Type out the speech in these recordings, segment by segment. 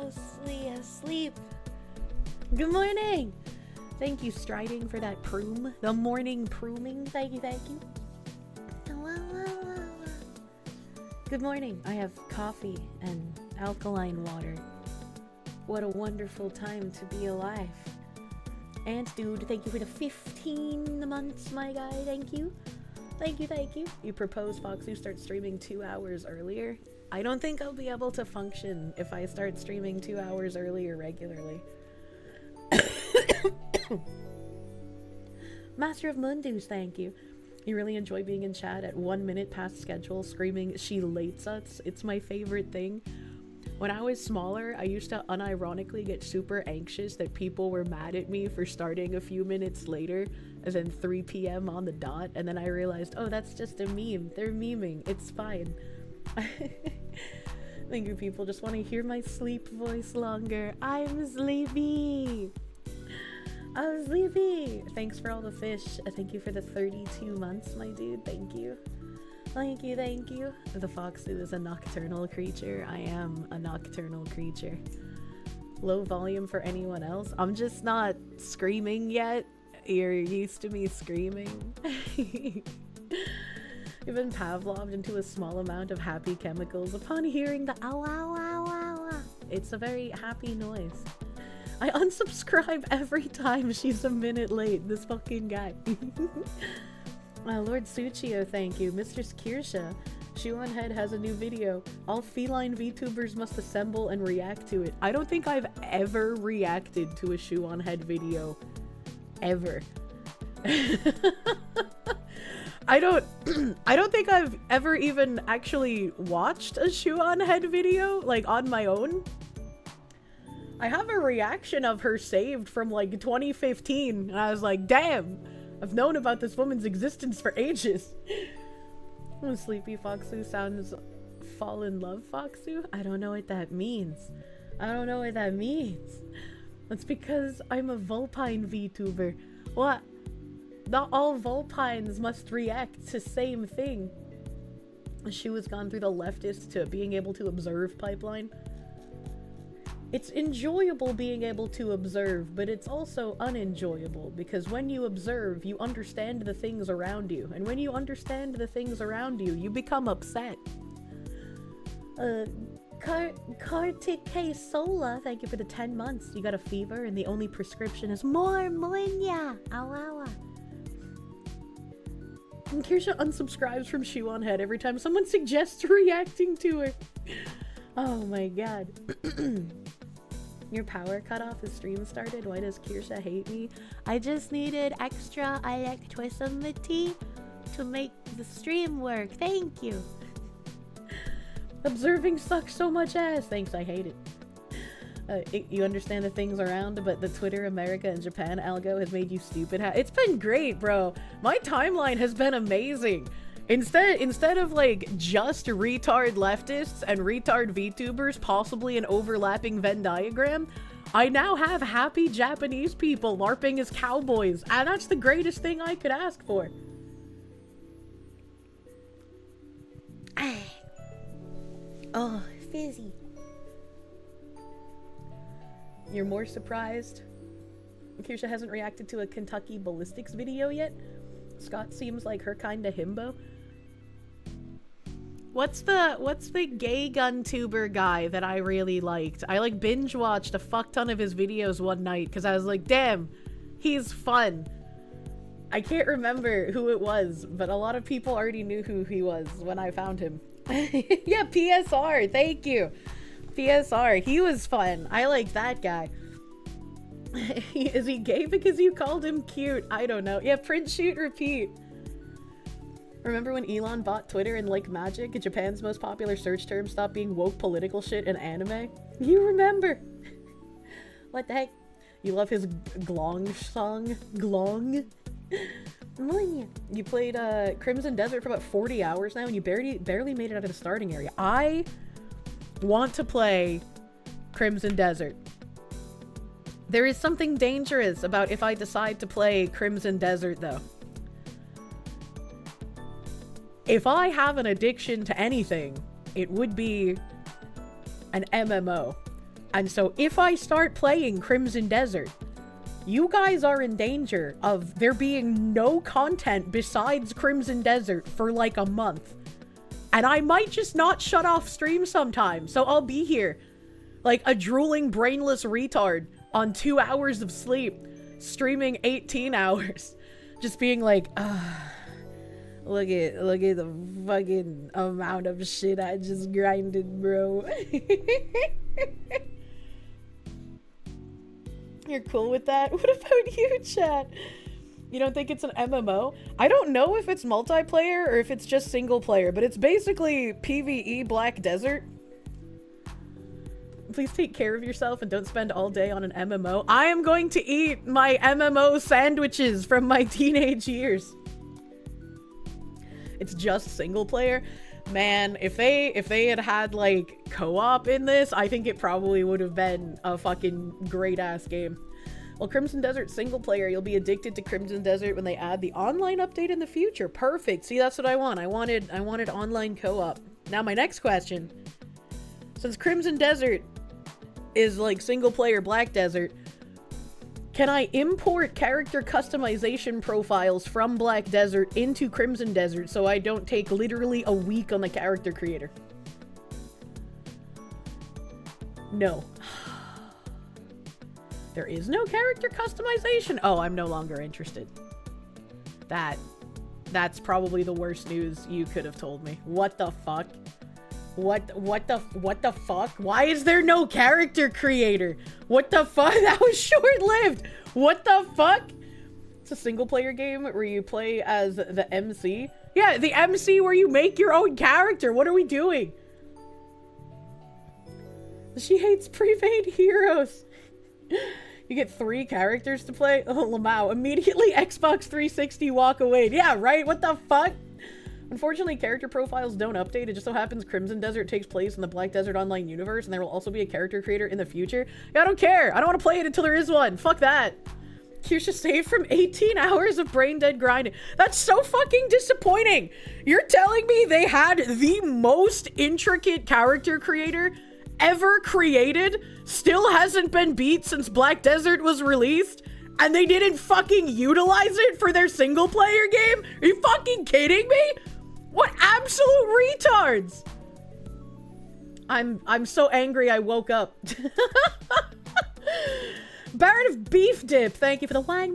mostly asleep. Good morning. Thank you, Striding, for that proom. The morning prooming. Thank you, thank you. Good morning. I have coffee and alkaline water. What a wonderful time to be alive. And dude, thank you for the 15 months, my guy. Thank you. Thank you, thank you. You propose Foxu start streaming 2 hours earlier. I don't think I'll be able to function if I start streaming 2 hours earlier regularly. Master of Mundus, thank you. You really enjoy being in chat at 1 minute past schedule, screaming, "She late us." It's my favorite thing. When I was smaller, I used to unironically get super anxious that people were mad at me for starting a few minutes later, as in 3 p.m. on the dot, and then I realized, oh, that's just a meme. They're memeing. It's fine. I think you people just want to hear my sleep voice longer. I'm sleepy. I'm sleepy. Thanks for all the fish. Thank you for the 32 months, my dude. Thank you. Thank you, thank you. The Foxu is a nocturnal creature. I am a nocturnal creature. Low volume for anyone else? I'm just not screaming yet. You're used to me screaming. You've been Pavloved into a small amount of happy chemicals upon hearing the ow ow ow ow ow. It's a very happy noise. I unsubscribe every time she's a minute late, this fucking guy. Lord Suchio, thank you. Mistress Kirsche, ShoeOnHead has a new video. All feline VTubers must assemble and react to it. I don't think I've ever reacted to a ShoeOnHead video. Ever. I don't think I've ever even actually watched a ShoeOnHead video, like, on my own. I have a reaction of her saved from, like, 2015, and I was like, damn! I've known about this woman's existence for ages. Oh, Sleepy Foxu sounds fall in love Foxu? I don't know what that means. I don't know what that means. That's because I'm a Vulpine VTuber. What? Not all Vulpines must react to same thing. She has gone through the leftist to being able to observe pipeline. It's enjoyable being able to observe, but it's also unenjoyable, because when you observe, you understand the things around you, and when you understand the things around you, you become upset. Kartik K. Sola, thank you for the 10 months. You got a fever, and the only prescription is more Moinya. Awawa. And Kirsche unsubscribes from ShoeOnHead every time someone suggests reacting to her. Oh my god. Your power cut off as stream started? Why does Kirsche hate me? I just needed extra electricity to make the stream work. Thank you. Observing sucks so much ass. Thanks, I hate it. You understand the things around, but the Twitter America and Japan algo has made you stupid. It's been great, bro. My timeline has been amazing. Instead of like just retard leftists and retard VTubers, possibly an overlapping Venn diagram, I now have happy Japanese people LARPing as cowboys, and that's the greatest thing I could ask for. Oh, fizzy. You're more surprised? Kirsche hasn't reacted to a Kentucky ballistics video yet? Scott seems like her kinda himbo. What's the gay gun tuber guy that I really liked? I like binge watched a fuck ton of his videos one night because I was like, damn, he's fun. I can't remember who it was, but a lot of people already knew who he was when I found him. Yeah, PSR, thank you. PSR, he was fun. I like that guy. Is he gay because you called him cute? I don't know. Yeah, print, shoot, repeat. Remember when Elon bought Twitter and like magic, Japan's most popular search term stopped being woke political shit and anime? You remember. What the heck? You love his glong song? Glong? You played Crimson Desert for about 40 hours now and you barely made it out of the starting area. I want to play Crimson Desert. There is something dangerous about if I decide to play Crimson Desert though. If I have an addiction to anything, it would be an MMO. And so if I start playing Crimson Desert, you guys are in danger of there being no content besides Crimson Desert for like a month. And I might just not shut off stream sometime. So I'll be here like a drooling, brainless retard on 2 hours of sleep, streaming 18 hours. Just being like, look at the fucking amount of shit I just grinded, bro. You're cool with that? What about you, chat? You don't think it's an MMO? I don't know if it's multiplayer or if it's just single player, but it's basically PvE Black Desert. Please take care of yourself and don't spend all day on an MMO. I am going to eat my MMO sandwiches from my teenage years. It's just single player. Man, if they had like co-op in this, I think it probably would have been a fucking great ass game. Well, Crimson Desert single player, you'll be addicted to Crimson Desert when they add the online update in the future. Perfect. See, that's what I want. I wanted online co-op. Now my next question. Since Crimson Desert is like single player Black Desert, can I import character customization profiles from Black Desert into Crimson Desert so I don't take literally a week on the character creator? No. There is no character customization? Oh, I'm no longer interested. That's probably the worst news you could have told me. What the fuck? What the fuck? Why is there no character creator? What the fuck? That was short-lived. What the fuck? It's a single player game where you play as the MC. Yeah, the MC where you make your own character. What are we doing? She hates pre-made heroes. You get 3 characters to play? Oh, Lamau. Immediately Xbox 360 walk away. Yeah, right? What the fuck? Unfortunately, character profiles don't update. It just so happens Crimson Desert takes place in the Black Desert Online universe, and there will also be a character creator in the future. Yeah, I don't care. I don't want to play it until there is one. Fuck that. Kirsche saved from 18 hours of brain dead grinding. That's so fucking disappointing. You're telling me they had the most intricate character creator ever created, still hasn't been beat since Black Desert was released, and they didn't fucking utilize it for their single player game? Are you fucking kidding me? What absolute retards! I'm so angry I woke up. Baron of Beef Dip, thank you for the wine.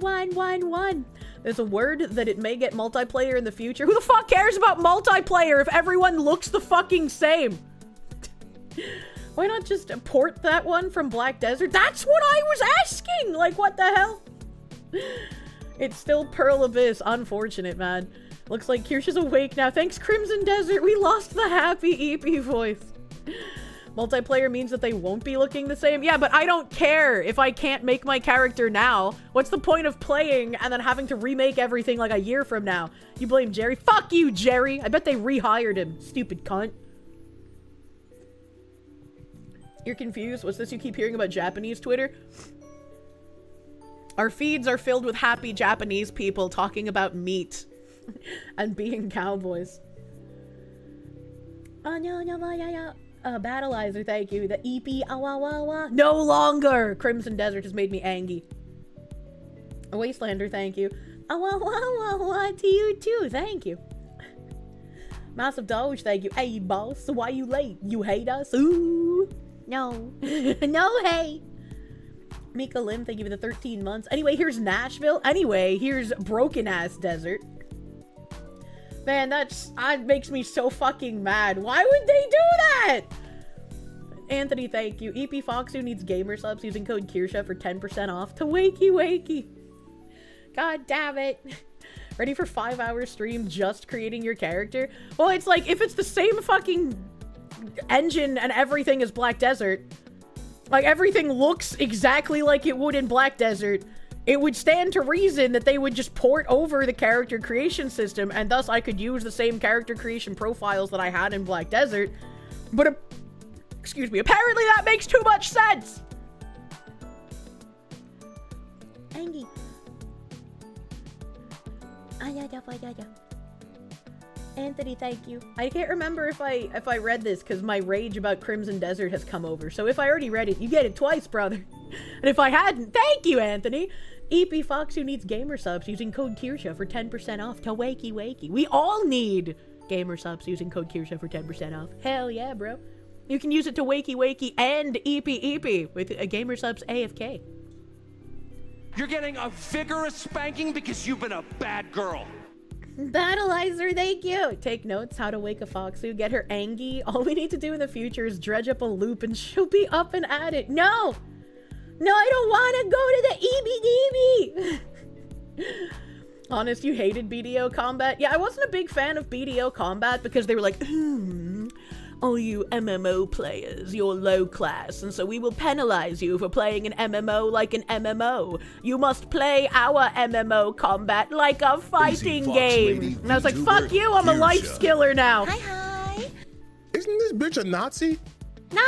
There's a word that it may get multiplayer in the future. Who the fuck cares about multiplayer if everyone looks the fucking same? Why not just port that one from Black Desert? That's what I was asking! Like, what the hell? It's still Pearl Abyss. Unfortunate, man. Looks like Kirsche's awake now. Thanks, Crimson Desert. We lost the happy EP voice. Multiplayer means that they won't be looking the same. Yeah, but I don't care if I can't make my character now. What's the point of playing and then having to remake everything like a year from now? You blame Jerry? Fuck you, Jerry. I bet they rehired him. Stupid cunt. You're confused? What's this you keep hearing about Japanese Twitter? Our feeds are filled with happy Japanese people talking about meat and being cowboys. Oh, no. Battleizer, thank you. The EP, awawawa. No longer! Crimson Desert has made me angry. A Wastelander, thank you. Awawawa to you too, thank you. Massive Doge, thank you. Hey, boss, why you late? You hate us? Ooh. No. No hate. Mika Lim, thank you for the 13 months. Anyway, here's Nashville. Anyway, here's Broken Ass Desert. Man, that makes me so fucking mad. Why would they do that? Anthony, thank you. EP Foxu needs gamer subs using code Kirsche for 10% off to wakey. God damn it. Ready for 5-hour stream just creating your character? Well, it's like, if it's the same fucking engine and everything as Black Desert, like everything looks exactly like it would in Black Desert, it would stand to reason that they would just port over the character creation system, and thus I could use the same character creation profiles that I had in Black Desert. But, excuse me, apparently that makes too much sense! Angie. Anthony, thank you. I can't remember if I read this because my rage about Crimson Desert has come over. So if I already read it, you get it twice, brother. And if I hadn't, thank you, Anthony. EP Fox who needs gamer subs using code Kirsche for 10% off to wakey wakey. We all need gamer subs using code Kirsche for 10% off. Hell yeah, bro. You can use it to wakey wakey and EP with a gamer subs AFK. You're getting a vigorous spanking because you've been a bad girl. Battleizer, thank you. Take notes how to wake a foxu, get her angy. All we need to do in the future is dredge up a loop and she'll be up and at it. No! No, I don't want to go to the EBDB! Honest, you hated BDO combat? Yeah, I wasn't a big fan of BDO combat because they were like, all you MMO players, you're low class, and so we will penalize you for playing an MMO like an MMO. You must play our MMO combat like a fighting game. And I was like, fuck you, I'm a life skiller now. Hi. Isn't this bitch a Nazi? 9.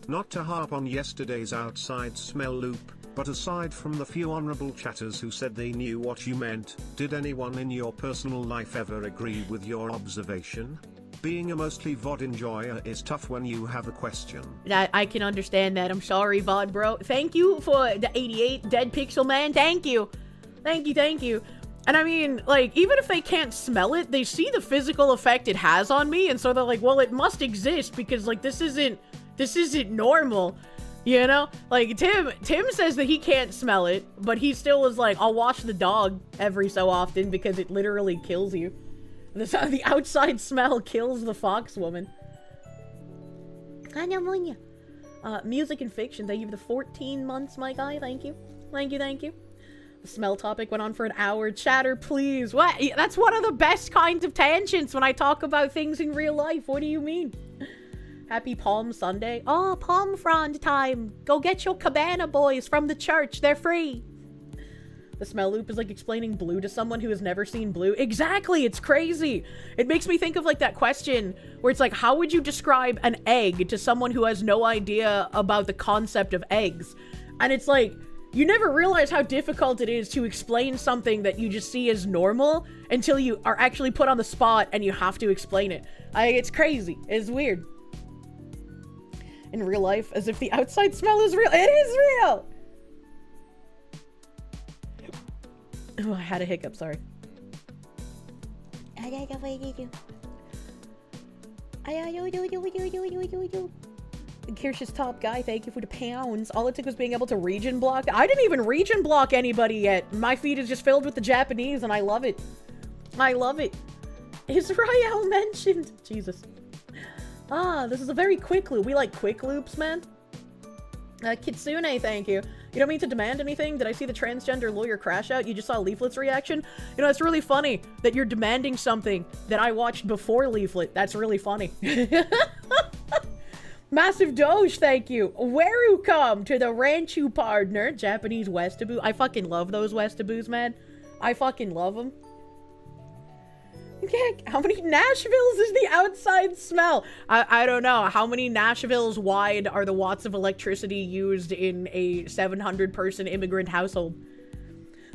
Not to harp on yesterday's outside smell loop, but aside from the few honorable chatters who said they knew what you meant, did anyone in your personal life ever agree with your observation? Being a mostly VoD enjoyer is tough when you have a question. I can understand that. I'm sorry, VoD bro. Thank you for the 88 dead pixel man. Thank you. Thank you. And I mean, like, even if they can't smell it, they see the physical effect it has on me, and so they're like, well, it must exist because, like, this isn't normal. You know? Like, Tim says that he can't smell it, but he still is like, I'll wash the dog every so often because it literally kills you. The outside smell kills the fox woman. Music and fiction, thank you for the 14 months, my guy. Thank you. The smell topic went on for an hour. Chatter, please. What? That's one of the best kinds of tangents when I talk about things in real life. What do you mean? Happy Palm Sunday. Oh, Palm Frond time. Go get your cabana boys from the church. They're free. The smell loop is like explaining blue to someone who has never seen blue. Exactly, it's crazy. It makes me think of like that question where it's like, how would you describe an egg to someone who has no idea about the concept of eggs? And it's like, you never realize how difficult it is to explain something that you just see as normal until you are actually put on the spot and you have to explain it. It's crazy. It's weird. In real life, as if the outside smell is real. It is real! Oh, I had a hiccup, sorry. Kirsch's top guy, thank you for the pounds. All it took was being able to region block. I didn't even region block anybody yet. My feed is just filled with the Japanese and I love it. Israel mentioned. Jesus. This is a very quick loop. We like quick loops, man. Kitsune, thank you. You don't mean to demand anything? Did I see the transgender lawyer crash out? You just saw Leaflet's reaction? You know, it's really funny that you're demanding something that I watched before Leaflet. That's really funny. Massive Doge, thank you. Where you come to the Ranchu partner, Japanese Westaboo. I fucking love those Westaboos, man. I fucking love them. How many Nashvilles is the outside smell? I don't know. How many Nashvilles wide are the watts of electricity used in a 700-person immigrant household?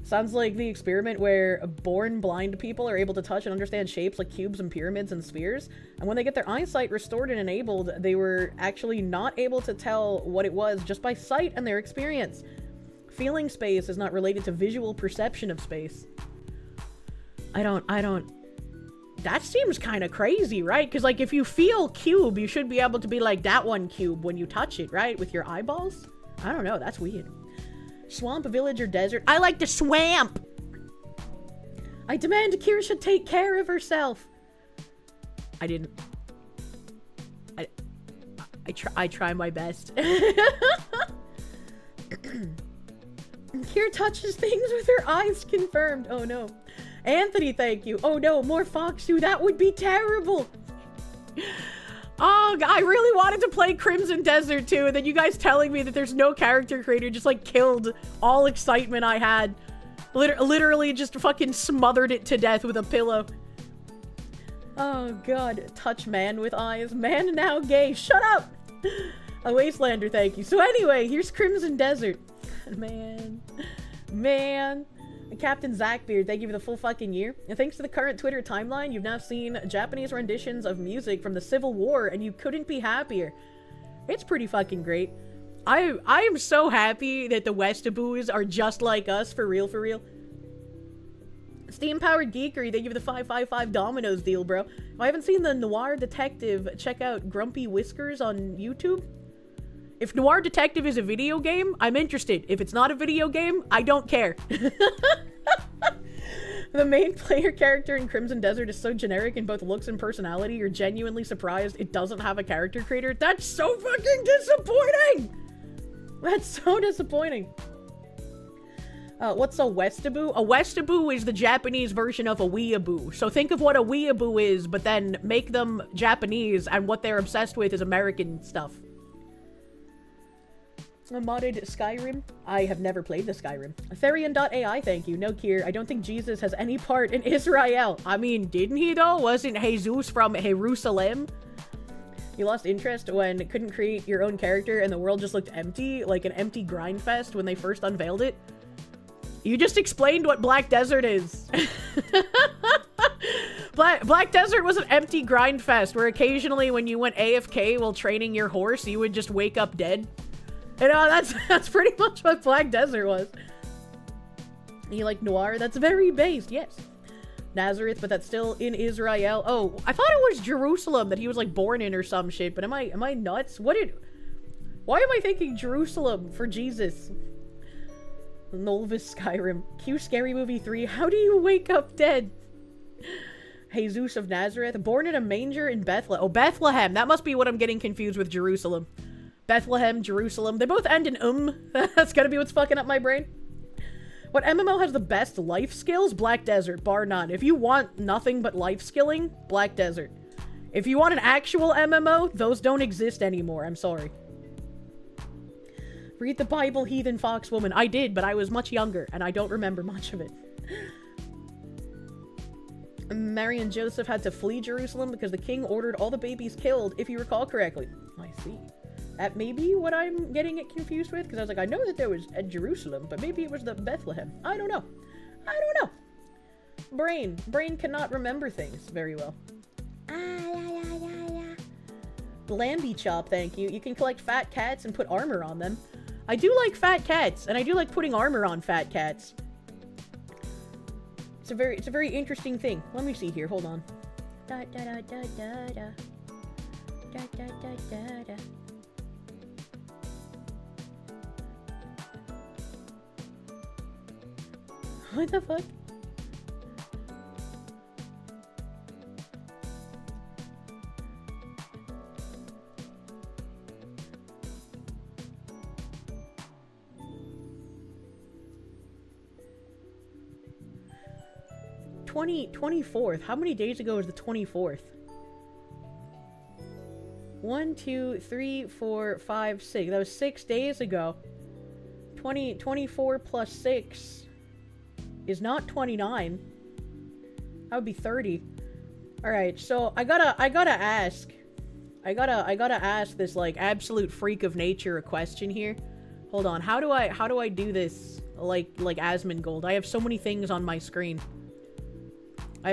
Sounds like the experiment where born blind people are able to touch and understand shapes like cubes and pyramids and spheres. And when they get their eyesight restored and enabled, they were actually not able to tell what it was just by sight and their experience. Feeling space is not related to visual perception of space. I don't... That seems kind of crazy, right? Because, like, if you feel cube, you should be able to be like that one cube when you touch it, right? With your eyeballs? I don't know. That's weird. Swamp, village, or desert? I like the swamp! I demand Kirsche take care of herself. I didn't... I try my best. Kira touches things with her eyes confirmed. Oh, no. Anthony, thank you. Oh no, more Foxu. That would be terrible. Oh, I really wanted to play Crimson Desert too, and then you guys telling me that there's no character creator just like killed all excitement I had. Literally just fucking smothered it to death with a pillow. Oh god, touch man with eyes. Man now gay. Shut up! A Wastelander, thank you. So anyway, here's Crimson Desert. Man. And Captain Zackbeard, thank you for the full fucking year. And thanks to the current Twitter timeline, you've now seen Japanese renditions of music from the Civil War, and you couldn't be happier. It's pretty fucking great. I am so happy that the Westaboos are just like us, for real, for real. Steam-powered geekery, thank you for the 555 Dominoes deal, bro. If I haven't seen the Noir Detective, check out Grumpy Whiskers on YouTube. If Noir Detective is a video game, I'm interested. If it's not a video game, I don't care. The main player character in Crimson Desert is so generic in both looks and personality, you're genuinely surprised it doesn't have a character creator. That's so fucking disappointing! That's so disappointing. What's a Westaboo? A Westaboo is the Japanese version of a weeaboo. So think of what a weeaboo is, but then make them Japanese, and what they're obsessed with is American stuff. A modded Skyrim? I have never played the Skyrim. Therian.ai, thank you. No, Kier, I don't think Jesus has any part in Israel. I mean, didn't he though? Wasn't Jesus from Jerusalem? You lost interest when it couldn't create your own character and the world just looked empty, like an empty grind fest when they first unveiled it? You just explained what Black Desert is. Black Desert was an empty grind fest where occasionally when you went AFK while training your horse, you would just wake up dead. You know, that's pretty much what Black Desert was. You like Noir? That's very based, yes. Nazareth, but that's still in Israel. Oh, I thought it was Jerusalem that he was like born in or some shit, but am I nuts? Why am I thinking Jerusalem for Jesus? Nolvis Skyrim. Q Scary Movie 3. How do you wake up dead? Jesus of Nazareth. Born in a manger in Bethlehem. Oh, Bethlehem. That must be what I'm getting confused with Jerusalem. Bethlehem, Jerusalem. They both end in That's gotta be what's fucking up my brain. What MMO has the best life skills? Black Desert, bar none. If you want nothing but life skilling, Black Desert. If you want an actual MMO, those don't exist anymore. I'm sorry. Read the Bible, heathen foxwoman. I did, but I was much younger, and I don't remember much of it. Mary and Joseph had to flee Jerusalem because the king ordered all the babies killed, if you recall correctly. I see. That may be what I'm getting it confused with, because I was like, I know that there was a Jerusalem, but maybe it was the Bethlehem. I don't know. I don't know. Brain cannot remember things very well. Lamby Chop, thank you. You can collect fat cats and put armor on them. I do like fat cats, and I do like putting armor on fat cats. It's a very interesting thing. Let me see here. Hold on. Da da da da da da. Da da da da da. What the fuck? – 24th. How many days ago was the 24th? 1, 2, 3, 4, 5, 6. That was 6 days ago. 24 plus 6 is not 29. That would be 30. Alright, so I gotta ask. I gotta ask this, like, absolute freak of nature a question here. Hold on, how do I do this, like Asmongold? I have so many things on my screen. I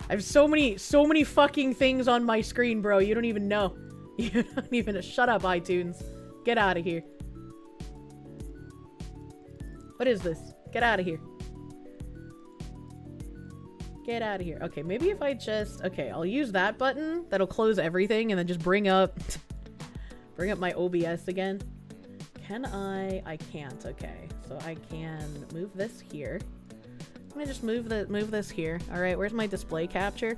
have so many fucking things on my screen, bro. You don't even know. You don't even... Shut up, iTunes. Get out of here. What is this? Get out of here. Get out of here. Okay, maybe if I just... Okay, I'll use that button. That'll close everything and then just bring up my OBS again. Can I? I can't. Okay, so I can move this here. Let me just move this here. All right, where's my display capture?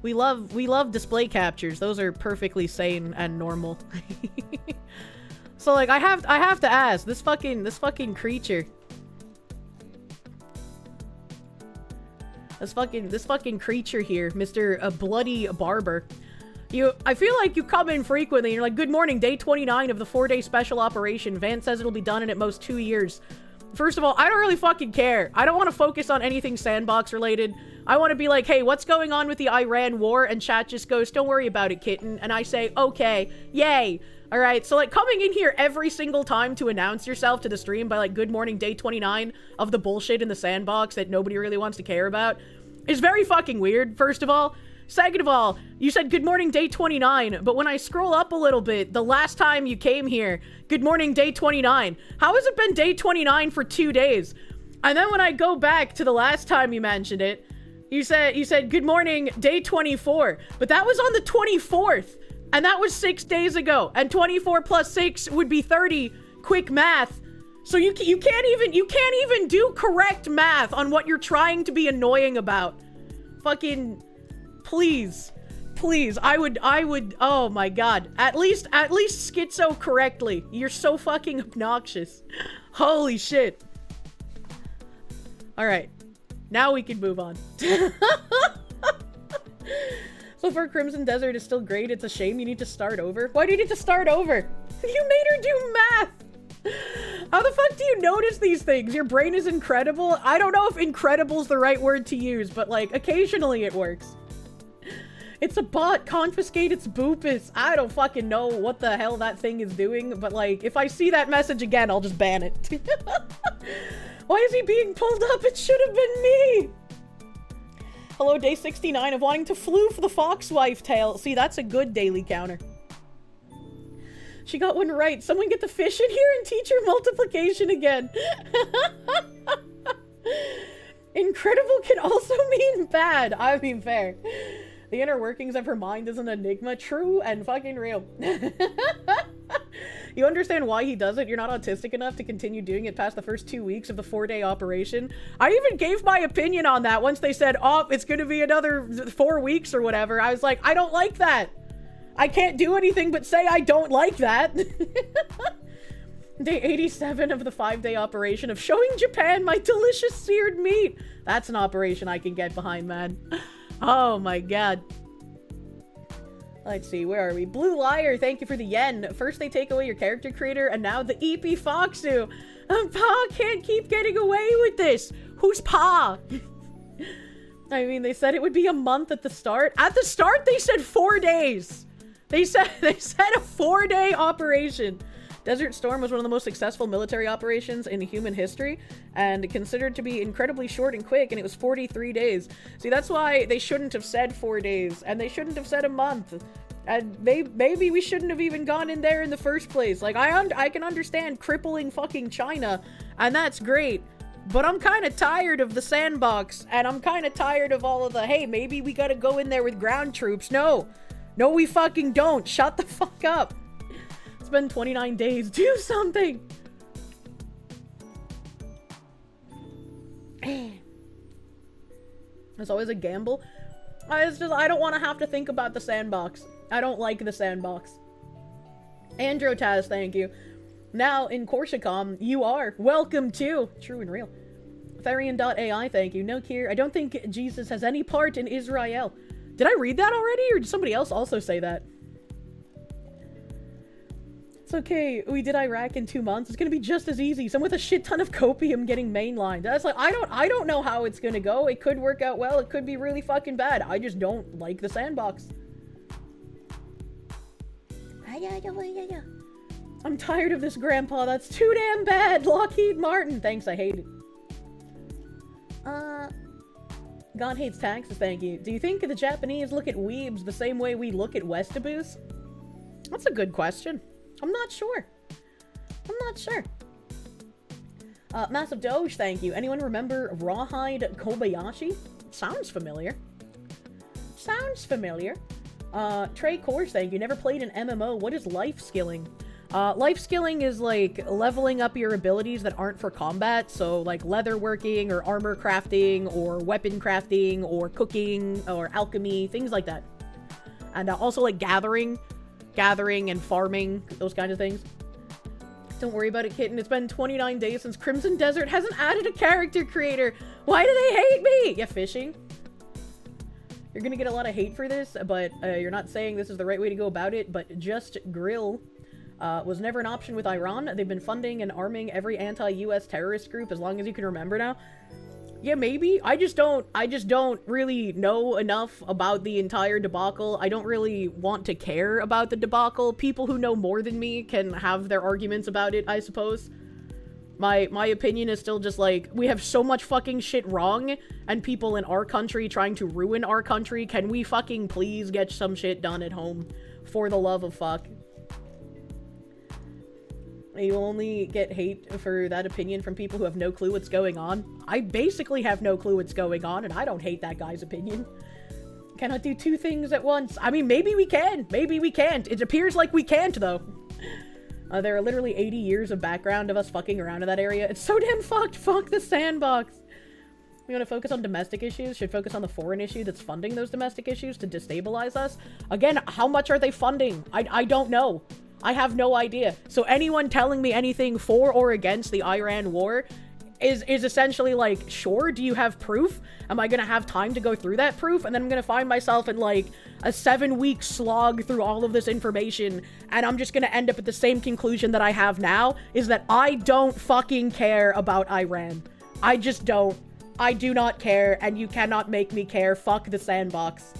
We love display captures. Those are perfectly sane and normal. So like I have to ask this fucking creature. This fucking creature here, Mr. Bloody Barber. I feel like you come in frequently and you're like, good morning, day 29 of the 4-day special operation. Vance says it'll be done in at most 2 years. First of all, I don't really fucking care. I don't want to focus on anything sandbox related. I want to be like, hey, what's going on with the Iran war? And chat just goes, don't worry about it, kitten. And I say, okay, yay. All right, so like coming in here every single time to announce yourself to the stream by like good morning day 29 of the bullshit in the sandbox that nobody really wants to care about is very fucking weird, first of all. Second of all, you said good morning day 29, but when I scroll up a little bit, the last time you came here, good morning day 29. How has it been day 29 for 2 days? And then when I go back to the last time you mentioned it, you said good morning day 24, but that was on the 24th. And that was 6 days ago. And 24 plus 6 would be 30. Quick math. So you can't even do correct math on what you're trying to be annoying about. Fucking please. Please. I would oh my god. At least schizo correctly. You're so fucking obnoxious. Holy shit. All right. Now we can move on. So far, Crimson Desert is still great. It's a shame you need to start over. Why do you need to start over? You made her do math! How the fuck do you notice these things? Your brain is incredible? I don't know if incredible's the right word to use, but like, occasionally it works. It's a bot. Confiscate its boopus. I don't fucking know what the hell that thing is doing, but like, if I see that message again, I'll just ban it. Why is he being pulled up? It should have been me! Hello, day 69 of wanting to floof the foxwife tale. See, that's a good daily counter. She got one right. Someone get the fish in here and teach her multiplication again. Incredible can also mean bad. I mean, fair. The inner workings of her mind is an enigma. True and fucking real. You understand why he does it? You're not autistic enough to continue doing it past the first 2 weeks of the 4-day operation. I even gave my opinion on that once they said, oh, it's gonna be another 4 weeks or whatever. I was like, I don't like that. I can't do anything but say I don't like that. Day 87 of the 5-day operation of showing Japan my delicious seared meat. That's an operation I can get behind, man. Oh my god. Let's see, where are we? Blue Liar, thank you for the yen. First they take away your character creator, and now the EP Foxu. Pa can't keep getting away with this. Who's Pa? I mean, they said it would be a month at the start. At the start, they said 4 days. They said a 4-day operation. Desert Storm was one of the most successful military operations in human history and considered to be incredibly short and quick, and it was 43 days. See, that's why they shouldn't have said 4 days, and they shouldn't have said a month. And maybe we shouldn't have even gone in there in the first place. Like, I can understand crippling fucking China, and that's great. But I'm kind of tired of the sandbox, and I'm kind of tired of all of the, hey, maybe we gotta go in there with ground troops. No, we fucking don't. Shut the fuck up. It's been 29 days. Do something. It's always a gamble. It's just, I don't want to have to think about the sandbox. I don't like the sandbox. Androtaz, thank you. Now, in Korsche, you are welcome to True and Real. Therian.ai, thank you. No, Kier, I don't think Jesus has any part in Israel. Did I read that already, or did somebody else also say that? It's okay, we did Iraq in 2 months. It's gonna be just as easy. Some with a shit ton of copium getting mainlined. That's like, I don't know how it's gonna go. It could work out well. It could be really fucking bad. I just don't like the sandbox. I'm tired of this, Grandpa. That's too damn bad. Lockheed Martin. Thanks, I hate it. God hates taxes, thank you. Do you think the Japanese look at weebs the same way we look at Westaboos? That's a good question. I'm not sure. Massive Doge, thank you. Anyone remember Rawhide Kobayashi? Sounds familiar. Trey Kors, thank you. Never played an MMO. What is life skilling? Life skilling is like leveling up your abilities that aren't for combat. So like leather working or armor crafting or weapon crafting or cooking or alchemy, things like that. And also like gathering and farming, those kinds of things. Don't worry about it, kitten. It's been 29 days since Crimson Desert hasn't added a character creator. Why do they hate me? Yeah, fishing. You're gonna get a lot of hate for this, but you're not saying this is the right way to go about it, but just grill was never an option with Iran. They've been funding and arming every anti-US terrorist group as long as you can remember now. Yeah, maybe. I just don't really know enough about the entire debacle. I don't really want to care about the debacle. People who know more than me can have their arguments about it, I suppose. My opinion is still just like, we have so much fucking shit wrong, and people in our country trying to ruin our country. Can we fucking please get some shit done at home? For the love of fuck. You only get hate for that opinion from people who have no clue what's going on. I basically have no clue what's going on, and I don't hate that guy's opinion. Cannot do two things at once. I mean, maybe we can. Maybe we can't. It appears like we can't, though. There are literally 80 years of background of us fucking around in that area. It's so damn fucked. Fuck the sandbox. We want to focus on domestic issues. Should focus on the foreign issue that's funding those domestic issues to destabilize us. Again, how much are they funding? I don't know. I have no idea. So anyone telling me anything for or against the Iran war is essentially like, sure, do you have proof? Am I gonna have time to go through that proof? And then I'm gonna find myself in like a 7-week slog through all of this information, and I'm just gonna end up at the same conclusion that I have now, is that I don't fucking care about Iran. I just don't. I do not care, and you cannot make me care. Fuck the sandbox.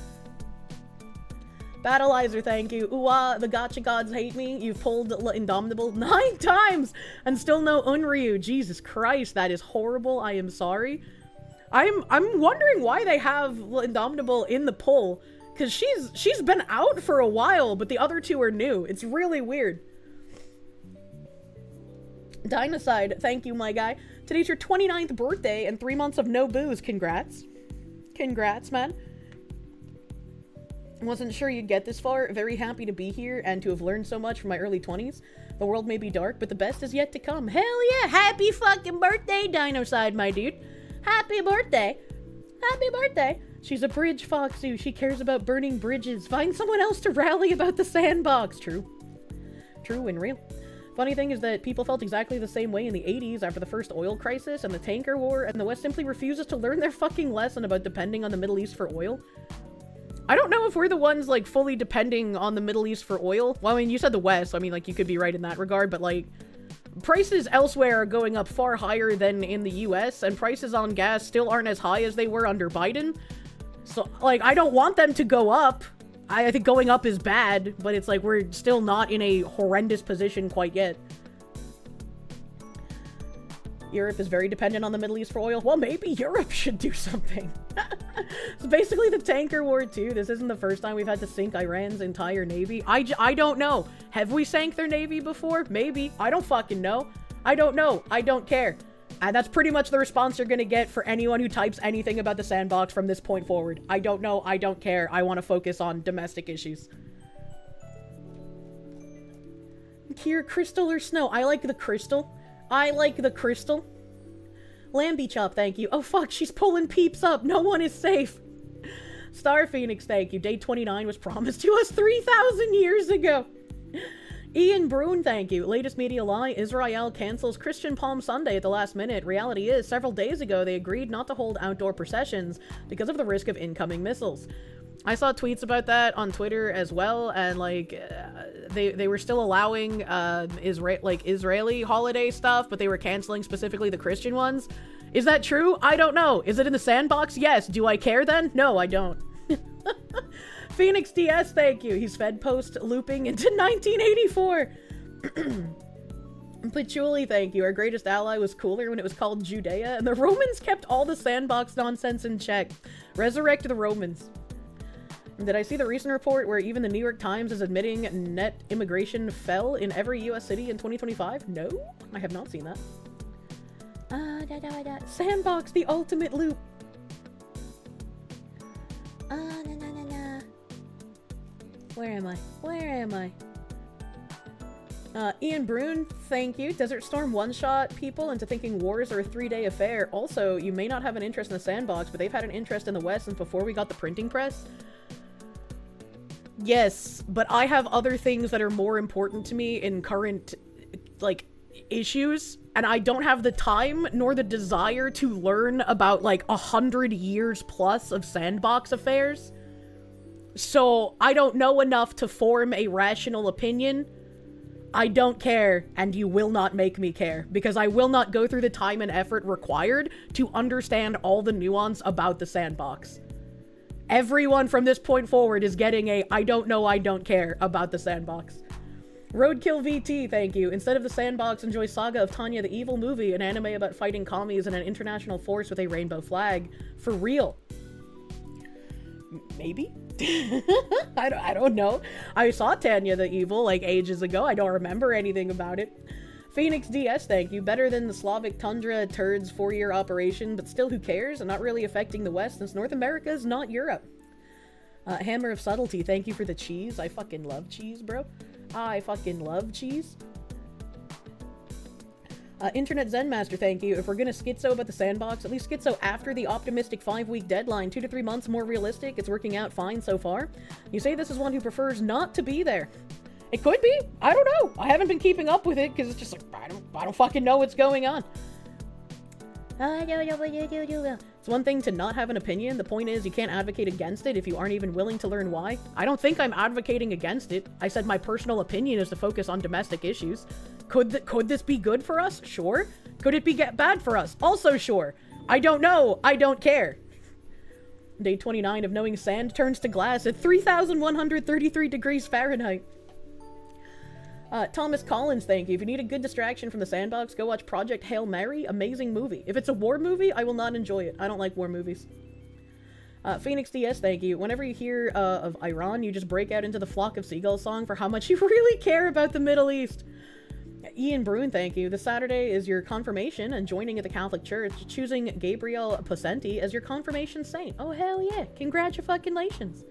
Battleizer, thank you. Ooh, the gotcha gods hate me. You've pulled Indomitable 9 times and still no Unryu. Jesus Christ, that is horrible. I am sorry. I'm wondering why they have Indomitable in the pull, because she's been out for a while, but the other two are new. It's really weird. Dinocide, thank you, my guy. Today's your 29th birthday and 3 months of no booze. Congrats. Congrats, man. Wasn't sure you'd get this far. Very happy to be here and to have learned so much from my early 20s. The world may be dark, but the best is yet to come. Hell yeah! Happy fucking birthday, Dinocide, my dude. Happy birthday. Happy birthday. She's a bridge foxu. She cares about burning bridges. Find someone else to rally about the sandbox. True. True and real. Funny thing is that people felt exactly the same way in the 80s after the first oil crisis and the tanker war, and the West simply refuses to learn their fucking lesson about depending on the Middle East for oil. I don't know if we're the ones, like, fully depending on the Middle East for oil. Well, I mean, you said the West, so I mean, like, you could be right in that regard, but, like, prices elsewhere are going up far higher than in the US, and prices on gas still aren't as high as they were under Biden. So, like, I don't want them to go up. I think going up is bad, but it's like, we're still not in a horrendous position quite yet. Europe is very dependent on the Middle East for oil. Well, maybe Europe should do something. It's basically the tanker war too. This isn't the first time we've had to sink Iran's entire navy. I don't know. Have we sank their navy before? Maybe. I don't fucking know. I don't know. I don't care. And that's pretty much the response you're gonna get for anyone who types anything about the sandbox from this point forward. I don't know. I don't care. I want to focus on domestic issues. Kier, crystal or snow? I like the crystal. I like the crystal. Lambie Chop, thank you. Oh fuck, she's pulling peeps up. No one is safe. Star Phoenix, thank you. Day 29 was promised to us 3,000 years ago. Ian Brune, thank you. Latest media lie, Israel cancels Christian Palm Sunday at the last minute. Reality is, several days ago, they agreed not to hold outdoor processions because of the risk of incoming missiles. I saw tweets about that on Twitter as well, and like they were still allowing Israeli holiday stuff, but they were canceling specifically the Christian ones. Is that true? I don't know. Is it in the sandbox? Yes. Do I care then? No, I don't. Phoenix DS, thank you. He's fed post looping into 1984. Patchouli, thank you. Our greatest ally was cooler when it was called Judea, and the Romans kept all the sandbox nonsense in check. Resurrect the Romans. Did I see the recent report where even the New York Times is admitting net immigration fell in every US city in 2025? No, I have not seen that. Sandbox, the ultimate loop. Where am I? Where am I? Ian Brune, thank you. Desert Storm one-shot people into thinking wars are a 3-day affair. Also, you may not have an interest in the sandbox, but they've had an interest in the West since before we got the printing press. Yes, but I have other things that are more important to me in current, like, issues, and I don't have the time nor the desire to learn about, like, 100 years plus of sandbox affairs. So, I don't know enough to form a rational opinion, I don't care, and you will not make me care, because I will not go through the time and effort required to understand all the nuance about the sandbox. Everyone from this point forward is getting a I don't know, I don't care about the sandbox. Roadkill VT, thank you. Instead of the sandbox, enjoy Saga of Tanya the Evil Movie, an anime about fighting commies in an international force with a rainbow flag. For real. Maybe? I don't know. I saw Tanya the Evil like ages ago. I don't remember anything about it. Phoenix DS, thank you. Better than the Slavic Tundra Turds 4-year operation, but still who cares? And not really affecting the West since North America is not Europe. Hammer of Subtlety, thank you for the cheese. I fucking love cheese, bro. I fucking love cheese. Internet Zen Master, thank you. If we're gonna schizo about the sandbox, at least schizo after the optimistic 5-week deadline. 2 to 3 months more realistic. It's working out fine so far. You say this is one who prefers not to be there. It could be. I don't know. I haven't been keeping up with it because it's just like, I don't fucking know what's going on. It's one thing to not have an opinion. The point is you can't advocate against it if you aren't even willing to learn why. I don't think I'm advocating against it. I said my personal opinion is to focus on domestic issues. Could this be good for us? Sure. Could it be bad for us? Also sure. I don't know. I don't care. Day 29 of knowing sand turns to glass at 3,133 degrees Fahrenheit. Thomas Collins, thank you. If you need a good distraction from the sandbox, go watch Project Hail Mary. Amazing movie. If it's a war movie, I will not enjoy it. I don't like war movies. Phoenix DS, thank you. Whenever you hear of Iran, you just break out into the Flock of Seagulls song for how much you really care about the Middle East. Ian Bruin, thank you. This Saturday is your confirmation and joining at the Catholic Church, choosing Gabriel Posenti as your confirmation saint. Oh, hell yeah. Congratulations.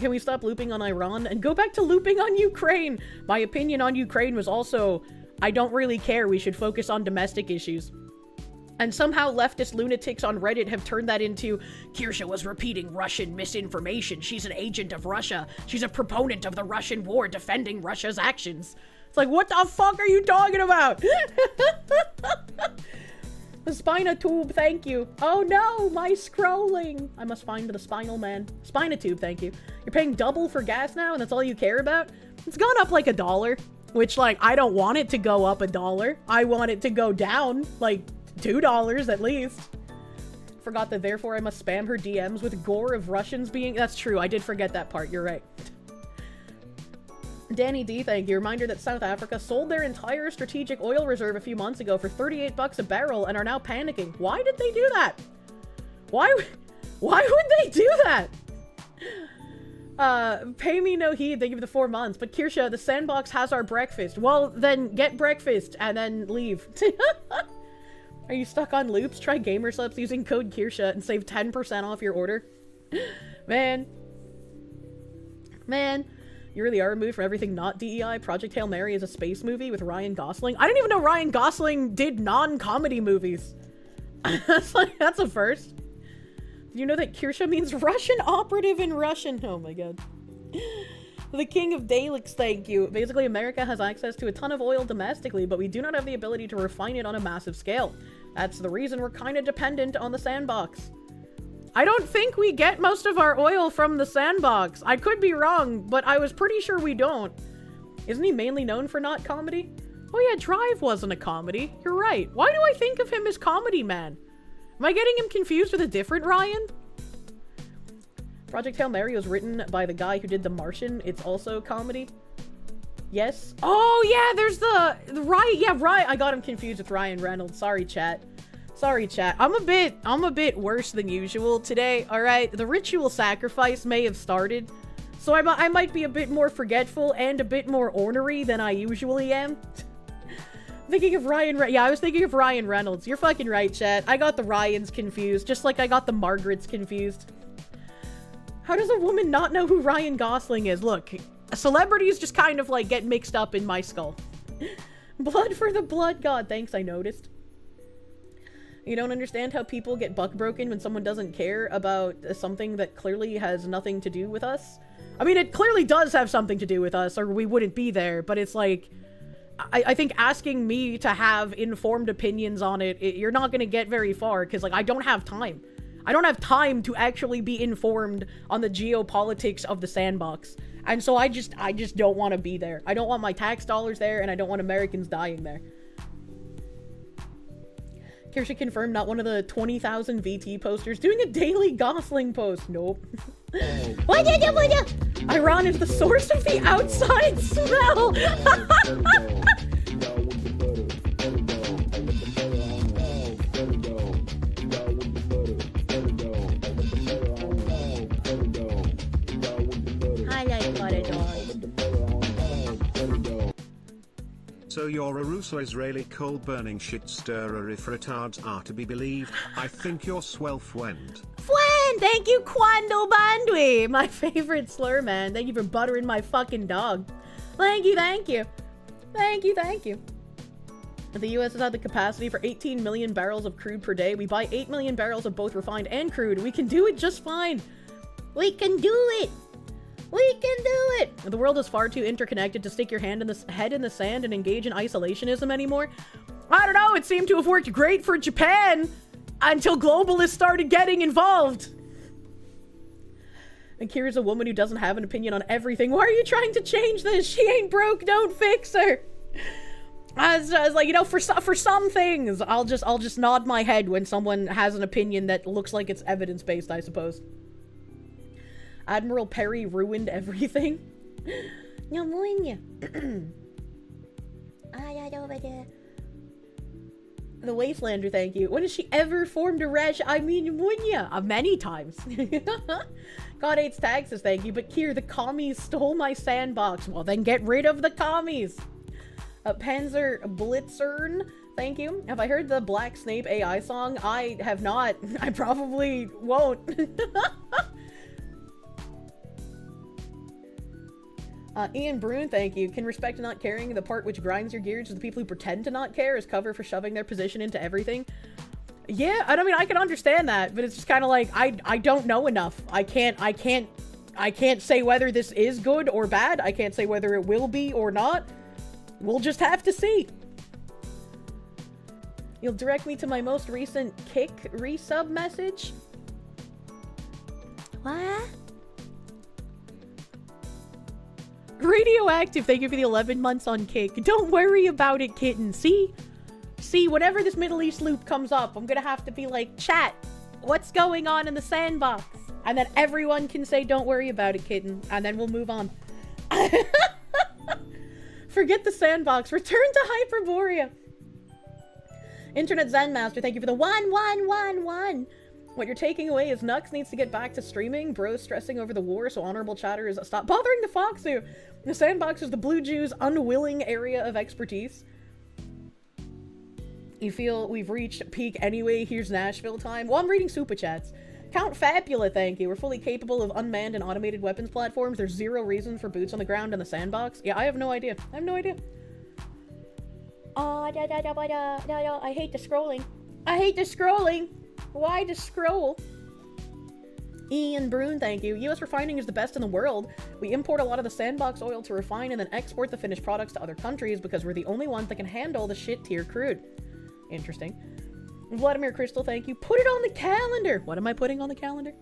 Can we stop looping on Iran and go back to looping on Ukraine? My opinion on Ukraine was also, I don't really care. We should focus on domestic issues. And somehow leftist lunatics on Reddit have turned that into, Kirsche was repeating Russian misinformation. She's an agent of Russia. She's a proponent of the Russian war, defending Russia's actions. It's like, what the fuck are you talking about? The Spinatube, thank you. Oh no, my scrolling. I must find the spinal man. Spinatube, thank you. You're paying double for gas now and that's all you care about? It's gone up like $1, which like, I don't want it to go up $1. I want it to go down like $2 at least. Forgot that therefore I must spam her DMs with gore of Russians being... That's true, I did forget that part, you're right. Danny D, thank you. Reminder that South Africa sold their entire strategic oil reserve a few months ago for $38 a barrel and are now panicking. Why did they do that? Why would they do that? Pay me no heed, thank you for the 4 months. But Kirsche, the sandbox has our breakfast. Well, then get breakfast and then leave. Are you stuck on loops? Try Gamerslips using code Kirsche and save 10% off your order. Man, you really are removed from everything not DEI. Project Hail Mary is a space movie with Ryan Gosling. I didn't even know Ryan Gosling did non-comedy movies. That's a first. Do you know that Kirsche means Russian operative in Russian? Oh my god. The King of Daleks, thank you. Basically, America has access to a ton of oil domestically, but we do not have the ability to refine it on a massive scale. That's the reason we're kind of dependent on the sandbox. I don't think we get most of our oil from the sandbox. I could be wrong, but I was pretty sure we don't. Isn't he mainly known for not comedy? Oh yeah, Drive wasn't a comedy. You're right. Why do I think of him as Comedy Man? Am I getting him confused with a different Ryan? Project Hail Mary was written by the guy who did The Martian. It's also comedy. Yes. Oh yeah, there's the Riot. Yeah, Riot. I got him confused with Ryan Reynolds. Sorry, chat. Sorry, chat. I'm a bit worse than usual today. All right, the ritual sacrifice may have started, so I might be a bit more forgetful and a bit more ornery than I usually am. Thinking of yeah, I was thinking of Ryan Reynolds. You're fucking right, chat. I got the Ryans confused, just like I got the Margarets confused. How does a woman not know who Ryan Gosling is? Look, celebrities just kind of like get mixed up in my skull. Blood for the blood god. Thanks, I noticed. You don't understand how people get buck broken when someone doesn't care about something that clearly has nothing to do with us? I mean, it clearly does have something to do with us, or we wouldn't be there, but it's like, I think asking me to have informed opinions on it, you're not going to get very far, because, like, I don't have time. I don't have time to actually be informed on the geopolitics of the sandbox. And so I just don't want to be there. I don't want my tax dollars there, and I don't want Americans dying there. Kirsche confirmed not one of the 20,000 VT posters doing a daily Gosling post. Nope. Iran is the source of the outside smell. I like butter dogs. So you're a Russo-Israeli coal-burning shit stirrer if retards are to be believed. I think you're swell friend. Thank you, Quando Bandwi, my favorite slur, man. Thank you for buttering my fucking dog. Thank you, thank you. Thank you, thank you. The U.S. has had the capacity for 18 million barrels of crude per day. We buy 8 million barrels of both refined and crude. We can do it just fine. We can do it. We can do it. The world is far too interconnected to stick your head in the sand and engage in isolationism anymore. I don't know. It seemed to have worked great for Japan until globalists started getting involved. And Kira's a woman who doesn't have an opinion on everything. Why are you trying to change this? She ain't broke. Don't fix her. I was like, you know, for some things, I'll just nod my head when someone has an opinion that looks like it's evidence-based, I suppose. Admiral Perry ruined everything. The Wastelander, thank you. When has she ever formed a rash? I mean, Munya. Many times. God hates taxes, thank you. But Kier, the commies stole my sandbox. Well, then get rid of the commies. Panzer Blitzern, thank you. Have I heard the Black Snape AI song? I have not. I probably won't. Ian Brune, thank you. Can respect not caring the part which grinds your gears is the people who pretend to not care as cover for shoving their position into everything. Yeah, I mean, I can understand that, but it's just kind of like, I don't know enough. I can't say whether this is good or bad. I can't say whether it will be or not. We'll just have to see. You'll direct me to my most recent Kick resub message? What? Radioactive, thank you for the 11 months on Kick. Don't worry about it, kitten. See, whenever this Middle East loop comes up, I'm gonna have to be like, chat, what's going on in the sandbox? And then everyone can say, don't worry about it, kitten. And then we'll move on. Forget the sandbox. Return to Hyperborea. Internet Zen Master, thank you for the 1111. What you're taking away is Nux needs to get back to streaming. Bro's stressing over the war, so honorable chatter is stop bothering the Foxu. The sandbox is the Blue Jews' unwilling area of expertise. You feel we've reached peak anyway? Here's Nashville time. Well, I'm reading super chats. Count Fabula, thank you. We're fully capable of unmanned and automated weapons platforms. There's zero reason for boots on the ground in the sandbox. Yeah, I have no idea. I have no idea. I hate the scrolling. I hate the scrolling. Why to scroll? Ian Brune, thank you. U.S. refining is the best in the world. We import a lot of the sandbox oil to refine and then export the finished products to other countries because we're the only ones that can handle the shit tier crude. Interesting. Vladimir Crystal, thank you. Put it on the calendar. What am I putting on the calendar?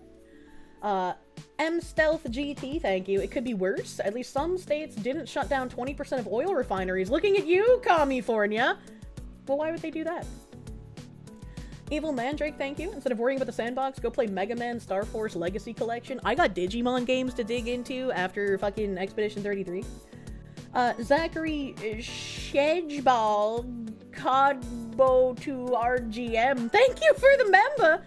M Stealth GT, thank you. It could be worse. At least some states didn't shut down 20% of oil refineries. Looking at you, California. Well, why would they do that? Evil Mandrake, thank you. Instead of worrying about the sandbox, go play Mega Man Star Force Legacy Collection. I got Digimon games to dig into after fucking Expedition 33. Zachary Shedgeball Codbo to RGM. Thank you for the member.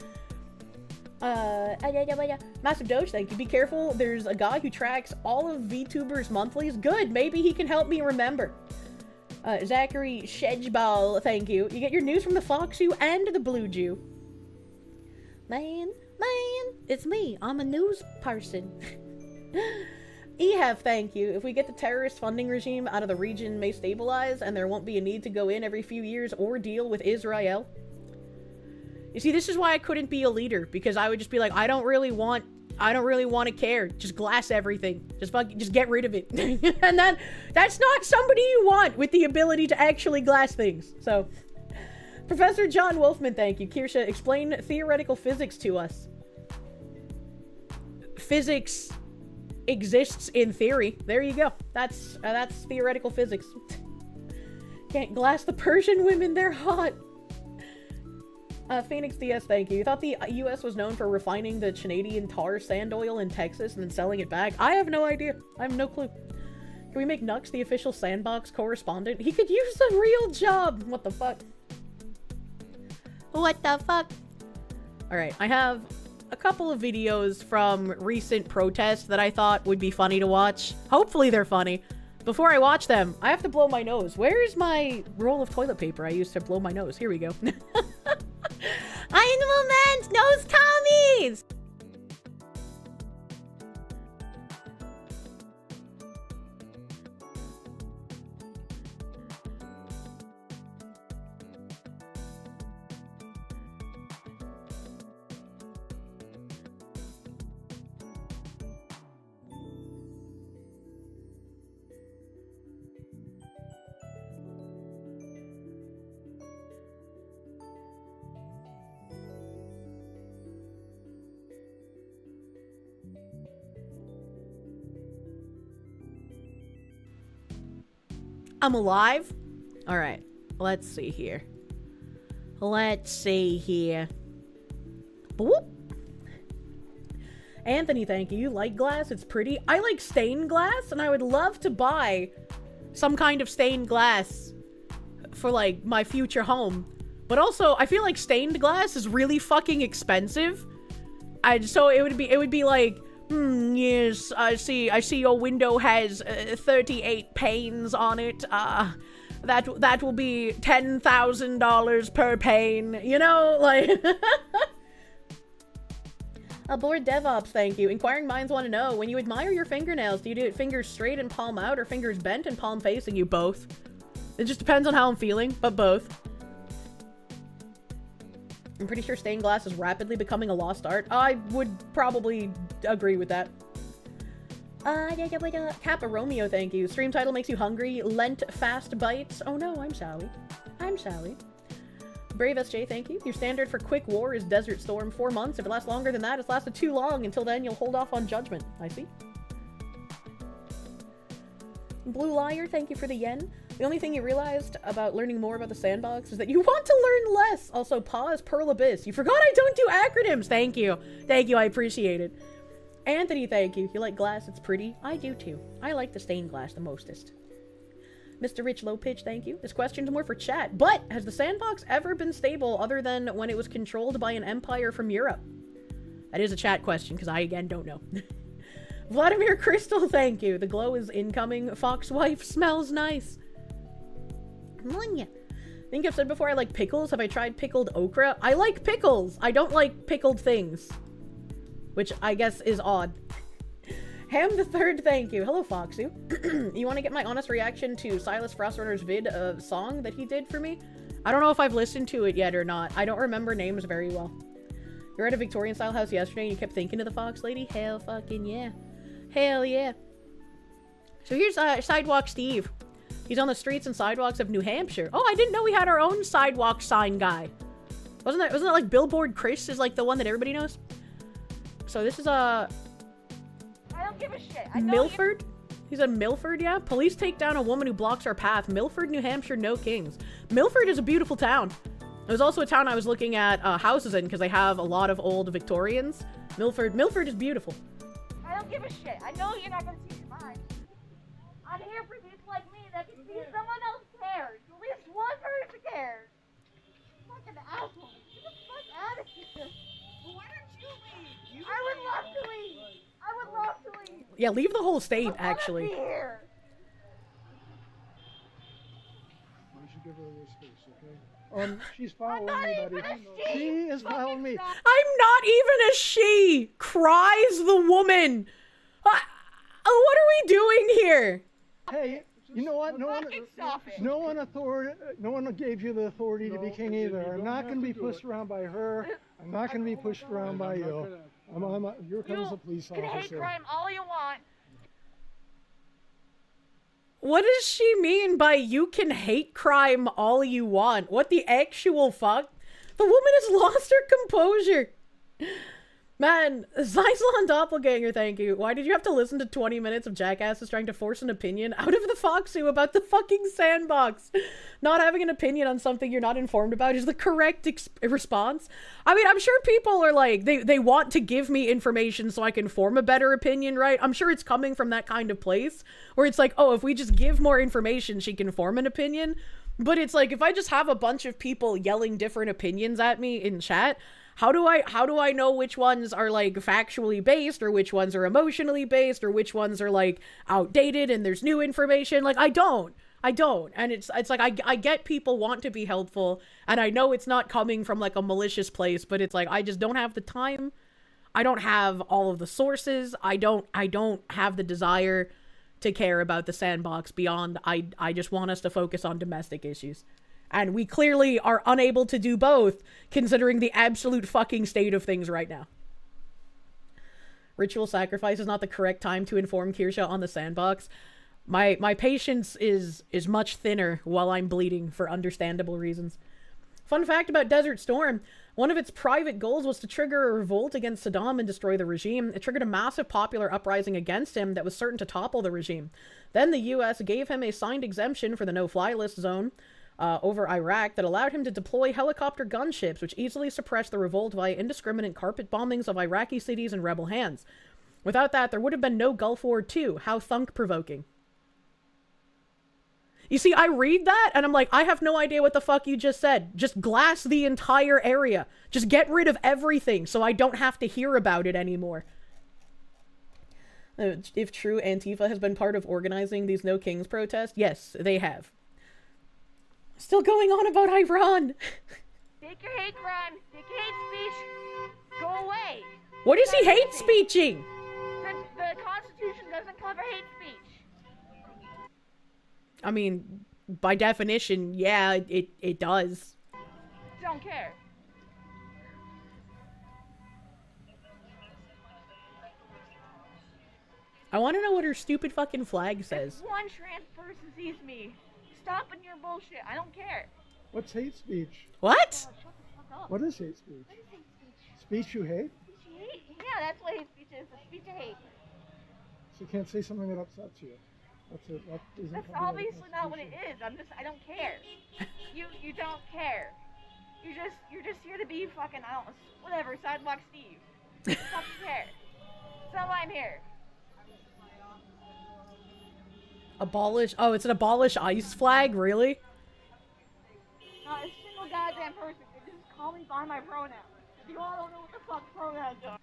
Massive Doge, thank you. Be careful. There's a guy who tracks all of VTubers' monthlies. Good. Maybe he can help me remember. Zachary Shedgeball, thank you. You get your news from the Foxu and the Blue Jew. Man, it's me. I'm a news person. Ehef, thank you. If we get the terrorist funding regime out of the region, may stabilize, and there won't be a need to go in every few years or deal with Israel. You see, this is why I couldn't be a leader, because I would just be like, I don't really want to care. Just glass everything. Just get rid of it. And that's not somebody you want with the ability to actually glass things. So, Professor John Wolfman, thank you. Kirsche, explain theoretical physics to us. Physics exists in theory. There you go. That's theoretical physics. Can't glass the Persian women, they're hot. Phoenix DS, thank you. You thought the US was known for refining the Canadian tar sand oil in Texas and then selling it back? I have no idea. I have no clue. Can we make Nux the official Sandbox correspondent? He could use a real job! What the fuck? What the fuck? Alright, I have a couple of videos from recent protests that I thought would be funny to watch. Hopefully they're funny. Before I watch them, I have to blow my nose. Where is my roll of toilet paper I used to blow my nose? Here we go. Animal Man's nose Tommies! I'm alive? Alright, let's see here. Let's see here. Boop. Anthony, thank you. You like glass? It's pretty. I like stained glass, and I would love to buy some kind of stained glass for, like, my future home. But also, I feel like stained glass is really fucking expensive. So it would be like, yes, I see your window has 38 panes on it. That will be $10,000 per pane. You know, like... Aboard DevOps, thank you. Inquiring minds want to know, when you admire your fingernails, do you do it fingers straight and palm out, or fingers bent and palm facing? You both. It just depends on how I'm feeling, but both. I'm pretty sure stained glass is rapidly becoming a lost art. I would probably agree with that. Kappa Romeo, thank you. Stream title makes you hungry. Lent fast bites. Oh no, I'm Sally. I'm Sally. Brave SJ, thank you. Your standard for quick war is Desert Storm. 4 months. If it lasts longer than that, it's lasted too long. Until then, you'll hold off on judgment. I see. Blue Liar, thank you for the yen. The only thing you realized about learning more about the sandbox is that you want to learn less. Also, pause, Pearl Abyss. You forgot I don't do acronyms. Thank you. Thank you, I appreciate it. Anthony, thank you. You like glass? It's pretty. I do too. I like the stained glass the mostest. Mr. Rich Low Pitch, thank you. This question's more for chat, but has the sandbox ever been stable other than when it was controlled by an empire from Europe? That is a chat question, because I, again, don't know. Vladimir Crystal, thank you. The glow is incoming. Fox wife smells nice. I think I've said before I like pickles. Have I tried pickled okra? I like pickles. I don't like pickled things. Which I guess is odd. Ham the Third, thank you. Hello, Foxu. You want to get my honest reaction to Silas Frostrunner's vid song that he did for me? I don't know if I've listened to it yet or not. I don't remember names very well. You were at a Victorian-style house yesterday and you kept thinking of the Fox Lady? Hell fucking yeah. Hell yeah. So here's Sidewalk Steve. He's on the streets and sidewalks of New Hampshire. Oh, I didn't know we had our own sidewalk sign guy. Wasn't that like Billboard Chris is like the one that everybody knows? So this is I don't give a shit. Milford? He's in Milford, yeah? Police take down a woman who blocks our path. Milford, New Hampshire, no kings. Milford is a beautiful town. It was also a town I was looking at houses in because they have a lot of old Victorians. Milford is beautiful. I don't give a shit. I know you're not gonna change your mind. I'm here for people like me that can see someone else cares. At least one person cares. Fucking asshole. Get the fuck out of here. Why don't you leave? I would love to leave. I would love to leave. Yeah, leave the whole state, actually. Here. Why don't you give her a little space, okay? She's following me, buddy. She is following me. I'm not even a she! Cries the woman! What are we doing here? Hey, you know what? No one gave you the authority to be king either. I'm not going to be pushed around by her. I'm not going to be pushed around by you. Here comes a police officer. You can hate crime all you want. What does she mean by you can hate crime all you want? What the actual fuck? The woman has lost her composure. Man, Zyslon Doppelganger, thank you. Why did you have to listen to 20 minutes of jackasses trying to force an opinion out of the Foxu about the fucking sandbox? Not having an opinion on something you're not informed about is the correct response. I mean, I'm sure people are like, they want to give me information so I can form a better opinion, right? I'm sure it's coming from that kind of place where it's like, oh, if we just give more information, she can form an opinion. But it's like, if I just have a bunch of people yelling different opinions at me in chat, how do I know which ones are like factually based or which ones are emotionally based or which ones are like outdated and there's new information? Like, I don't. And it's like, I get people want to be helpful and I know it's not coming from like a malicious place, but it's like, I just don't have the time. I don't have all of the sources. I don't have the desire to care about the sandbox beyond I just want us to focus on domestic issues. And we clearly are unable to do both, considering the absolute fucking state of things right now. Ritual sacrifice is not the correct time to inform Kirsche on the sandbox. My patience is much thinner while I'm bleeding for understandable reasons. Fun fact about Desert Storm, one of its private goals was to trigger a revolt against Saddam and destroy the regime. It triggered a massive popular uprising against him that was certain to topple the regime. Then the US gave him a signed exemption for the no-fly list zone over Iraq that allowed him to deploy helicopter gunships, which easily suppressed the revolt via indiscriminate carpet bombings of Iraqi cities in rebel hands. Without that, there would have been no Gulf War II. How thunk-provoking. You see, I read that, and I'm like, I have no idea what the fuck you just said. Just glass the entire area. Just get rid of everything so I don't have to hear about it anymore. If true, Antifa has been part of organizing these No Kings protests, yes, they have. Still going on about Iran. Take your hate crimes. Take your hate speech. Go away. What is he hate speeching? The Constitution doesn't cover hate speech. I mean, by definition, yeah, it does. Don't care. I want to know what her stupid fucking flag says. If one trans person sees me, stopping your bullshit. I don't care. What's hate speech? What? Oh, shut the fuck up. What is hate speech? What is hate speech? Speech you hate? Speech you hate? Yeah, that's what hate speech is. The speech you hate. So you can't say something that upsets you. That's obviously not what it is. I don't care. You don't care. You're just here to be fucking, I don't know, whatever, Sidewalk Steve. Fucking care. So I'm here. Abolish, oh, it's an abolish ICE flag, really? Not a single goddamn person can just call me by my pronouns. You all don't know what the fuck pronouns are.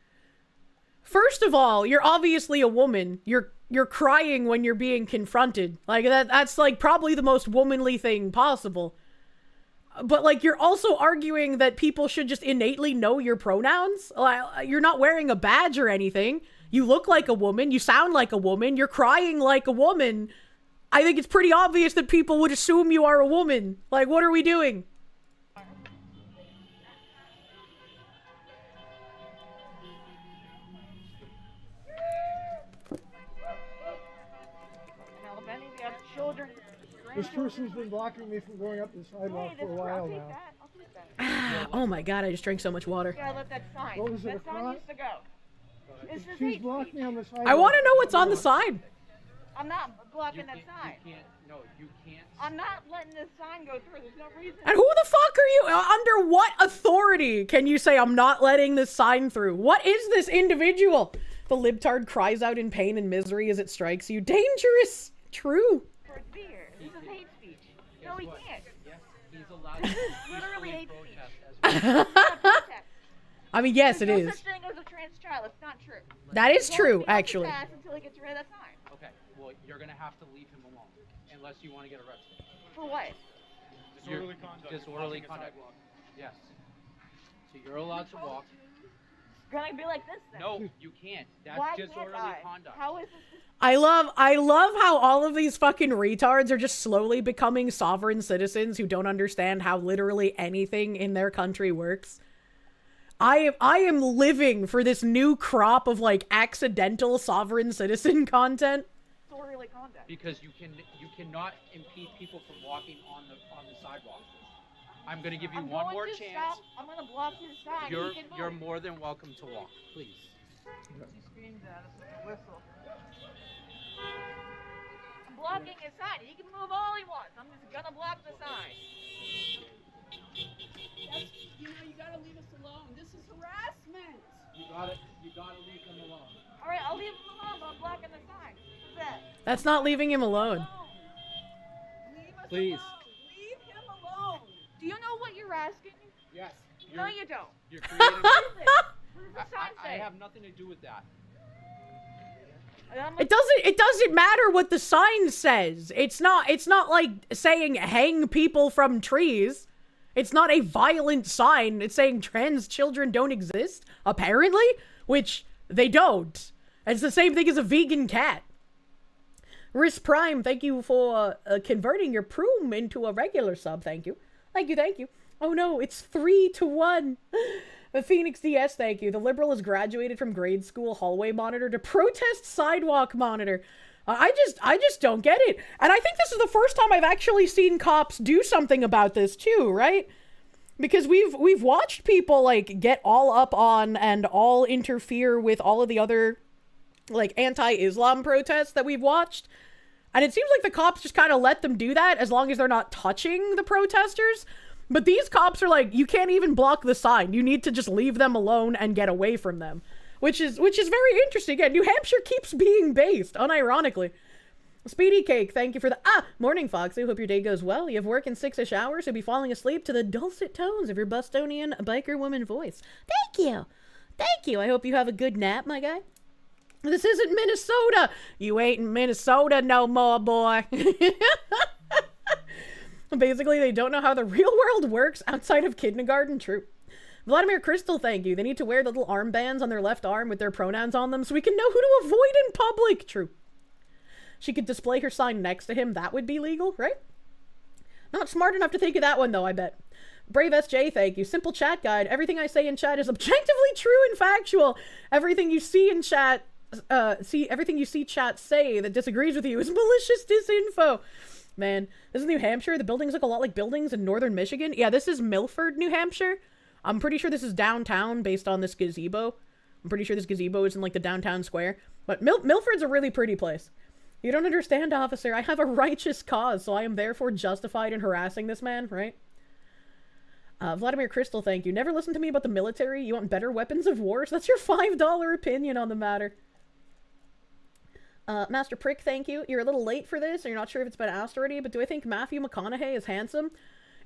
First of all, you're obviously a woman. You're crying when you're being confronted. Like, that's like probably the most womanly thing possible. But like, you're also arguing that people should just innately know your pronouns. Like, you're not wearing a badge or anything. You look like a woman. You sound like a woman. You're crying like a woman. I think it's pretty obvious that people would assume you are a woman. Like, what are we doing? This person's been blocking me from going up the sidewalk for a while now. Oh my god, I just drank so much water. Yeah, let that sign. What was it, that a sign front? used to go. This is She's hate blocked speech. me on the sidewalk. I want to know what's on the side. I'm not blocking that sign. You can't. I'm not letting this sign go through. There's no reason. And who the fuck are you? Under what authority can you say I'm not letting this sign through? What is this individual? The libtard cries out in pain and misery as it strikes you. Dangerous. True. For it to be here. This is hate speech. No, he can't. Yes, he's allowed This to is literally hate speech. protest I mean, yes, it There's is. no such thing as a trans child. It's not true. That is He true, won't be able to actually. pass until he gets rid of that sign. Okay, well, you're gonna have to leave him alone, unless you want to get arrested. For what? Disorderly conduct. Disorderly conduct. Yes. So you're allowed to walk. It's gonna be like this then. No, you can't. That's Why can't disorderly I? conduct. How is this? I love how all of these fucking retards are just slowly becoming sovereign citizens who don't understand how literally anything in their country works. I am living for this new crop of like accidental sovereign citizen content. disorderly conduct? Because you cannot impede people from walking on the sidewalk. I'm gonna give you one more chance. I'm gonna block your sign. You're more than welcome to walk, please. He screams at us with a whistle. I'm blocking his sign. He can move all he wants. I'm just gonna block the sign. You gotta leave us alone. This is harassment. You gotta leave them alone. All right, I'll leave him alone, but I'm blocking the sign. What's that? That's not leaving him alone. Leave us Please. alone. Leave him alone. Do you know what you're asking? Yes. No, you don't. You're creating. What does the sign I say? have nothing to do with that. It doesn't matter what the sign says. It's not like saying hang people from trees. It's not a violent sign. It's saying trans children don't exist, apparently, which they don't. It's the same thing as a vegan cat. Risk Prime, thank you for converting your Proom into a regular sub. Thank you. Thank you, thank you. Oh no, it's 3-1. The Phoenix DS, thank you. The Liberal has graduated from grade school hallway monitor to protest sidewalk monitor. I just don't get it. And I think this is the first time I've actually seen cops do something about this too, right? Because we've watched people like get all up on and all interfere with all of the other like anti-Islam protests that we've watched. And it seems like the cops just kind of let them do that as long as they're not touching the protesters. But these cops are like, you can't even block the sign. You need to just leave them alone and get away from them. Which is very interesting. Again, New Hampshire keeps being based, unironically. Speedy Cake, thank you for the morning, Foxy. Hope your day goes well. You have work in 6-ish hours. You'll be falling asleep to the dulcet tones of your Bostonian biker woman voice. Thank you. Thank you. I hope you have a good nap, my guy. This isn't Minnesota. You ain't in Minnesota no more, boy. Basically, they don't know how the real world works outside of kindergarten. True. Vladimir Crystal, thank you. They need to wear the little armbands on their left arm with their pronouns on them so we can know who to avoid in public. True. She could display her sign next to him. That would be legal, right? Not smart enough to think of that one, though, I bet. Brave SJ, thank you. Simple chat guide. Everything I say in chat is objectively true and factual. Everything you see in chat, everything you see chat say that disagrees with you is malicious disinfo. Man, this is New Hampshire. The buildings look a lot like buildings in northern Michigan. Yeah, this is Milford, New Hampshire. I'm pretty sure this is downtown based on this gazebo. I'm pretty sure this gazebo is in like the downtown square. But Milford's a really pretty place. You don't understand, officer. I have a righteous cause, so I am therefore justified in harassing this man, right? Vladimir Crystal, thank you. Never listen to me about the military. You want better weapons of war? So that's your $5 opinion on the matter. Master Prick, thank you. You're a little late for this, and you're not sure if it's been asked already, but do I think Matthew McConaughey is handsome?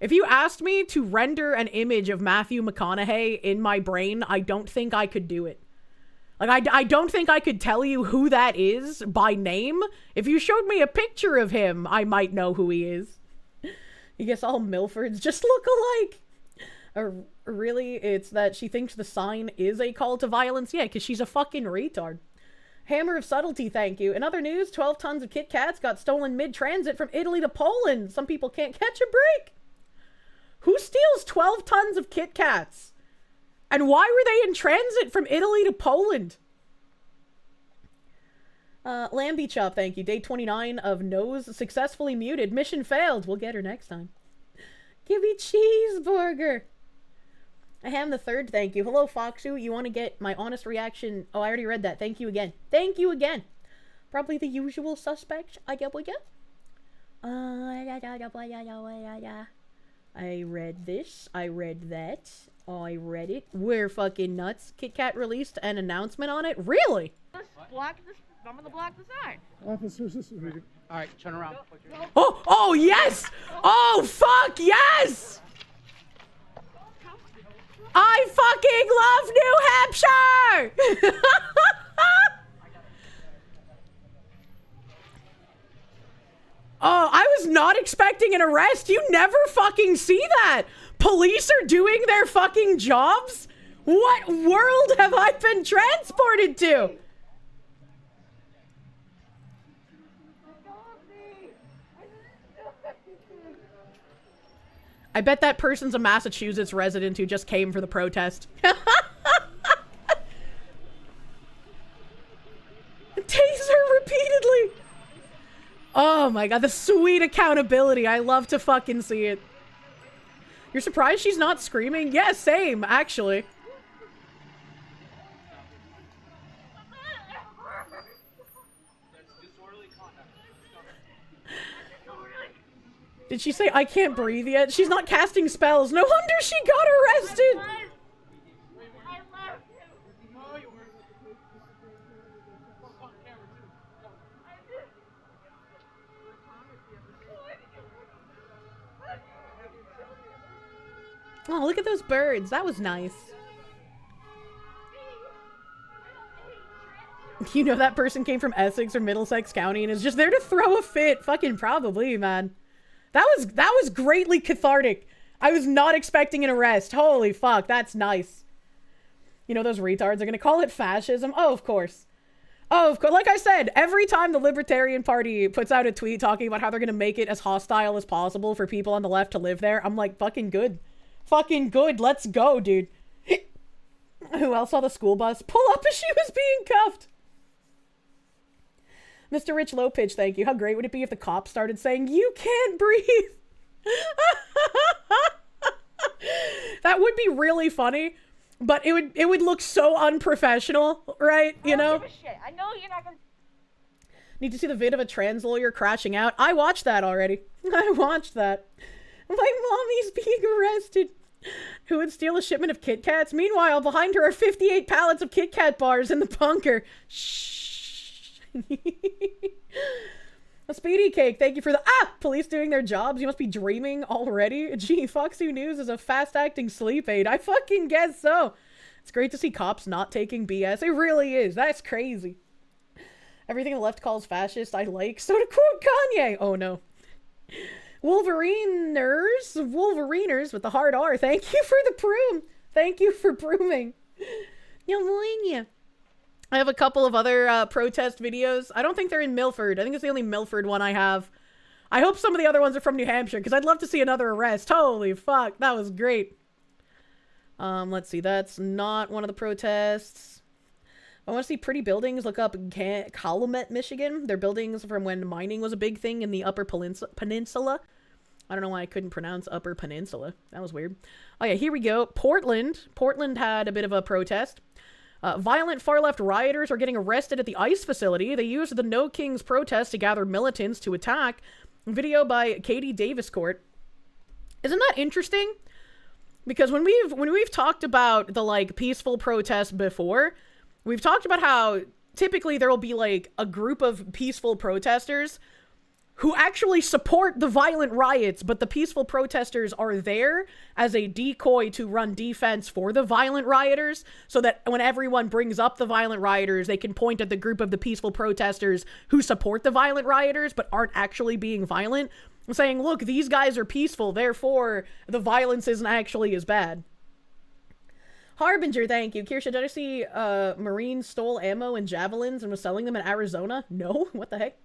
If you asked me to render an image of Matthew McConaughey in my brain, I don't think I could do it. Like, I don't think I could tell you who that is by name. If you showed me a picture of him, I might know who he is. You guess all Milfords just look alike. Really, it's that she thinks the sign is a call to violence? Yeah, because she's a fucking retard. Hammer of Subtlety, thank you. In other news, 12 tons of Kit Kats got stolen mid-transit from Italy to Poland. Some people can't catch a break. Who steals 12 tons of Kit Kats? And why were they in transit from Italy to Poland? Lambie Chop, thank you. Day 29 of Nose successfully muted. Mission failed. We'll get her next time. Give me cheeseburger. I am the third, thank you. Hello, Foxu. You want to get my honest reaction? Oh, I already read that. Thank you again. Thank you again. Probably the usual suspects. I read this. I read that. I read it. We're fucking nuts. Kit Kat released an announcement on it. Really? I'm gonna block the sign. Officers, this is me. All right, turn around. Oh, yes! Oh, fuck, yes! I fucking love New Hampshire! Oh, I was not expecting an arrest. You never fucking see that. Police are doing their fucking jobs? What world have I been transported to? I bet that person's a Massachusetts resident who just came for the protest. Taser repeatedly. Oh my god, the sweet accountability. I love to fucking see it. You're surprised she's not screaming? Yeah, same, actually. Did she say I can't breathe yet? She's not casting spells. No wonder she got arrested. Oh, look at those birds. That was nice. You know that person came from Essex or Middlesex County and is just there to throw a fit. Fucking probably, man. That was greatly cathartic. I was not expecting an arrest. Holy fuck, that's nice. You know those retards are gonna call it fascism? Oh, of course. Oh, of course. Like I said, every time the Libertarian Party puts out a tweet talking about how they're gonna make it as hostile as possible for people on the left to live there, I'm like, fucking good. Fucking good. Let's go, dude. Who else saw the school bus pull up as she was being cuffed? Mr. Rich Lowpitch, thank you. How great would it be if the cops started saying, "You can't breathe"? That would be really funny, but it would look so unprofessional, right? You know? I don't give a shit. I know you're not gonna... Need to see the vid of a trans lawyer crashing out. I watched that already. I watched that. My mommy's being arrested. Who would steal a shipment of Kit Kats? Meanwhile, behind her are 58 pallets of Kit Kat bars in the bunker. Shh. A speedy cake. Thank you for the police doing their jobs. You must be dreaming already. Gee, Foxy News is a fast-acting sleep aid. I fucking guess so. It's great to see cops not taking BS. It really is. That's crazy. Everything the left calls fascist, I like. So to quote Kanye. Oh no. Wolveriners with the hard R. Thank you for the broom. Thank you for brooming. I have a couple of other protest videos. I don't think they're in Milford. I think it's the only Milford one I have. I hope some of the other ones are from New Hampshire, because I'd love to see another arrest. Holy fuck, that was great. Let's see, that's not one of the protests. I want to see pretty buildings. Look up Calumet, Michigan. They're buildings from when mining was a big thing in the Upper Peninsula. I don't know why I couldn't pronounce Upper Peninsula. That was weird. Oh yeah, here we go. Portland. Portland had a bit of a protest. Violent far-left rioters are getting arrested at the ICE facility. They used the No Kings protest to gather militants to attack. Video by Katie Daviscourt. Isn't that interesting? Because when we've talked about the like peaceful protest before, we've talked about how typically there will be like a group of peaceful protesters who actually support the violent riots, but the peaceful protesters are there as a decoy to run defense for the violent rioters, so that when everyone brings up the violent rioters, they can point at the group of the peaceful protesters who support the violent rioters but aren't actually being violent, saying, look, these guys are peaceful, therefore the violence isn't actually as bad. Harbinger, thank you. Kirsche, did I see Marines stole ammo and javelins and was selling them in Arizona? No? What the heck?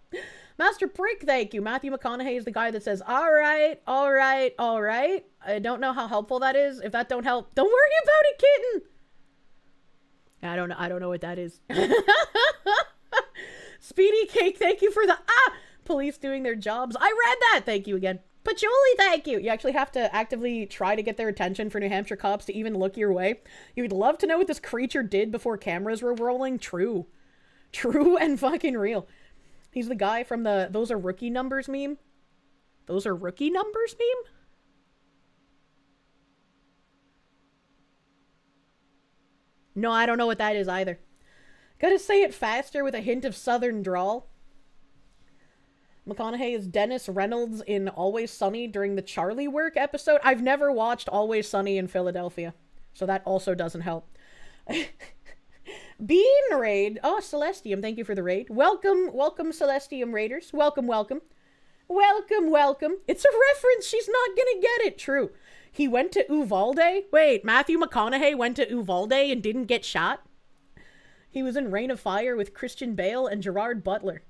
Master Prick, thank you. Matthew McConaughey is the guy that says, all right. I don't know how helpful that is. If that don't help, don't worry about it, kitten. I don't know what that is. Speedy Cake, thank you for the police doing their jobs. I read that. Thank you again. Patchouli, thank you. You actually have to actively try to get their attention for New Hampshire cops to even look your way. You'd love to know what this creature did before cameras were rolling. True. True and fucking real. He's the guy from the "those are rookie numbers" meme. Those are rookie numbers meme? No, I don't know what that is either. Gotta say it faster with a hint of southern drawl. McConaughey is Dennis Reynolds in Always Sunny during the Charlie Work episode. I've never watched Always Sunny in Philadelphia, so that also doesn't help. Bean Raid. Oh, Celestium, thank you for the raid. Welcome, Celestium Raiders. Welcome. It's a reference. She's not gonna get it. True. He went to Uvalde. Wait, Matthew McConaughey went to Uvalde and didn't get shot? He was in Reign of Fire with Christian Bale and Gerard Butler.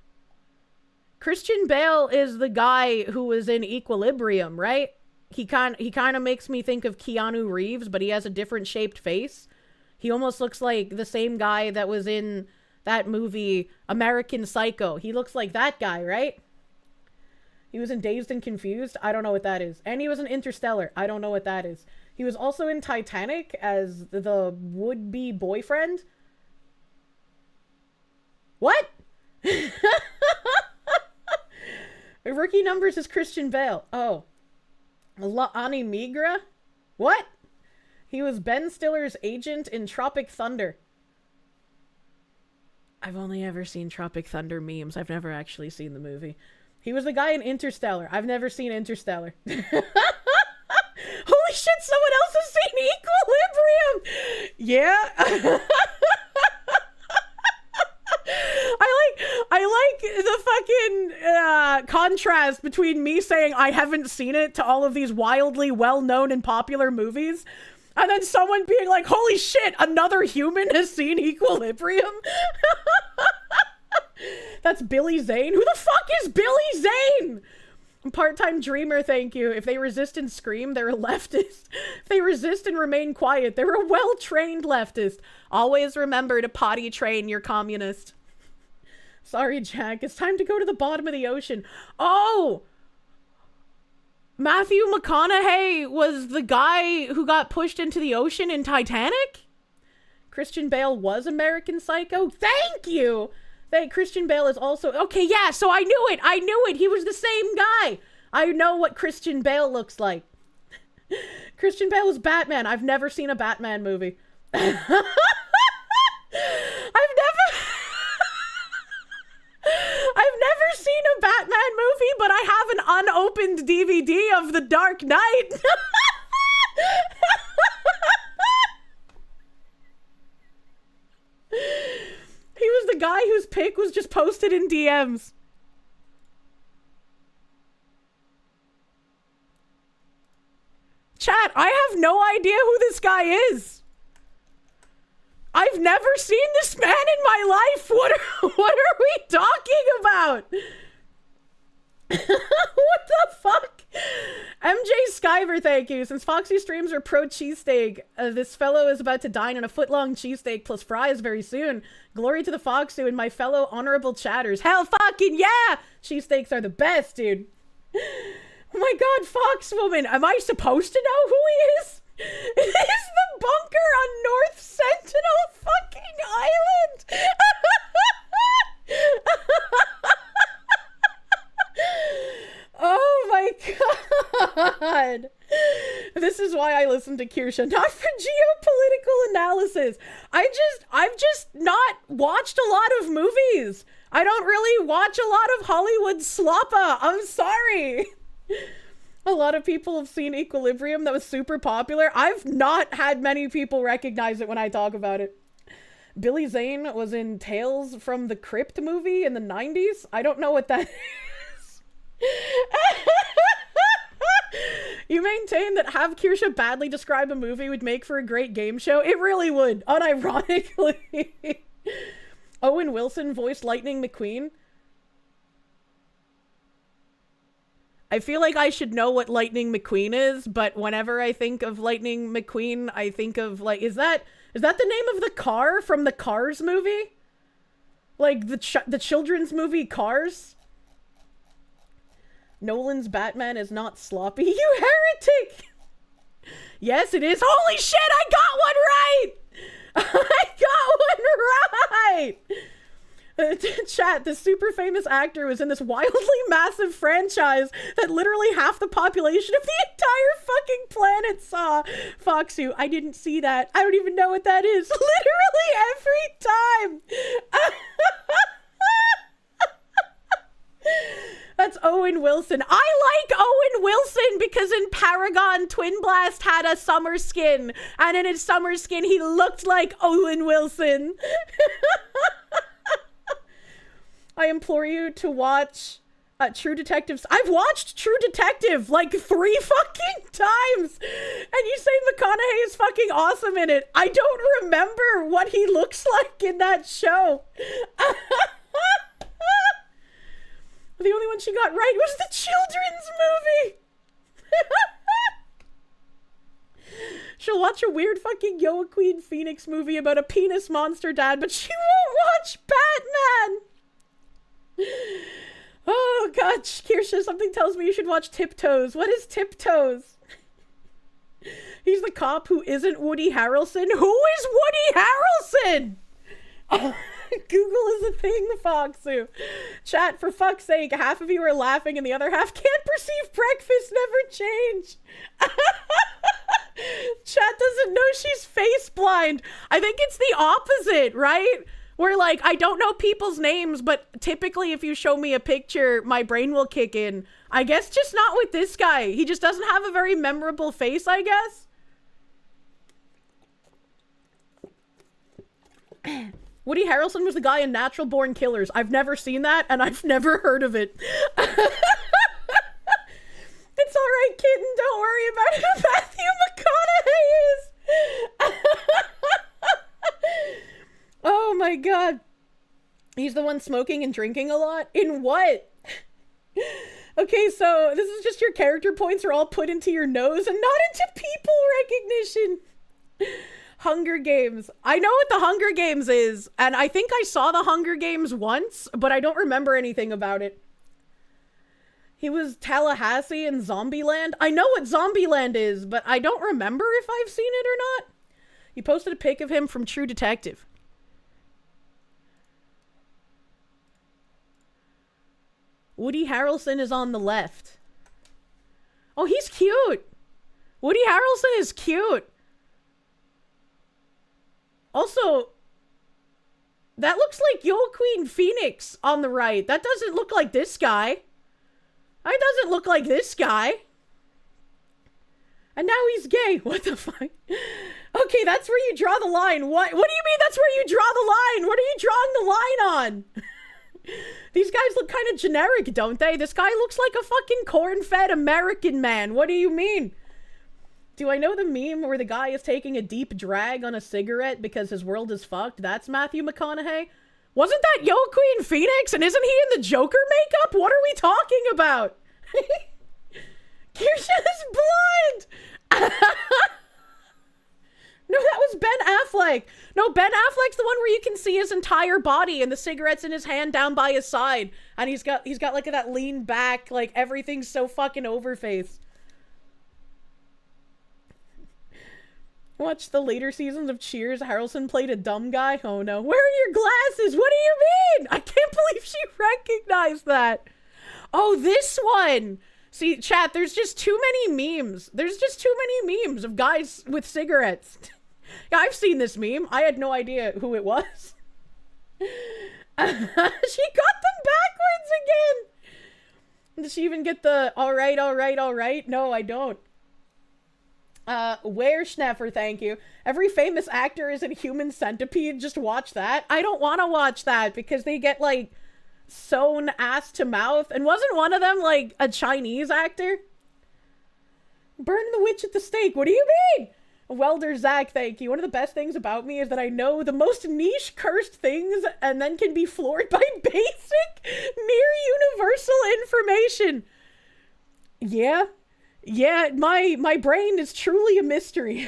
Christian Bale is the guy who was in Equilibrium, right? He kind of makes me think of Keanu Reeves, but he has a different shaped face. He almost looks like the same guy that was in that movie American Psycho. He looks like that guy, right? He was in Dazed and Confused. I don't know what that is. And he was in Interstellar. I don't know what that is. He was also in Titanic as the would-be boyfriend. What? Rookie numbers is Christian Bale. Oh. La Migra? What? He was Ben Stiller's agent in Tropic Thunder. I've only ever seen Tropic Thunder memes. I've never actually seen the movie. He was the guy in Interstellar. I've never seen Interstellar. Holy shit, someone else has seen Equilibrium! Yeah. I like the fucking contrast between me saying I haven't seen it to all of these wildly well-known and popular movies, and then someone being like, holy shit, another human has seen Equilibrium? That's Billy Zane? Who the fuck is Billy Zane? Part-time dreamer, thank you. If they resist and scream, they're a leftist. If they resist and remain quiet, they're a well-trained leftist. Always remember to potty train your communist. Sorry, Jack. It's time to go to the bottom of the ocean. Oh! Matthew McConaughey was the guy who got pushed into the ocean in Titanic? Christian Bale was American Psycho? Thank you! Christian Bale is also... Okay, yeah, so I knew it! I knew it! He was the same guy! I know what Christian Bale looks like. Christian Bale was Batman. I've never seen a Batman movie. I've never seen a Batman movie, but I have an unopened DVD of The Dark Knight. He was the guy whose pic was just posted in DMs. Chat, I have no idea who this guy is. I've never seen this man in my life. What are we talking about? What the fuck? MJ Skyver, thank you. Since Foxy streams are pro cheesesteak, this fellow is about to dine on a foot-long cheesesteak plus fries very soon. Glory to the Foxu and my fellow honorable chatters. Hell fucking yeah! Cheesesteaks are the best, dude. Oh my god, Foxwoman. Am I supposed to know who he is? Is the bunker on North Sentinel fucking Island? Oh my god. This is why I listen to Kirsche, not for geopolitical analysis. I've just not watched a lot of movies. I don't really watch a lot of Hollywood sloppa. I'm sorry. A lot of people have seen Equilibrium. That was super popular. I've not had many people recognize it when I talk about it. Billy Zane was in Tales from the Crypt movie in the 90s. I don't know what that is. You maintain that have Kirsche badly describe a movie would make for a great game show? It really would, unironically. Owen Wilson voiced Lightning McQueen. I feel like I should know what Lightning McQueen is, but whenever I think of Lightning McQueen, I think of, like, is that the name of the car from the Cars movie? Like, the children's movie Cars? Nolan's Batman is not sloppy, you heretic! Yes, it is. Holy shit, I got one right! I got one right! Chat, this super famous actor was in this wildly massive franchise that literally half the population of the entire fucking planet saw. Foxu, I didn't see that. I don't even know what that is. Literally every time. That's Owen Wilson. I like Owen Wilson because in Paragon, Twin Blast had a summer skin. And in his summer skin, he looked like Owen Wilson. I implore you to watch True Detectives. I've watched True Detective like 3 fucking times. And you say McConaughey is fucking awesome in it. I don't remember what he looks like in that show. The only one she got right was the children's movie. She'll watch a weird fucking Joaquin Phoenix movie about a penis monster dad, but she won't watch Batman. Oh, gosh, Kirsche, something tells me you should watch Tiptoes. What is Tiptoes? He's the cop who isn't Woody Harrelson. Who is Woody Harrelson? Google is a thing, Foxu. Chat, for fuck's sake, half of you are laughing and the other half can't perceive breakfast never change. Chat doesn't know she's face blind. I think it's the opposite, right? Where, like, I don't know people's names, but typically if you show me a picture, my brain will kick in. I guess just not with this guy. He just doesn't have a very memorable face, I guess. Woody Harrelson was the guy in Natural Born Killers. I've never seen that, and I've never heard of it. It's alright, kitten. Don't worry about who Matthew McConaughey is. Oh my god. He's the one smoking and drinking a lot? In what? Okay, so this is just your character points are all put into your nose and not into people recognition. Hunger Games. I know what the Hunger Games is, and I think I saw the Hunger Games once, but I don't remember anything about it. He was Tallahassee in Zombieland. I know what Zombieland is, but I don't remember if I've seen it or not. You posted a pic of him from True Detective. Woody Harrelson is on the left. Oh, he's cute. Woody Harrelson is cute. Also, that looks like Joaquin Phoenix on the right. That doesn't look like this guy. That doesn't look like this guy. And now he's gay. What the fuck? Okay, that's where you draw the line. What do you mean that's where you draw the line? What are you drawing the line on? These guys look kind of generic, don't they? This guy looks like a fucking corn-fed American man. What do you mean? Do I know the meme where the guy is taking a deep drag on a cigarette because his world is fucked? That's Matthew McConaughey? Wasn't that Joaquin Phoenix? And isn't he in the Joker makeup? What are we talking about? Kirsche is blind! No, that was Ben Affleck. No, Ben Affleck's the one where you can see his entire body and the cigarette's in his hand down by his side. And he's got like that lean back, like everything's so fucking overface. Watch the later seasons of Cheers. Harrelson played a dumb guy. Oh no. Where are your glasses? What do you mean? I can't believe she recognized that. Oh, this one. See, chat, there's just too many memes. There's just too many memes of guys with cigarettes. Yeah, I've seen this meme. I had no idea who it was. She got them backwards again. Did she even get the all right, all right, all right? No, I don't. Where Schneffer, thank you. Every famous actor is in Human Centipede. Just watch that. I don't want to watch that because they get, like, sewn ass to mouth. And wasn't one of them, like, a Chinese actor? Burn the witch at the stake. What do you mean? Welder Zach, thank you. One of the best things about me is that I know the most niche cursed things and then can be floored by basic, near universal information. Yeah. Yeah, my brain is truly a mystery.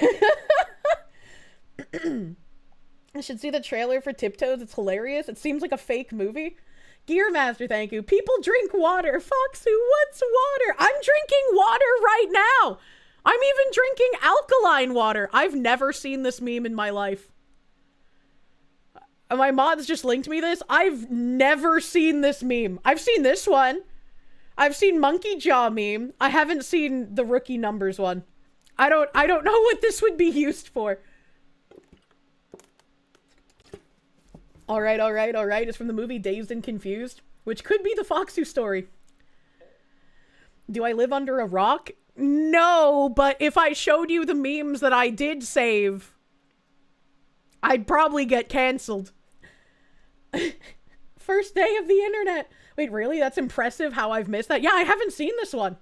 I should see the trailer for Tiptoes. It's hilarious. It seems like a fake movie. Gearmaster, thank you. People drink water. Foxu, what's water? I'm drinking water right now. I'm even drinking alkaline water. I've never seen this meme in my life. My mods just linked me this. I've never seen this meme. I've seen this one. I've seen Monkey Jaw meme. I haven't seen the rookie numbers one. I don't know what this would be used for. All right. It's from the movie Dazed and Confused, which could be the Foxu story. Do I live under a rock? No, but if I showed you the memes that I did save, I'd probably get canceled. First day of the internet. Wait, really? That's impressive how I've missed that. Yeah, I haven't seen this one.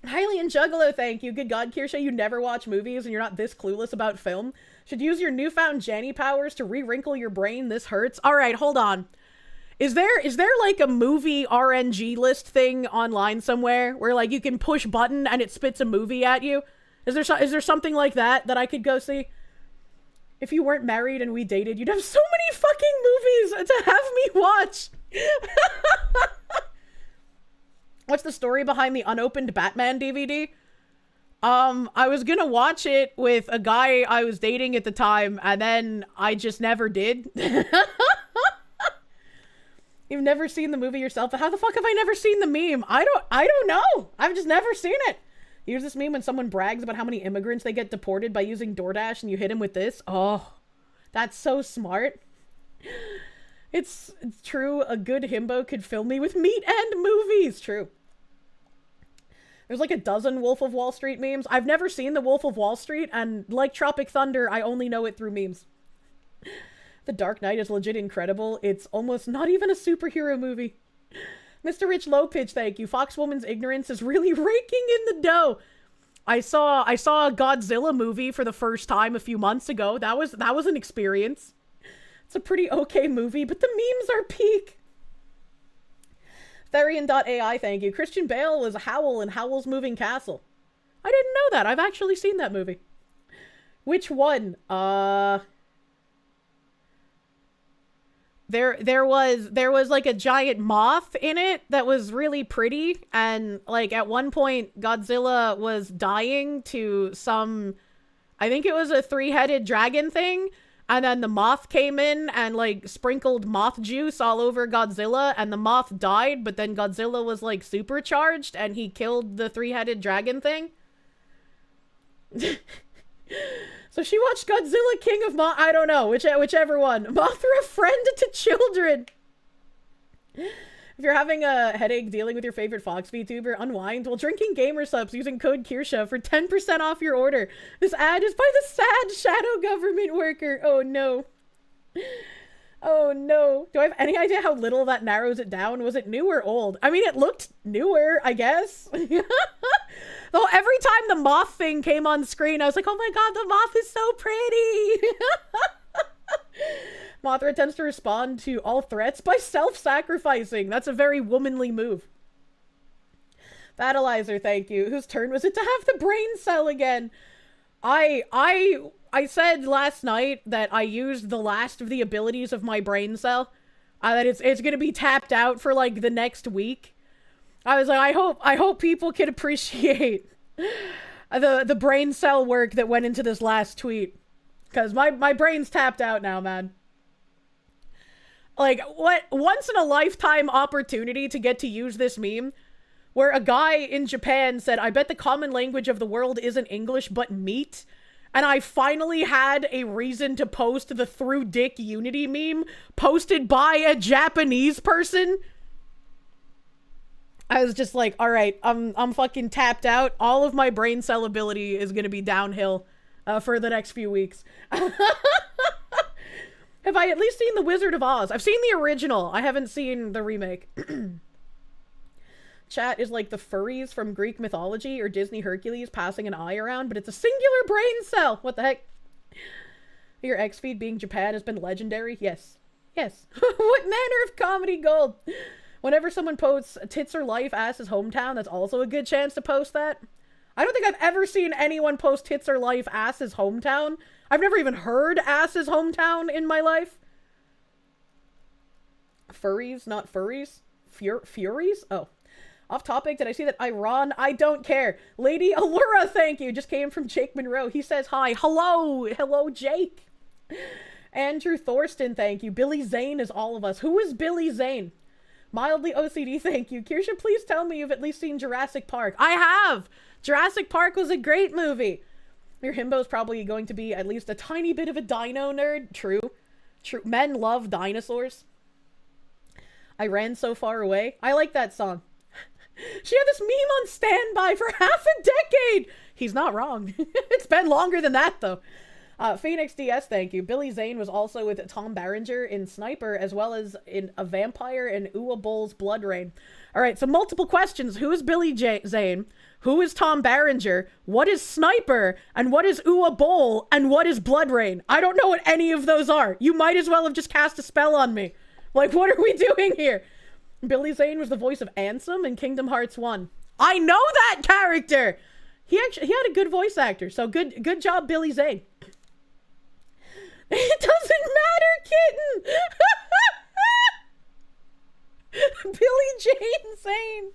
Hylian Juggalo, thank you. Good God, Kirsche, you never watch movies and you're not this clueless about film. Should use your newfound Janny powers to re-wrinkle your brain. This hurts. All right, hold on. Is there like a movie RNG list thing online somewhere where like you can push button and it spits a movie at you? Is there something like that I could go see? If you weren't married and we dated, you'd have so many fucking movies to have me watch. What's the story behind the unopened Batman DVD? I was gonna watch it with a guy I was dating at the time, and then I just never did. You've never seen the movie yourself? How the fuck have I never seen the meme? I don't know. I've just never seen it. Use this meme when someone brags about how many immigrants they get deported by using DoorDash, and you hit him with this. Oh, that's so smart. It's true. A good himbo could fill me with meat and movies. True. There's like a dozen Wolf of Wall Street memes. I've never seen the Wolf of Wall Street, and like Tropic Thunder, I only know it through memes. The Dark Knight is legit incredible. It's almost not even a superhero movie. Mr. Rich Lowpitch, thank you. Foxwoman's ignorance is really raking in the dough. I saw a Godzilla movie for the first time a few months ago. That was an experience. It's a pretty okay movie, but the memes are peak. Therian.ai, thank you. Christian Bale was Howl in Howl's Moving Castle. I didn't know that. I've actually seen that movie. Which one? There was like a giant moth in it that was really pretty, and like at one point Godzilla was dying to some, I think it was a three-headed dragon thing, and then the moth came in and like sprinkled moth juice all over Godzilla, and the moth died, but then Godzilla was like supercharged and he killed the three-headed dragon thing. So she watched Godzilla King of I don't know, whichever one. Mothra friend to children. If you're having a headache dealing with your favorite Fox VTuber, unwind while drinking gamer subs using code Kirsche for 10% off your order. This ad is by the sad shadow government worker. Oh no. Oh no. Do I have any idea how little that narrows it down? Was it new or old? I mean, it looked newer, I guess. Though every time the moth thing came on screen, I was like, oh my god, the moth is so pretty. Mothra tends to respond to all threats by self-sacrificing. That's a very womanly move. Battleizer, thank you. Whose turn was it to have the brain cell again? I said last night that I used the last of the abilities of my brain cell. That it's gonna be tapped out for like the next week. I was like, I hope people can appreciate the brain cell work that went into this last tweet. Because my brain's tapped out now, man. Like, what once in a lifetime opportunity to get to use this meme, where a guy in Japan said, I bet the common language of the world isn't English, but meat. And I finally had a reason to post the Through Dick Unity meme posted by a Japanese person. I was just like, all right, I'm fucking tapped out. All of my brain cell ability is going to be downhill for the next few weeks. Have I at least seen The Wizard of Oz? I've seen the original. I haven't seen the remake. Chat is like the furries from Greek mythology or Disney Hercules passing an eye around, but it's a singular brain cell. What the heck? Your X feed being Japan has been legendary. Yes. Yes. What manner of comedy gold? Whenever someone posts tits or life, ass is hometown, that's also a good chance to post that. I don't think I've ever seen anyone post tits or life, ass is hometown. I've never even heard ass is hometown in my life. Furries, not furries. Furies? Oh. Off topic, did I see that Iran? I don't care. Lady Allura, thank you. Just came from Jake Monroe. He says hi. Hello. Hello, Jake. Andrew Thorsten, thank you. Billy Zane is all of us. Who is Billy Zane? Mildly OCD, thank you. Kirsche, please tell me you've at least seen Jurassic Park. I have! Jurassic Park was a great movie. Your himbo's probably going to be at least a tiny bit of a dino nerd. True. True. Men love dinosaurs. I ran so far away. I like that song. She had this meme on standby for half a decade! He's not wrong. It's been longer than that, though. Phoenix DS, thank you. Billy Zane was also with Tom Berenger in Sniper, as well as in A Vampire and Uwe Boll's Blood Rain. Alright, so multiple questions. Who is Billy Zane? Who is Tom Berenger? What is Sniper? And what is Uwe Boll? And what is Blood Rain? I don't know what any of those are. You might as well have just cast a spell on me. Like, what are we doing here? Billy Zane was the voice of Ansem in Kingdom Hearts 1. I know that character! He had a good voice actor, so good job, Billy Zane. It doesn't matter, kitten! Billy Jane Zane.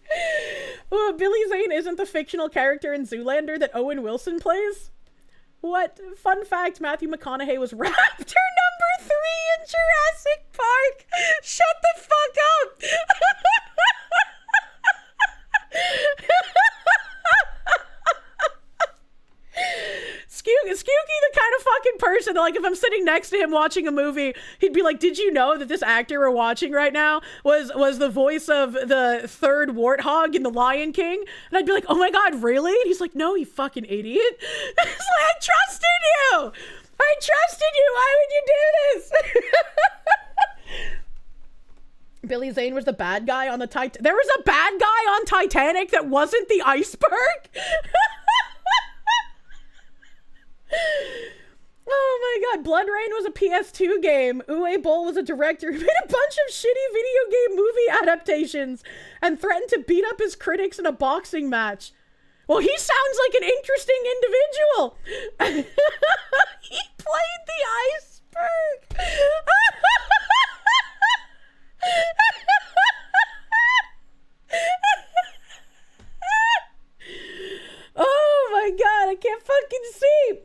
Billy Zane isn't the fictional character in Zoolander that Owen Wilson plays? What? Fun fact, Matthew McConaughey was Raptor number 3 in Jurassic Park. Shut the fuck up. Skewky the kind of fucking person that, like, if I'm sitting next to him watching a movie, he'd be like, did you know that this actor we're watching right now was the voice of the third warthog in The Lion King? And I'd be like, oh my god, really? And he's like, no, you fucking idiot. It's like, I trusted you! I trusted you! Why would you do this? Billy Zane was the bad guy on the Titanic. There was a bad guy on Titanic that wasn't the iceberg? Oh my god, Blood Rain was a PS2 game. Uwe Boll was a director who made a bunch of shitty video game movie adaptations and threatened to beat up his critics in a boxing match. Well, he sounds like an interesting individual. He played the iceberg. Oh my god, I can't fucking see.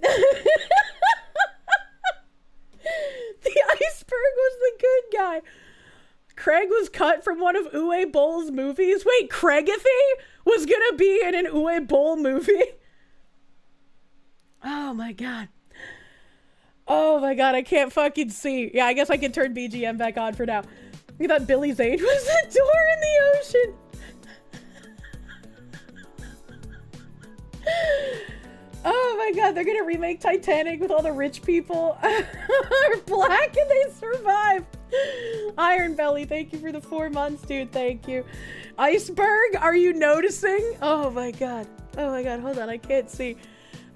The iceberg was the good guy. Craig was cut from one of Uwe Boll's movies. Wait, Craigathy was gonna be in an Uwe Boll movie? Oh my god. Oh my god, I can't fucking see. Yeah, I guess I can turn BGM back on for now. You thought Billy Zane was the door in the ocean. Oh my god, they're gonna remake Titanic with all the rich people are black and they survive. Iron Belly, thank you for the 4 months, dude. Thank you. Iceberg, are you noticing? Oh my god. Oh my god, hold on, I can't see.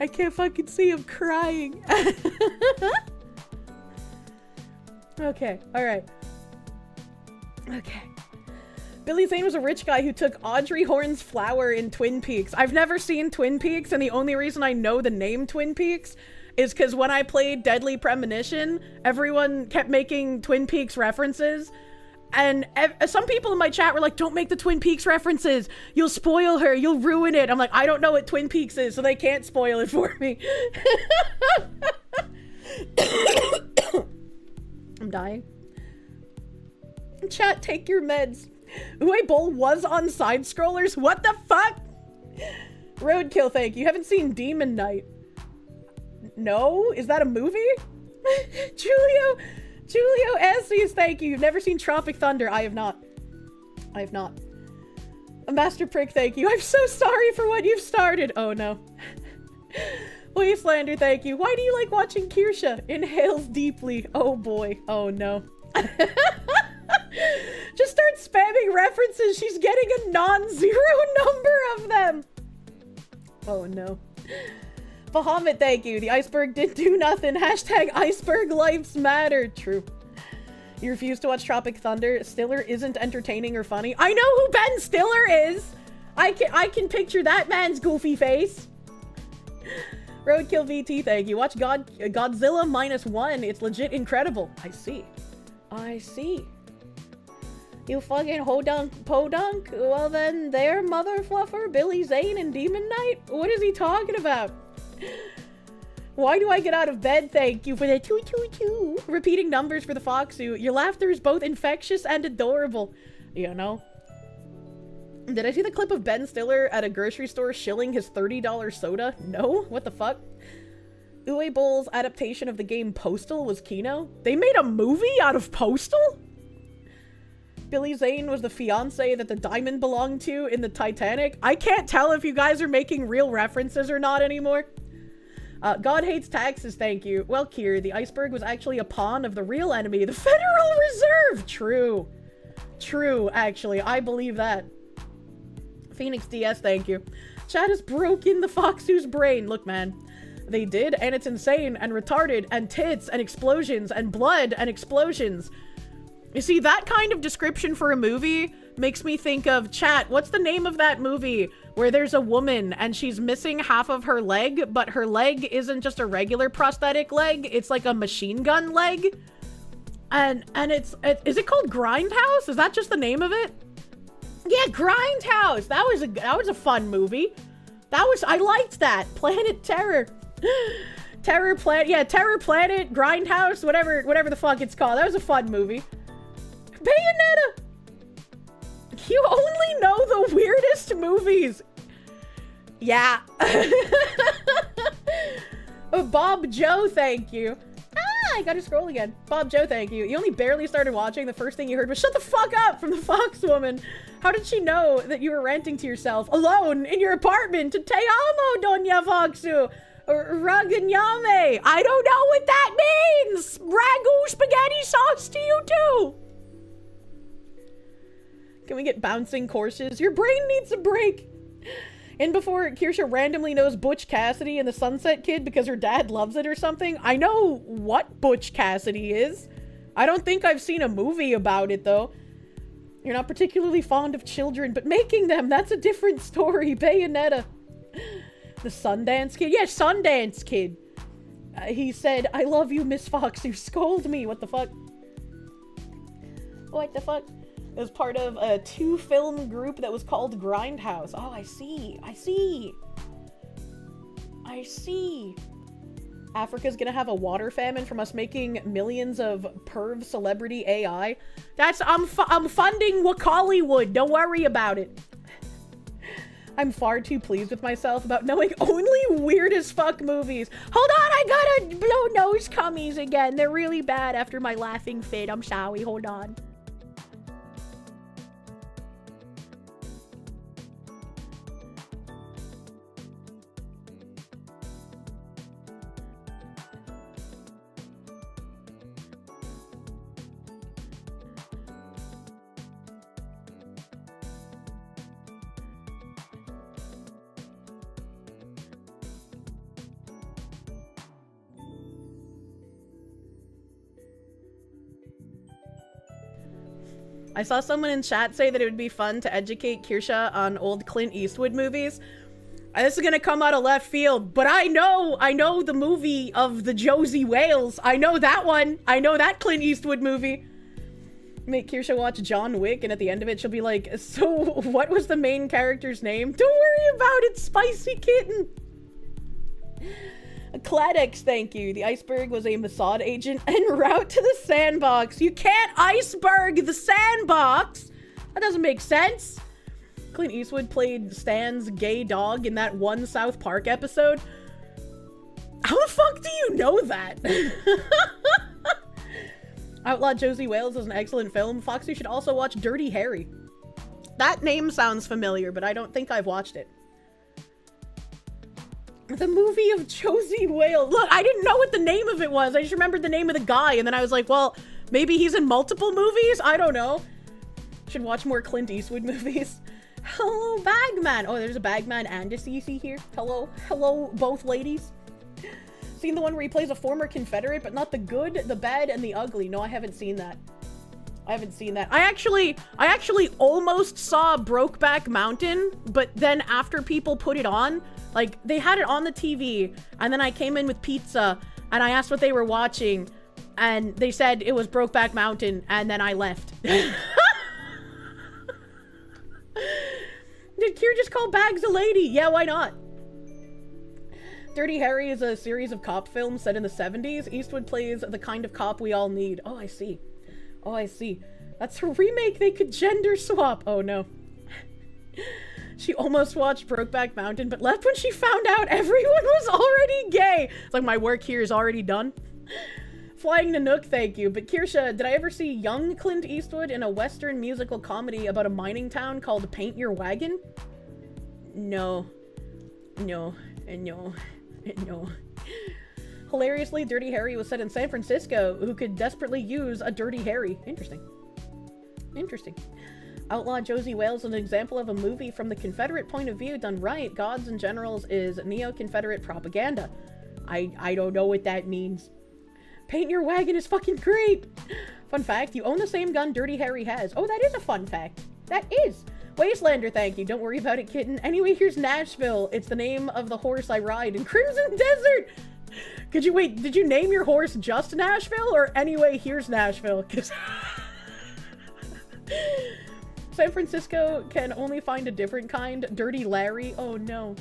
I can't fucking see, I'm crying. Okay, alright. Okay. Billy Zane was a rich guy who took Audrey Horne's flower in Twin Peaks. I've never seen Twin Peaks, and the only reason I know the name Twin Peaks is because when I played Deadly Premonition, everyone kept making Twin Peaks references. And some people in my chat were like, don't make the Twin Peaks references. You'll spoil her. You'll ruin it. I'm like, I don't know what Twin Peaks is, so they can't spoil it for me. I'm dying. Chat, take your meds. Uwe Boll was on side scrollers? What the fuck? Roadkill, thank you. You haven't seen Demon Knight? No? Is that a movie? Julio Estes, thank you. You've never seen Tropic Thunder? I have not. I have not. A Master Prick, thank you. I'm so sorry for what you've started. Oh no. Wastelander, thank you. Why do you like watching Kirsche? Inhales deeply. Oh boy. Oh no. Just start spamming references. She's getting a non-zero number of them. Oh no. Bahamut, thank you. The iceberg did do nothing. Hashtag iceberg lives matter. True. You refuse to watch Tropic Thunder. Stiller isn't entertaining or funny. I know who Ben Stiller is. I can picture that man's goofy face. Roadkill VT, thank you. Watch Godzilla -1. It's legit incredible. I see. I see. You fucking podunk? Well then, there, mother fluffer, Billy Zane and Demon Knight? What is he talking about? Why do I get out of bed? Thank you for the 222. Repeating numbers for the Foxu. Your laughter is both infectious and adorable. You know? Did I see the clip of Ben Stiller at a grocery store shilling his $30 soda? No? What the fuck? Uwe Boll's adaptation of the game Postal was Kino? They made a movie out of Postal? Billy Zane was the fiance that the diamond belonged to in the Titanic? I can't tell if you guys are making real references or not anymore. God hates taxes, thank you. Well, Kier, the iceberg was actually a pawn of the real enemy, the Federal Reserve! True. True, actually. I believe that. Phoenix DS, thank you. Chat has broken the Foxu's brain. Look, man. They did, and it's insane, and retarded, and tits, and explosions, and blood, and explosions. You see, that kind of description for a movie makes me think of, chat, what's the name of that movie where there's a woman and she's missing half of her leg, but her leg isn't just a regular prosthetic leg, it's like a machine gun leg? And is it called Grindhouse? Is that just the name of it? Yeah, Grindhouse. That was a fun movie. I liked that. Planet Terror. Terror Planet. Yeah, Terror Planet, Grindhouse, whatever the fuck it's called. That was a fun movie. Bayonetta. You only know the weirdest movies. Yeah. Bob Joe, thank you. Ah, I gotta scroll again. Bob Joe, thank you. You only barely started watching. The first thing you heard was "Shut the fuck up" from the Fox woman. How did she know that you were ranting to yourself alone in your apartment? Te amo, Doña Foxu. Raganyame. I don't know what that means. Ragu spaghetti sauce to you too. Can we get bouncing courses? Your brain needs a break. And before Kirsche randomly knows Butch Cassidy and the Sunset Kid because her dad loves it or something. I know what Butch Cassidy is. I don't think I've seen a movie about it though. You're not particularly fond of children, but making them, that's a different story. Bayonetta. The Sundance Kid? Yeah, Sundance Kid. He said, I love you, Miss Fox. You scold me. What the fuck? What the fuck? It was part of a 2-film group that was called Grindhouse. Oh, I see. I see. I see. Africa's gonna have a water famine from us making millions of perv celebrity AI. I'm funding Wakaliwood. Don't worry about it. I'm far too pleased with myself about knowing only weird as fuck movies. Hold on, I gotta blow nose cummies again. They're really bad after my laughing fit. I'm sorry, hold on. I saw someone in chat say that it would be fun to educate Kirsche on old Clint Eastwood movies. This is gonna come out of left field, but I know the movie of the Josie Wales. I know that one. I know that Clint Eastwood movie. Make Kirsche watch John Wick, and at the end of it, she'll be like, so what was the main character's name? Don't worry about it, Spicy Kitten. Cladex, thank you. The iceberg was a Mossad agent en route to the sandbox. You can't iceberg the sandbox. That doesn't make sense. Clint Eastwood played Stan's gay dog in that one South Park episode. How the fuck do you know that? Outlaw Josie Wales is an excellent film. Foxy should also watch Dirty Harry. That name sounds familiar, but I don't think I've watched it. The movie of Josie Wales. Look, I didn't know what the name of it was. I just remembered the name of the guy, and then I was like, well, maybe he's in multiple movies? I don't know. Should watch more Clint Eastwood movies. Hello, Bagman. Oh, there's a Bagman and a CC here. Hello, both ladies. Seen the one where he plays a former Confederate, but not the good, the bad, and the ugly. No, I haven't seen that. I actually almost saw Brokeback Mountain, but then after people put it on, like, they had it on the TV, and then I came in with pizza, and I asked what they were watching, and they said it was Brokeback Mountain, and then I left. Did Kier just call Bags a lady? Yeah, why not? Dirty Harry is a series of cop films set in the 70s. Eastwood plays the kind of cop we all need. Oh, I see. Oh, I see. That's a remake they could gender swap. Oh, no. She almost watched Brokeback Mountain, but left when she found out everyone was already gay. It's like, my work here is already done. Flying Nanook, thank you. But Kirsche, did I ever see young Clint Eastwood in a Western musical comedy about a mining town called Paint Your Wagon? No. No. No. No. Hilariously, Dirty Harry was set in San Francisco, who could desperately use a Dirty Harry. Interesting. Interesting. Outlaw Josie Wales is an example of a movie from the Confederate point of view done right. Gods and Generals is neo-Confederate propaganda. I don't know what that means. Paint Your Wagon is fucking great! Fun fact, you own the same gun Dirty Harry has. Oh, that is a fun fact. That is. Wastelander, thank you. Don't worry about it, kitten. Anyway, here's Nashville. It's the name of the horse I ride in Crimson Desert! Did you name your horse just Nashville? Or anyway, here's Nashville? 'Cause San Francisco can only find a different kind. Dirty Larry. Oh no.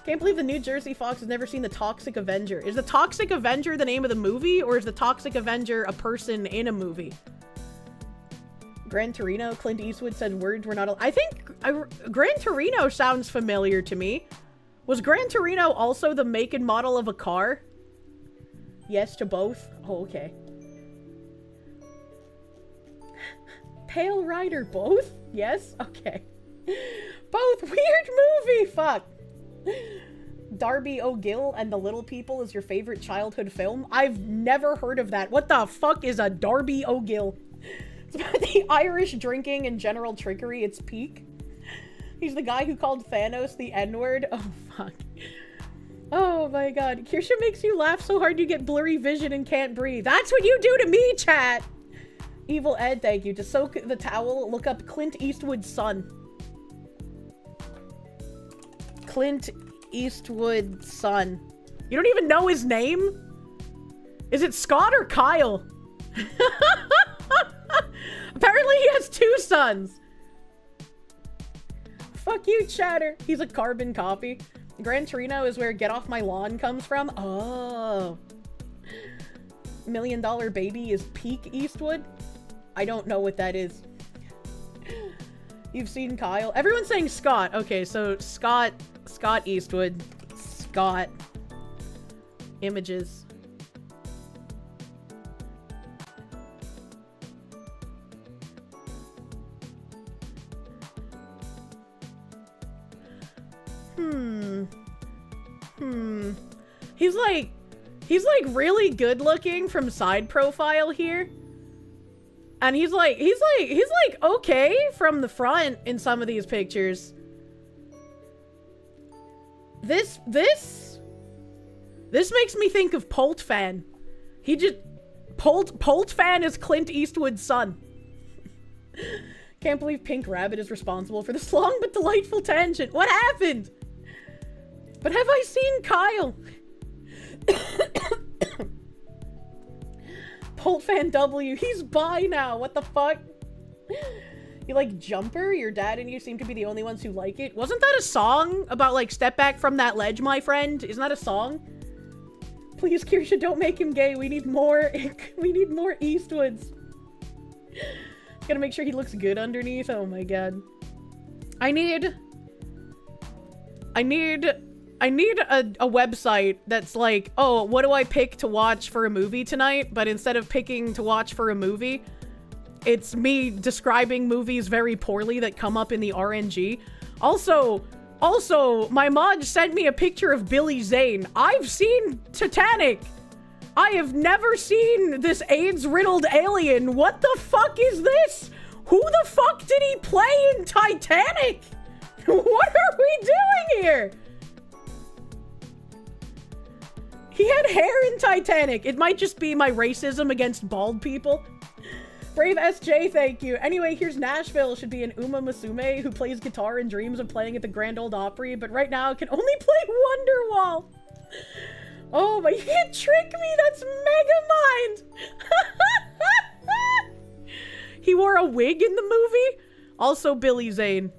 Can't believe the New Jersey Fox has never seen the Toxic Avenger. Is the Toxic Avenger the name of the movie, or is the Toxic Avenger a person in a movie? Gran Torino, Clint Eastwood said words were not... I think Gran Torino sounds familiar to me. Was Gran Torino also the make and model of a car? Yes to both? Oh, okay. Pale Rider, both? Yes? Okay. Both! Weird movie! Fuck! Darby O'Gill and the Little People is your favorite childhood film? I've never heard of that. What the fuck is a Darby O'Gill? It's about the Irish drinking and general trickery. It's peak. He's the guy who called Thanos the N-word. Oh, fuck. Oh, my God. Kirsche makes you laugh so hard you get blurry vision and can't breathe. That's what you do to me, chat! Evil Ed, thank you. To soak the towel, look up Clint Eastwood's son. Clint Eastwood's son. You don't even know his name? Is it Scott or Kyle? Apparently he has 2 sons. Fuck you, chatter. He's a carbon copy. Gran Torino is where Get Off My Lawn comes from. Oh. $1 Million Baby is peak Eastwood? I don't know what that is. You've seen Kyle? Everyone's saying Scott. Okay, so Scott Eastwood. Scott. Images. He's like really good looking from side profile here. And he's like okay from the front in some of these pictures. This makes me think of Polt Fan. Polt Fan is Clint Eastwood's son. Can't believe Pink Rabbit is responsible for this long but delightful tangent. What happened? But have I seen Kyle? Polt Fan W, he's bi now. What the fuck? You like Jumper? Your dad and you seem to be the only ones who like it. Wasn't that a song about like step back from that ledge, my friend? Isn't that a song? Please, Kirsche, don't make him gay. We need more. We need more Eastwoods. Gotta make sure he looks good underneath. Oh my god. I need a website that's like, oh, what do I pick to watch for a movie tonight? But instead of picking to watch for a movie, it's me describing movies very poorly that come up in the RNG. Also, my mod sent me a picture of Billy Zane. I've seen Titanic. I have never seen this AIDS-riddled alien. What the fuck is this? Who the fuck did he play in Titanic? What are we doing here? He had hair in Titanic. It might just be my racism against bald people. Brave SJ, thank you. Anyway, here's Nashville. Should be an Uma Musume who plays guitar and dreams of playing at the Grand Ole Opry, but right now can only play Wonderwall. Oh, but you can't trick me. That's Megamind. He wore a wig in the movie. Also Billy Zane.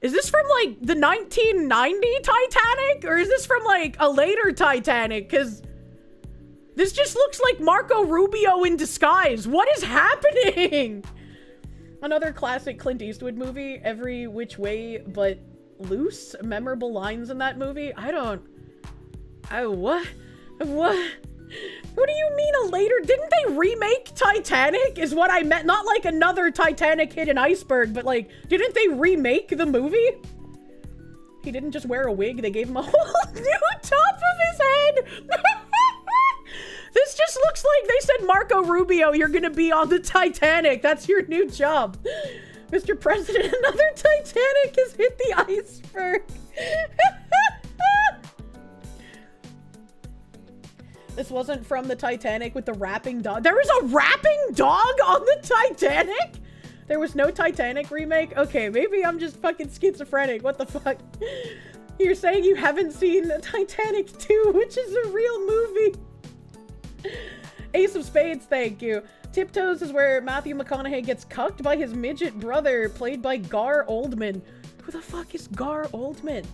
Is this from, like, the 1990 Titanic? Or is this from, like, a later Titanic? Because this just looks like Marco Rubio in disguise. What is happening? Another classic Clint Eastwood movie. Every which way but loose. Memorable lines in that movie. What? What do you mean a later? Didn't they remake Titanic is what I meant. Not like another Titanic hit an iceberg, but like, didn't they remake the movie? He didn't just wear a wig. They gave him a whole new top of his head. This just looks like they said, Marco Rubio, you're gonna be on the Titanic. That's your new job. Mr. President, another Titanic has hit the iceberg. This wasn't from the Titanic with the rapping dog. There was a rapping dog on the Titanic? There was no Titanic remake? Okay, maybe I'm just fucking schizophrenic. What the fuck? You're saying you haven't seen Titanic 2, which is a real movie. Ace of Spades, thank you. Tiptoes is where Matthew McConaughey gets cucked by his midget brother, played by Gar Oldman. Who the fuck is Gar Oldman?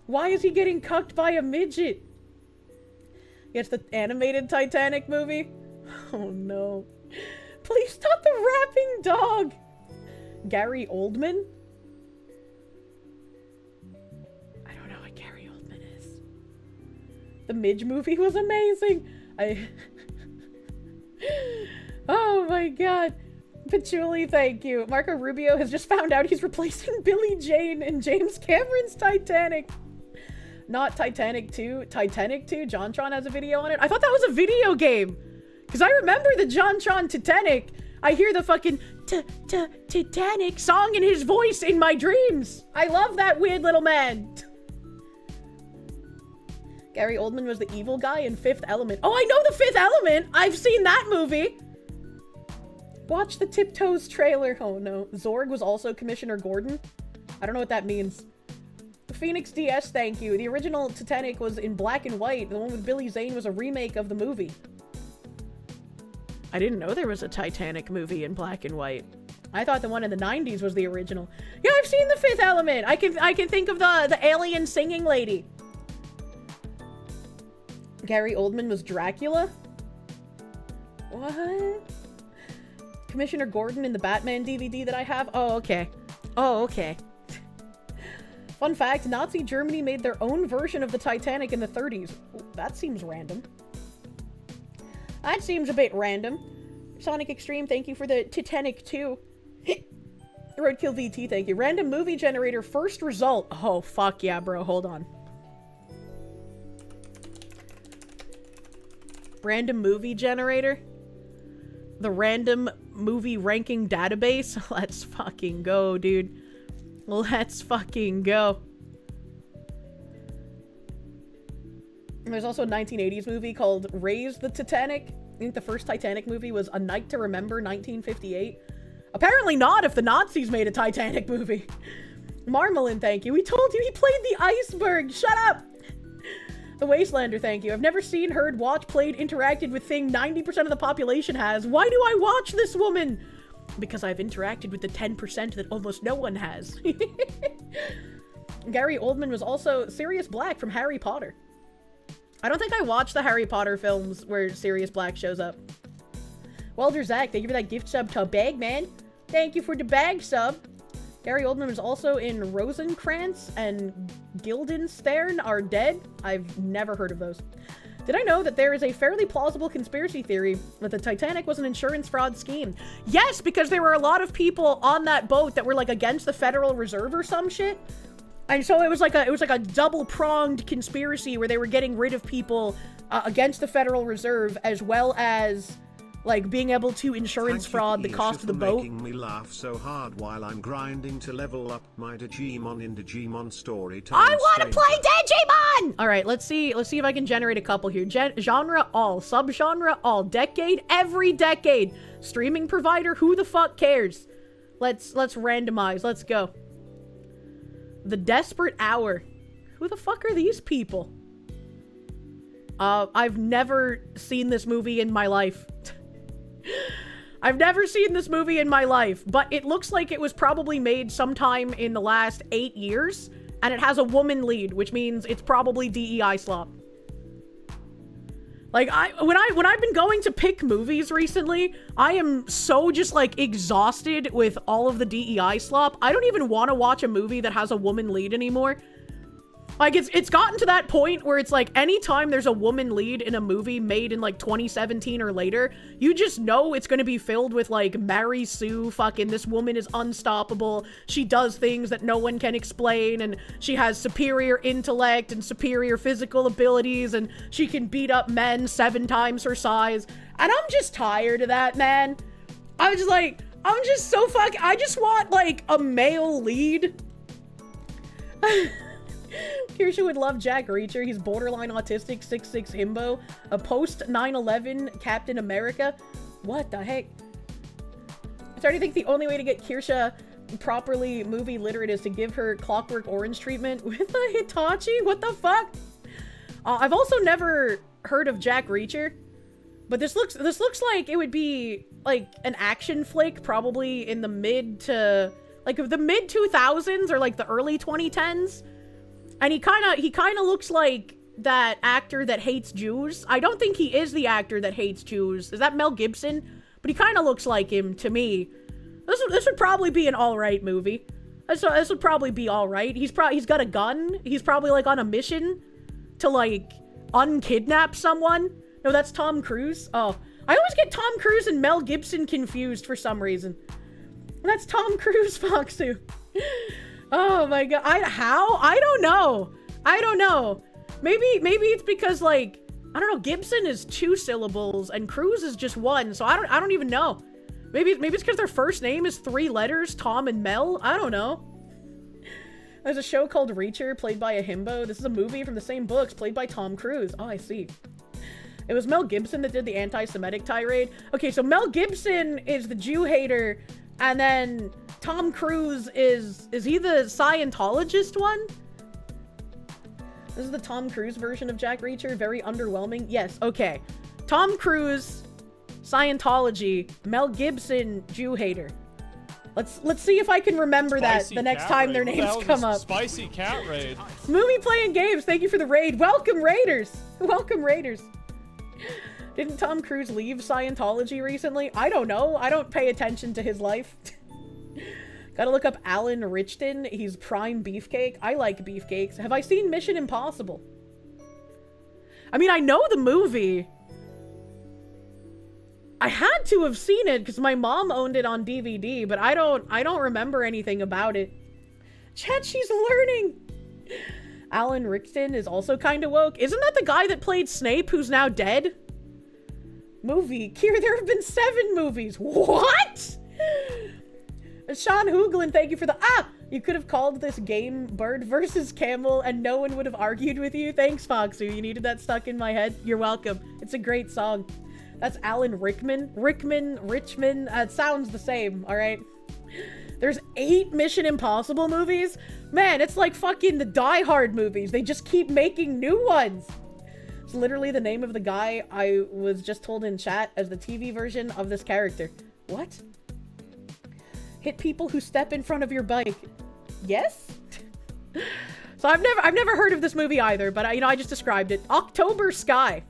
Why is he getting cucked by a midget? It's the animated Titanic movie? Oh no. Please stop the rapping dog! Gary Oldman? I don't know what Gary Oldman is. The Midge movie was amazing! Oh my god. Patchouli, thank you. Marco Rubio has just found out he's replacing Billie Jane in James Cameron's Titanic. Not Titanic 2. Titanic 2? JonTron has a video on it? I thought that was a video game! Because I remember the JonTron Titanic. I hear the fucking Titanic song in his voice in my dreams. I love that weird little man. Gary Oldman was the evil guy in Fifth Element. Oh, I know the Fifth Element! I've seen that movie! Watch the Tiptoes trailer. Oh no. Zorg was also Commissioner Gordon? I don't know what that means. Phoenix DS, thank you. The original Titanic was in black and white. The one with Billy Zane was a remake of the movie. I didn't know there was a Titanic movie in black and white. I thought the one in the 90s was the original. Yeah, I've seen the Fifth Element. I can think of the alien singing lady. Gary Oldman was Dracula? What? Commissioner Gordon in the Batman DVD that I have? Oh, okay. Oh, okay. Fun fact, Nazi Germany made their own version of the Titanic in the 30s. Ooh, that seems random. That seems a bit random. Sonic Extreme, thank you for the Titanic 2. Roadkill VT, thank you. Random movie generator, first result. Oh, fuck yeah, bro. Hold on. Random movie generator? The random movie ranking database? Let's fucking go, dude. Let's fucking go. There's also a 1980s movie called Raise the Titanic. I think the first Titanic movie was A Night to Remember, 1958. Apparently not if the Nazis made a Titanic movie. Marmalin, thank you. We told you he played the iceberg. Shut up! The Wastelander, thank you. I've never seen, heard, watched, played, interacted with thing 90% of the population has. Why do I watch this woman? Because I've interacted with the 10% that almost no one has. Gary Oldman was also Sirius Black from Harry Potter. I don't think I watched the Harry Potter films where Sirius Black shows up. Welder Zach, thank you for that gift sub to Bagman. Thank you for the bag sub. Gary Oldman was also in Rosencrantz and Guildenstern Are Dead. I've never heard of those. Did I know that there is a fairly plausible conspiracy theory that the Titanic was an insurance fraud scheme? Yes, because there were a lot of people on that boat that were like against the Federal Reserve or some shit. And so it was like a double-pronged conspiracy where they were getting rid of people against the Federal Reserve, as well as like being able to insurance fraud the cost of the boat. Making me laugh so hard while I'm grinding to level up my Digimon in Digimon story time. I want to play Digimon! All right, let's see if I can generate a couple here. Genre all, subgenre all, decade every decade, streaming provider who the fuck cares? Let's randomize. Let's go. The Desperate Hour. Who the fuck are these people? I've never seen this movie in my life. I've never seen this movie in my life, but it looks like it was probably made sometime in the last 8 years, and it has a woman lead, which means it's probably DEI slop. Like, when I've been going to pick movies recently, I am so just, like, exhausted with all of the DEI slop. I don't even want to watch a movie that has a woman lead anymore. Like, it's gotten to that point where it's like, anytime there's a woman lead in a movie made in, like, 2017 or later, you just know it's gonna be filled with, like, Mary Sue, fucking, this woman is unstoppable, she does things that no one can explain, and she has superior intellect and superior physical abilities, and she can beat up men 7 times her size. And I'm just tired of that, man. I'm just so I just want, like, a male lead. Kirsche would love Jack Reacher. He's borderline autistic, 6'6" himbo. A post 9/11 Captain America. What the heck? I'm starting to think the only way to get Kirsche properly movie literate is to give her Clockwork Orange treatment with a Hitachi. What the fuck? I've also never heard of Jack Reacher. But this looks like it would be like an action flick, probably in the mid to like the mid 2000s or like the early 2010s. And he kind of looks like that actor that hates Jews. I don't think he is the actor that hates Jews. Is that Mel Gibson? But he kind of looks like him to me. This would probably be an all right movie. This would probably be all right. He's got a gun. He's probably like on a mission to like unkidnap someone. No, that's Tom Cruise. Oh, I always get Tom Cruise and Mel Gibson confused for some reason. That's Tom Cruise, Foxu. Oh my god. How? I don't know. Maybe it's because like, I don't know, Gibson is 2 syllables and Cruise is just 1, so I don't even know. Maybe it's because their first name is 3 letters, Tom and Mel. I don't know. There's a show called Reacher, played by a himbo. This is a movie from the same books, played by Tom Cruise. Oh, I see. It was Mel Gibson that did the anti-Semitic tirade. Okay, so Mel Gibson is the Jew hater, and then Tom Cruise is he the Scientologist one? This is the Tom Cruise version of Jack Reacher. Very underwhelming. Yes, okay. Tom Cruise, Scientology, Mel Gibson, Jew hater. Let's see if I can remember Spicy that the next time their names come up. Spicy cat raid. Movie playing games. Thank you for the raid. Welcome, Raiders. Welcome, Raiders. Didn't Tom Cruise leave Scientology recently? I don't know. I don't pay attention to his life. Gotta look up Alan Richton. He's prime beefcake. I like beefcakes. Have I seen Mission Impossible? I mean, I know the movie. I had to have seen it because my mom owned it on DVD, but I don't remember anything about it. Chat, she's learning. Alan Rickson is also kind of woke. Isn't that the guy that played Snape who's now dead? Movie. Kier, there have been 7 movies. What? Sean Hooglin, thank you for the... You could have called this game Bird versus Camel and no one would have argued with you. Thanks, Foxu. You needed that stuck in my head. You're welcome. It's a great song. That's Alan Rickman. Richmond. It sounds the same, alright? There's 8 Mission Impossible movies? Man, it's like fucking the Die Hard movies. They just keep making new ones. It's literally the name of the guy I was just told in chat as the TV version of this character. What? Hit people who step in front of your bike. Yes? So I've never heard of this movie either, but I just described it. October Sky.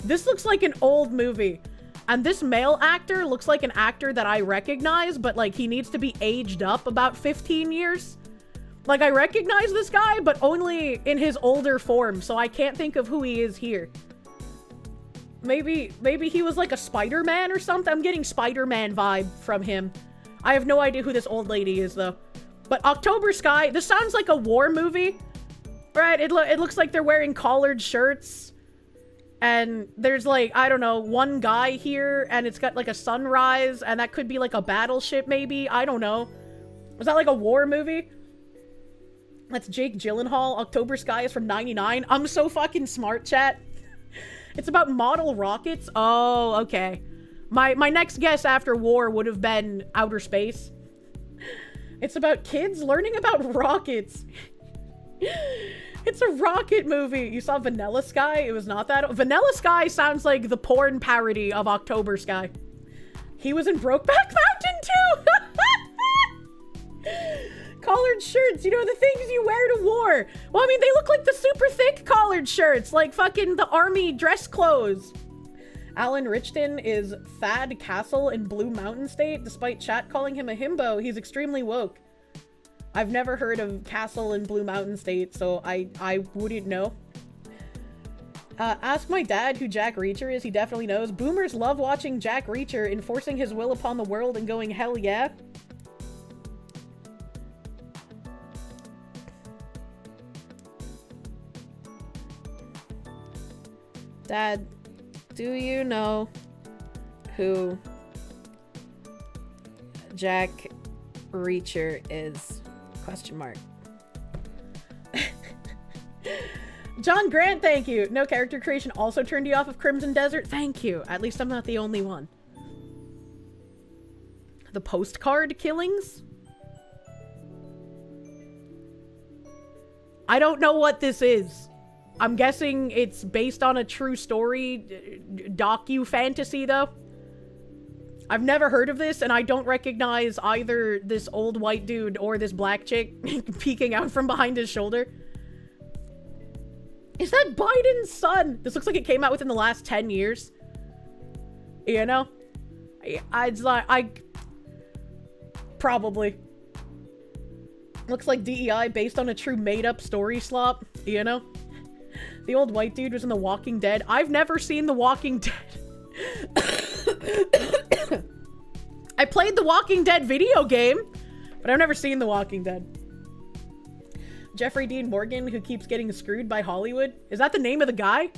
This looks like an old movie. And this male actor looks like an actor that I recognize, but like he needs to be aged up about 15 years. Like I recognize this guy, but only in his older form, so I can't think of who he is here. Maybe he was like a Spider-Man or something. I'm getting Spider-Man vibe from him. I have no idea who this old lady is though. But October Sky, this sounds like a war movie. Right? It looks like they're wearing collared shirts. And there's like, I don't know, one guy here and it's got like a sunrise and that could be like a battleship maybe. I don't know. Was that like a war movie? That's Jake Gyllenhaal. October Sky is from 99. I'm so fucking smart, chat. It's about model rockets. Oh, okay. My next guess after war would have been outer space. It's about kids learning about rockets. It's a rocket movie. You saw Vanilla Sky? It was not that. Vanilla Sky sounds like the porn parody of October Sky. He was in Brokeback Mountain too. Collared shirts, you know, the things you wear to war. Well, I mean, they look like the super thick collared shirts, like fucking the army dress clothes. Alan Richton is Thad Castle in Blue Mountain State. Despite chat calling him a himbo, he's extremely woke. I've never heard of Castle in Blue Mountain State, so I wouldn't know. Ask my dad who Jack Reacher is. He definitely knows. Boomers love watching Jack Reacher enforcing his will upon the world and going, hell yeah. Dad, do you know who Jack Reacher is? Question mark. John Grant, thank you. No character creation also turned you off of Crimson Desert? Thank you. At least I'm not the only one. The postcard killings? I don't know what this is. I'm guessing it's based on a true story, docu-fantasy, though. I've never heard of this, and I don't recognize either this old white dude or this black chick peeking out from behind his shoulder. Is that Biden's son? This looks like it came out within the last 10 years. You know? Probably. Looks like DEI based on a true made-up story slop, you know? The old white dude was in The Walking Dead. I've never seen The Walking Dead. I played The Walking Dead video game, but I've never seen The Walking Dead. Jeffrey Dean Morgan, who keeps getting screwed by Hollywood. Is that the name of the guy?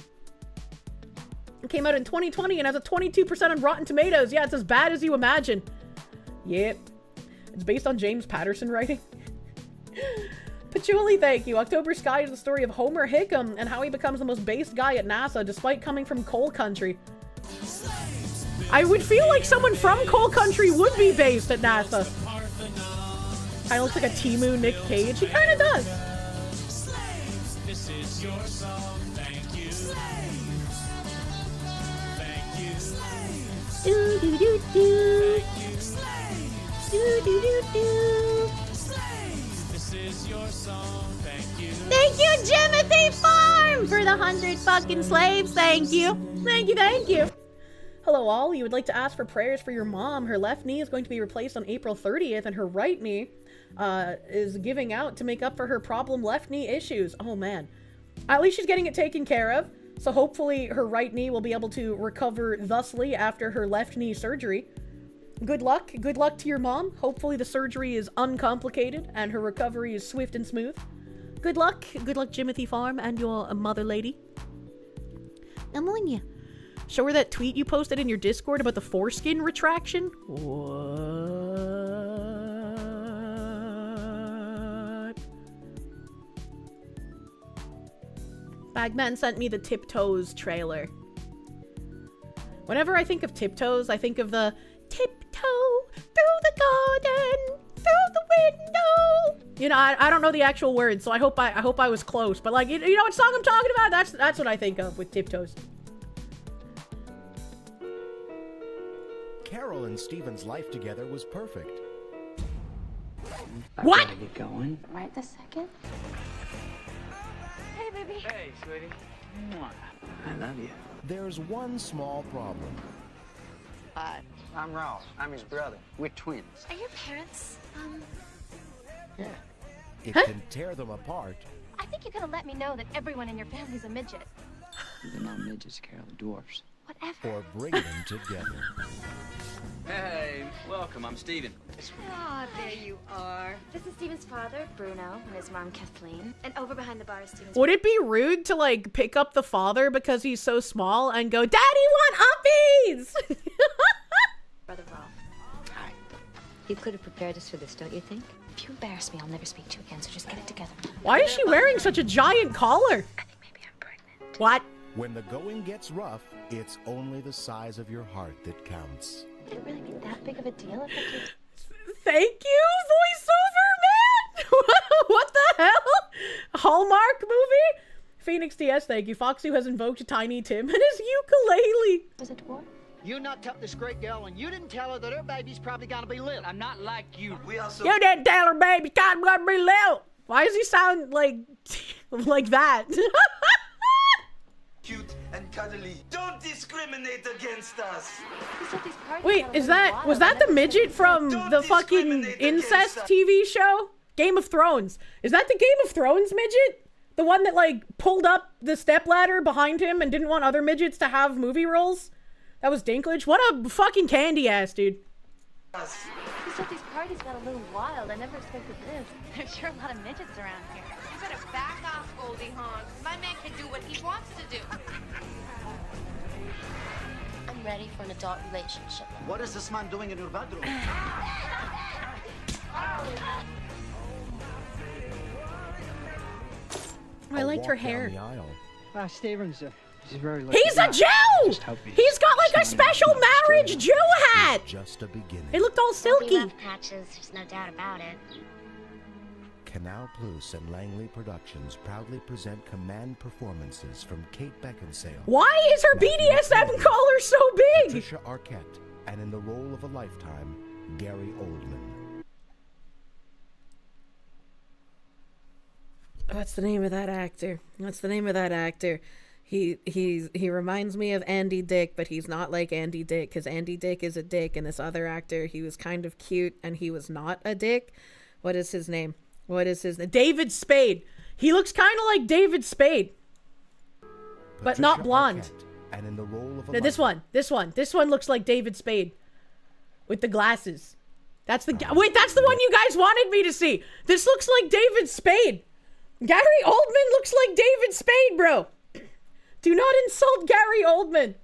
It came out in 2020 and has a 22% on Rotten Tomatoes. Yeah, it's as bad as you imagine. Yep. It's based on James Patterson writing. Patchouli, thank you. October Sky is the story of Homer Hickam and how he becomes the most based guy at NASA despite coming from coal country. I would feel like someone from coal country would be based at NASA. Kinda looks like a Temu Nick Cage. He kinda does. Do do do do. Do do do do. Thank you, Jimothy Farm, for the 100 fucking slaves. Thank you. Thank you, thank you. Hello all, you would like to ask for prayers for your mom. Her left knee is going to be replaced on April 30th and her right knee is giving out to make up for her problem left knee issues. Oh man. At least she's getting it taken care of. So hopefully her right knee will be able to recover thusly after her left knee surgery. Good luck. Good luck to your mom. Hopefully the surgery is uncomplicated and her recovery is swift and smooth. Good luck. Good luck, Jimothy Farm, and your mother lady. I'm on you. Show her that tweet you posted in your Discord about the foreskin retraction. What? Bagman sent me the Tiptoes trailer. Whenever I think of Tiptoes, I think of the tiptoe through the garden, through the window. You know, I don't know the actual words, so I hope I was close. But like, you know what song I'm talking about? That's what I think of with Tiptoes. Carol and Steven's life together was perfect. What? Get going. Right this second. Hey, baby. Hey, sweetie. I love you. There's one small problem. Hi, I'm Ross. I'm his brother. We're twins. Are your parents, Yeah. It can tear them apart. I think you're gonna let me know that everyone in your family's a midget. They're not midgets, Carol. They're dwarfs. Whatever. Or bring them together. Hey, welcome. I'm Steven. Ah, there you are. This is Steven's father, Bruno, and his mom, Kathleen. And over behind the bar is Steven's... Would it be rude to like pick up the father because he's so small and go, "Daddy, want uppies?" brother, Rolf. Hi. You could have prepared us for this, don't you think? If you embarrass me, I'll never speak to you again, so just get it together. Why is she wearing such a giant collar? I think maybe I'm pregnant. What? When the going gets rough, it's only the size of your heart that counts. Would it really be that big of a deal if I could... Thank you, voiceover man! What the hell? Hallmark movie? Phoenix DS, thank you. Foxy has invoked Tiny Tim and his ukulele. Was it dwarf? You knocked up this great girl and you didn't tell her that her baby's probably gonna be little. I'm not like you. You didn't tell her baby can't gonna be little. Why does he sound like that? Cute and cuddly. Don't discriminate against us. Wait, was that the midget from the fucking incest TV show? Game of Thrones. Is that the Game of Thrones midget? The one that like pulled up the stepladder behind him and didn't want other midgets to have movie roles? That was Dinklage? What a fucking candy ass, dude. You said these parties got a little wild. I never expected this. There's sure a lot of midgets around here. You better back off, Goldie Hawn. My man can do what he wants to do. I'm ready for an adult relationship. What is this man doing in your bedroom? I liked her hair. Steven's he's very lucky. He's a Jew! He's got like a special marriage Jew hat! Just a beginning. It looked all silky. Patches, there's no doubt about it. Canal Plus and Langley Productions proudly present command performances from Kate Beckinsale. Why is her BDSM collar so big? Patricia Arquette, and in the role of a lifetime, Gary Oldman. What's the name of that actor? What's the name of that actor? He reminds me of Andy Dick, but he's not like Andy Dick, because Andy Dick is a dick, and this other actor, he was kind of cute, and he was not a dick. What is his name? What is his name? David Spade. He looks kind of like David Spade, but not blonde. Arquette, and in the role of a No, this one looks like David Spade with the glasses. That's the wait, that's the one you guys wanted me to see. This looks like David Spade. Gary Oldman looks like David Spade, bro. Do not insult Gary Oldman.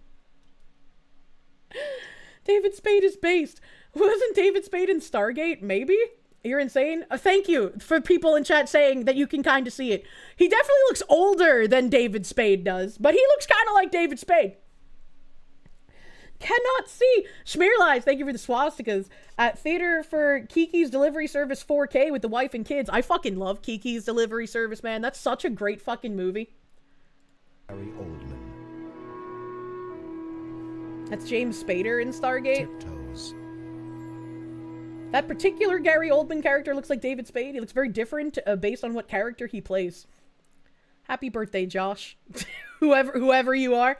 David Spade is based. Wasn't David Spade in Stargate? Maybe? You're insane. Thank you for people in chat saying that you can kind of see it. He definitely looks older than David Spade does, but he looks kind of like David Spade. Cannot see. Schmearlies, thank you for the swastikas. At theater for Kiki's Delivery Service 4K with the wife and kids. I fucking love Kiki's Delivery Service, man. That's such a great fucking movie. Gary Oldman. That's James Spader in Stargate. Tiptoes. That particular Gary Oldman character looks like David Spade. He looks very different based on what character he plays. Happy birthday, Josh. whoever you are.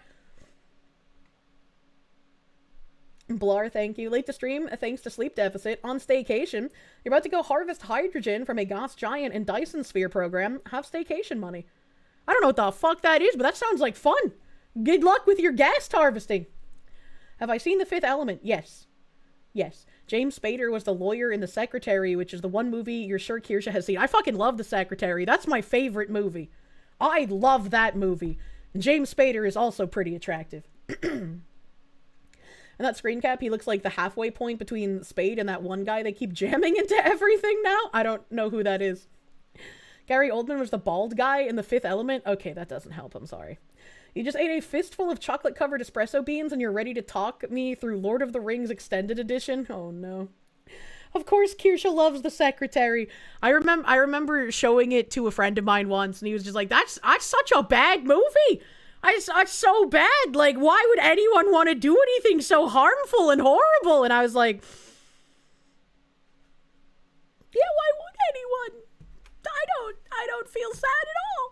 Blar, thank you. Late to stream, thanks to sleep deficit. On staycation. You're about to go harvest hydrogen from a gas giant and Dyson Sphere program. Have staycation money. I don't know what the fuck that is, but that sounds like fun. Good luck with your gas harvesting. Have I seen The Fifth Element? Yes. Yes. James Spader was the lawyer in The Secretary, which is the one movie you're sure Kirsche has seen. I fucking love The Secretary. That's my favorite movie. I love that movie. And James Spader is also pretty attractive. And that screen cap, he looks like the halfway point between Spade and that one guy they keep jamming into everything now. I don't know who that is. Gary Oldman was the bald guy in The Fifth Element. Okay, that doesn't help. I'm sorry. You just ate a fistful of chocolate-covered espresso beans and you're ready to talk me through Lord of the Rings Extended Edition? Oh, no. Of course, Kirsche loves The Secretary. I remember showing it to a friend of mine once, and he was just like, that's such a bad movie. It's so bad. Like, why would anyone want to do anything so harmful and horrible? And I was like, yeah, why would anyone? I don't feel sad at all.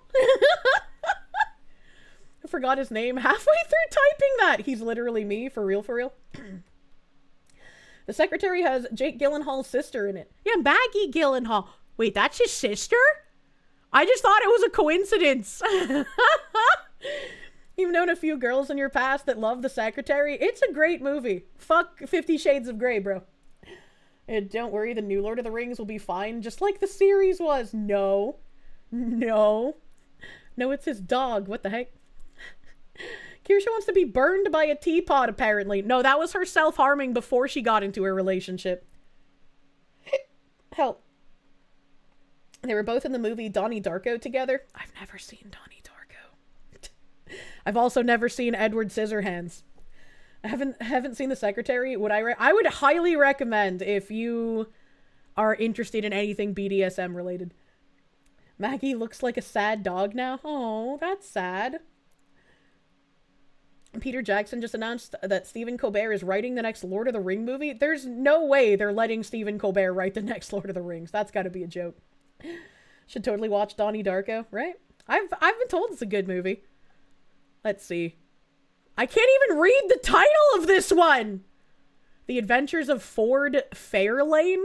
I forgot his name halfway through typing that. He's literally me, for real, for real. The Secretary has Jake Gyllenhaal's sister in it. Yeah, Maggie Gyllenhaal. Wait, that's his sister? I just thought it was a coincidence. You've known a few girls in your past that love The Secretary. It's a great movie. Fuck 50 Shades of Grey, bro. And don't worry, the new Lord of the Rings will be fine, just like the series was. No. No. No, it's his dog. What the heck? Kirsche wants to be burned by a teapot, apparently. No, that was her self-harming before she got into a relationship. Help. They were both in the movie Donnie Darko together. I've never seen Donnie Darko. I've also never seen Edward Scissorhands. I haven't seen The Secretary. I would highly recommend if you are interested in anything BDSM related. Maggie looks like a sad dog now. Oh, that's sad. Peter Jackson just announced that Stephen Colbert is writing the next Lord of the Ring movie. There's no way they're letting Stephen Colbert write the next Lord of the Rings. That's got to be a joke. Should totally watch Donnie Darko, right? I've been told it's a good movie. Let's see. I can't even read the title of this one. The Adventures of Ford Fairlane.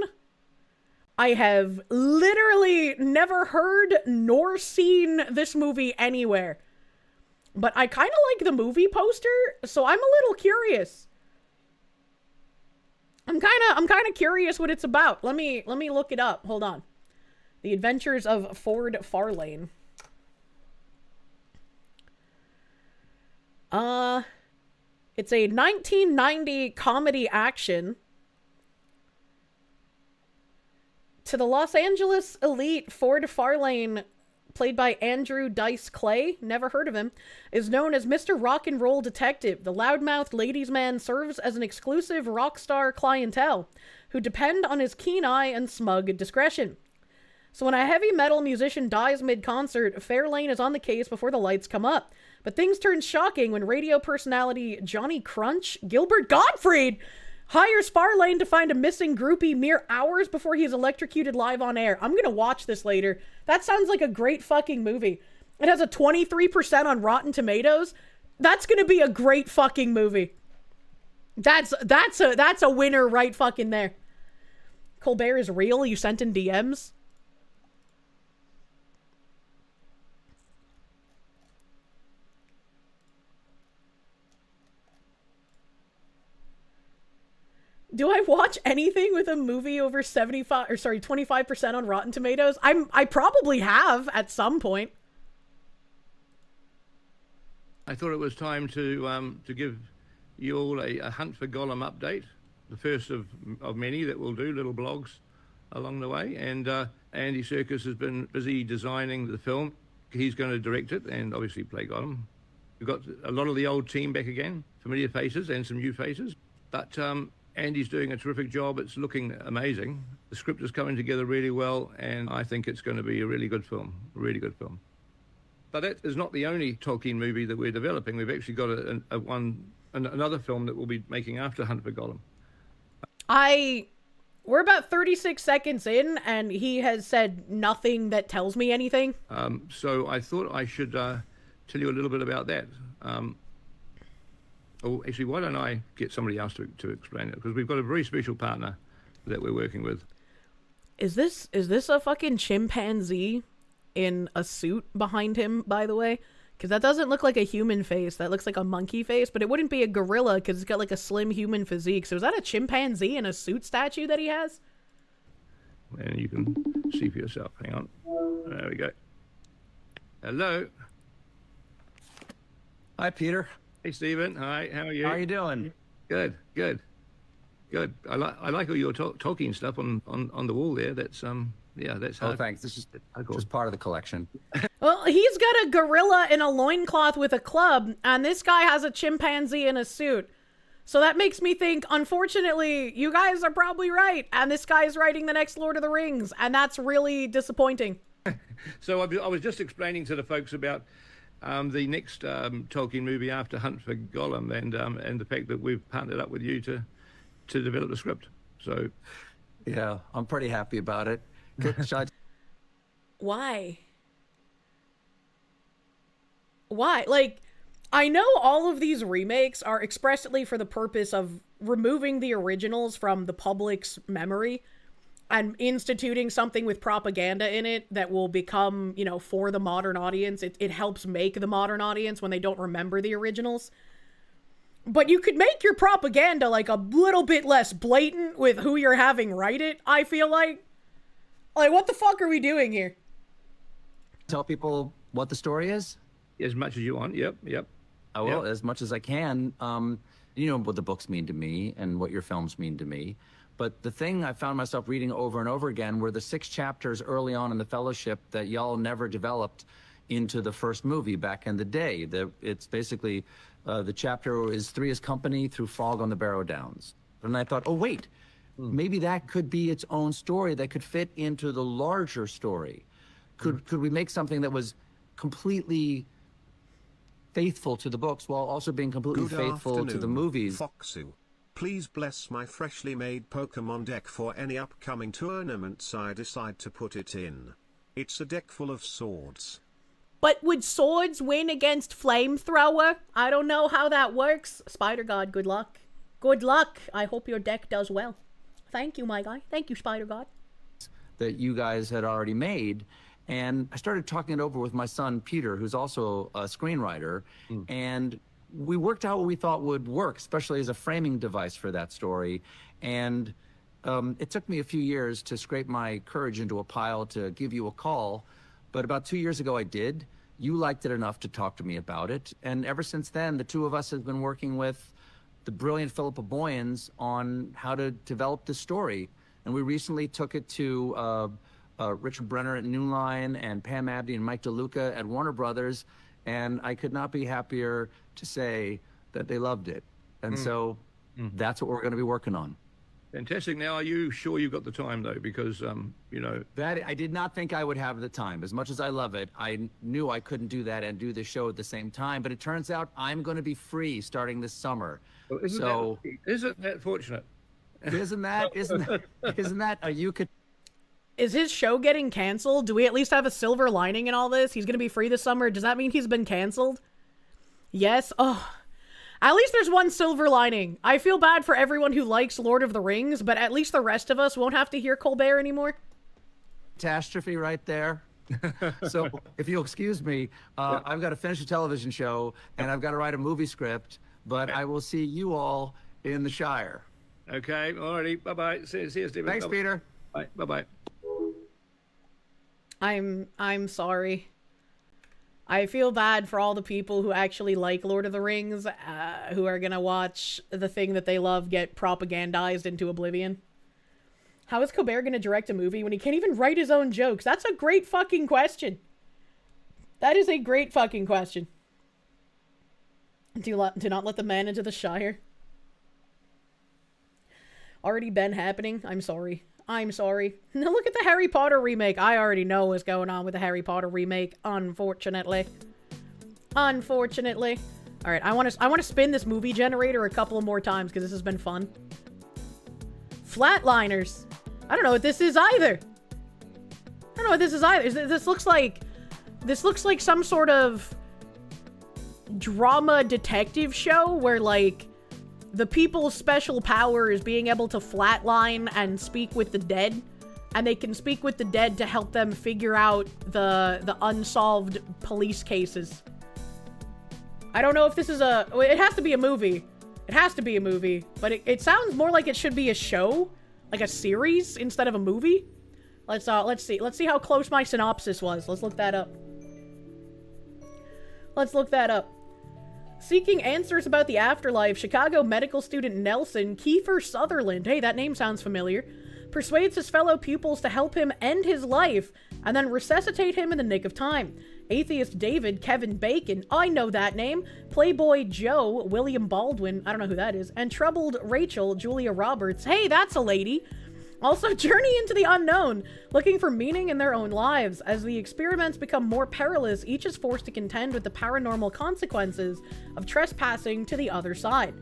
I have literally never heard nor seen this movie anywhere. But I kind of like the movie poster, so I'm a little curious. I'm kind of curious what it's about. Let me look it up. Hold on. The Adventures of Ford Fairlane. It's a 1990 comedy action. To the Los Angeles elite, Ford Fairlane, played by Andrew Dice Clay, never heard of him, is known as Mr. Rock and Roll Detective. The loudmouthed ladies' man serves as an exclusive rock star clientele who depend on his keen eye and smug discretion. So when a heavy metal musician dies mid-concert, Fairlane is on the case before the lights come up. But things turn shocking when radio personality Johnny Crunch, Gilbert Gottfried, hires Farlane to find a missing groupie mere hours before he is electrocuted live on air. I'm gonna watch this later. That sounds like a great fucking movie. It has a 23% on Rotten Tomatoes. That's gonna be a great fucking movie. That's a winner right fucking there. Colbert is real? You sent in DMs? Do I watch anything with a movie over 25% on Rotten Tomatoes? I probably have at some point. I thought it was time to give you all a Hunt for Gollum update, the first of many that we'll do, little blogs along the way. And Andy Serkis has been busy designing the film. He's going to direct it and obviously play Gollum. We've got a lot of the old team back again, familiar faces and some new faces. But Andy's doing a terrific job. It's looking amazing. The script is coming together really well, and I think it's going to be a really good film, a really good film. But that is not the only Tolkien movie that we're developing. We've actually got another film that we'll be making after Hunt for Gollum. We're about 36 seconds in, and he has said nothing that tells me anything. So I thought I should tell you a little bit about that. Oh, actually, why don't I get somebody else to explain it? Because we've got a very special partner that we're working with. Is this a fucking chimpanzee in a suit behind him, by the way? Because that doesn't look like a human face. That looks like a monkey face, but it wouldn't be a gorilla because it's got like a slim human physique. So is that a chimpanzee in a suit statue that he has? And you can see for yourself. Hang on. There we go. Hello. Hi, Peter. Hey, Stephen. Hi, how are you? How are you doing? Good. I like all your Tolkien stuff on the wall there. That's that's hard. Oh, thanks. This is just part of the collection. Well, he's got a gorilla in a loincloth with a club, and this guy has a chimpanzee in a suit. So that makes me think, unfortunately, you guys are probably right, and this guy's writing the next Lord of the Rings, and that's really disappointing. So I was just explaining to the folks about the next Tolkien movie after Hunt for Gollum, and the fact that we've partnered up with you to develop the script. So, yeah, I'm pretty happy about it. Why? Like, I know all of these remakes are expressly for the purpose of removing the originals from the public's memory and instituting something with propaganda in it that will become, for the modern audience. It helps make the modern audience when they don't remember the originals. But you could make your propaganda like a little bit less blatant with who you're having write it, I feel like. Like, what the fuck are we doing here? Tell people what the story is? As much as you want. Yep. I will, as much as I can. You know what the books mean to me and what your films mean to me. But the thing I found myself reading over and over again were the 6 chapters early on in the Fellowship that y'all never developed into the first movie back in the day. It's basically, the chapter is Three is Company through Fog on the Barrow Downs. And I thought, oh, wait, maybe that could be its own story that could fit into the larger story. Could we make something that was completely faithful to the books while also being completely faithful to the movies? Foxu. Please bless my freshly made Pokemon deck for any upcoming tournaments I decide to put it in. It's a deck full of swords. But would swords win against Flamethrower? I don't know how that works. Spider God, good luck. Good luck. I hope your deck does well. Thank you, my guy. Thank you, Spider God. That you guys had already made. And I started talking it over with my son, Peter, who's also a screenwriter. And we worked out what we thought would work, especially as a framing device for that story. And it took me a few years to scrape my courage into a pile to give you a call. But about 2 years ago, I did. You liked it enough to talk to me about it. And ever since then, the two of us have been working with the brilliant Philippa Boyens on how to develop this story. And we recently took it to Richard Brenner at New Line and Pam Abdi and Mike DeLuca at Warner Brothers. And I could not be happier to say that they loved it. And so that's what we're going to be working on. Fantastic. Now, are you sure you've got the time, though? Because, you know... That I did not think I would have the time. As much as I love it, I knew I couldn't do that and do the show at the same time. But it turns out I'm going to be free starting this summer. Well, isn't that fortunate? Isn't that? You could... Is his show getting canceled? Do we at least have a silver lining in all this? He's going to be free this summer. Does that mean he's been canceled? Yes. Oh... At least there's one silver lining. I feel bad for everyone who likes Lord of the Rings, but at least the rest of us won't have to hear Colbert anymore. Catastrophe right there. So, if you'll excuse me, I've got to finish a television show, and I've got to write a movie script, but I will see you all in the Shire. Okay, alrighty. Bye-bye. See you, Stephen. Thanks, Peter. Bye. Bye-bye. I'm sorry. I feel bad for all the people who actually like Lord of the Rings, who are gonna watch the thing that they love get propagandized into oblivion. How is Colbert gonna direct a movie when he can't even write his own jokes? That's a great fucking question. That is a great fucking question. Do not let the man into the Shire. Already been happening? I'm sorry. I'm sorry. Now look at the Harry Potter remake. I already know what's going on with the Harry Potter remake, unfortunately. Unfortunately. All right, I want to spin this movie generator a couple of more times because this has been fun. Flatliners. I don't know what this is either. I don't know what this is either. This looks like some sort of drama detective show where like the people's special power is being able to flatline and speak with the dead, and they can speak with the dead to help them figure out the unsolved police cases. I don't know if this is it has to be a movie. It has to be a movie, but it sounds more like it should be a show, like a series instead of a movie. Let's see how close my synopsis was. Let's look that up. Let's look that up. Seeking answers about the afterlife, Chicago medical student Nelson Kiefer Sutherland, hey, that name sounds familiar, persuades his fellow pupils to help him end his life and then resuscitate him in the nick of time. Atheist David Kevin Bacon, I know that name, Playboy Joe William Baldwin, I don't know who that is, and troubled Rachel Julia Roberts, hey, that's a lady, also journey into the unknown, looking for meaning in their own lives. As the experiments become more perilous, each is forced to contend with the paranormal consequences of trespassing to the other side.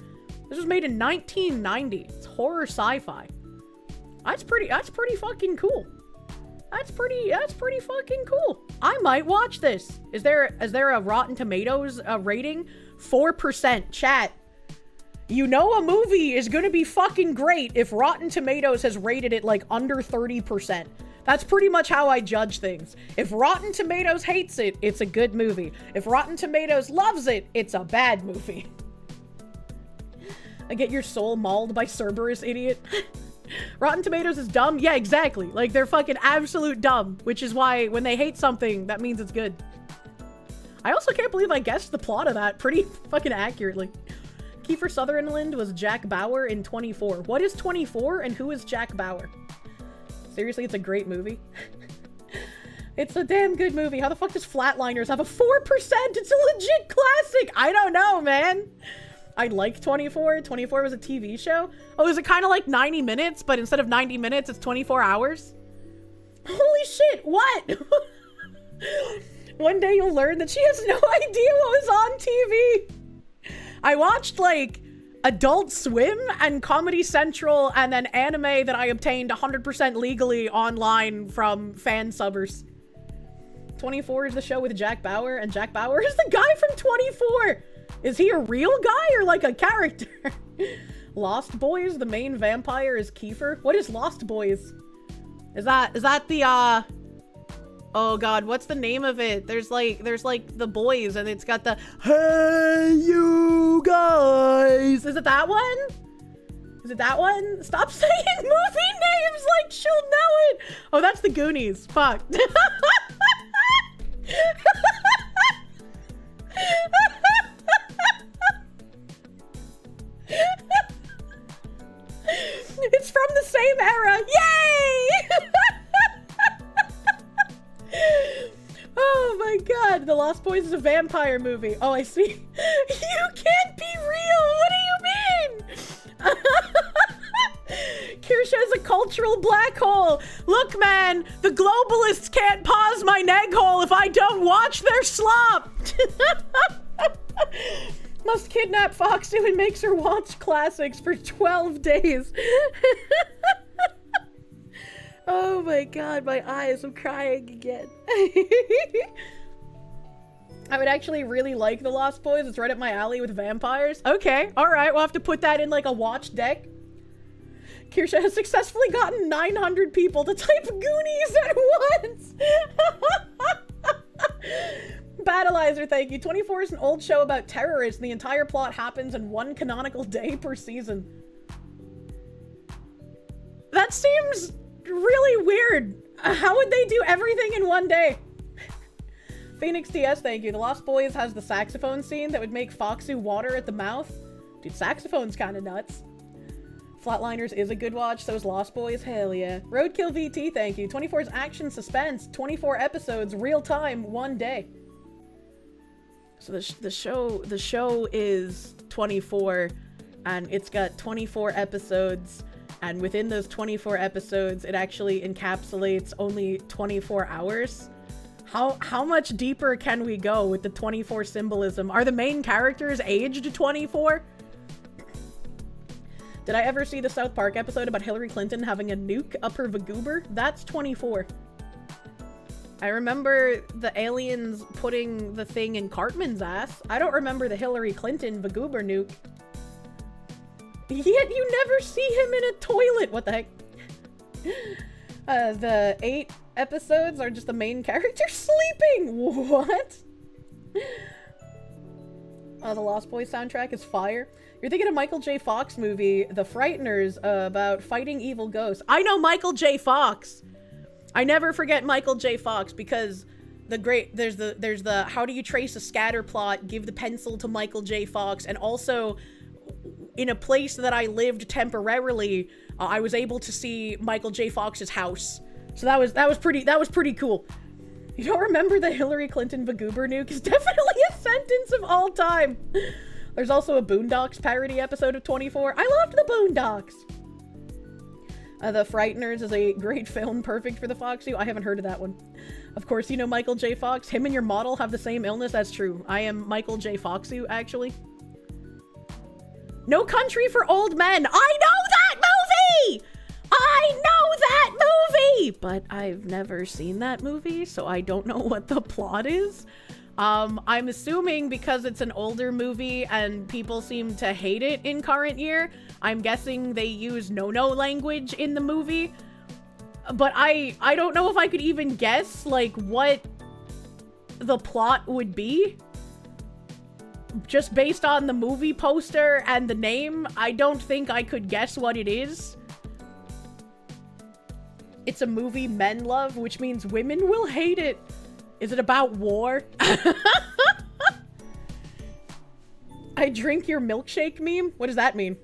This was made in 1990. It's horror sci-fi. That's pretty fucking cool. That's pretty fucking cool. I might watch this. Is there a Rotten Tomatoes rating? 4%. Chat. You know a movie is gonna be fucking great if Rotten Tomatoes has rated it like under 30%. That's pretty much how I judge things. If Rotten Tomatoes hates it, it's a good movie. If Rotten Tomatoes loves it, it's a bad movie. I get your soul mauled by Cerberus, idiot. Rotten Tomatoes is dumb? Yeah, exactly. Like, they're fucking absolute dumb, which is why when they hate something, that means it's good. I also can't believe I guessed the plot of that pretty fucking accurately. Kiefer Sutherland was Jack Bauer in 24. What is 24 and who is Jack Bauer? Seriously, it's a great movie. It's a damn good movie. How the fuck does Flatliners have a 4%? It's a legit classic. I don't know, man. I like 24. 24 was a TV show. Oh, is it kind of like 90 minutes, but instead of 90 minutes, it's 24 hours? Holy shit, what? One day you'll learn that she has no idea what was on TV. I watched, like, Adult Swim and Comedy Central and then anime that I obtained 100% legally online from fan subbers. 24 is the show with Jack Bauer, and Jack Bauer is the guy from 24! Is he a real guy or, like, a character? Lost Boys, the main vampire is Kiefer? What is Lost Boys? Is that the, oh god, what's the name of it? There's like the boys and it's got the hey you guys. Is it that one? Is it that one? Stop saying movie names like she'll know it. Oh, that's the Goonies. Fuck. It's from the same era. Yay! Oh my god, The Lost Boys is a vampire movie. Oh, I see. You can't be real. What do you mean? Kirsche is a cultural black hole. Look, man, the globalists can't pause my neg hole if I don't watch their slop. Must kidnap Foxu and makes her watch classics for 12 days. Oh my god, my eyes, I'm crying again. I would actually really like The Lost Boys. It's right up my alley with vampires. Okay, alright, we'll have to put that in like a watch deck. Kirsche has successfully gotten 900 people to type Goonies at once! Battleizer, thank you. 24 is an old show about terrorists. The entire plot happens in one canonical day per season. That seems really weird. How would they do everything in one day? Phoenix TS, thank you. The Lost Boys has the saxophone scene that would make Foxu water at the mouth. Dude, saxophone's kind of nuts. Flatliners is a good watch, so is Lost Boys, hell yeah. Roadkill VT, thank you. 24's action suspense, 24 episodes, real time, one day. So the show is 24, and it's got 24 episodes, and within those 24 episodes, it actually encapsulates only 24 hours. How much deeper can we go with the 24 symbolism? Are the main characters aged 24? Did I ever see the South Park episode about Hillary Clinton having a nuke up her vagoober? That's 24. I remember the aliens putting the thing in Cartman's ass. I don't remember the Hillary Clinton vagoober nuke. Yet you never see him in a toilet. What the heck? The 8 episodes are just the main character sleeping. What? The Lost Boys soundtrack is fire. You're thinking of Michael J. Fox movie, The Frighteners, about fighting evil ghosts. I know Michael J. Fox. I never forget Michael J. Fox because there's the how do you trace a scatter plot, give the pencil to Michael J. Fox, and also in a place that I lived temporarily, I was able to see Michael J. Fox's house. So that was pretty cool. You don't remember the Hillary Clinton vagoober nuke? Is definitely a sentence of all time. There's also a Boondocks parody episode of 24. I loved the Boondocks. The Frighteners is a great film, perfect for the Foxu. I haven't heard of that one. Of course, you know Michael J. Fox. Him and your model have the same illness. That's true. I am Michael J. Foxu, actually. No Country for Old Men. I know that movie! I know that movie! But I've never seen that movie, so I don't know what the plot is. I'm assuming because it's an older movie and people seem to hate it in current year, I'm guessing they use no-no language in the movie. But I don't know if I could even guess, like, what the plot would be. Just based on the movie poster and the name, I don't think I could guess what it is. It's a movie men love, which means women will hate it. Is it about war? I drink your milkshake meme? What does that mean?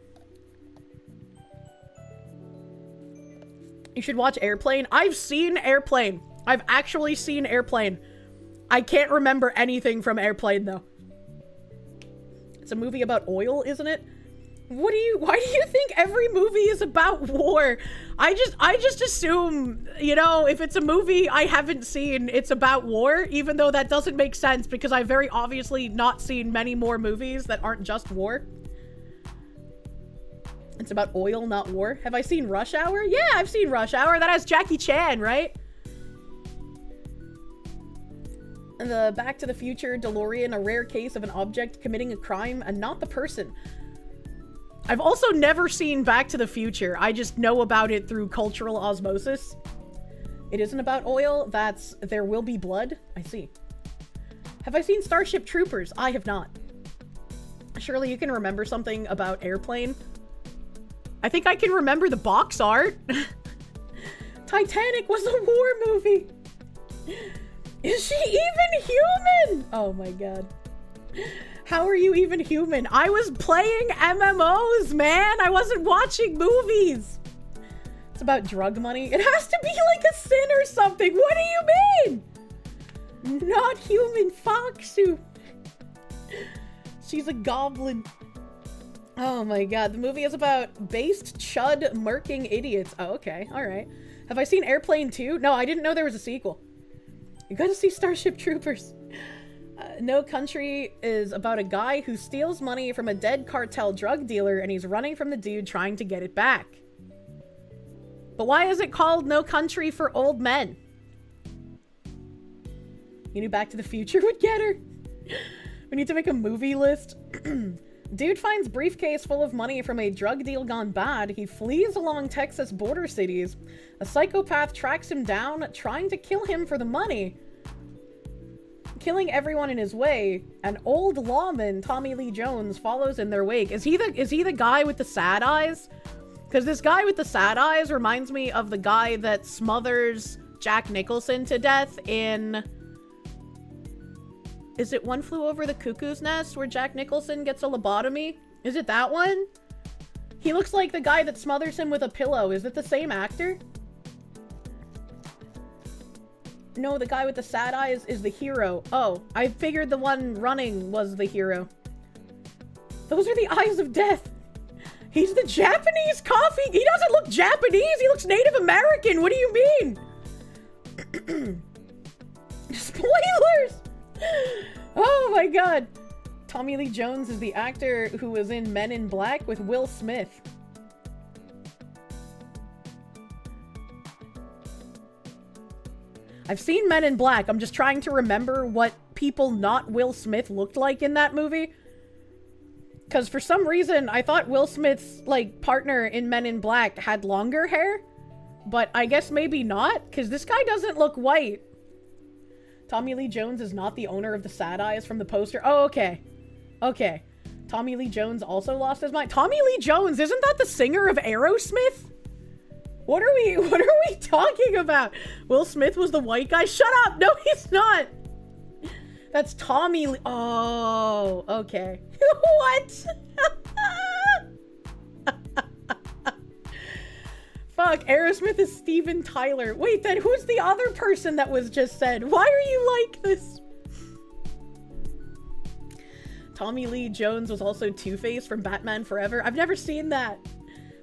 You should watch Airplane. I've seen Airplane. I've actually seen Airplane. I can't remember anything from Airplane though. It's a movie about oil, isn't it? Why do you think every movie is about war? I just assume, you know, if it's a movie I haven't seen, it's about war, even though that doesn't make sense because I've very obviously not seen many more movies that aren't just war. It's about oil, not war. Have I seen Rush Hour? Yeah, I've seen Rush Hour. That has Jackie Chan, right? And the Back to the Future DeLorean, a rare case of an object committing a crime and not the person. I've also never seen Back to the Future. I just know about it through cultural osmosis. It isn't about oil. That's There Will Be Blood. I see. Have I seen Starship Troopers? I have not. Surely you can remember something about Airplane. I think I can remember the box art. Titanic was a war movie. Is she even human? Oh my god. How are you even human? I was playing MMOs, man. I wasn't watching movies. It's about drug money. It has to be like a sin or something. What do you mean? Not human Foxu. She's a goblin. Oh my god, the movie is about based chud murking idiots. Oh, okay, alright. Have I seen Airplane 2? No, I didn't know there was a sequel. You gotta see Starship Troopers. No Country is about a guy who steals money from a dead cartel drug dealer and he's running from the dude trying to get it back. But why is it called No Country for Old Men? You knew Back to the Future would get her? We need to make a movie list. Dude finds briefcase full of money from a drug deal gone bad. He flees along Texas border cities. A psychopath tracks him down, trying to kill him for the money. Killing everyone in his way. An old lawman, Tommy Lee Jones, follows in their wake. Is he the guy with the sad eyes? Because this guy with the sad eyes reminds me of the guy that smothers Jack Nicholson to death in... Is it One Flew Over the Cuckoo's Nest where Jack Nicholson gets a lobotomy? Is it that one? He looks like the guy that smothers him with a pillow. Is it the same actor? No, the guy with the sad eyes is the hero. Oh, I figured the one running was the hero. Those are the eyes of death. He's the Japanese coffee. He doesn't look Japanese. He looks Native American. What do you mean? Spoilers! Oh my god. Tommy Lee Jones is the actor who was in Men in Black with Will Smith. I've seen Men in Black. I'm just trying to remember what people not Will Smith looked like in that movie. Because for some reason, I thought Will Smith's, like, partner in Men in Black had longer hair. But I guess maybe not, because this guy doesn't look white. Tommy Lee Jones is not the owner of the sad eyes from the poster. Oh, okay. Okay. Tommy Lee Jones also lost his mind. Tommy Lee Jones, isn't that the singer of Aerosmith? What are we talking about? Will Smith was the white guy? Shut up! No, he's not! That's Tommy Lee. Oh, okay. What? Fuck, Aerosmith is Steven Tyler. Wait, then who's the other person that was just said? Why are you like this? Tommy Lee Jones was also Two-Face from Batman Forever. I've never seen that.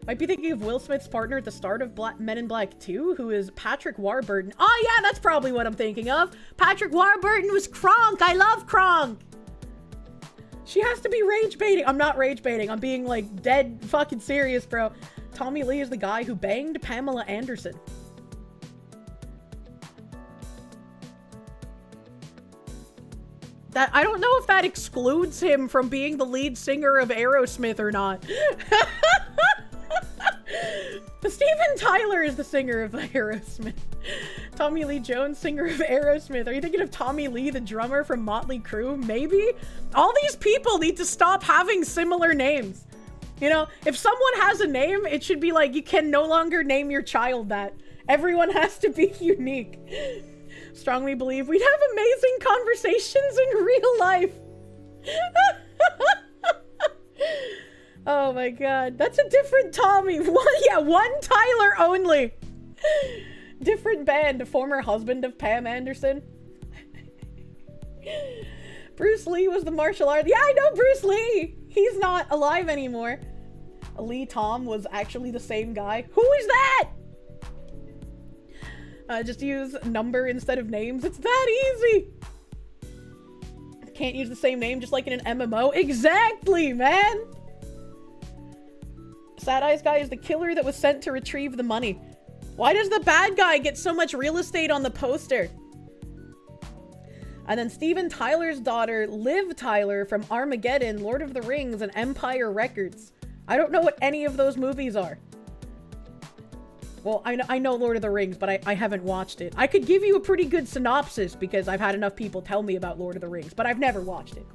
Might be thinking of Will Smith's partner at the start of Men in Black 2, who is Patrick Warburton. Oh yeah, that's probably what I'm thinking of. Patrick Warburton was Kronk. I love Kronk. She has to be rage baiting. I'm not rage baiting. I'm being like dead fucking serious, bro. Tommy Lee is the guy who banged Pamela Anderson. That I don't know if that excludes him from being the lead singer of Aerosmith or not. Steven Tyler is the singer of Aerosmith. Tommy Lee Jones, singer of Aerosmith. Are you thinking of Tommy Lee, the drummer from Motley Crue? Maybe? All these people need to stop having similar names. You know, if someone has a name, it should be like, you can no longer name your child that. Everyone has to be unique. Strongly believe we'd have amazing conversations in real life. Oh my god. That's a different Tommy. One Tyler only. Different band. Former husband of Pam Anderson. Bruce Lee was the martial art. Yeah, I know Bruce Lee. He's not alive anymore. Lee Tom was actually the same guy. Who is that? Just use number instead of names. It's that easy. Can't use the same name just like in an MMO. Exactly, man. Sad Eyes guy is the killer that was sent to retrieve the money. Why does the bad guy get so much real estate on the poster? And then Steven Tyler's daughter, Liv Tyler from Armageddon, Lord of the Rings, and Empire Records. I don't know what any of those movies are. Well, I know Lord of the Rings, but I haven't watched it. I could give you a pretty good synopsis because I've had enough people tell me about Lord of the Rings, but I've never watched it.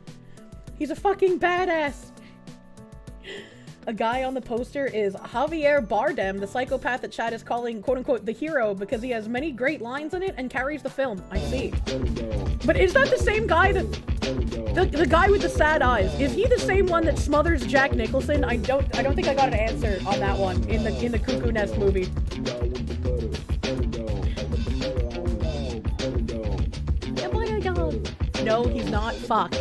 He's a fucking badass. A guy on the poster is Javier Bardem, the psychopath that Chad is calling quote-unquote the hero because he has many great lines in it and carries the film. I see. But is that the same guy that... The guy with the sad eyes, is he the same one that smothers Jack Nicholson? I don't think I got an answer on that one in the Cuckoo Nest movie. No, he's not. Fuck.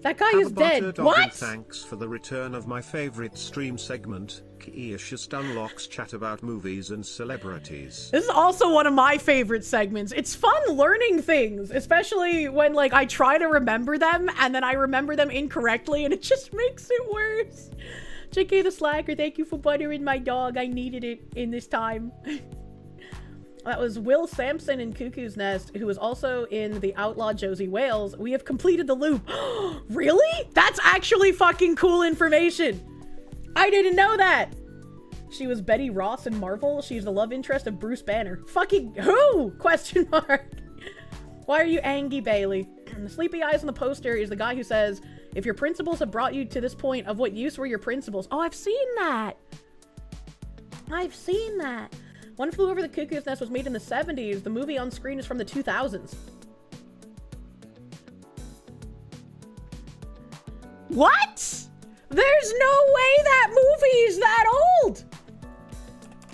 That guy Have is a butter dead. dog What? and thanks for the return of my favorite stream segment, Kirsche Unlocks chat about movies and celebrities. This is also one of my favorite segments. It's fun learning things, especially when, like, I try to remember them and then I remember them incorrectly and it just makes it worse. JK the Slacker, thank you for buttering my dog. I needed it in this time. That was Will Sampson in Cuckoo's Nest, who was also in The Outlaw Josie Wales. We have completed the loop. Really? That's actually fucking cool information. I didn't know that. She was Betty Ross in Marvel. She's the love interest of Bruce Banner. Fucking who? Question mark. Why are you angry, Bailey? The sleepy eyes on the poster is the guy who says, if your principles have brought you to this point, of what use were your principles? Oh, I've seen that. I've seen that. One Flew Over the Cuckoo's Nest was made in the 70s. The movie on screen is from the 2000s. What? There's no way that movie is that old!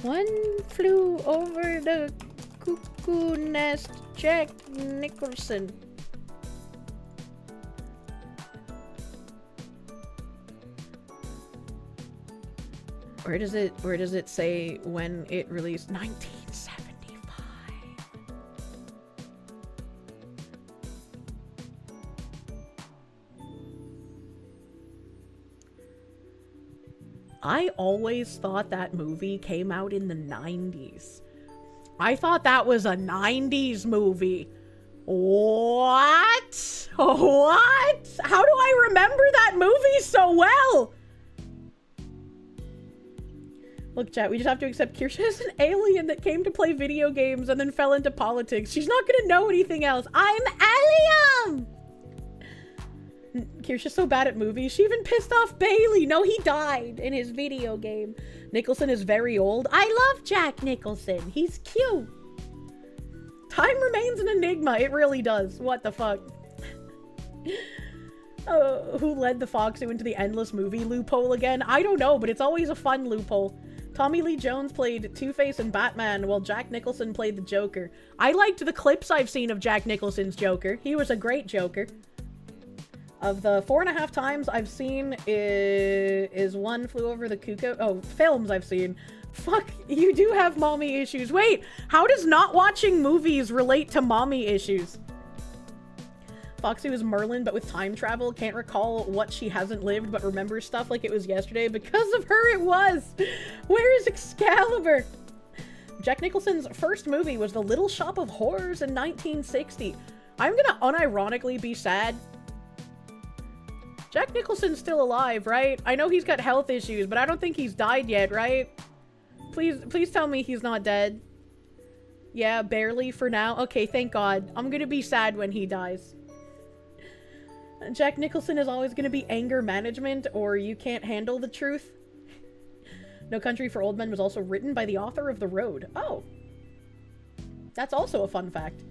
One Flew Over the Cuckoo Nest, Jack Nicholson. Where does it say when it released? 1975. I always thought that movie came out in the 90s. I thought that was a 90s movie. What? What? How do I remember that movie so well? Look, chat, we just have to accept Kirsche is an alien that came to play video games and then fell into politics. She's not gonna know anything else. I'm alien! Kirsche's so bad at movies. She even pissed off Bailey. No, he died in his video game. Nicholson is very old. I love Jack Nicholson. He's cute. Time remains an enigma. It really does. What the fuck? Who led the Foxu into the endless movie loophole again? I don't know, but it's always a fun loophole. Tommy Lee Jones played Two-Face and Batman, while Jack Nicholson played the Joker. I liked the clips I've seen of Jack Nicholson's Joker. He was a great Joker. Of the 4.5 times I've seen is One Flew Over the Cuckoo... Oh, films I've seen. Fuck, you do have mommy issues. Wait, how does not watching movies relate to mommy issues? Foxy was Merlin, but with time travel. Can't recall what she hasn't lived, but remembers stuff like it was yesterday. Because of her, it was! Where is Excalibur? Jack Nicholson's first movie was The Little Shop of Horrors in 1960. I'm gonna unironically be sad. Jack Nicholson's still alive, right? I know he's got health issues, but I don't think he's died yet, right? Please tell me he's not dead. Yeah, barely for now. Okay, thank God. I'm gonna be sad when he dies. Jack Nicholson is always gonna be anger management, or you can't handle the truth. No Country for Old Men was also written by the author of The Road. Oh. That's also a fun fact.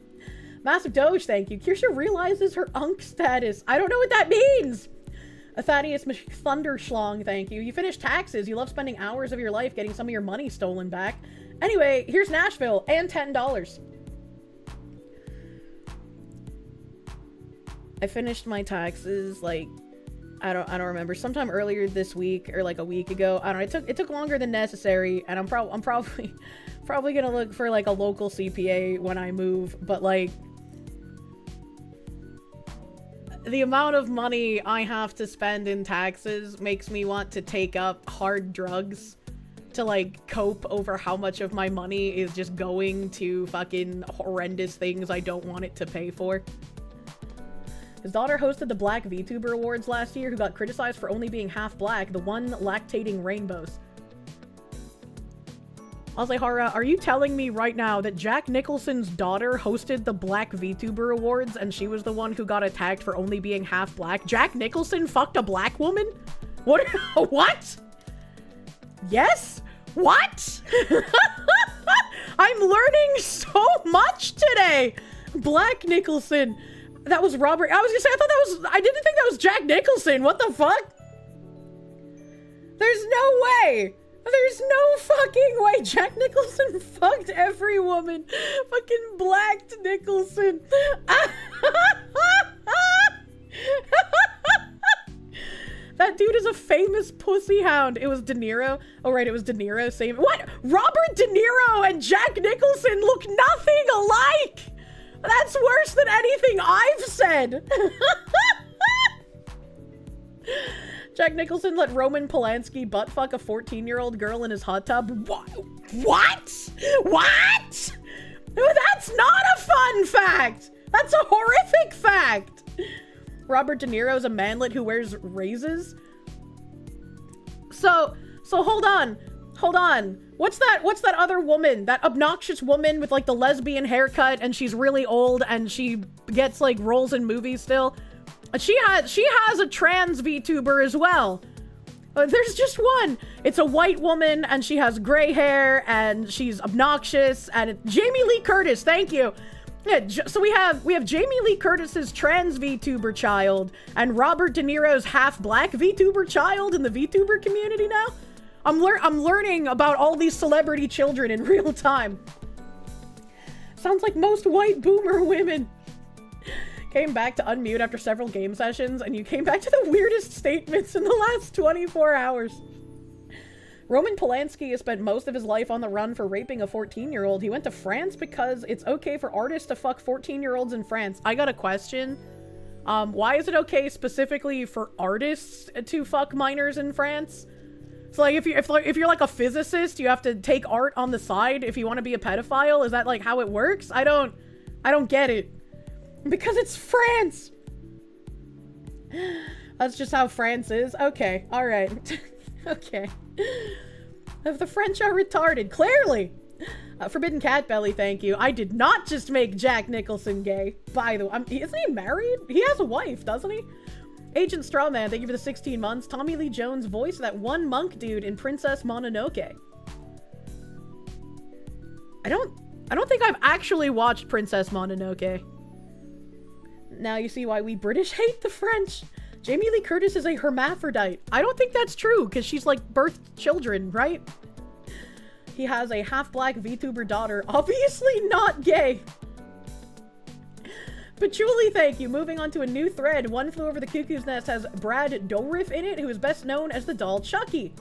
Massive Doge, thank you. Kirsche realizes her unk status. I don't know what that means! Thaddeus Thunderschlong, thank you. You finished taxes. You love spending hours of your life getting some of your money stolen back. Anyway, here's Nashville and $10. I finished my taxes, like, I don't remember, sometime earlier this week or like a week ago. I don't know, it took longer than necessary, and I'm probably gonna look for like a local CPA when I move, but like the amount of money I have to spend in taxes makes me want to take up hard drugs to like cope over how much of my money is just going to fucking horrendous things I don't want it to pay for. His daughter hosted the Black VTuber Awards last year, who got criticized for only being half black, the one lactating rainbows. Azehara, are you telling me right now that Jack Nicholson's daughter hosted the Black VTuber Awards and she was the one who got attacked for only being half black? Jack Nicholson fucked a black woman? What? What? Yes? What? I'm learning so much today! Black Nicholson. That was Robert. I was gonna say, I didn't think that was Jack Nicholson. What the fuck? There's no way. There's no fucking way. Jack Nicholson fucked every woman. Fucking blacked Nicholson. pussy hound. It was De Niro. Oh, right, it was De Niro. Same. What? Robert De Niro and Jack Nicholson look nothing alike. That's worse than anything I've said. Jack Nicholson let Roman Polanski buttfuck a 14-year-old girl in his hot tub. What? What? That's not a fun fact. That's a horrific fact. Robert De Niro is a manlet who wears raises. So hold on. What's that other woman? That obnoxious woman with like the lesbian haircut and she's really old and she gets like roles in movies still. She has a trans VTuber as well. There's just one. It's a white woman and she has gray hair and she's obnoxious and Jamie Lee Curtis. Thank you. Yeah, so we have Jamie Lee Curtis's trans VTuber child and Robert De Niro's half black VTuber child in the VTuber community now. I'm learning about all these celebrity children in real time. Sounds like most white boomer women. Came back to unmute after several game sessions, and you came back to the weirdest statements in the last 24 hours. Roman Polanski has spent most of his life on the run for raping a 14-year-old. He went to France because it's okay for artists to fuck 14-year-olds in France. I got a question. Why is it okay specifically for artists to fuck minors in France? So like if you're like a physicist, you have to take art on the side if you want to be a pedophile? Is that like how it works? I don't get it. Because it's France. That's just how France is. Okay, all right. Okay. If the French are retarded, clearly. Forbidden Cat Belly, thank you. I did not just make Jack Nicholson gay. By the way, isn't he married? He has a wife, doesn't he? Agent Strawman, thank you for the 16 months. Tommy Lee Jones voiced that one monk dude in Princess Mononoke. I don't think I've actually watched Princess Mononoke. Now you see why we British hate the French. Jamie Lee Curtis is a hermaphrodite. I don't think that's true, because she's like birthed children, right? He has a half-black VTuber daughter. Obviously not gay. Patchouli, thank you. Moving on to a new thread. One Flew Over the Cuckoo's Nest has Brad Dourif in it, who is best known as the doll Chucky.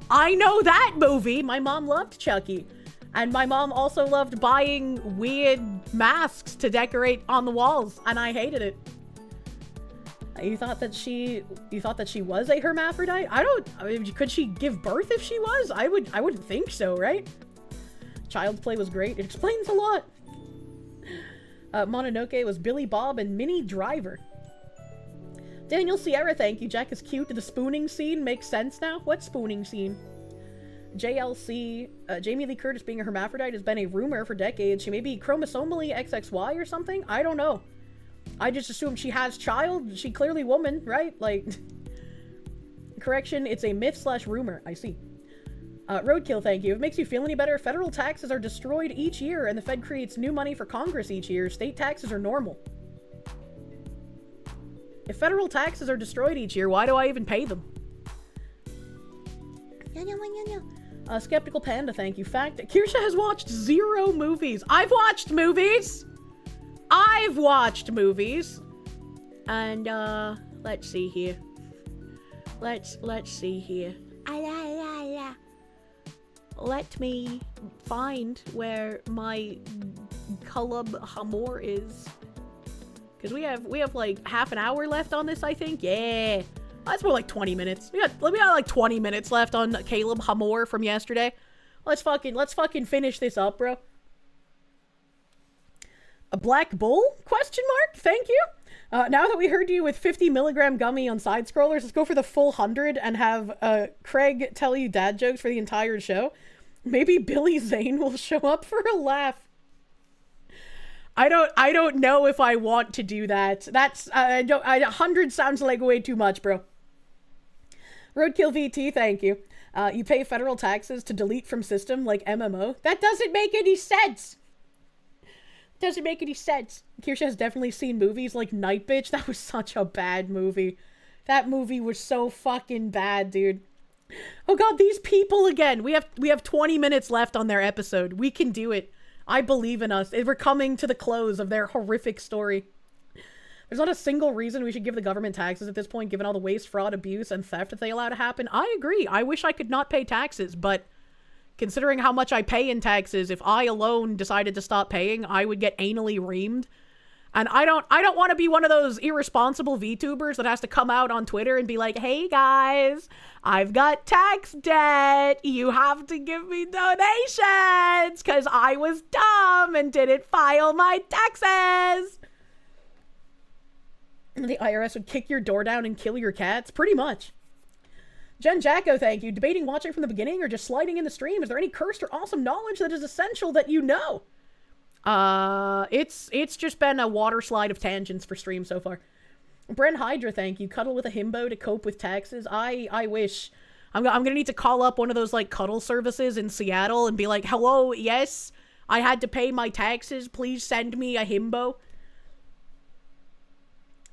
I know that movie. My mom loved Chucky. And my mom also loved buying weird masks to decorate on the walls, and I hated it. You thought that she was a hermaphrodite? I mean, could she give birth if she was? I wouldn't think so, right? Child's Play was great. It explains a lot. Mononoke was Billy Bob and Minnie Driver. Daniel Sierra, thank you. Jack is cute. The spooning scene makes sense now. What spooning scene? JLC, Jamie Lee Curtis being a hermaphrodite has been a rumor for decades. She may be chromosomally XXY or something? I don't know. I just assumed she has child. She clearly woman, right? Like, correction, it's a myth/rumor. I see. Roadkill, thank you. If it makes you feel any better, federal taxes are destroyed each year and the Fed creates new money for Congress each year. State taxes are normal. If federal taxes are destroyed each year, why do I even pay them? Skeptical Panda, thank you. Fact, Kirsche has watched 0 movies. I've watched movies! And, let's see here. Let's see here. Let me find where my Kulub Hamor is. Because we have like half an hour left on this, I think. Yeah. That's more like 20 minutes. We got like 20 minutes left on Caleb Hamor from yesterday. Let's fucking finish this up, bro. A black bull? Question mark? Thank you. Now that we heard you with 50 milligram gummy on side scrollers, let's go for the full 100 and have Craig tell you dad jokes for the entire show. Maybe Billy Zane will show up for a laugh. I don't know if I want to do that. That's 100 sounds like way too much, bro. Roadkill VT, thank you. You pay federal taxes to delete from system like MMO. That doesn't make any sense. Doesn't make any sense. Kirsche has definitely seen movies like Night Bitch. That was such a bad movie. That movie was so fucking bad, dude. Oh god, these people again. We have 20 minutes left on their episode. We can do it. I believe in us. We're coming to the close of their horrific story. There's not a single reason we should give the government taxes at this point, given all the waste, fraud, abuse, and theft that they allow to happen. I agree. I wish I could not pay taxes, but considering how much I pay in taxes, if I alone decided to stop paying, I would get anally reamed. And I don't want to be one of those irresponsible VTubers that has to come out on Twitter and be like, hey guys, I've got tax debt. You have to give me donations because I was dumb and didn't file my taxes. The IRS would kick your door down and kill your cats? Pretty much. Jen Jacko, thank you. Debating watching from the beginning or just sliding in the stream? Is there any cursed or awesome knowledge that is essential that you know? It's just been a water slide of tangents for stream so far. Bren Hydra, thank you. Cuddle with a himbo to cope with taxes. I wish. I'm gonna need to call up one of those, like, cuddle services in Seattle and be like, hello, yes, I had to pay my taxes. Please send me a himbo.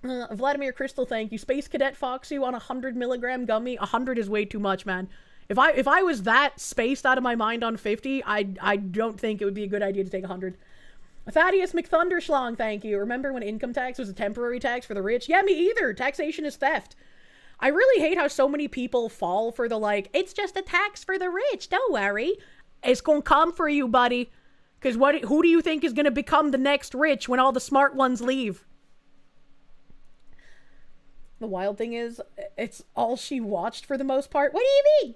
Vladimir Crystal, thank you. Space Cadet Foxy on 100 milligram gummy. 100 is way too much, man. If I was that spaced out of my mind on 50, I don't think it would be a good idea to take 100. Thaddeus McThunderschlong, thank you. Remember when income tax was a temporary tax for the rich? Yeah, me either. Taxation is theft. I really hate how so many people fall for the, like, it's just a tax for the rich. Don't worry. It's gonna come for you, buddy. Because who do you think is gonna become the next rich when all the smart ones leave? The wild thing is, it's all she watched for the most part. What do you mean?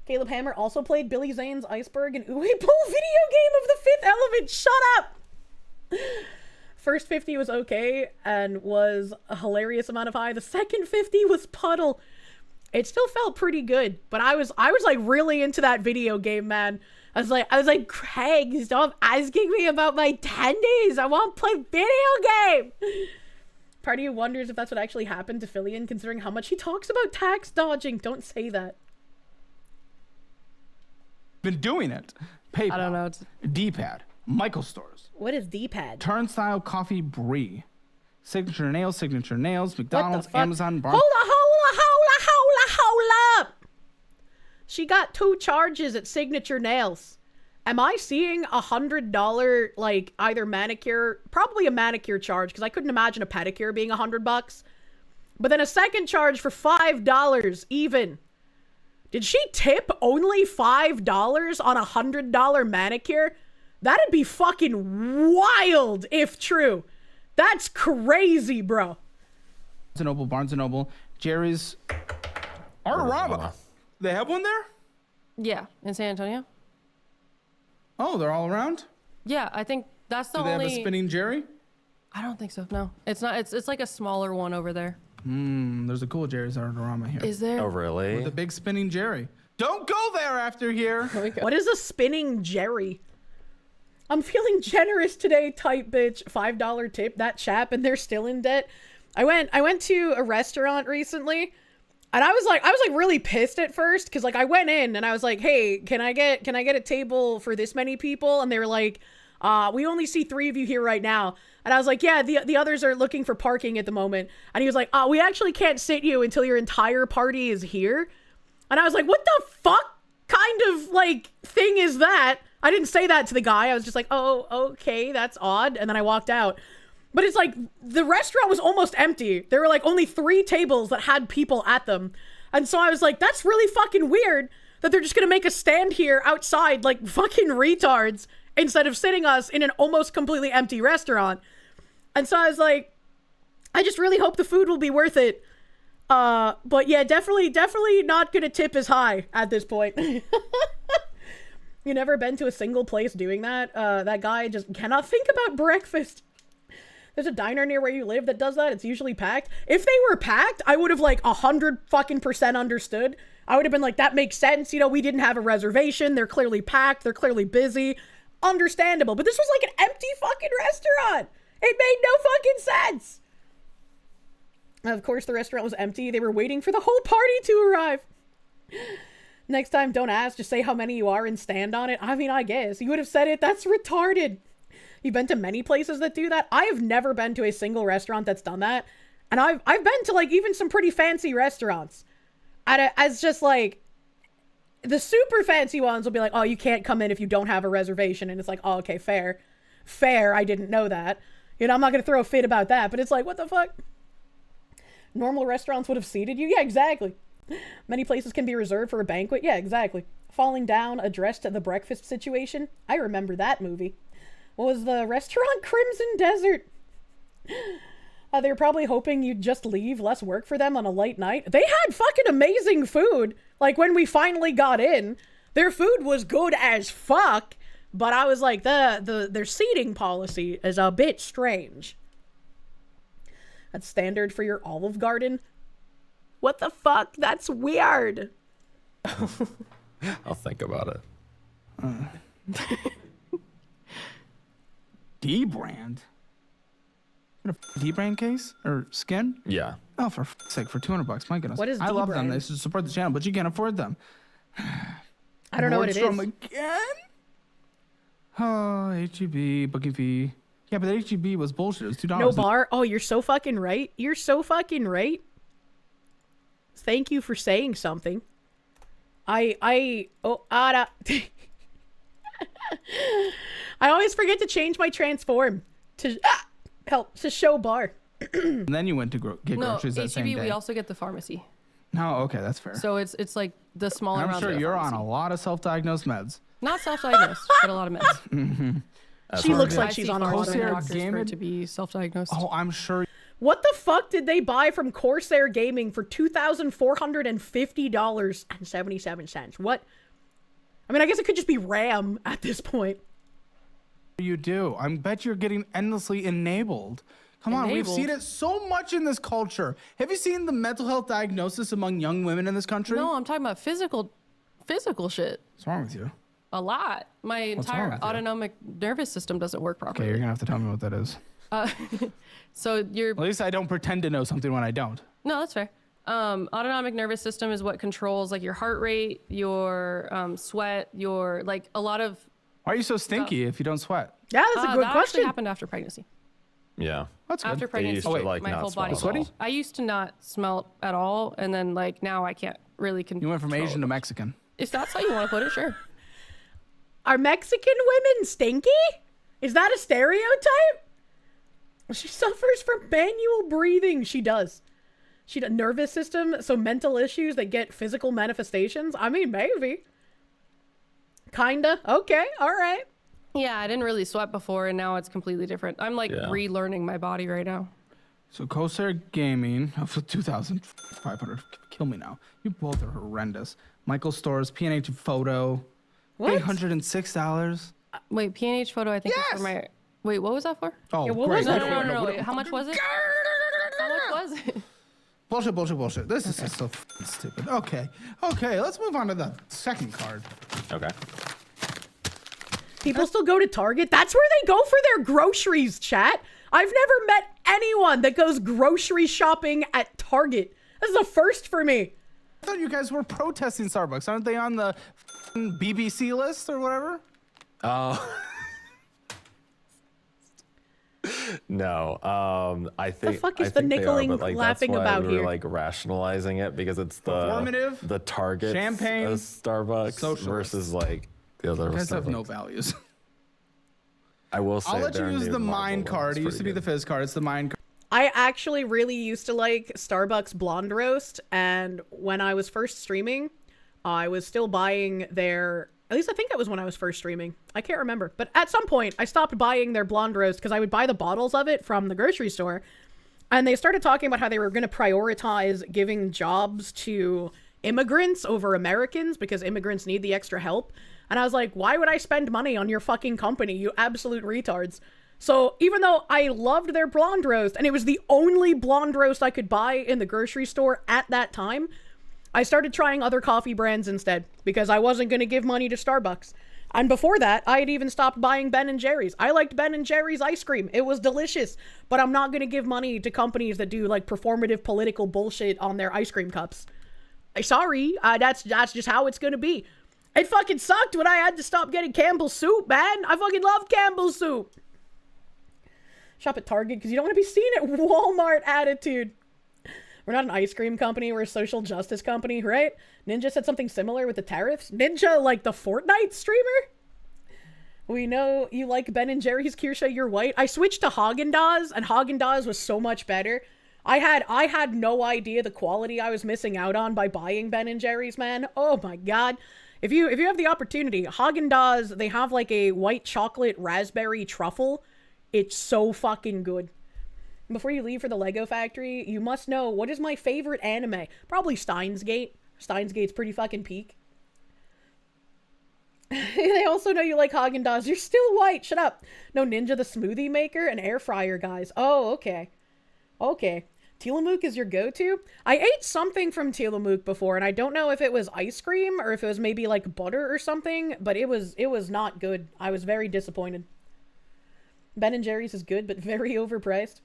Caleb Hammer also played Billy Zane's Iceberg and Uwe Boll video game of the Fifth Element. Shut up! First 50 was okay and was a hilarious amount of high. The second 50 was puddle. It still felt pretty good, but I was like really into that video game, man. I was like, Craig, stop asking me about my tendies. I want to play video game. Part of you wonders if that's what actually happened to Fillion, considering how much he talks about tax dodging. Don't say that. Been doing it. PayPal. I don't know. D-pad. Michael Stores. What is D-pad? Turnstile Coffee Brie. Signature Nails, McDonald's, Amazon, Bar. Hold up! She got 2 charges at Signature Nails. Am I seeing $100, like, either manicure, probably a manicure charge, because I couldn't imagine a pedicure being $100. But then a second charge for $5 even. Did she tip only $5 on a $100 manicure? That'd be fucking wild if true. That's crazy, bro. Barnes & Noble, Jerry's, Artarama. They have one there? Yeah, in San Antonio. Oh, they're all around? Yeah, I think that's the only... only... Do they have a spinning Jerry? I don't think so, no. It's not, it's like a smaller one over there. There's a cool Jerry's Artarama here. Is there? Oh, really? With a big spinning Jerry. Don't go there after here. What is a spinning Jerry? I'm feeling generous today, type bitch. $5 tip, that chap, and they're still in debt. I went to a restaurant recently, and I was like really pissed at first, because like I went in and I was like, hey, can I get a table for this many people? And they were like, we only see 3 of you here right now. And I was like, yeah, the others are looking for parking at the moment. And he was like, we actually can't sit you until your entire party is here. And I was like, what the fuck kind of like thing is that? I didn't say that to the guy. I was just like, oh, okay, that's odd. And then I walked out. But it's like, the restaurant was almost empty. There were like only 3 tables that had people at them. And so I was like, that's really fucking weird that they're just gonna make us stand here outside like fucking retards instead of sitting us in an almost completely empty restaurant. And so I was like, I just really hope the food will be worth it. But yeah, definitely not gonna tip as high at this point. You never been to a single place doing that? That guy just cannot think about breakfast. There's a diner near where you live that does that. It's usually packed. If they were packed, I would have like 100% understood. I would have been like, that makes sense. You know, we didn't have a reservation. They're clearly packed. They're clearly busy. Understandable. But this was like an empty fucking restaurant. It made no fucking sense. Of course, the restaurant was empty. They were waiting for the whole party to arrive. Next time, don't ask. Just say how many you are and stand on it. I mean, I guess. You would have said it. That's retarded. You've been to many places that do that. I have never been to a single restaurant that's done that. And I've been to like even some pretty fancy restaurants. As just like, the super fancy ones will be like, oh, you can't come in if you don't have a reservation. And it's like, oh, okay, fair. Fair, I didn't know that. You know, I'm not gonna throw a fit about that, but it's like, what the fuck? Normal restaurants would have seated you? Yeah, exactly. Many places can be reserved for a banquet? Yeah, exactly. Falling down, addressed at the breakfast situation? I remember that movie. What was the restaurant? Crimson Desert. They were probably hoping you'd just leave, less work for them on a light night. They had fucking amazing food. Like, when we finally got in, their food was good as fuck, but I was like, their seating policy is a bit strange. That's standard for your Olive Garden? What the fuck? That's weird. I'll think about it. D-brand? A D-brand case? Or skin? Yeah. Oh, for f***'s sake, for $200, my goodness. What is I love them. D-brand? They should support the channel, but you can't afford them. I don't know what it is. Nordstrom again? Oh, HEB, booking fee. Yeah, but the HEB was bullshit. It was $2. No bar? Oh, you're so fucking right. You're so fucking right. Thank you for saying something. I always forget to change my transform to to show bar. And then you went to get groceries that same day. HEB, we also get the pharmacy. No, okay, that's fair. So it's like the smaller I'm round sure of the you're pharmacy. on a lot of self-diagnosed meds. Not self-diagnosed, but a lot of meds. She looks like she's on a lot of Corsair meds. doctors for it to be self-diagnosed. Oh, I'm sure. What the fuck did they buy from Corsair Gaming for $2,450.77? What? I mean, I guess it could just be RAM at this point. You do. I bet you're getting endlessly enabled. Come on, we've seen it so much in this culture. Have you seen the mental health diagnosis among young women in this country? No, I'm talking about physical shit. What's wrong with you? A lot. My What's wrong entire with you? autonomic nervous system doesn't work properly. Okay, you're gonna have to tell me what that is. So you're. At least I don't pretend to know something when I don't. No, that's fair. Autonomic nervous system is what controls like your heart rate, your sweat, your like a lot of. Why are you so stinky if you don't sweat? Yeah, that's a good that question. actually happened after pregnancy. Yeah. That's good. After pregnancy, my whole body. I used to not smell at all, and then like now I can't really control. You went from Asian to Mexican. If that's how you want to put it, sure. Are Mexican women stinky? Is that a stereotype? She suffers from manual breathing. She does. She does. Nervous system, so mental issues that get physical manifestations. I mean, maybe. Kinda. Okay. All right. Yeah, I didn't really sweat before, and now it's completely different. I'm like relearning my body right now. So Corsair Gaming for 2,500. Kill me now. You both are horrendous. Michael Stores P&H Photo. What? $806. Wait, P&H Photo. I think is for my. Wait, what was that for? Oh, Yeah, what great. was that No. Wait, how much was it? How much was it? Bullshit. This is just so stupid. Okay, let's move on to the second card. Okay. People still go to Target? That's where they go for their groceries, chat. I've never met anyone that goes grocery shopping at Target. This is a first for me. I thought you guys were protesting Starbucks. Aren't they on the BBC list or whatever? Oh. No, I think. The fuck is I the think they nickeling are, but, like, laughing that's why about we were, here? like rationalizing it because it's the Target champagne, Starbucks versus like the other. You guys have no Starbucks. values. I will say I'll let you their use new the Marble mine one's card. It used to pretty be the fizz card. It's the mine card. I actually really used to like Starbucks Blonde Roast, and when I was first streaming, I was still buying their, at least I think that was when I was first streaming. I can't remember. But at some point, I stopped buying their Blonde Roast because I would buy the bottles of it from the grocery store. And they started talking about how they were going to prioritize giving jobs to immigrants over Americans because immigrants need the extra help. And I was like, why would I spend money on your fucking company, you absolute retards? So even though I loved their Blonde Roast, and it was the only Blonde Roast I could buy in the grocery store at that time, I started trying other coffee brands instead because I wasn't going to give money to Starbucks. And before that, I had even stopped buying Ben & Jerry's. I liked Ben & Jerry's ice cream. It was delicious, but I'm not going to give money to companies that do like performative political bullshit on their ice cream cups. Sorry, that's just how it's going to be. It fucking sucked when I had to stop getting Campbell's soup, man. I fucking love Campbell's soup. Shop at Target because you don't want to be seen at Walmart attitude. We're not an ice cream company. We're a social justice company, right? Ninja said something similar with the tariffs. Ninja, like the Fortnite streamer? We know you like Ben & Jerry's, Kirsche, you're white. I switched to Haagen-Dazs, and Haagen-Dazs was so much better. I had no idea the quality I was missing out on by buying Ben & Jerry's, man. Oh my god. If you have the opportunity, Haagen-Dazs, they have like a white chocolate raspberry truffle. It's so fucking good. Before you leave for the Lego factory, you must know, what is my favorite anime? Probably Steins Gate. Steins Gate's pretty fucking peak. They also know you like Haagen-Dazs. You're still white. Shut up. No, Ninja the smoothie maker and air fryer guys. Oh, okay. Okay. Tillamook is your go-to? I ate something from Tillamook before, and I don't know if it was ice cream or if it was maybe like butter or something, but it was not good. I was very disappointed. Ben & Jerry's is good, but very overpriced.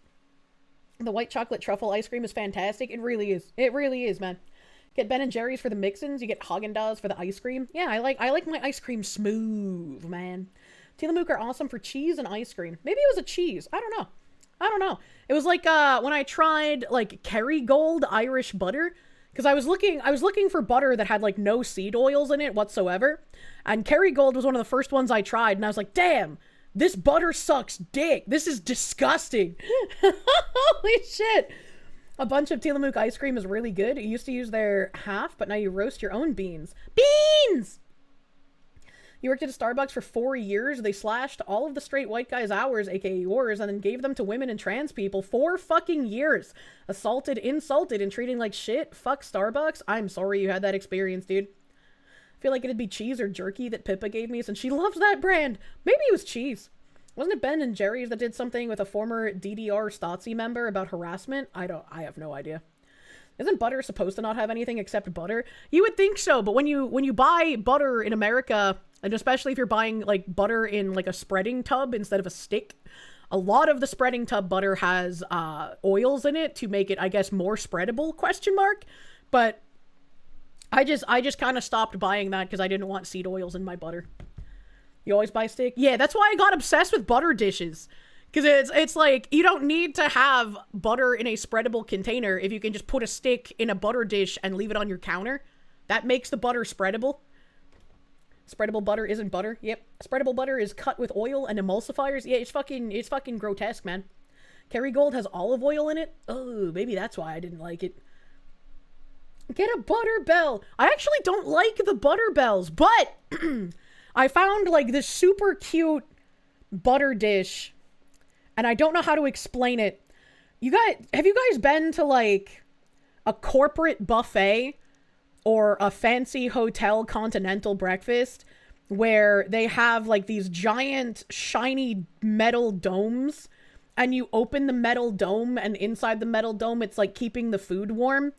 The white chocolate truffle ice cream is fantastic. It really is. It really is, man. Get Ben & Jerry's for the mix-ins. You get Haagen-Dazs for the ice cream. Yeah, I like my ice cream smooth, man. Tillamook are awesome for cheese and ice cream. Maybe it was a cheese. I don't know. I don't know. It was like when I tried like Kerrygold Irish butter, because I was looking for butter that had like no seed oils in it whatsoever, and Kerrygold was one of the first ones I tried, and I was like, damn, this butter sucks dick. This is disgusting. Holy shit. A bunch of Tillamook ice cream is really good. You used to use their half, but now you roast your own beans. Beans! You worked at a Starbucks for 4 years. They slashed all of the straight white guys' hours, aka yours, and then gave them to women and trans people. 4 fucking years. Assaulted, insulted, and treating like shit. Fuck Starbucks. I'm sorry you had that experience, dude. I feel like it'd be cheese or jerky that Pippa gave me since she loves that brand. Maybe it was cheese. Wasn't it Ben & Jerry's that did something with a former DDR Stasi member about harassment? I have no idea. Isn't butter supposed to not have anything except butter? You would think so, but when you buy butter in America, and especially if you're buying like butter in like a spreading tub instead of a stick, a lot of the spreading tub butter has oils in it to make it, I guess, more spreadable, ? But I just kind of stopped buying that because I didn't want seed oils in my butter. You always buy stick? Yeah, that's why I got obsessed with butter dishes. Because it's like, you don't need to have butter in a spreadable container if you can just put a stick in a butter dish and leave it on your counter. That makes the butter spreadable. Spreadable butter isn't butter. Yep. Spreadable butter is cut with oil and emulsifiers. Yeah, it's fucking grotesque, man. Kerrygold has olive oil in it. Oh, maybe that's why I didn't like it. Get a butter bell. I actually don't like the butter bells, but I found like this super cute butter dish, and I don't know how to explain it. Have you guys been to like a corporate buffet or a fancy hotel continental breakfast where they have like these giant shiny metal domes, and you open the metal dome, and inside the metal dome it's like keeping the food warm?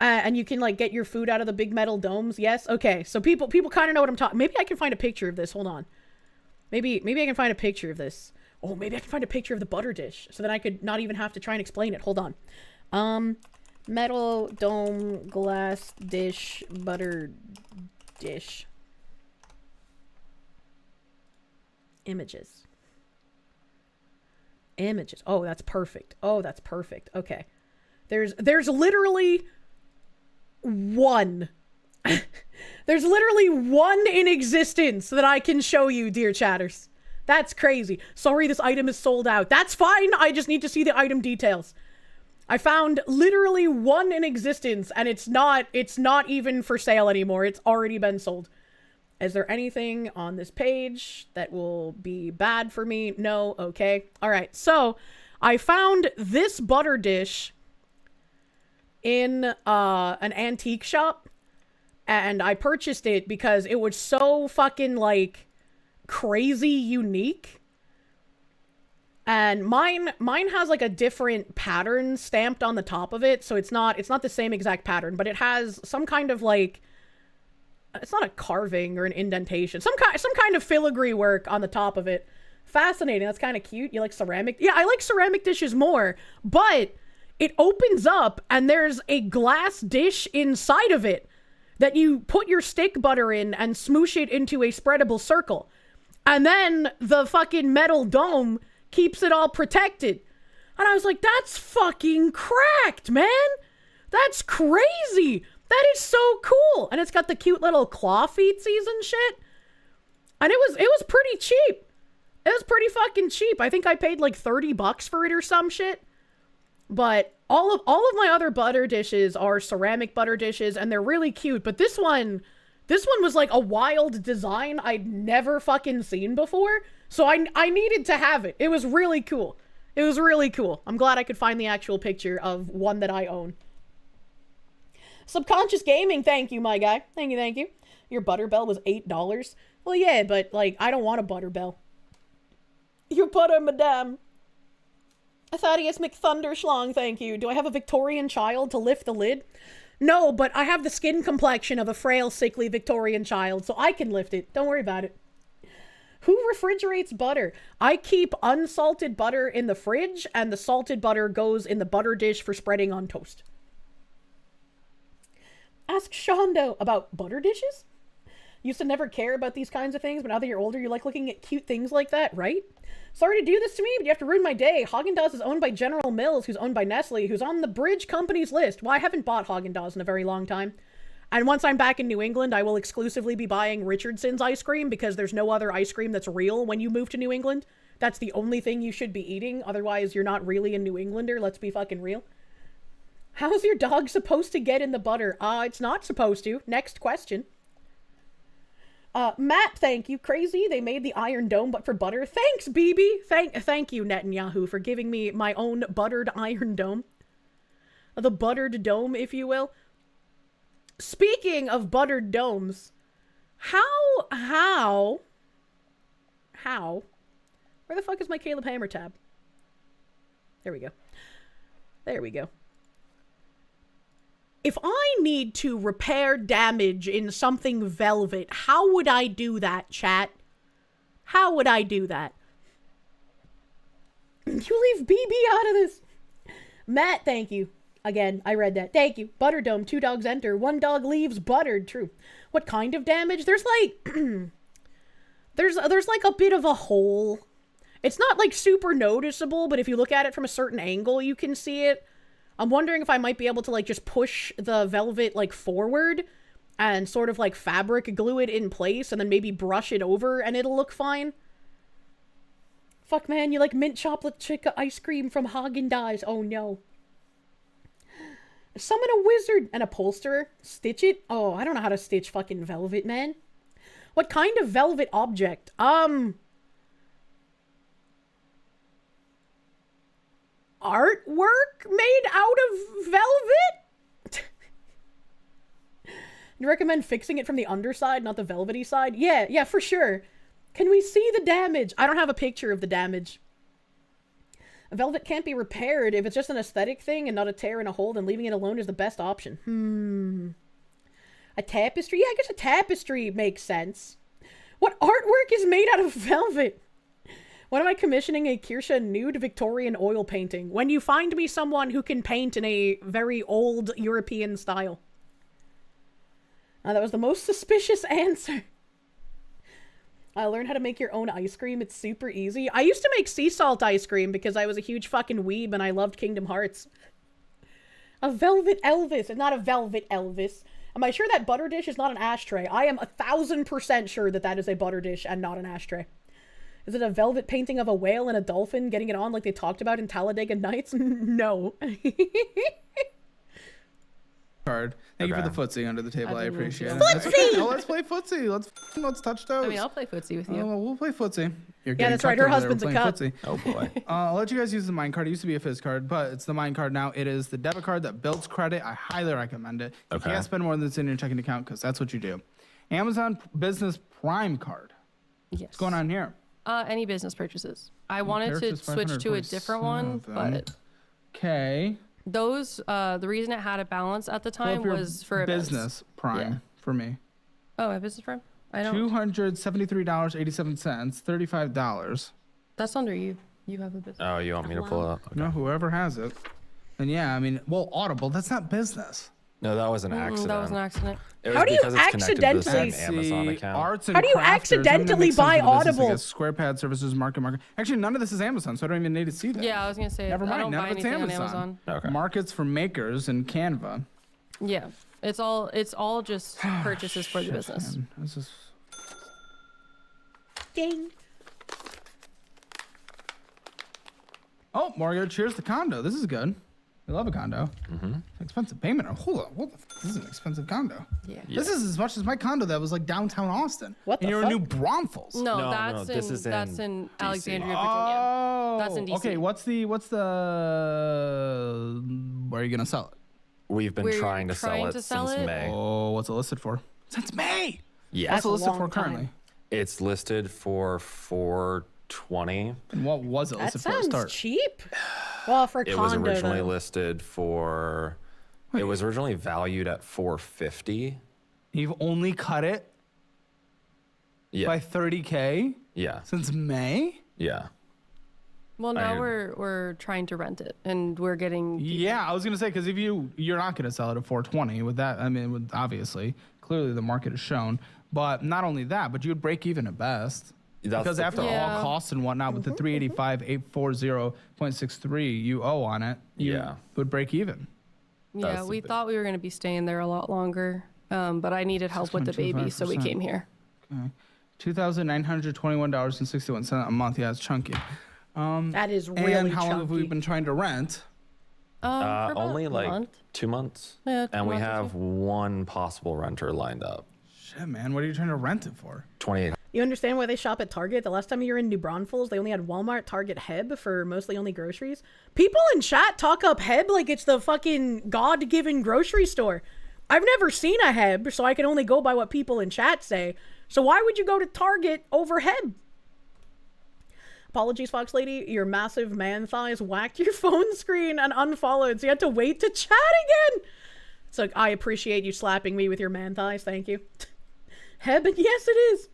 And you can like get your food out of the big metal domes. Yes. Okay. So people kind of know what I'm talking. Maybe I can find a picture of this. Hold on. Maybe I can find a picture of this. Oh, maybe I can find a picture of the butter dish so that I could not even have to try and explain it. Hold on. Metal dome glass dish butter dish. Images. Oh, that's perfect. Okay. There's literally one. There's literally one in existence that I can show you, dear chatters. That's crazy. Sorry, this item is sold out. That's fine. I just need to see the item details. I found literally one in existence, and it's not even for sale anymore. It's already been sold. Is there anything on this page that will be bad for me? No. Okay. All right. So I found this butter dish in an antique shop, and I purchased it because it was so fucking like crazy unique. And mine has like a different pattern stamped on the top of it, so it's not the same exact pattern, but it has some kind of like, it's not a carving or an indentation, some kind of filigree work on the top of it. Fascinating. That's kind of cute. You like ceramic? Yeah, I like ceramic dishes more, but it opens up and there's a glass dish inside of it that you put your steak butter in and smoosh it into a spreadable circle. And then the fucking metal dome keeps it all protected. And I was like, that's fucking cracked, man. That's crazy. That is so cool. And it's got the cute little claw feetsies and shit. And it was pretty cheap. It was pretty fucking cheap. I think I paid like $30 for it or some shit. But all of my other butter dishes are ceramic butter dishes, and they're really cute. But this one was like a wild design I'd never fucking seen before. So I needed to have it. It was really cool. It was really cool. I'm glad I could find the actual picture of one that I own. Subconscious Gaming, thank you, my guy. Thank you, thank you. Your butter bell was $8. Well, yeah, but like I don't want a butter bell. Your butter, madame. Thaddeus McThunderschlong, thank you. Do I have a Victorian child to lift the lid? No, but I have the skin complexion of a frail, sickly Victorian child, so I can lift it. Don't worry about it. Who refrigerates butter? I keep unsalted butter in the fridge, and the salted butter goes in the butter dish for spreading on toast. Ask Shondo about butter dishes? Used to never care about these kinds of things, but now that you're older, you like looking at cute things like that, right? Sorry to do this to me, but you have to ruin my day. Haagen-Dazs is owned by General Mills, who's owned by Nestle, who's on the Bridge Company's list. Well, I haven't bought Haagen-Dazs in a very long time. And once I'm back in New England, I will exclusively be buying Richardson's ice cream, because there's no other ice cream that's real when you move to New England. That's the only thing you should be eating, otherwise you're not really a New Englander, let's be fucking real. How's your dog supposed to get in the butter? It's not supposed to. Next question. Matt, thank you. Crazy, they made the Iron Dome but for butter. Thanks, BB. Thank you, Netanyahu, for giving me my own buttered Iron Dome. The buttered dome, if you will. Speaking of buttered domes, how? Where the fuck is my Caleb Hammer tab? There we go. There we go. If I need to repair damage in something velvet, how would I do that, chat? How would I do that? You leave BB out of this. Matt, thank you. Again, I read that. Thank you. Butter Dome, 2 dogs enter, 1 dog leaves buttered. True. What kind of damage? There's like... there's like a bit of a hole. It's not like super noticeable, but if you look at it from a certain angle, you can see it. I'm wondering if I might be able to like just push the velvet like forward and sort of like fabric glue it in place and then maybe brush it over and it'll look fine. Fuck man, you like mint chocolate chip ice cream from Haagen-Dazs. Oh no. Summon a wizard and upholsterer. Stitch it? Oh, I don't know how to stitch fucking velvet, man. What kind of velvet object? Artwork made out of velvet? You recommend fixing it from the underside, not the velvety side? Yeah, for sure. Can we see the damage? I don't have a picture of the damage. Velvet can't be repaired. If it's just an aesthetic thing and not a tear and a hole, then leaving it alone is the best option. A tapestry? Yeah, I guess a tapestry makes sense. What artwork is made out of velvet? When am I commissioning a Kirsche nude Victorian oil painting? When you find me someone who can paint in a very old European style. That was the most suspicious answer. Learn how to make your own ice cream. It's super easy. I used to make sea salt ice cream because I was a huge fucking weeb and I loved Kingdom Hearts. A velvet Elvis, not a velvet Elvis. Am I sure that butter dish is not an ashtray? I am 1000% sure that that is a butter dish and not an ashtray. Is it a velvet painting of a whale and a dolphin getting it on like they talked about in Talladega Nights? No. Card. Thank you for the footsie under the table. I appreciate it. Footsie! No, let's play footsie. Let's touch toes. I mean, I'll play footsie with you. We'll play footsie. Yeah, that's right. Her husband's a cop. Oh boy. I'll let you guys use the mine card. It used to be a fizz card, but it's the mine card now. It is the debit card that builds credit. I highly recommend it. You can't spend more than it's in your checking account because that's what you do. Amazon Business Prime card. Yes. What's going on here? Any business purchases. I wanted to switch to a different one, but okay. Those the reason it had a balance at the time was for business prime for me. Oh, a business prime? I don't. $273.87, $35. That's under you. You have a business. Oh, you want me to pull it up? Okay. No, whoever has it. And yeah, I mean, well, Audible, that's not business. No, that was an accident. That was an accident. How do you accidentally Amazon account. Arts and How do you accidentally buy Audible? SquarePad services, market. Actually, none of this is Amazon, so I don't even need to see that. Yeah, I was gonna say. Never mind. I don't None buy of it's anything Amazon. on Amazon. Okay. Markets for makers and Canva. Yeah, it's all just purchases for the business. Man. This is Gang. Oh, mortgage. Here's the condo. This is good. We love a condo. Expensive payment. Oh, hold on. This is an expensive condo. Yeah. This is as much as my condo that was like downtown Austin. What the and you're fuck? in New Braunfels. No, this is that's in in DC. Alexandria, Virginia. Oh, That's in DC. Okay, what's the where are you gonna sell it? We've been We're trying to sell trying it to sell since it? May. Oh, what's it listed for? Since May. Yeah. What's it listed a for long time. currently? It's listed for 420. And what was it That listed for at sounds start? cheap. Well, for It condo, was originally though. listed for. It was originally valued at 450. You've only cut it Yeah. by 30K Yeah. since May? Yeah. Well, now I- we're trying to rent it, and we're getting. Yeah, I was gonna say because if you're not gonna sell it at 420 with that. I mean, obviously, clearly the market has shown. But not only that, but you would break even at best. That's Because the after thing. all costs and whatnot, with the 385,840.63 you owe on it, you would break even. Yeah, That's we the thought we were going to be staying there a lot longer, but I needed help with the baby, so we 6.25%. came here. Okay, $2,921.61 a month. Yeah, it's chunky. That is really And how long have we chunky. been trying to rent? For about Only a like month. 2 months. Yeah, And we month or have one possible renter lined up. Shit, man, what are you trying to rent it for? 28. You understand why they shop at Target? The last time you were in New Braunfels, they only had Walmart, Target, Heb for mostly only groceries. People in chat talk up Heb like it's the fucking God-given grocery store. I've never seen a Heb, so I can only go by what people in chat say. So why would you go to Target over Heb? Apologies, Fox Lady. Your massive man thighs whacked your phone screen and unfollowed, so you had to wait to chat again. It's like, I appreciate you slapping me with your man thighs. Thank you. Heb, and yes, it is.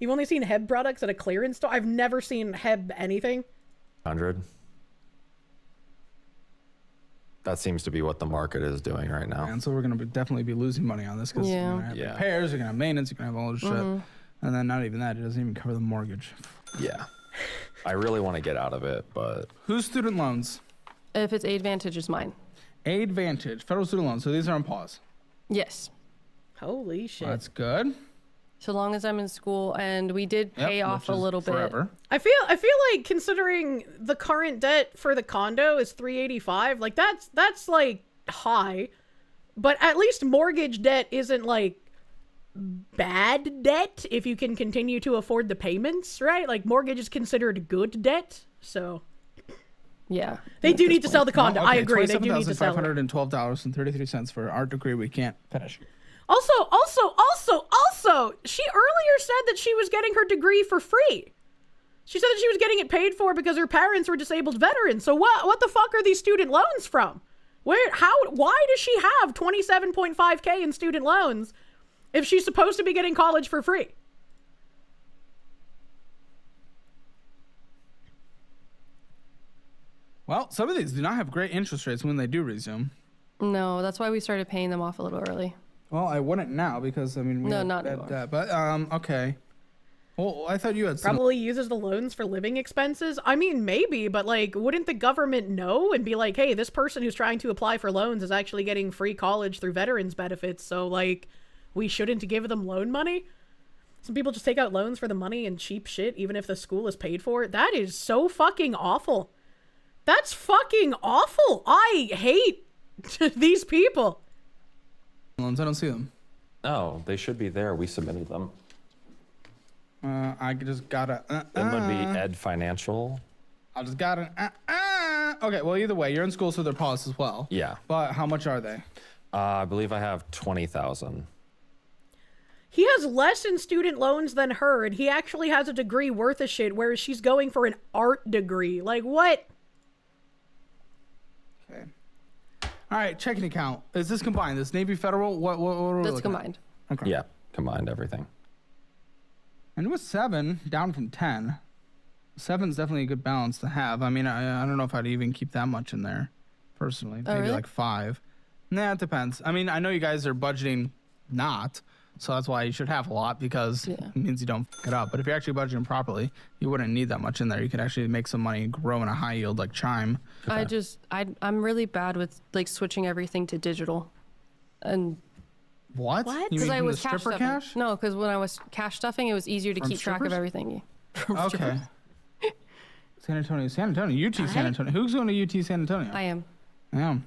You've only seen Heb products at a clearance store? I've never seen Heb anything. 100. That seems to be what the market is doing right now. And so we're going to definitely be losing money on this because you're going to have repairs, you're going to have maintenance, you're going to have all this shit. And then not even that, it doesn't even cover the mortgage. Yeah. I really want to get out of it, but... Whose student loans? If it's Advantage, it's mine. Advantage, federal student loans. So these are on pause. Yes. Holy shit. That's good. So long as I'm in school, and we did pay off a little bit. I feel like considering the current debt for the condo is $385, like that's like high, but at least mortgage debt isn't like bad debt if you can continue to afford the payments, right? Like mortgage is considered good debt, so yeah, they do need to sell the condo. I agree, they do need to sell it. $27,512.33 for an art degree we can't finish. Also, she earlier said that she was getting her degree for free. She said that she was getting it paid for because her parents were disabled veterans. So what the fuck are these student loans from? Why does she have 27.5K in student loans if she's supposed to be getting college for free? Well, some of these do not have great interest rates when they do resume. No, that's why we started paying them off a little early. Well, I wouldn't now because, I mean, we No, have not bad anymore. debt, but, okay. Well, I thought you had some... Probably uses the loans for living expenses. I mean, maybe, but like, wouldn't the government know and be like, hey, this person who's trying to apply for loans is actually getting free college through veterans benefits, so like, we shouldn't give them loan money? Some people just take out loans for the money and cheap shit, even if the school is paid for. That is so fucking awful. That's fucking awful. I hate these people. Loans, I don't see them. Oh, they should be there. We submitted them. I just gotta... It would be Ed Financial. I just gotta... Okay, well, either way, you're in school, so they're paused as well. Yeah. But how much are they? I believe I have 20,000. He has less in student loans than her, and he actually has a degree worth of shit, whereas she's going for an art degree. Like, what? Okay. All right, checking account. Is this combined? This Navy Federal? What are we That's looking at? combined. Okay. Yeah, combined everything. And it was 7, down from 10. 7's definitely a good balance to have. I mean, I don't know if I'd even keep that much in there, personally. Oh, Maybe really? like 5. Nah, it depends. I mean, I know you guys are budgeting not, so that's why you should have a lot, because it means you don't fuck it up. But if you're actually budgeting properly, you wouldn't need that much in there. You could actually make some money and grow in a high yield like Chime. I'm really bad with like switching everything to digital, and What? What? You Because mean I from was the cash stripper stuffing. cash? No, because when I was cash stuffing, it was easier to From keep track of strippers? everything. Okay. San Antonio, UT San Antonio. Who's going to UT San Antonio? I am. Yeah.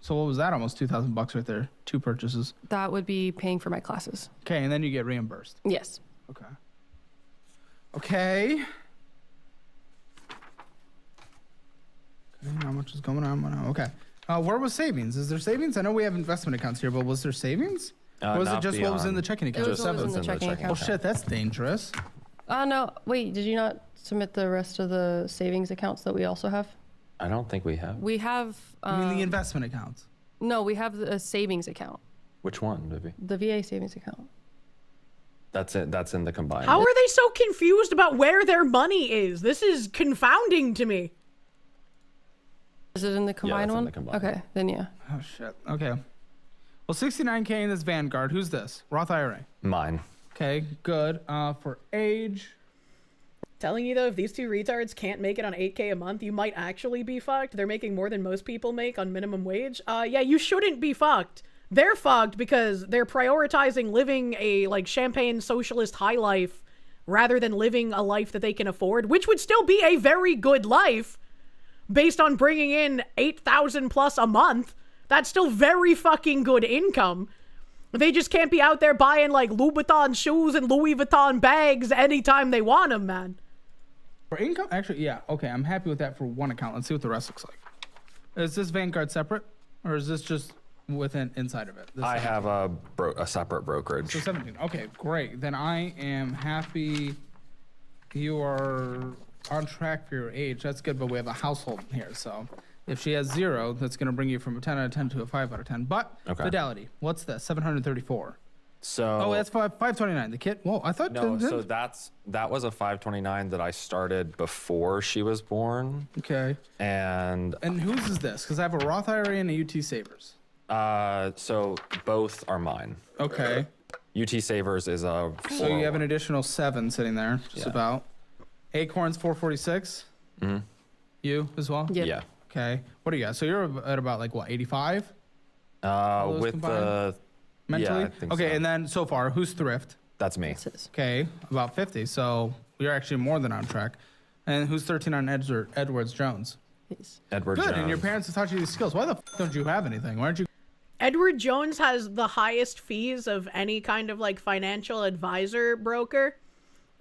So what was that? Almost $2,000 right there. 2 purchases. That would be paying for my classes. Okay, and then you get reimbursed. Yes. Okay. Okay. How much is going on? Okay. Where was savings? Is there savings? I know we have investment accounts here, but was there savings? Or was it just what was in the checking account? It was what was in the checking account. Oh shit, that's dangerous. No. Wait, did you not submit the rest of the savings accounts that we also have? I don't think we have. We have. I mean the investment accounts. No, we have a savings account. Which one, Vivi? The VA savings account. That's it. That's in the combined. How are they so confused about where their money is? This is confounding to me. Is it in the combined that's in one? the combined. Okay, then yeah. Oh shit. Okay. Well, 69K in this Vanguard. Who's this? Roth IRA. Mine. Okay, good. For age. Telling you though, if these two retards can't make it on 8K a month, you might actually be fucked. They're making more than most people make on minimum wage. Yeah, you shouldn't be fucked. They're fucked because they're prioritizing living a like champagne socialist high life rather than living a life that they can afford, which would still be a very good life based on bringing in 8,000 plus a month. That's still very fucking good income. They just can't be out there buying like Louboutin shoes and Louis Vuitton bags anytime they want them, man. For income, actually, yeah. Okay, I'm happy with that for one account. Let's see what the rest looks like. Is this Vanguard separate, or is this just within inside of it? I have a separate brokerage. So 17. Okay, great. Then I am happy you are on track for your age. That's good, but we have a household here. So if she has 0, that's going to bring you from a 10 out of 10 to a 5 out of 10. But Fidelity, what's this? 734. So oh, that's 529. The kit. Whoa, I thought no. So that was a 529 that I started before she was born. Okay. And whose is this? Because I have a Roth IRA and a UT Savers. So both are mine. Okay. UT Savers is a. So you have an additional 7 sitting there, just about. Acorns 446. Mm-hmm. You as well. Yeah. Okay. What do you got? So you're at about like what 85? With combined? the. Mentally? Yeah, I think okay, so. and then so far, who's thrift? That's me. Okay, about 50. So you're actually more than on track. And who's 13 on Edwards Jones? Edward Good, Jones. and your parents have taught you these skills. Why the don't you have anything? Why aren't you? Edward Jones has the highest fees of any kind of like financial advisor broker.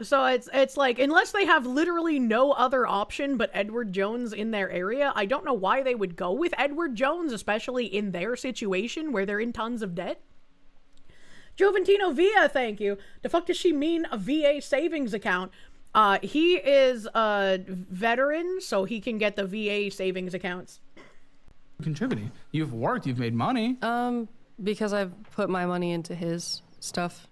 So it's like, unless they have literally no other option but Edward Jones in their area, I don't know why they would go with Edward Jones, especially in their situation where they're in tons of debt. Joventino Villa, thank you. The fuck does she mean a VA savings account? He is a veteran, so he can get the VA savings accounts. Contributing. You've worked, you've made money. Because I've put my money into his stuff.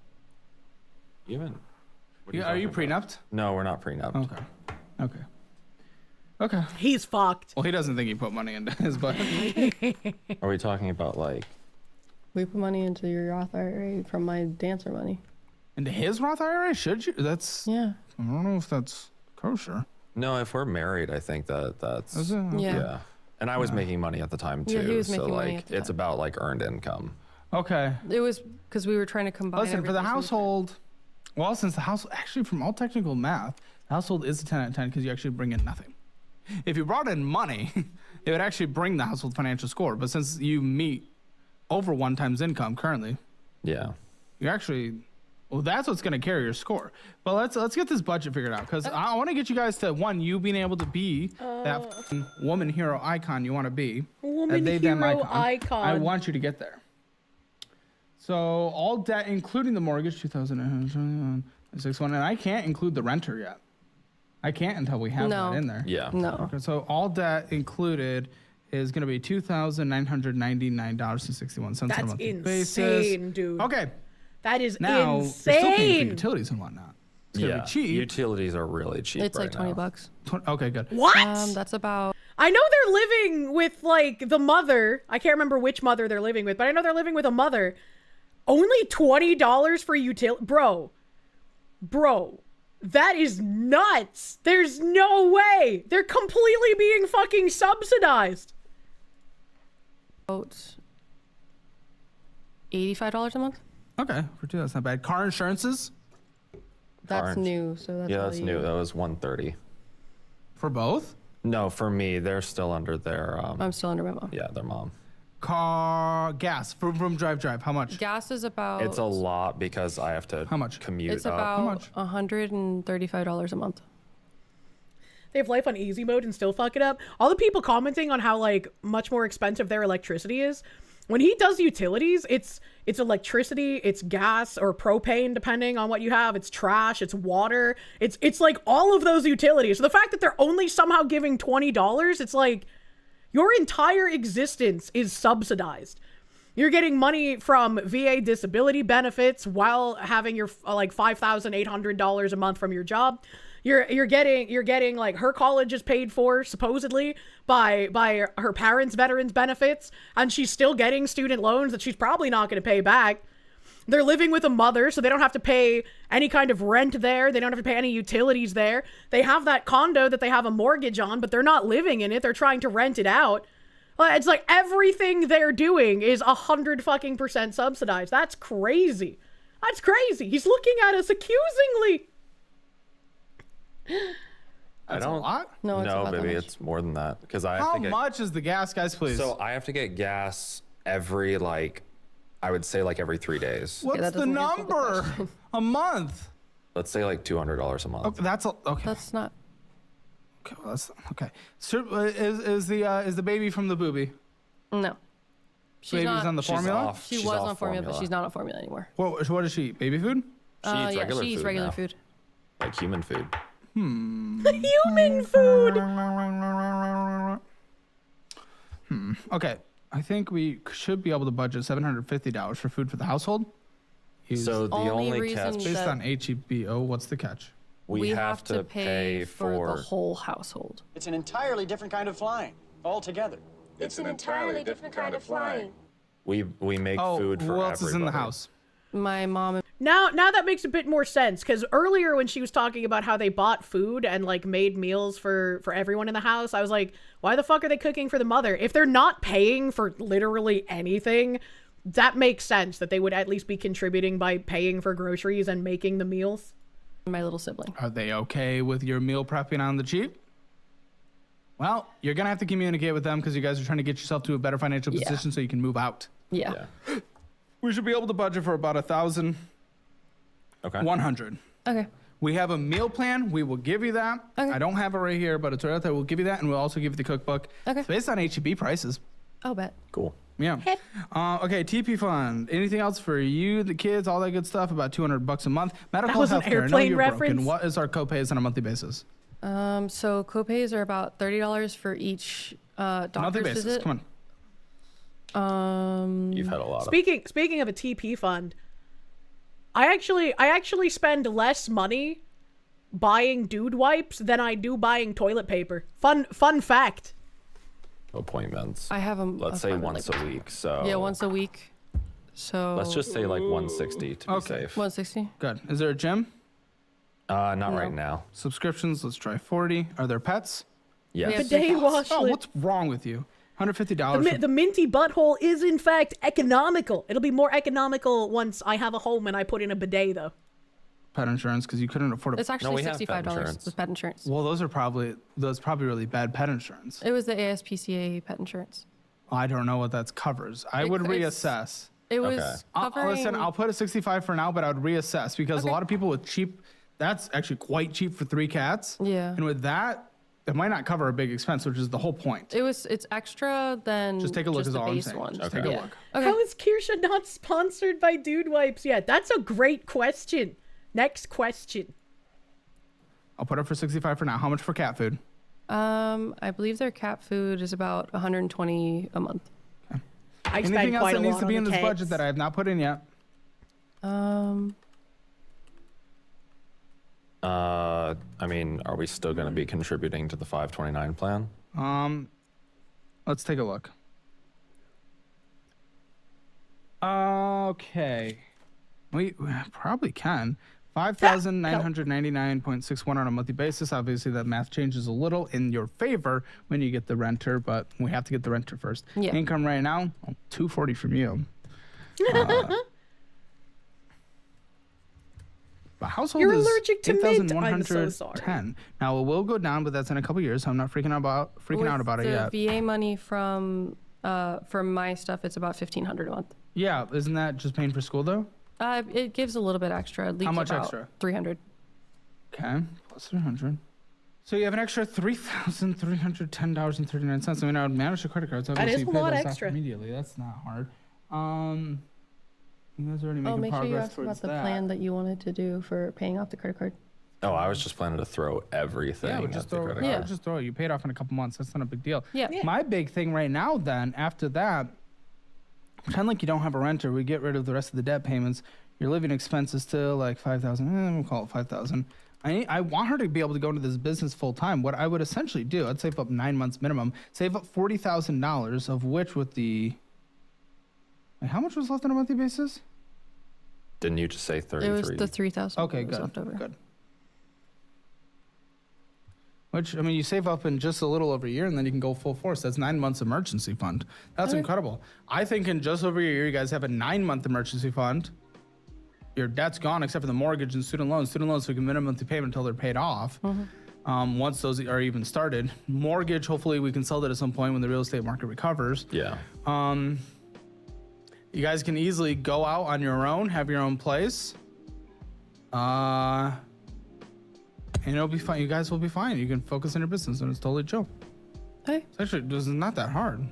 Are you prenupped? No, we're not prenupped. Okay. He's fucked. Well, he doesn't think he put money into his butt. Are we talking about like? We put money into your Roth IRA from my dancer money. Into his Roth IRA? Should you? That's yeah. I don't know if that's kosher. No, if we're married, I think that's. Is it? Okay. Yeah. And I was making money at the time too. Yeah, he was so making like money at the it's about like earned income. Okay. It was because we were trying to combine. Listen, for the everything. household, well, since the house actually from all technical math, the household is a 10 out of 10 because you actually bring in nothing. If you brought in money, it would actually bring the household financial score. But since you meet over 1 times income currently, yeah, you actually, well, that's what's going to carry your score. But let's get this budget figured out because I want to get you guys to you being able to be that woman hero icon you want to be. Woman that them hero icon. I want you to get there. So all debt, including the mortgage, 2,961, and I can't include the renter yet. I can't until we have that in there. Yeah. No. Okay, so all debt included is going to be $2,999.61 on a monthly basis. Insane, dude. Okay. That is now, insane. You're still paying for utilities and whatnot. It's going to be cheap. Utilities are really cheap. It's like right $20. Okay, good. What? That's about. I know they're living with like the mother. I can't remember which mother they're living with, but I know they're living with a mother. Only $20 for utility, bro. That is nuts. There's no way. They're completely being fucking subsidized. $85 a month. Okay, for 2, that's not bad. Car insurances? That's new, so that's yeah, all that's you. new. That was 130. For both? No, for me, they're still under their. I'm still under my mom. Yeah, their mom. Car gas from drive. How much? Gas is about. It's a lot because I have to. How much? Commute It's up. about $135 a month. They have life on easy mode and still fuck it up. All the people commenting on how like much more expensive their electricity is. When he does utilities, it's electricity, it's gas or propane, depending on what you have. It's trash, it's water. It's like all of those utilities. So the fact that they're only somehow giving $20, it's like your entire existence is subsidized. You're getting money from VA disability benefits while having your like $5,800 a month from your job. You're getting like her college is paid for supposedly by her parents' veterans benefits, and she's still getting student loans that she's probably not going to pay back. They're living with a mother, so they don't have to pay any kind of rent there. They don't have to pay any utilities there. They have that condo that they have a mortgage on, but they're not living in it. They're trying to rent it out. It's like everything they're doing is 100% subsidized. That's crazy. That's crazy. He's looking at us accusingly. That's a lot? No, baby, it's more than that because I have How to get. much is the gas, guys? Please. So I have to get gas every I would say every 3 days. What's the number? A month? Let's say $200 a month. Okay, that's okay. That's not. Okay, well, that's okay. So, is the baby from the booby? No. Baby's not, on the formula. Off. She She's was off on formula, but she's not on formula anymore. What does she eat? Baby food? She eats regular she eats food regular now. food. Like human food. Human food. Okay, I think we should be able to budget $750 for food for the household. So the only catch based on HEBO, what's the catch? We have to pay for the whole household. It's an entirely different kind of flying altogether. It's an entirely different kind of flying. We make food for who else is in the everybody. house? My mom. Now that makes a bit more sense, because earlier when she was talking about how they bought food and like made meals for everyone in the house, I was like, why the fuck are they cooking for the mother? If they're not paying for literally anything, that makes sense that they would at least be contributing by paying for groceries and making the meals. My little sibling. Are they okay with your meal prepping on the cheap? Well, you're gonna have to communicate with them because you guys are trying to get yourself to a better financial position so you can move out. Yeah. We should be able to budget for about 1,000. Okay. 100. Okay. We have a meal plan. We will give you that. Okay. I don't have it right here, but it's right out there. We'll give you that, and we'll also give you the cookbook. Okay. It's based on HEB prices. I'll bet. Cool. Yeah. Okay, TP fund. Anything else for you, the kids, all that good stuff? About $200 a month. Medical was an health care. I know airplane you're reference. broken. What is our copays on a monthly basis? So copays are about $30 for each doctor's Monthly basis. visit. Come on. You've had a lot Speaking of a TP fund, I actually spend less money buying dude wipes than I do buying toilet paper. Fun fact. appointments. I have them. Let's say once a week. So Yeah, once a week. So let's just say 160 to be safe. 160. Good. Is there a gym? Not right now. Subscriptions, let's try 40. Are there pets? Yes. Bidet wash. Oh, what's wrong with you? $150. The minty butthole is in fact economical. It'll be more economical once I have a home and I put in a bidet, though. Pet insurance because you couldn't afford it. It's actually $65 with pet insurance. Well, those probably really bad pet insurance. It was the ASPCA pet insurance. I don't know what that covers. I would reassess. It was covering... Listen, I'll put a 65 for now, but I would reassess because a lot of people with cheap, that's actually quite cheap for 3 cats. Yeah. And with that, it might not cover a big expense, which is the whole point. It's extra than just take a look just is the all I'm base saying. one. Just take a look. Okay. How is Kirsche not sponsored by Dude Wipes yet? That's a great question. Next question. I'll put it for 65 for now. How much for cat food? I believe their cat food is about $120 a month. Okay. I Anything spend else quite that a needs lot to be on in the this budget cats. that I have not put in yet? I mean, are we still going to be contributing to the 529 plan? Let's take a look. Okay. We probably can. 5,999.61 on a monthly basis. Obviously, that math changes a little in your favor when you get the renter, but we have to get the renter first. Yeah. Income right now, $240 from you. But household You're is allergic to mint. I'm so 8,110. sorry. Now it will go down, but that's in a couple years, so I'm not freaking out about it yet. The VA money from my stuff, it's about $1,500 a month. Yeah, isn't that just paying for school though? It gives a little bit extra. It leaves How much about extra? $300. Okay, plus 300. So you have an extra $3,310.39. I mean, I would manage the credit cards. That is a lot extra. Immediately, that's not hard. You guys are already making Make sure you progress asked about towards the that. plan that you wanted to do for paying off the credit card. Oh, I was just planning to throw everything Yeah, at just the throw, credit yeah, card. just throw it. You paid off in a couple months. That's not a big deal. Yeah. My big thing right now, then, after that, pretend like you don't have a renter. We get rid of the rest of the debt payments. Your living expenses still like $5,000. We'll call it $5,000. I want her to be able to go into this business full time. What I would essentially do, I'd save up 9 months minimum, save up $40,000, of which with the. Wait, how much was left on a monthly basis? Didn't you just say 33? It was the $3,000. Okay, good. Left over. Good. Which, I mean, you save up in just a little over a year and then you can go full force. That's 9 months emergency fund. That's incredible. I think in just over a year, you guys have a 9-month emergency fund. Your debt's gone except for the mortgage and student loans. Student loans, so you can minimum monthly payment until they're paid off. Once those are even started. Mortgage, hopefully we can sell that at some point when the real estate market recovers. Yeah. You guys can easily go out on your own, have your own place. And it'll be fine. You guys will be fine. You can focus on your business and it's totally chill. Hey. It's not that hard.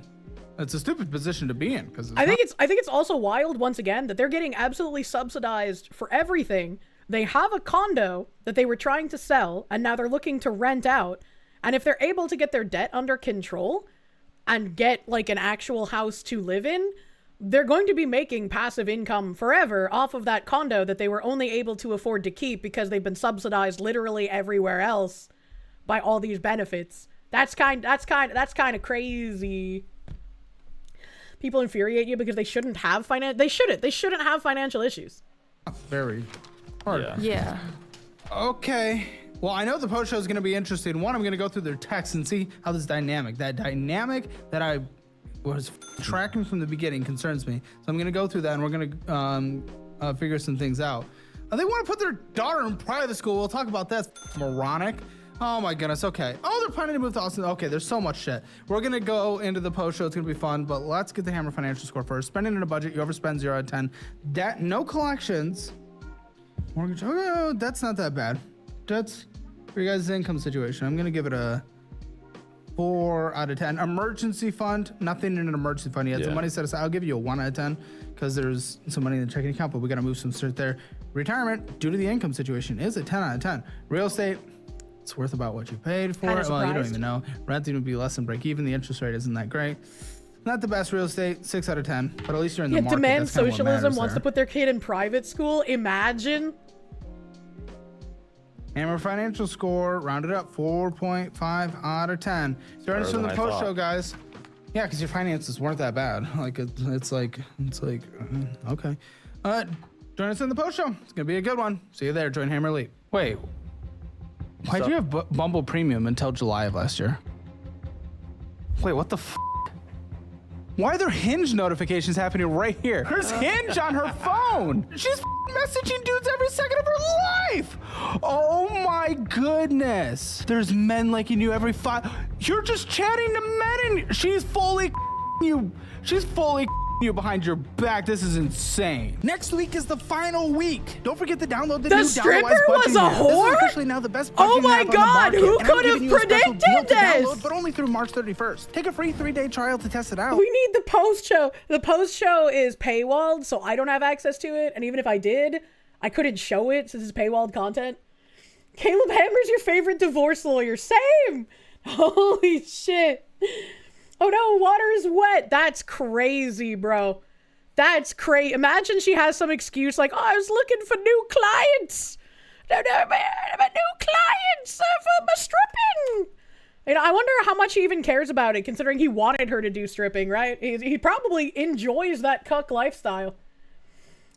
It's a stupid position to be in because I think it's also wild once again that they're getting absolutely subsidized for everything. They have a condo that they were trying to sell and now they're looking to rent out. And if they're able to get their debt under control and get like an actual house to live in, they're going to be making passive income forever off of that condo that they were only able to afford to keep because they've been subsidized literally everywhere else by all these benefits. That's kind of crazy. People infuriate you because they shouldn't have they shouldn't have financial issues. Very hard. Yeah. Okay. Well, I know the post show is going to be interesting. One, I'm going to go through their text and see how that dynamic that I was tracking from the beginning concerns me. So I'm going to go through that and we're going to figure some things out. They want to put their daughter in private school. We'll talk about that. Moronic. Oh my goodness. Okay. Oh, they're planning to move to Austin. Okay. There's so much shit. We're going to go into the post show. It's going to be fun, but let's get the Hammer financial score first. Spending in a budget. You overspend 0 out of 10. Debt, no collections. Mortgage. Oh, that's not that bad. That's for your guys' income situation. I'm going to give it a 4 out of 10. Emergency fund, nothing in an emergency fund yet. So money set aside, I'll give you a 1 out of 10 because there's some money in the checking account, but we got to move some shit there. Retirement, due to the income situation, is a 10 out of 10. Real estate, it's worth about what you paid for it. Well, you don't even know. Renting would be less than break even. The interest rate isn't that great. Not the best real estate, 6 out of 10, but at least you're in the market. Demand That's kind of what socialism matters wants there. to put their kid in private school. Imagine. Hammer financial score, rounded up 4.5 out of 10. Join us from the post show, guys. Yeah, because your finances weren't that bad. Like it's like okay. Join us in the post show. It's gonna be a good one. See you there. Join Hammer Elite. Wait, why'd you have Bumble Premium until July of last year? Wait, what the f? Why are there Hinge notifications happening right here? There's Hinge on her phone. She's messaging dudes every second of her life. Oh my goodness. There's men liking you every 5. You're just chatting to men and she's fully you. She's fully you behind your back. This is insane. Next week is the final week. Don't forget to download the new stripper Download was a app. This whore? is officially now the best Oh budgeting my app on the God, market. who And I'm could have giving you a special predicted deal to this? download, but only through March 31st. Take a free 3-day trial to test it out. We need the post show. The post show is paywalled, so I don't have access to it. And even if I did, I couldn't show it since it's paywalled content. Caleb Hammer's your favorite divorce lawyer. Same. Holy shit. Oh no, water is wet. That's crazy, bro. That's crazy. Imagine she has some excuse like, oh, I was looking for new clients. No, new clients for my stripping. You know, I wonder how much he even cares about it, considering he wanted her to do stripping, right? He probably enjoys that cuck lifestyle.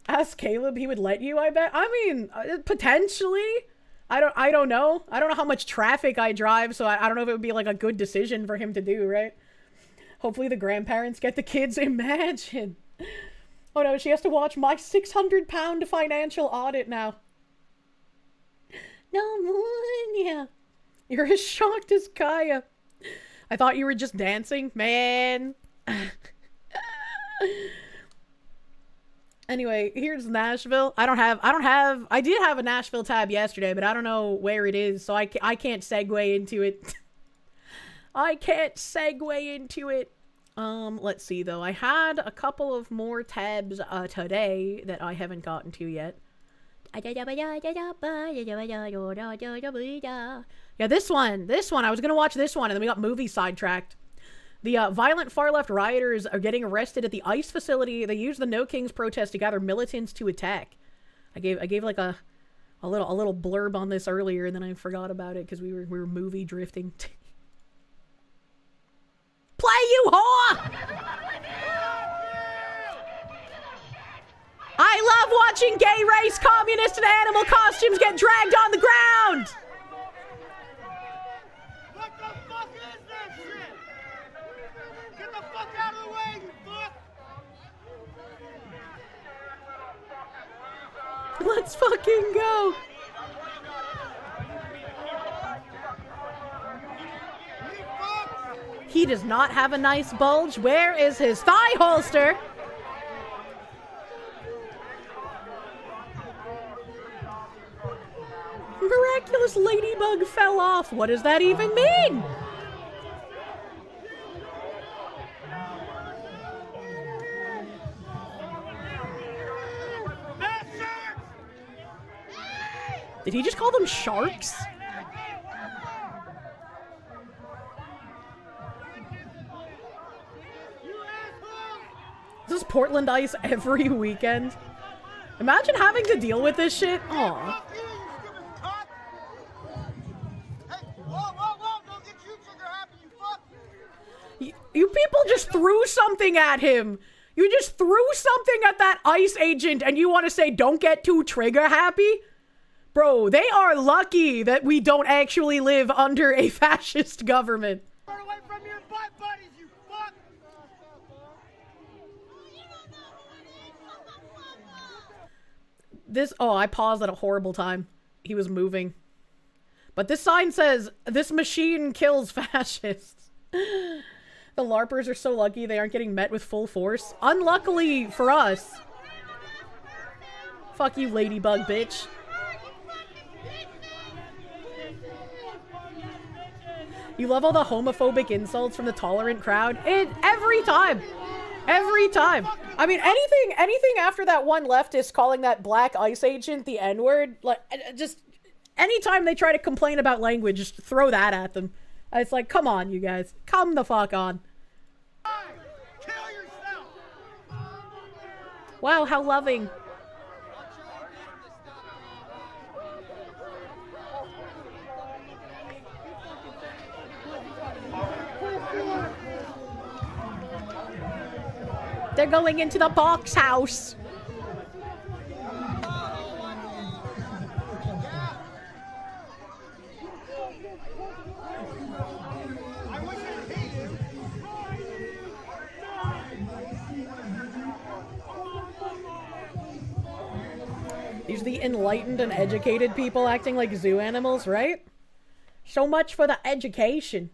Ask Caleb, he would let you, I bet. I mean, potentially. I don't know. I don't know how much traffic I drive, so I don't know if it would be like a good decision for him to do, right? Hopefully the grandparents get the kids. Imagine. Oh no, she has to watch my 600-pound financial audit now. No more, yeah. You're as shocked as Kaya. I thought you were just dancing, man. Anyway, here's Nashville. I did have a Nashville tab yesterday, but I don't know where it is, so I can't segue into it. I can't segue into it. Let's see though. I had a couple of more tabs today that I haven't gotten to yet. Yeah, this one. I was gonna watch this one, and then we got movie sidetracked. The violent far-left rioters are getting arrested at the ICE facility. They used the No Kings protest to gather militants to attack. I gave like a little blurb on this earlier, and then I forgot about it because we were movie drifting. Play, you whore! I love watching gay race, communist, and animal costumes get dragged on the ground! What the fuck is that shit? Get the fuck out of the way, you fuck! Let's fucking go! He does not have a nice bulge. Where is his thigh holster? Miraculous ladybug fell off. What does that even mean? Did he just call them sharks? This is Portland ice every weekend. Imagine having to deal with this shit. Aw. You people just threw something at him. You just threw something at that ICE agent and you want to say don't get too trigger happy? Bro, they are lucky that we don't actually live under a fascist government. Run away from your butt buddies, you fuck! I paused at a horrible time. He was moving. But this sign says, this machine kills fascists. The LARPers are so lucky they aren't getting met with full force. Unluckily for us. Fuck you, ladybug bitch. You love all the homophobic insults from the tolerant crowd? Every time. Every time. I mean, anything after that one leftist calling that black ICE agent the N-word, like, just anytime they try to complain about language, just throw that at them. It's like, come on, you guys. Come the fuck on. Wow, how loving. They're going into the box house. These are the enlightened and educated people acting like zoo animals, right? So much for the education.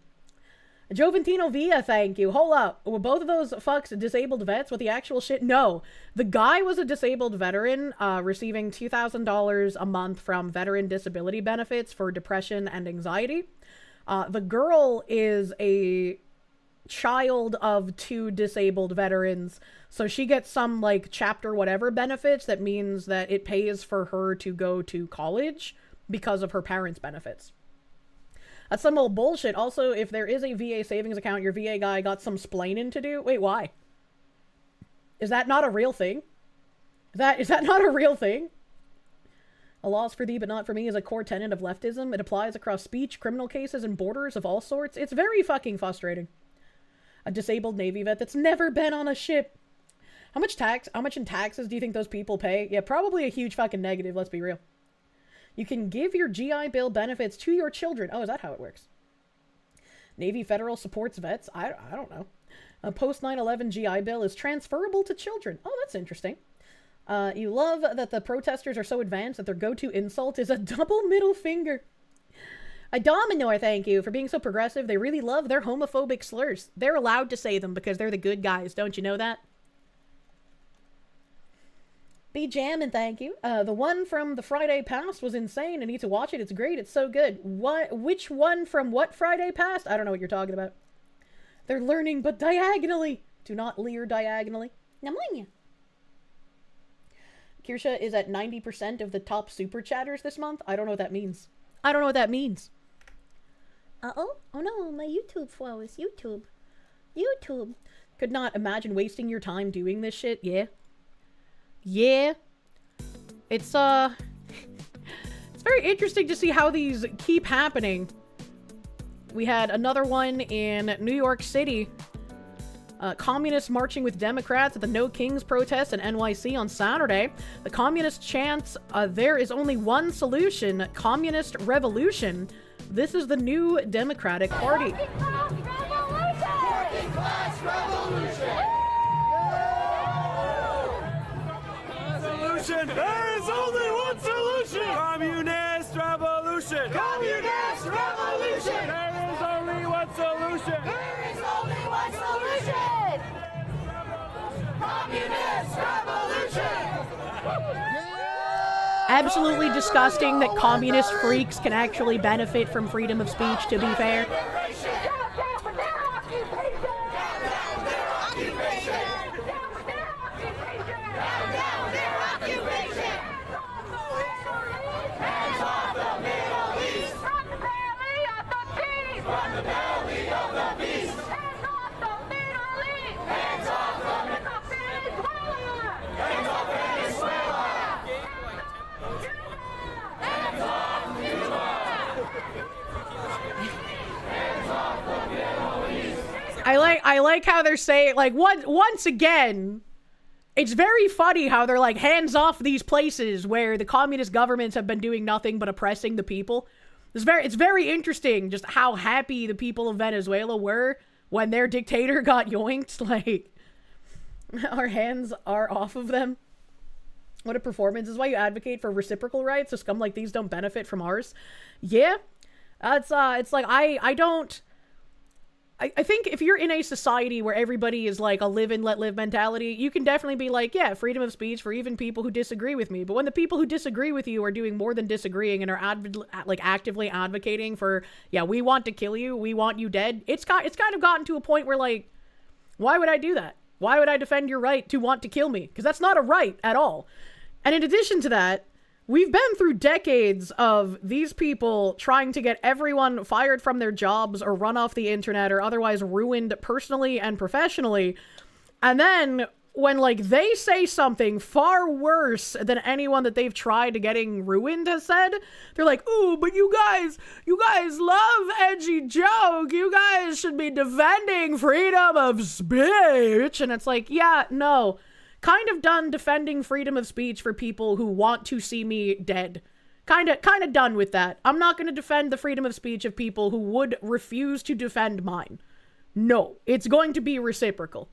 Joventino Villa, thank you. Hold up. Were both of those fucks disabled vets with the actual shit? No. The guy was a disabled veteran receiving $2,000 a month from veteran disability benefits for depression and anxiety. The girl is a child of two disabled veterans, so she gets some like chapter whatever benefits that means that it pays for her to go to college because of her parents' benefits. That's some old bullshit. Also, if there is a VA savings account, your VA guy got some splaining to do. Wait, why? Is that not a real thing? Is that not a real thing? A loss for thee but not for me is a core tenet of leftism. It applies across speech, criminal cases, and borders of all sorts. It's very fucking frustrating. A disabled Navy vet that's never been on a ship. How much in taxes do you think those people pay? Yeah, probably a huge fucking negative, let's be real. You can give your GI Bill benefits to your children. Oh, is that how it works? Navy Federal supports vets? I don't know. A post 9/11 GI Bill is transferable to children. Oh, that's interesting. You love that the protesters are so advanced that their go-to insult is a double middle finger. A Dominor, thank you for being so progressive. They really love their homophobic slurs. They're allowed to say them because they're the good guys. Don't you know that? Be jamming, thank you. The one from the Friday past was insane. I need to watch it. It's great. It's so good. What? Which one from what Friday past? I don't know what you're talking about. They're learning, but diagonally. Do not leer diagonally. Namonya. Kirsche is at 90% of the top super chatters this month. I don't know what that means. I don't know what that means. Uh-oh. Oh no, my YouTube followers. YouTube. Could not imagine wasting your time doing this shit. Yeah. Yeah. It's very interesting to see how these keep happening. We had another one in New York City. Communists marching with Democrats at the No Kings protest in NYC on Saturday. The communist chants, there is only one solution, communist revolution. This is the new Democratic Party. Working class revolution! Solution! There is only one solution! Communist revolution! Communist revolution! There is only one solution! There is only one solution! Communist revolution! Absolutely disgusting that communist freaks can actually benefit from freedom of speech, to be fair. I like how they're saying, like, once again, it's very funny how they're like, hands off these places where the communist governments have been doing nothing but oppressing the people. It's very interesting just how happy the people of Venezuela were when their dictator got yoinked. Like, our hands are off of them. What a performance. This is why you advocate for reciprocal rights, so scum like these don't benefit from ours. Yeah. It's like, I think if you're in a society where everybody is like a live and let live mentality, you can definitely be like, yeah, freedom of speech for even people who disagree with me. But when the people who disagree with you are doing more than disagreeing and are actively advocating for, yeah, we want to kill you, we want you dead, it's kind of gotten to a point where, like, why would I do that? Why would I defend your right to want to kill me? Because that's not a right at all. And in addition to that, we've been through decades of these people trying to get everyone fired from their jobs or run off the internet or otherwise ruined personally and professionally. And then when, like, they say something far worse than anyone that they've tried to getting ruined has said, they're like, ooh, but you guys love edgy joke. You guys should be defending freedom of speech. And it's like, yeah, no. Kind of done defending freedom of speech for people who want to see me dead. Kind of done with that. I'm not going to defend the freedom of speech of people who would refuse to defend mine. No, it's going to be reciprocal.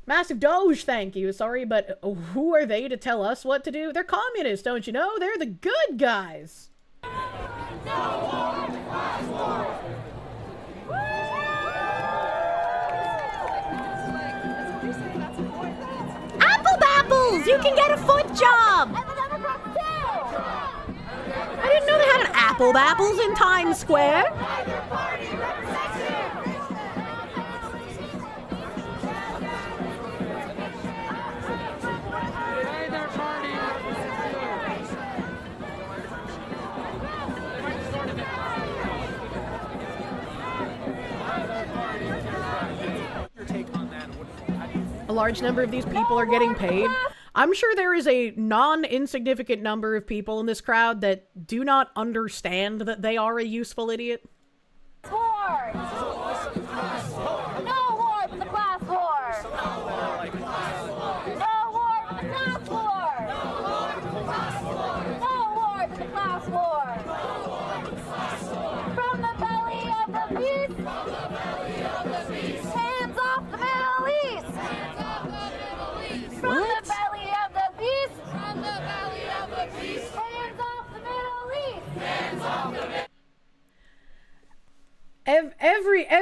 Massive Doge, thank you. Sorry, but who are they to tell us what to do? They're communists, don't you know? They're the good guys. Apples! You can get a foot job! I didn't know they had an apples in Times Square. A large number of these people are getting paid. I'm sure there is a non-insignificant number of people in this crowd that do not understand that they are a useful idiot. War! No war but the class war! No war but the class war! No war but the class war! From the belly of the beast! Hands off the middle!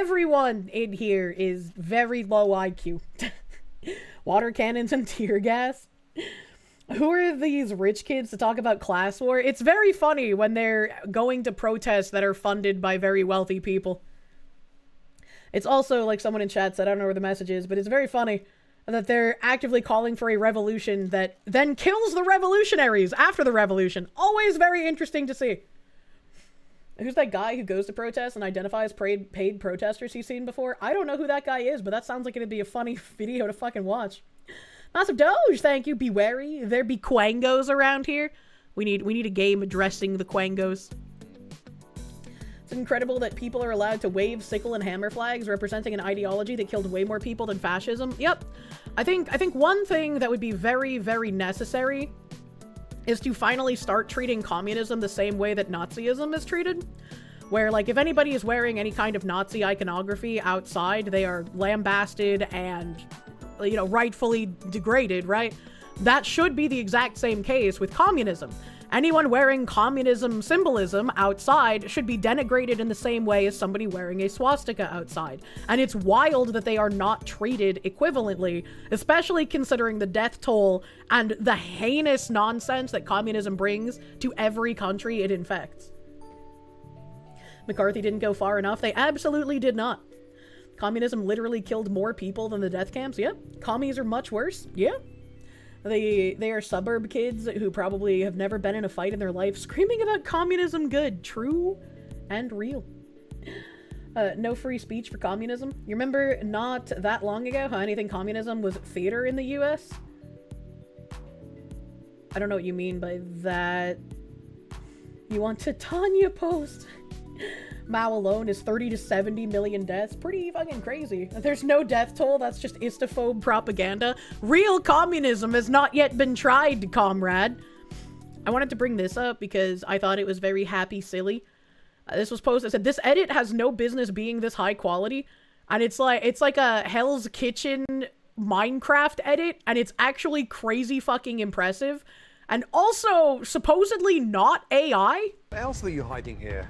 Everyone in here is very low IQ. Water cannons and tear gas. Who are these rich kids to talk about class war? It's very funny when they're going to protests that are funded by very wealthy people. It's also, like someone in chat said, I don't know where the message is, but it's very funny that they're actively calling for a revolution that then kills the revolutionaries after the revolution. Always very interesting to see. Who's that guy who goes to protest and identifies paid protesters he's seen before? I don't know who that guy is, but that sounds like it'd be a funny video to fucking watch. Massive Doge, thank you. Be wary. There be quangos around here. We need a game addressing the quangos. It's incredible that people are allowed to wave sickle and hammer flags representing an ideology that killed way more people than fascism. Yep. I think one thing that would be very, very necessary is to finally start treating communism the same way that Nazism is treated. Where, like, if anybody is wearing any kind of Nazi iconography outside, they are lambasted and, you know, rightfully degraded, right? That should be the exact same case with communism. Anyone wearing communism symbolism outside should be denigrated in the same way as somebody wearing a swastika outside. And it's wild that they are not treated equivalently, especially considering the death toll and the heinous nonsense that communism brings to every country it infects. McCarthy didn't go far enough. They absolutely did not. Communism literally killed more people than the death camps. Yep. Commies are much worse. Yeah. They are suburb kids who probably have never been in a fight in their life screaming about communism good. True and real. No free speech for communism. You remember not that long ago how anything communism was theater in the US? I don't know what you mean by that. You want to Tanya post? Mao alone is 30 to 70 million deaths. Pretty fucking crazy. There's no death toll. That's just istophobe propaganda. Real communism has not yet been tried, comrade. I wanted to bring this up because I thought it was very happy silly. This was posted. It said, this edit has no business being this high quality. And it's like a Hell's Kitchen Minecraft edit. And it's actually crazy fucking impressive. And also supposedly not AI. What else are you hiding here?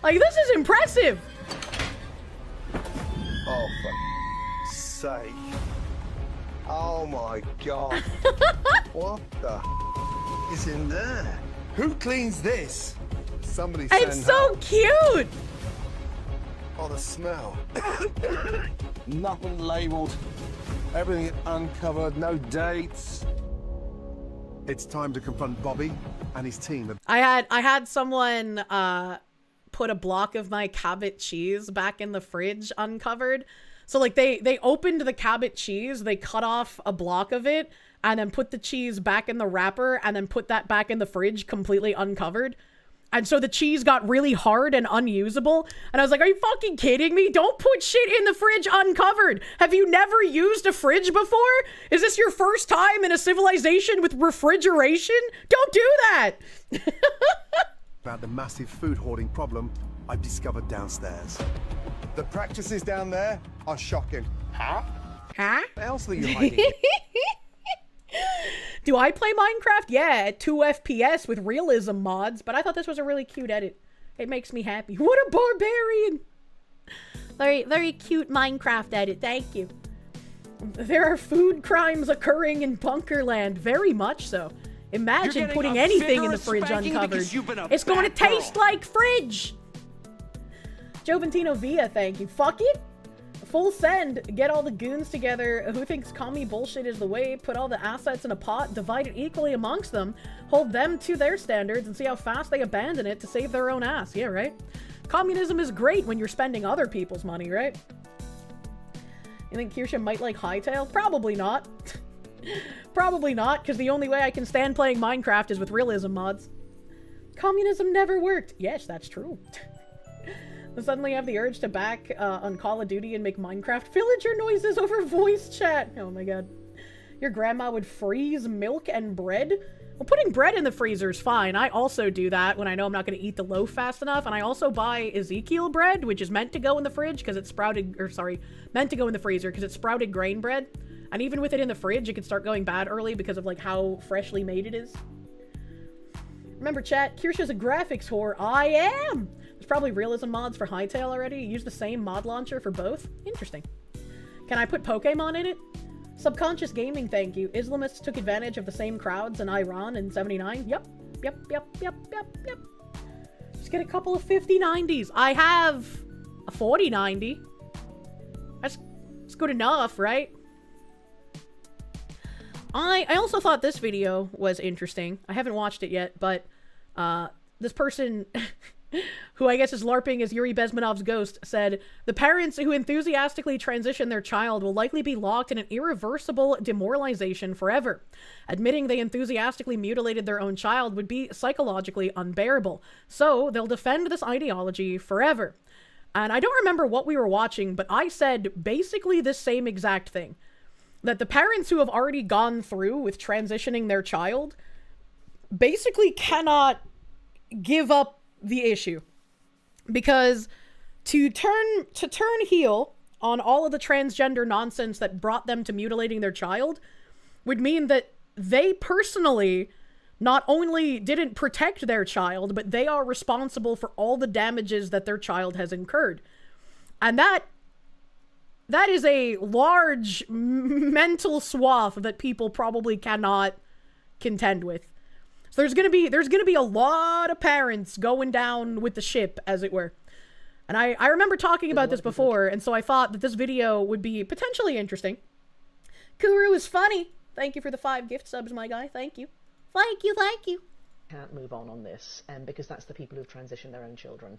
Like, this is impressive! Oh, for sake. Oh my god. What the is in there? Who cleans this? Somebody send It's so help. cute! Oh, the smell. Nothing labeled. Everything uncovered, no dates. It's time to confront Bobby and his team. I had someone put a block of my Cabot cheese back in the fridge uncovered. So like they opened the Cabot cheese, they cut off a block of it, and then put the cheese back in the wrapper, and then put that back in the fridge completely uncovered. And so the cheese got really hard and unusable. And I was like, are you fucking kidding me? Don't put shit in the fridge uncovered. Have you never used a fridge before? Is this your first time in a civilization with refrigeration? Don't do that. About the massive food hoarding problem I've discovered downstairs. The practices down there are shocking. Huh? Huh? What else are you hiding? Do I play Minecraft? Yeah, at 2 FPS with realism mods, but I thought this was a really cute edit. It makes me happy. What a barbarian! Very, very cute Minecraft edit, thank you. There are food crimes occurring in Bunkerland, very much so. Imagine putting anything in the fridge uncovered. It's going to taste like fridge! Joventino Villa, thank you. Fuck it! Full send. Get all the goons together. Who thinks commie bullshit is the way? Put all the assets in a pot, divide it equally amongst them, hold them to their standards, and see how fast they abandon it to save their own ass. Yeah, right? Communism is great when you're spending other people's money, right? You think Kirsche might like Hightail? Probably not. Probably not, because the only way I can stand playing Minecraft is with realism mods. Communism never worked. Yes, that's true. I suddenly have the urge to back on Call of Duty and make Minecraft villager noises over voice chat. Oh my god. Your grandma would freeze milk and bread? Well, putting bread in the freezer is fine. I also do that when I know I'm not going to eat the loaf fast enough. And I also buy Ezekiel bread, which is meant to go in the fridge because it's sprouted, or sorry, meant to go in the freezer because it's sprouted grain bread. And even with it in the fridge, it can start going bad early because of like how freshly made it is. Remember, chat, Kirsche's a graphics whore. I am! There's probably realism mods for Hytale already. Use the same mod launcher for both. Interesting. Can I put Pokemon in it? Subconscious gaming, thank you. Islamists took advantage of the same crowds in Iran in 79. Yep. Just get a couple of 5090s. I have a 4090. That's good enough, right? I also thought this video was interesting. I haven't watched it yet, but this person who I guess is LARPing as Yuri Bezmenov's ghost said, the parents who enthusiastically transition their child will likely be locked in an irreversible demoralization forever. Admitting they enthusiastically mutilated their own child would be psychologically unbearable. So they'll defend this ideology forever. And I don't remember what we were watching, but I said basically the same exact thing. That the parents who have already gone through with transitioning their child basically cannot give up the issue. Because to turn heel on all of the transgender nonsense that brought them to mutilating their child would mean that they personally not only didn't protect their child, but they are responsible for all the damages that their child has incurred. And that is a large mental swath that people probably cannot contend with. So there's gonna be a lot of parents going down with the ship, as it were. And I remember talking about this before, and so I thought that this video would be potentially interesting. Kuru is funny. Thank you for the 5 gift subs, my guy. Thank you. Thank you. Can't move on this, because that's the people who've transitioned their own children.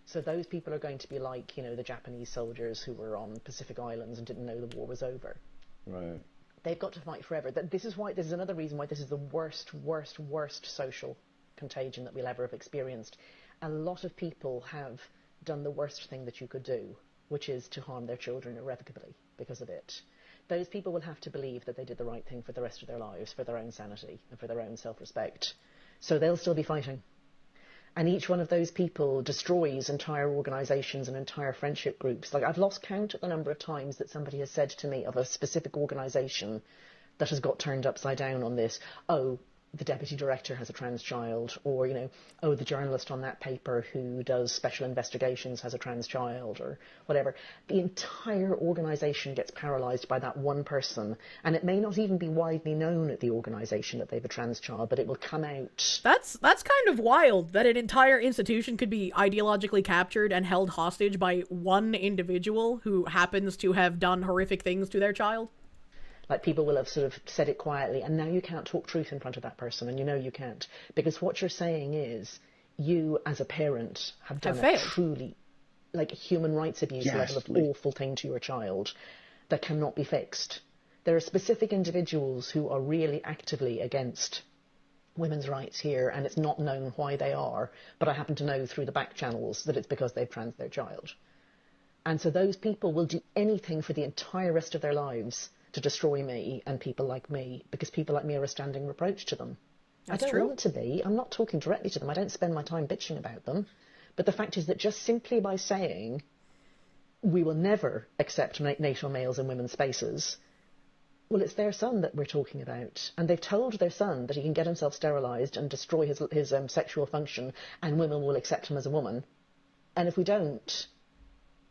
So those people are going to be like, you know, the Japanese soldiers who were on Pacific Islands and didn't know the war was over. Right. They've got to fight forever. This is another reason why this is the worst social contagion that we'll ever have experienced. A lot of people have done the worst thing that you could do, which is to harm their children irrevocably because of it. Those people will have to believe that they did the right thing for the rest of their lives, for their own sanity and for their own self-respect. So they'll still be fighting. And each one of those people destroys entire organizations and entire friendship groups. Like, I've lost count at the number of times that somebody has said to me of a specific organization that has got turned upside down on this. Oh, the deputy director has a trans child, or, you know, oh, the journalist on that paper who does special investigations has a trans child, or whatever. The entire organization gets paralyzed by that one person, and it may not even be widely known at the organization that they have a trans child, but it will come out. That's kind of wild that an entire institution could be ideologically captured and held hostage by one individual who happens to have done horrific things to their child. Like, people will have sort of said it quietly, and now you can't talk truth in front of that person, and you know you can't. Because what you're saying is, you as a parent have done a truly, like, human rights abuse level of awful thing to your child that cannot be fixed. There are specific individuals who are really actively against women's rights here, and it's not known why they are, but I happen to know through the back channels that it's because they've trans their child. And so those people will do anything for the entire rest of their lives to destroy me and people like me, because people like me are a standing reproach to them. That's I don't true. want to be. I'm not talking directly to them. I don't spend my time bitching about them. But the fact is that just simply by saying we will never accept NATO males in women's spaces, well, it's their son that we're talking about. And they've told their son that he can get himself sterilised and destroy his sexual function, and women will accept him as a woman. And if we don't,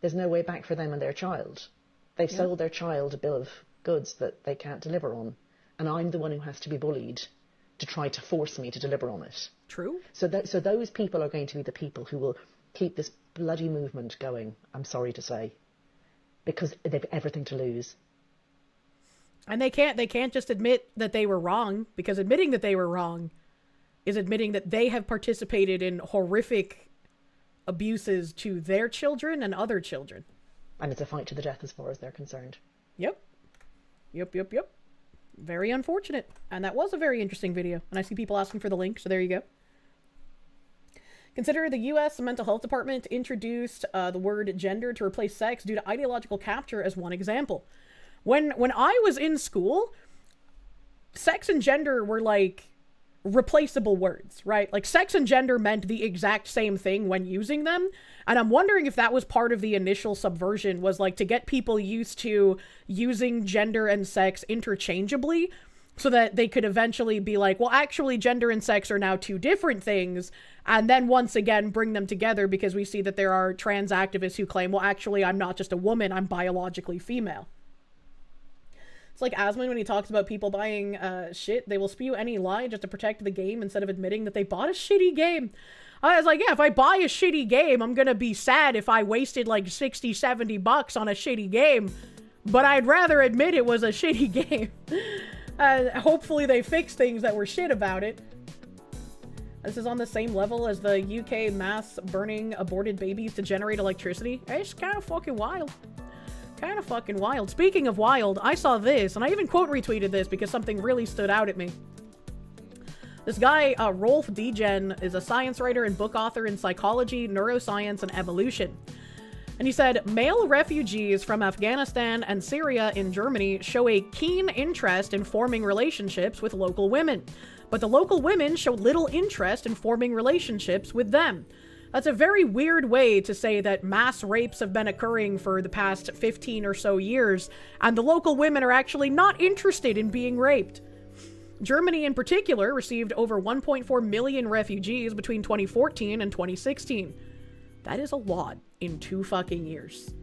there's no way back for them and their child. They've sold their child a bill of goods that they can't deliver on, and I'm the one who has to be bullied to try to force me to deliver on it. True. So those people are going to be the people who will keep this bloody movement going, I'm sorry to say, because they've everything to lose. And they can't just admit that they were wrong, because admitting that they were wrong is admitting that they have participated in horrific abuses to their children and other children. And it's a fight to the death as far as they're concerned. Yep. Very unfortunate. And that was a very interesting video. And I see people asking for the link, so there you go. Consider the U.S. Mental Health Department introduced the word gender to replace sex due to ideological capture as one example. When I was in school, sex and gender were like replaceable words, right? Like, sex and gender meant the exact same thing when using them. And I'm wondering if that was part of the initial subversion, was like to get people used to using gender and sex interchangeably, so that they could eventually be like, well, actually, gender and sex are now two different things, and then once again bring them together, because we see that there are trans activists who claim, well, actually, I'm not just a woman, I'm biologically female. It's like Asmund when he talks about people buying shit, they will spew any lie just to protect the game instead of admitting that they bought a shitty game. I was like, yeah, if I buy a shitty game, I'm gonna be sad if I wasted like 60, 70 bucks on a shitty game, but I'd rather admit it was a shitty game. Hopefully they fix things that were shit about it. This is on the same level as the UK mass burning aborted babies to generate electricity. It's kind of fucking wild. Kind of fucking wild. Speaking of wild, I saw this, and I even quote retweeted this because something really stood out at me. This guy, Rolf Degen, is a science writer and book author in psychology, neuroscience, and evolution. And he said, male refugees from Afghanistan and Syria in Germany show a keen interest in forming relationships with local women, but the local women show little interest in forming relationships with them. That's a very weird way to say that mass rapes have been occurring for the past 15 or so years, and the local women are actually not interested in being raped. Germany in particular received over 1.4 million refugees between 2014 and 2016. That is a lot in 2 fucking years.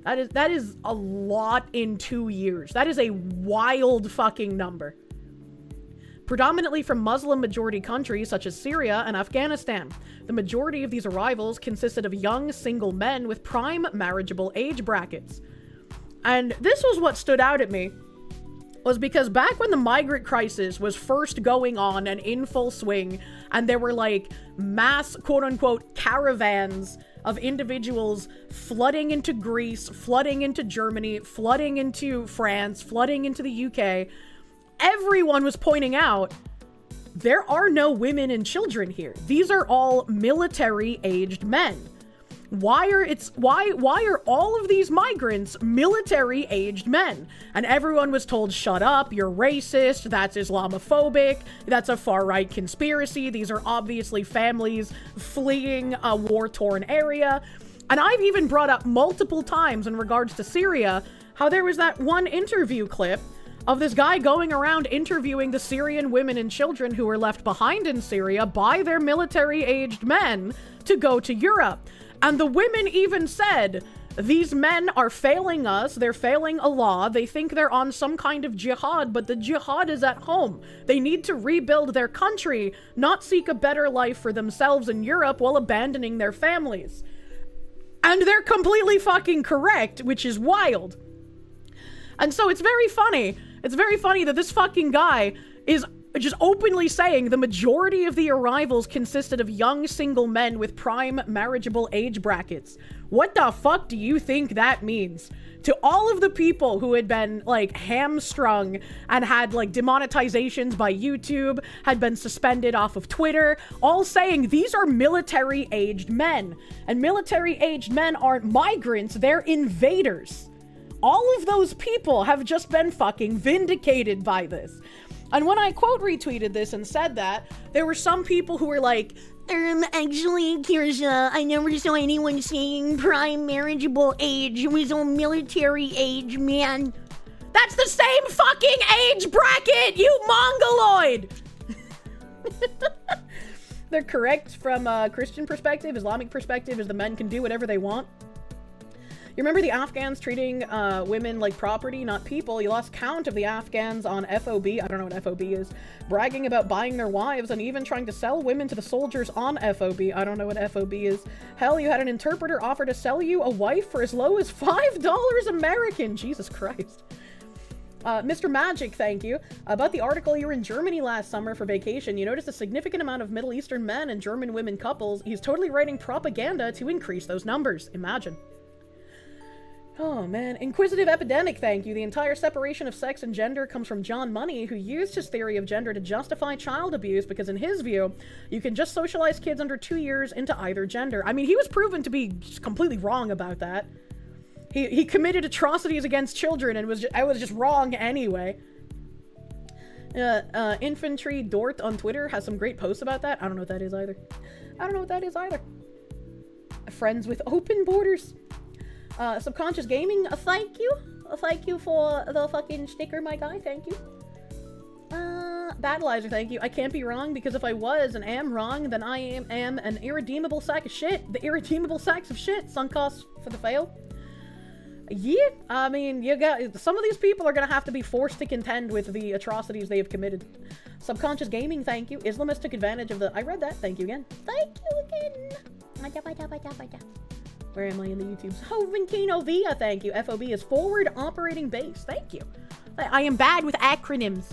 That is a lot in 2 years. That is a wild fucking number. Predominantly from Muslim majority countries such as Syria and Afghanistan. The majority of these arrivals consisted of young single men with prime marriageable age brackets. And this was what stood out at me, was because back when the migrant crisis was first going on and in full swing, and there were like mass quote-unquote caravans of individuals flooding into Greece, flooding into Germany, flooding into France, flooding into the UK, everyone was pointing out there are no women and children here. These are all military-aged men. Why are all of these migrants military-aged men? And everyone was told, shut up, you're racist, that's Islamophobic, that's a far-right conspiracy, these are obviously families fleeing a war-torn area. And I've even brought up multiple times in regards to Syria, how there was that one interview clip of this guy going around interviewing the Syrian women and children who were left behind in Syria by their military-aged men to go to Europe. And the women even said, these men are failing us, they're failing Allah, they think they're on some kind of jihad, but the jihad is at home. They need to rebuild their country, not seek a better life for themselves in Europe while abandoning their families. And they're completely fucking correct, which is wild. And so it's very funny. It's very funny that this fucking guy is just openly saying the majority of the arrivals consisted of young single men with prime marriageable age brackets. What the fuck do you think that means? To all of the people who had been like hamstrung and had like demonetizations by YouTube, had been suspended off of Twitter, all saying these are military aged men. And military aged men aren't migrants, they're invaders. All of those people have just been fucking vindicated by this. And when I quote retweeted this and said that, there were some people who were like, actually, Kirsche, I never saw anyone saying prime marriageable age. It was a military age, man. That's the same fucking age bracket, you mongoloid! They're correct from a Christian perspective. Islamic perspective is the men can do whatever they want. You remember the Afghans treating women like property, not people? You lost count of the Afghans on FOB, I don't know what FOB is, bragging about buying their wives and even trying to sell women to the soldiers on FOB. I don't know what FOB is. Hell, you had an interpreter offer to sell you a wife for as low as $5 American. Jesus Christ. Mr. Magic, thank you. About the article, you were in Germany last summer for vacation. You noticed a significant amount of Middle Eastern men and German women couples. He's totally writing propaganda to increase those numbers. Imagine. Oh man, Inquisitive Epidemic, thank you. The entire separation of sex and gender comes from John Money, who used his theory of gender to justify child abuse because in his view, you can just socialize kids under 2 years into either gender. I mean, he was proven to be just completely wrong about that. He committed atrocities against children and I was just wrong anyway. Infantry Dort on Twitter has some great posts about that. I don't know what that is either. Friends with open borders. Subconscious Gaming, thank you. Thank you for the fucking sticker, my guy. Thank you. Battleizer, thank you. I can't be wrong, because if I was and am wrong, then I am an irredeemable sack of shit. The irredeemable sacks of shit. Sunk costs for the fail. Yeah, I mean, some of these people are gonna have to be forced to contend with the atrocities they have committed. Subconscious Gaming, thank you. Islamist took advantage of the... I read that, thank you again. Thank you again. Where am I in the YouTubes? Oh, Vinkino Via, thank you. FOB is Forward Operating Base, thank you. I am bad with acronyms.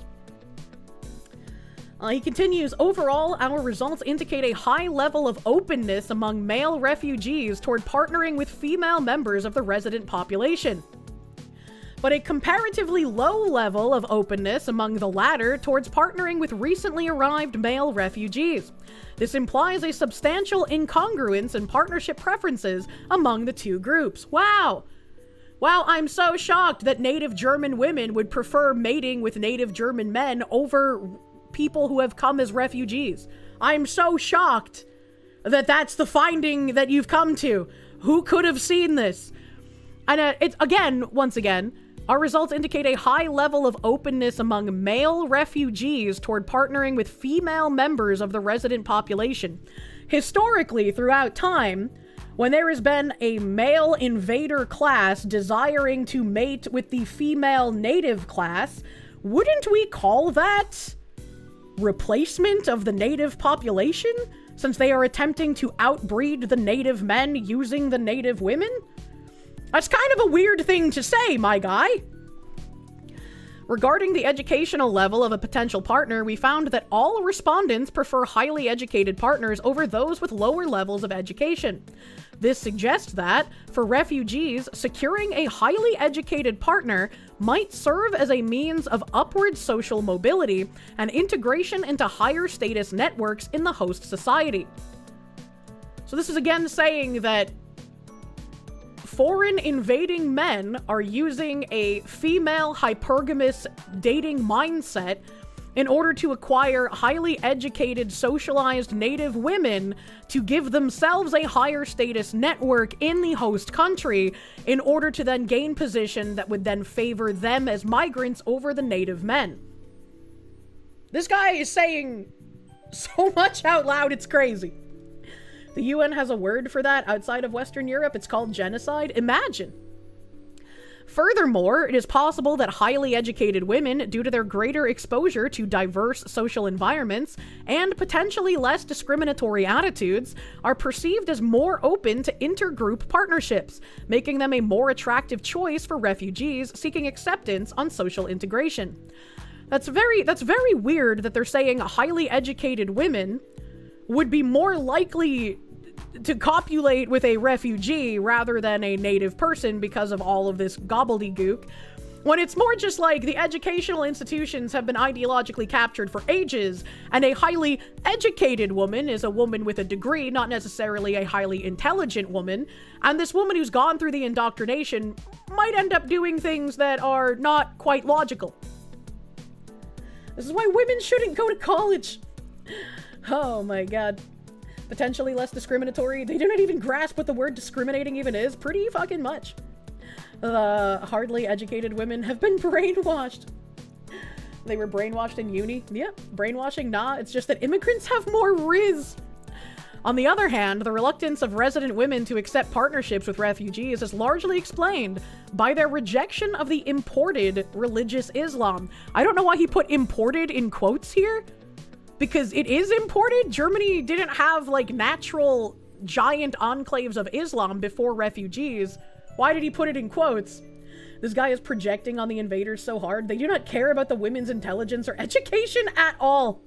He continues, overall, our results indicate a high level of openness among male refugees toward partnering with female members of the resident population, but a comparatively low level of openness among the latter towards partnering with recently arrived male refugees. This implies a substantial incongruence in partnership preferences among the two groups. Wow! Wow, I'm so shocked that native German women would prefer mating with native German men over people who have come as refugees. I'm so shocked that that's the finding that you've come to. Who could have seen this? And once again, our results indicate a high level of openness among male refugees toward partnering with female members of the resident population. Historically, throughout time, when there has been a male invader class desiring to mate with the female native class, wouldn't we call that replacement of the native population, since they are attempting to outbreed the native men using the native women? That's kind of a weird thing to say, my guy. Regarding the educational level of a potential partner, we found that all respondents prefer highly educated partners over those with lower levels of education. This suggests that, for refugees, securing a highly educated partner might serve as a means of upward social mobility and integration into higher status networks in the host society. So this is again saying that foreign invading men are using a female hypergamous dating mindset in order to acquire highly educated, socialized native women to give themselves a higher status network in the host country in order to then gain position that would then favor them as migrants over the native men. This guy is saying so much out loud, it's crazy. The UN has a word for that outside of Western Europe. It's called genocide. Imagine. Furthermore, it is possible that highly educated women, due to their greater exposure to diverse social environments and potentially less discriminatory attitudes, are perceived as more open to intergroup partnerships, making them a more attractive choice for refugees seeking acceptance on social integration. That's very weird that they're saying highly educated women would be more likely to copulate with a refugee rather than a native person because of all of this gobbledygook, when it's more just like the educational institutions have been ideologically captured for ages, and a highly educated woman is a woman with a degree, not necessarily a highly intelligent woman, and this woman who's gone through the indoctrination might end up doing things that are not quite logical. This is why women shouldn't go to college. Oh my god. Potentially less discriminatory. They do not even grasp what the word discriminating even is. Pretty fucking much. Hardly educated women have been brainwashed. They were brainwashed in uni. Yeah, brainwashing, nah. It's just that immigrants have more riz. On the other hand, the reluctance of resident women to accept partnerships with refugees is largely explained by their rejection of the imported religious Islam. I don't know why he put imported in quotes here, because it is imported. Germany didn't have like natural giant enclaves of Islam before refugees. Why did he put it in quotes? This guy is projecting on the invaders so hard. They do not care about the women's intelligence or education at all.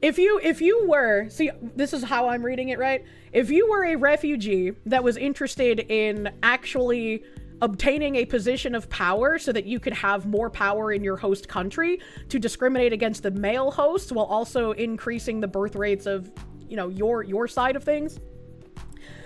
If you were, see, this is how I'm reading it, right? If you were a refugee that was interested in actually obtaining a position of power so that you could have more power in your host country to discriminate against the male hosts while also increasing the birth rates of, you know, your side of things,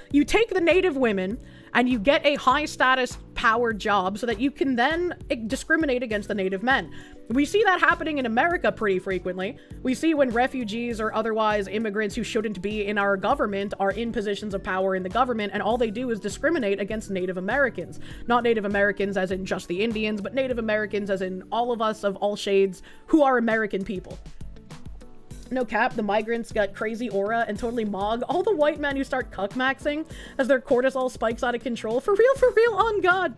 you take the native women and you get a high status power job so that you can then discriminate against the native men. We see that happening in America pretty frequently. We see when refugees or otherwise immigrants who shouldn't be in our government are in positions of power in the government, and all they do is discriminate against Native Americans. Not Native Americans as in just the Indians, but Native Americans as in all of us of all shades who are American people. No cap, the migrants got crazy aura and totally mog all the white men who start cuck-maxing as their cortisol spikes out of control. For real, on God.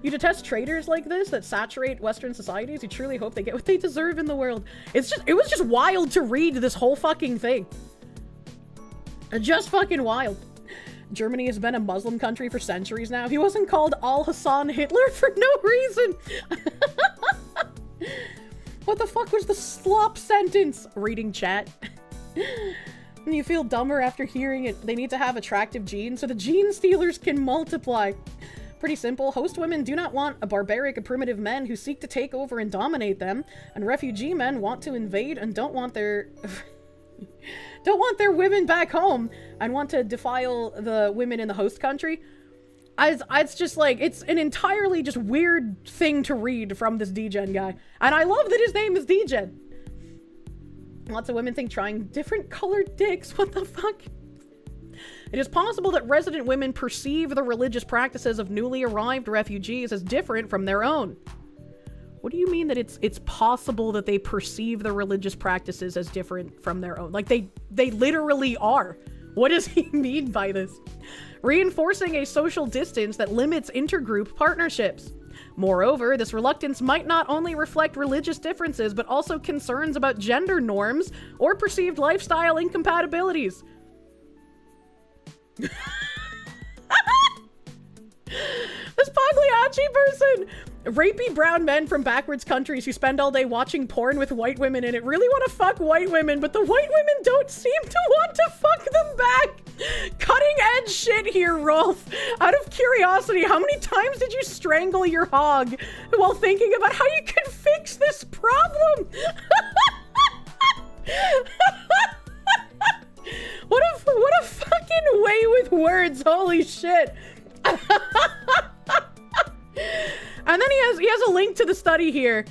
You detest traitors like this that saturate Western societies. You truly hope they get what they deserve in the world. It was just wild to read this whole fucking thing. Just fucking wild. Germany has been a Muslim country for centuries now. He wasn't called Al-Hassan Hitler for no reason. What the fuck was the slop sentence? Reading chat. And you feel dumber after hearing it. They need to have attractive genes so the gene stealers can multiply. Pretty simple. Host women do not want a barbaric and primitive men who seek to take over and dominate them, and refugee men want to invade and don't want their women back home and want to defile the women in the host country. It's just like, it's an entirely just weird thing to read from this degen guy. And I love that his name is degen. Lots of women think trying different colored dicks. What the fuck? It is possible that resident women perceive the religious practices of newly arrived refugees as different from their own. What do you mean that it's possible that they perceive the religious practices as different from their own? Like they literally are. What does he mean by this? Reinforcing a social distance that limits intergroup partnerships. Moreover, this reluctance might not only reflect religious differences, but also concerns about gender norms or perceived lifestyle incompatibilities. This Pagliacci person! Rapey brown men from backwards countries who spend all day watching porn with white women in it really want to fuck white women, but the white women don't seem to want to fuck them back. Cutting edge shit here, Rolf. Out of curiosity, how many times did you strangle your hog while thinking about how you could fix this problem? What a fucking way with words, holy shit. And then he has a link to the study here.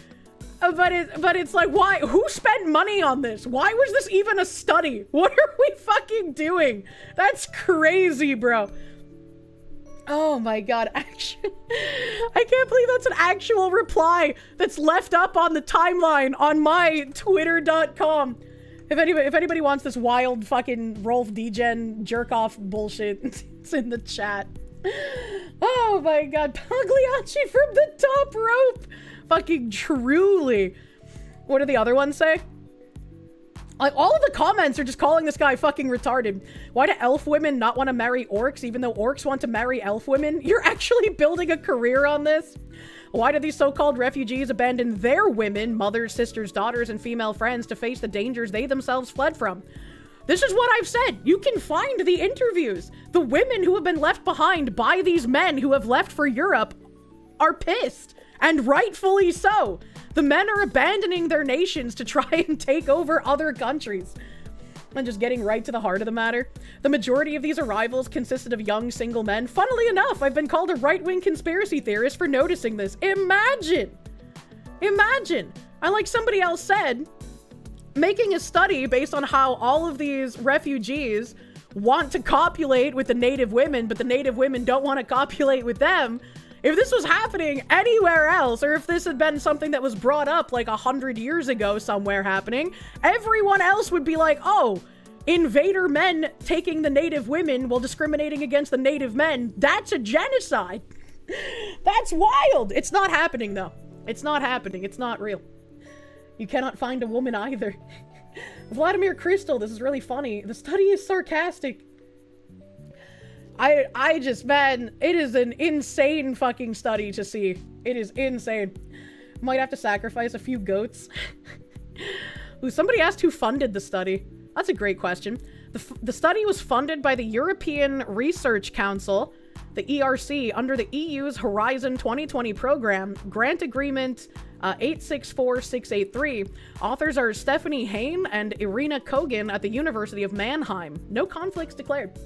But it's like, why? Who spent money on this? Why was this even a study? What are we fucking doing? That's crazy, bro. Oh my god, actually, I can't believe that's an actual reply that's left up on the timeline on my twitter.com. If anybody wants this wild fucking Rolf Degen jerk-off bullshit, it's in the chat. Oh my god, Pagliacci from the top rope! Fucking truly. What do the other ones say? Like, all of the comments are just calling this guy fucking retarded. Why do elf women not want to marry orcs even though orcs want to marry elf women? You're actually building a career on this? Why do these so-called refugees abandon their women, mothers, sisters, daughters, and female friends to face the dangers they themselves fled from? This is what I've said. You can find the interviews. The women who have been left behind by these men who have left for Europe are pissed, and rightfully so. The men are abandoning their nations to try and take over other countries. And just getting right to the heart of the matter, the majority of these arrivals consisted of young single men. Funnily enough, I've been called a right-wing conspiracy theorist for noticing this. Imagine! And like somebody else said, making a study based on how all of these refugees want to copulate with the native women, but the native women don't want to copulate with them. If this was happening anywhere else, or if this had been something that was brought up like 100 years ago somewhere happening, everyone else would be like, oh, invader men taking the native women while discriminating against the native men, that's a genocide. That's wild. It's not happening, though. It's not happening. It's not real. You cannot find a woman either. Vladimir Crystal, this is really funny. The study is sarcastic. I just, man, it is an insane fucking study to see. It is insane. Might have to sacrifice a few goats. Ooh, somebody asked who funded the study. That's a great question. The study was funded by the European Research Council, the ERC, under the EU's Horizon 2020 program, Grant Agreement 864683. Authors are Stephanie Hain and Irina Kogan at the University of Mannheim. No conflicts declared.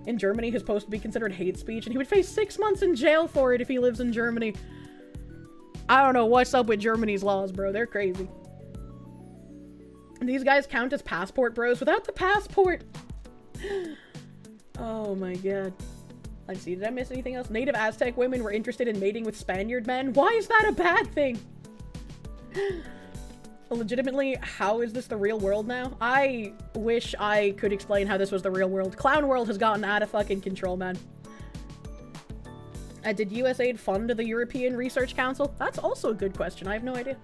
In Germany, his post would be considered hate speech, and he would face 6 months in jail for it if he lives in Germany. I don't know what's up with Germany's laws, bro. They're crazy. These guys count as passport bros without the passport. Oh my god. Let's see, did I miss anything else? Native Aztec women were interested in mating with Spaniard men. Why is that a bad thing? Legitimately, how is this the real world now? I wish I could explain how this was the real world. Clown world has gotten out of fucking control, man. Did USAID fund the European Research Council? That's also a good question. I have no idea.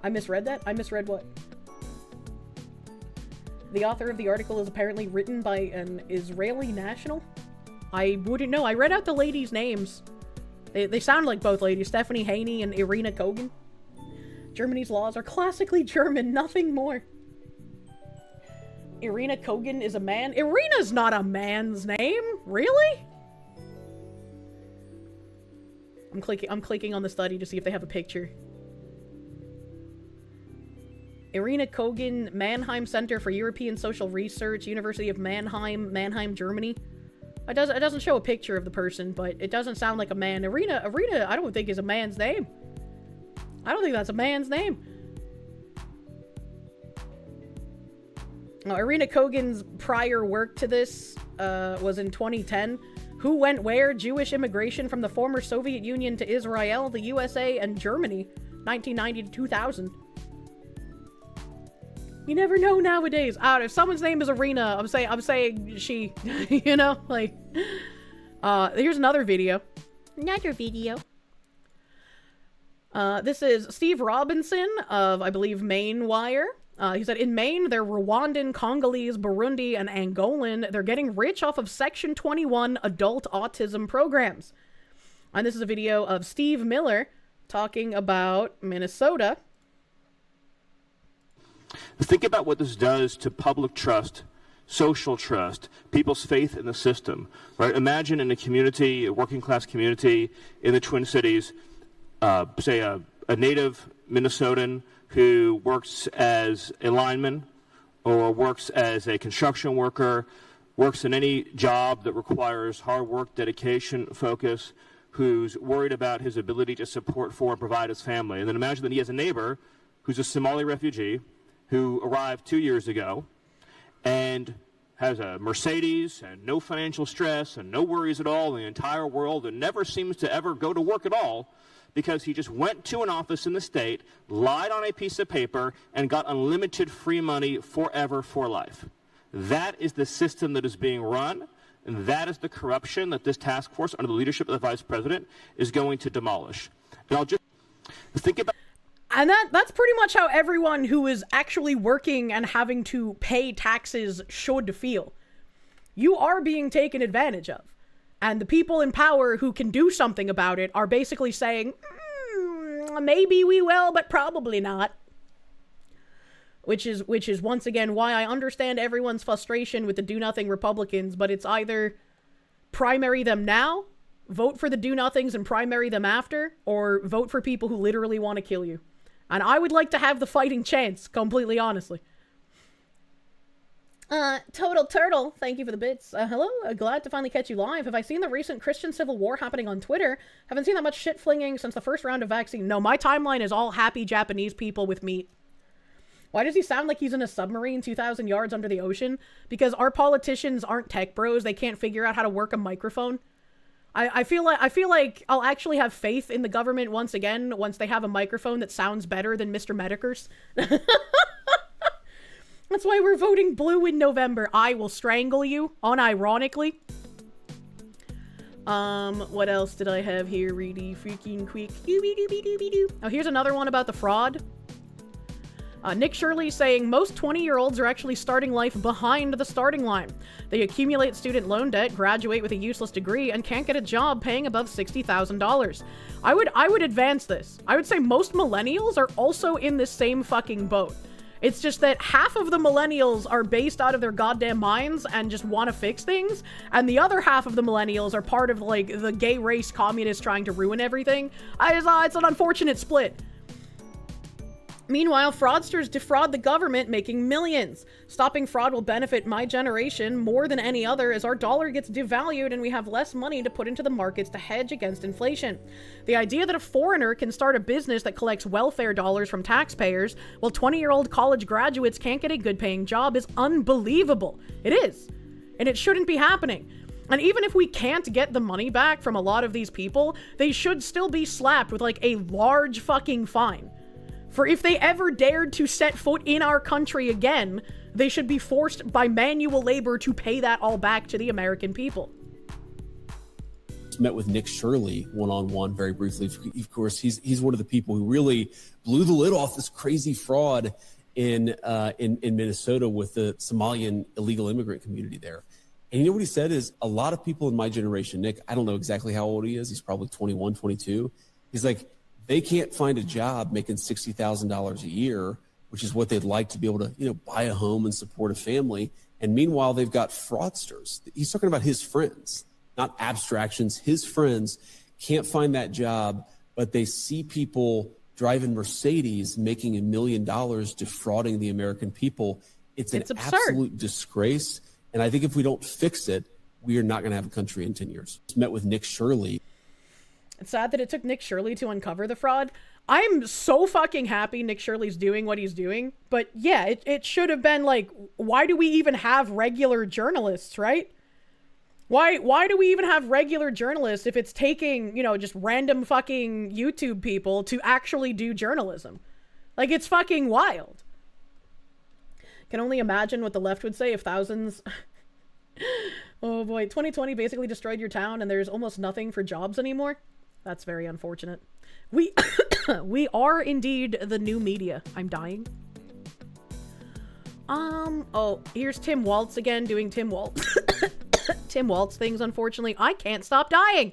I misread that. I misread what? The author of the article is apparently written by an Israeli national? I wouldn't know. I read out the ladies' names. They sound like both ladies. Stephanie Haney and Irina Kogan. Germany's laws are classically German, nothing more. Irina Kogan is a man? Irina's not a man's name! Really? I'm clicking on the study to see if they have a picture. Irina Kogan, Mannheim Center for European Social Research, University of Mannheim, Germany. It doesn't show a picture of the person, but it doesn't sound like a man. Irina, I don't think is a man's name. I don't think that's a man's name. Irina Kogan's prior work to this was in 2010. Who Went Where? Jewish Immigration from the Former Soviet Union to Israel, the USA, and Germany, 1990 to 2000. You never know nowadays. If someone's name is Irina, I'm saying she. You know, like. Here's another video. This is Steve Robinson of, I believe, Maine Wire. He said, in Maine, they're Rwandan, Congolese, Burundi, and Angolan. They're getting rich off of Section 21 adult autism programs. And this is a video of Steve Miller talking about Minnesota. Think about what this does to public trust, social trust, people's faith in the system, right? Imagine in a community, a working class community in the Twin Cities, say a native Minnesotan who works as a lineman or works as a construction worker, works in any job that requires hard work, dedication, focus, who's worried about his ability to support for and provide his family. And then imagine that he has a neighbor who's a Somali refugee who arrived 2 years ago and has a Mercedes and no financial stress and no worries at all in the entire world and never seems to ever go to work at all because he just went to an office in the state, lied on a piece of paper, and got unlimited free money forever for life. That is the system that is being run, and that is the corruption that this task force under the leadership of the vice president is going to demolish. And I'll just think about... And that's pretty much how everyone who is actually working and having to pay taxes should feel. You are being taken advantage of. And the people in power who can do something about it are basically saying, maybe we will, but probably not. Which is once again why I understand everyone's frustration with the do-nothing Republicans, but it's either primary them now, vote for the do-nothings and primary them after, or vote for people who literally want to kill you. And I would like to have the fighting chance, completely honestly. Total Turtle, thank you for the bits. Hello, glad to finally catch you live. Have I seen the recent Christian civil war happening on Twitter? Haven't seen that much shit flinging since the first round of vaccine. No, my timeline is all happy Japanese people with meat. Why does he sound like he's in a submarine 2,000 yards under the ocean? Because our politicians aren't tech bros. They can't figure out how to work a microphone. I feel like I'll actually have faith in the government once again once they have a microphone that sounds better than Mr. Medicare's. That's why we're voting blue in November. I will strangle you, unironically. What else did I have here? Really freaking quick. Oh, here's another one about the fraud. Nick Shirley saying most 20-year-olds are actually starting life behind the starting line. They accumulate student loan debt, graduate with a useless degree, and can't get a job paying above $60,000. I would advance this. I would say most millennials are also in this same fucking boat. It's just that half of the millennials are based out of their goddamn minds and just want to fix things, and the other half of the millennials are part of, like, the gay race communists trying to ruin everything. It's an unfortunate split. Meanwhile, fraudsters defraud the government, making millions. Stopping fraud will benefit my generation more than any other, as our dollar gets devalued and we have less money to put into the markets to hedge against inflation. The idea that a foreigner can start a business that collects welfare dollars from taxpayers while 20-year-old college graduates can't get a good-paying job is unbelievable. It is. And it shouldn't be happening. And even if we can't get the money back from a lot of these people, they should still be slapped with like a large fucking fine. For if they ever dared to set foot in our country again, they should be forced by manual labor to pay that all back to the American people. Met with Nick Shirley one-on-one very briefly. Of course, he's one of the people who really blew the lid off this crazy fraud in Minnesota with the Somalian illegal immigrant community there. And you know what he said is a lot of people in my generation, Nick, I don't know exactly how old he is. He's probably 21, 22. He's like, they can't find a job making $60,000 a year, which is what they'd like to be able to, buy a home and support a family. And meanwhile, they've got fraudsters. He's talking about his friends, not abstractions. His friends can't find that job, but they see people driving Mercedes making $1 million defrauding the American people. It's an absurd. Absolute disgrace. And I think if we don't fix it, we are not going to have a country in 10 years. Met with Nick Shirley. It's sad that it took Nick Shirley to uncover the fraud. I'm so fucking happy Nick Shirley's doing what he's doing. But yeah, it should have been like, why do we even have regular journalists, right? Why do we even have regular journalists if it's taking, just random fucking YouTube people to actually do journalism? Like, it's fucking wild. Can only imagine what the left would say if thousands... Oh boy, 2020 basically destroyed your town and there's almost nothing for jobs anymore. That's very unfortunate. We are indeed the new media. I'm dying. Oh, here's Tim Waltz again doing Tim Waltz. Tim Waltz things, unfortunately. I can't stop dying.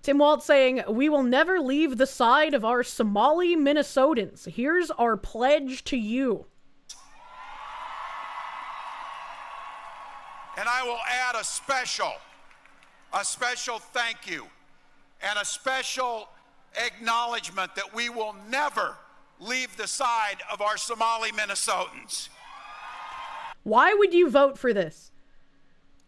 Tim Waltz saying, we will never leave the side of our Somali Minnesotans. Here's our pledge to you. And I will add a special thank you and a special acknowledgement that we will never leave the side of our Somali Minnesotans. Why would you vote for this?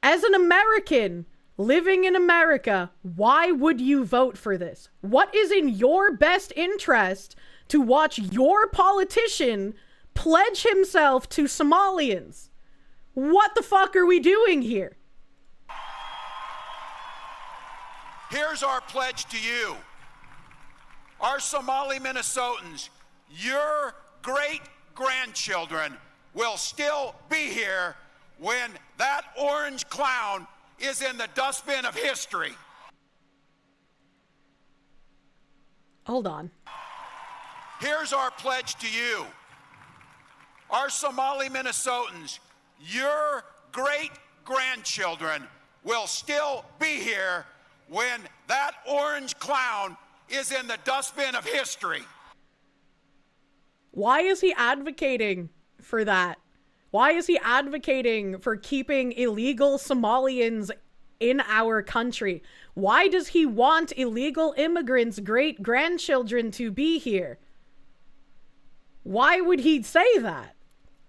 As an American living in America, why would you vote for this? What is in your best interest to watch your politician pledge himself to Somalians? What the fuck are we doing here? Here's our pledge to you. Our Somali Minnesotans, your great-grandchildren will still be here when that orange clown is in the dustbin of history. Hold on. Here's our pledge to you. Our Somali Minnesotans, your great-grandchildren will still be here when that orange clown is in the dustbin of history. Why is he advocating for that? Why is he advocating for keeping illegal Somalians in our country? Why does he want illegal immigrants' great-grandchildren to be here? Why would he say that?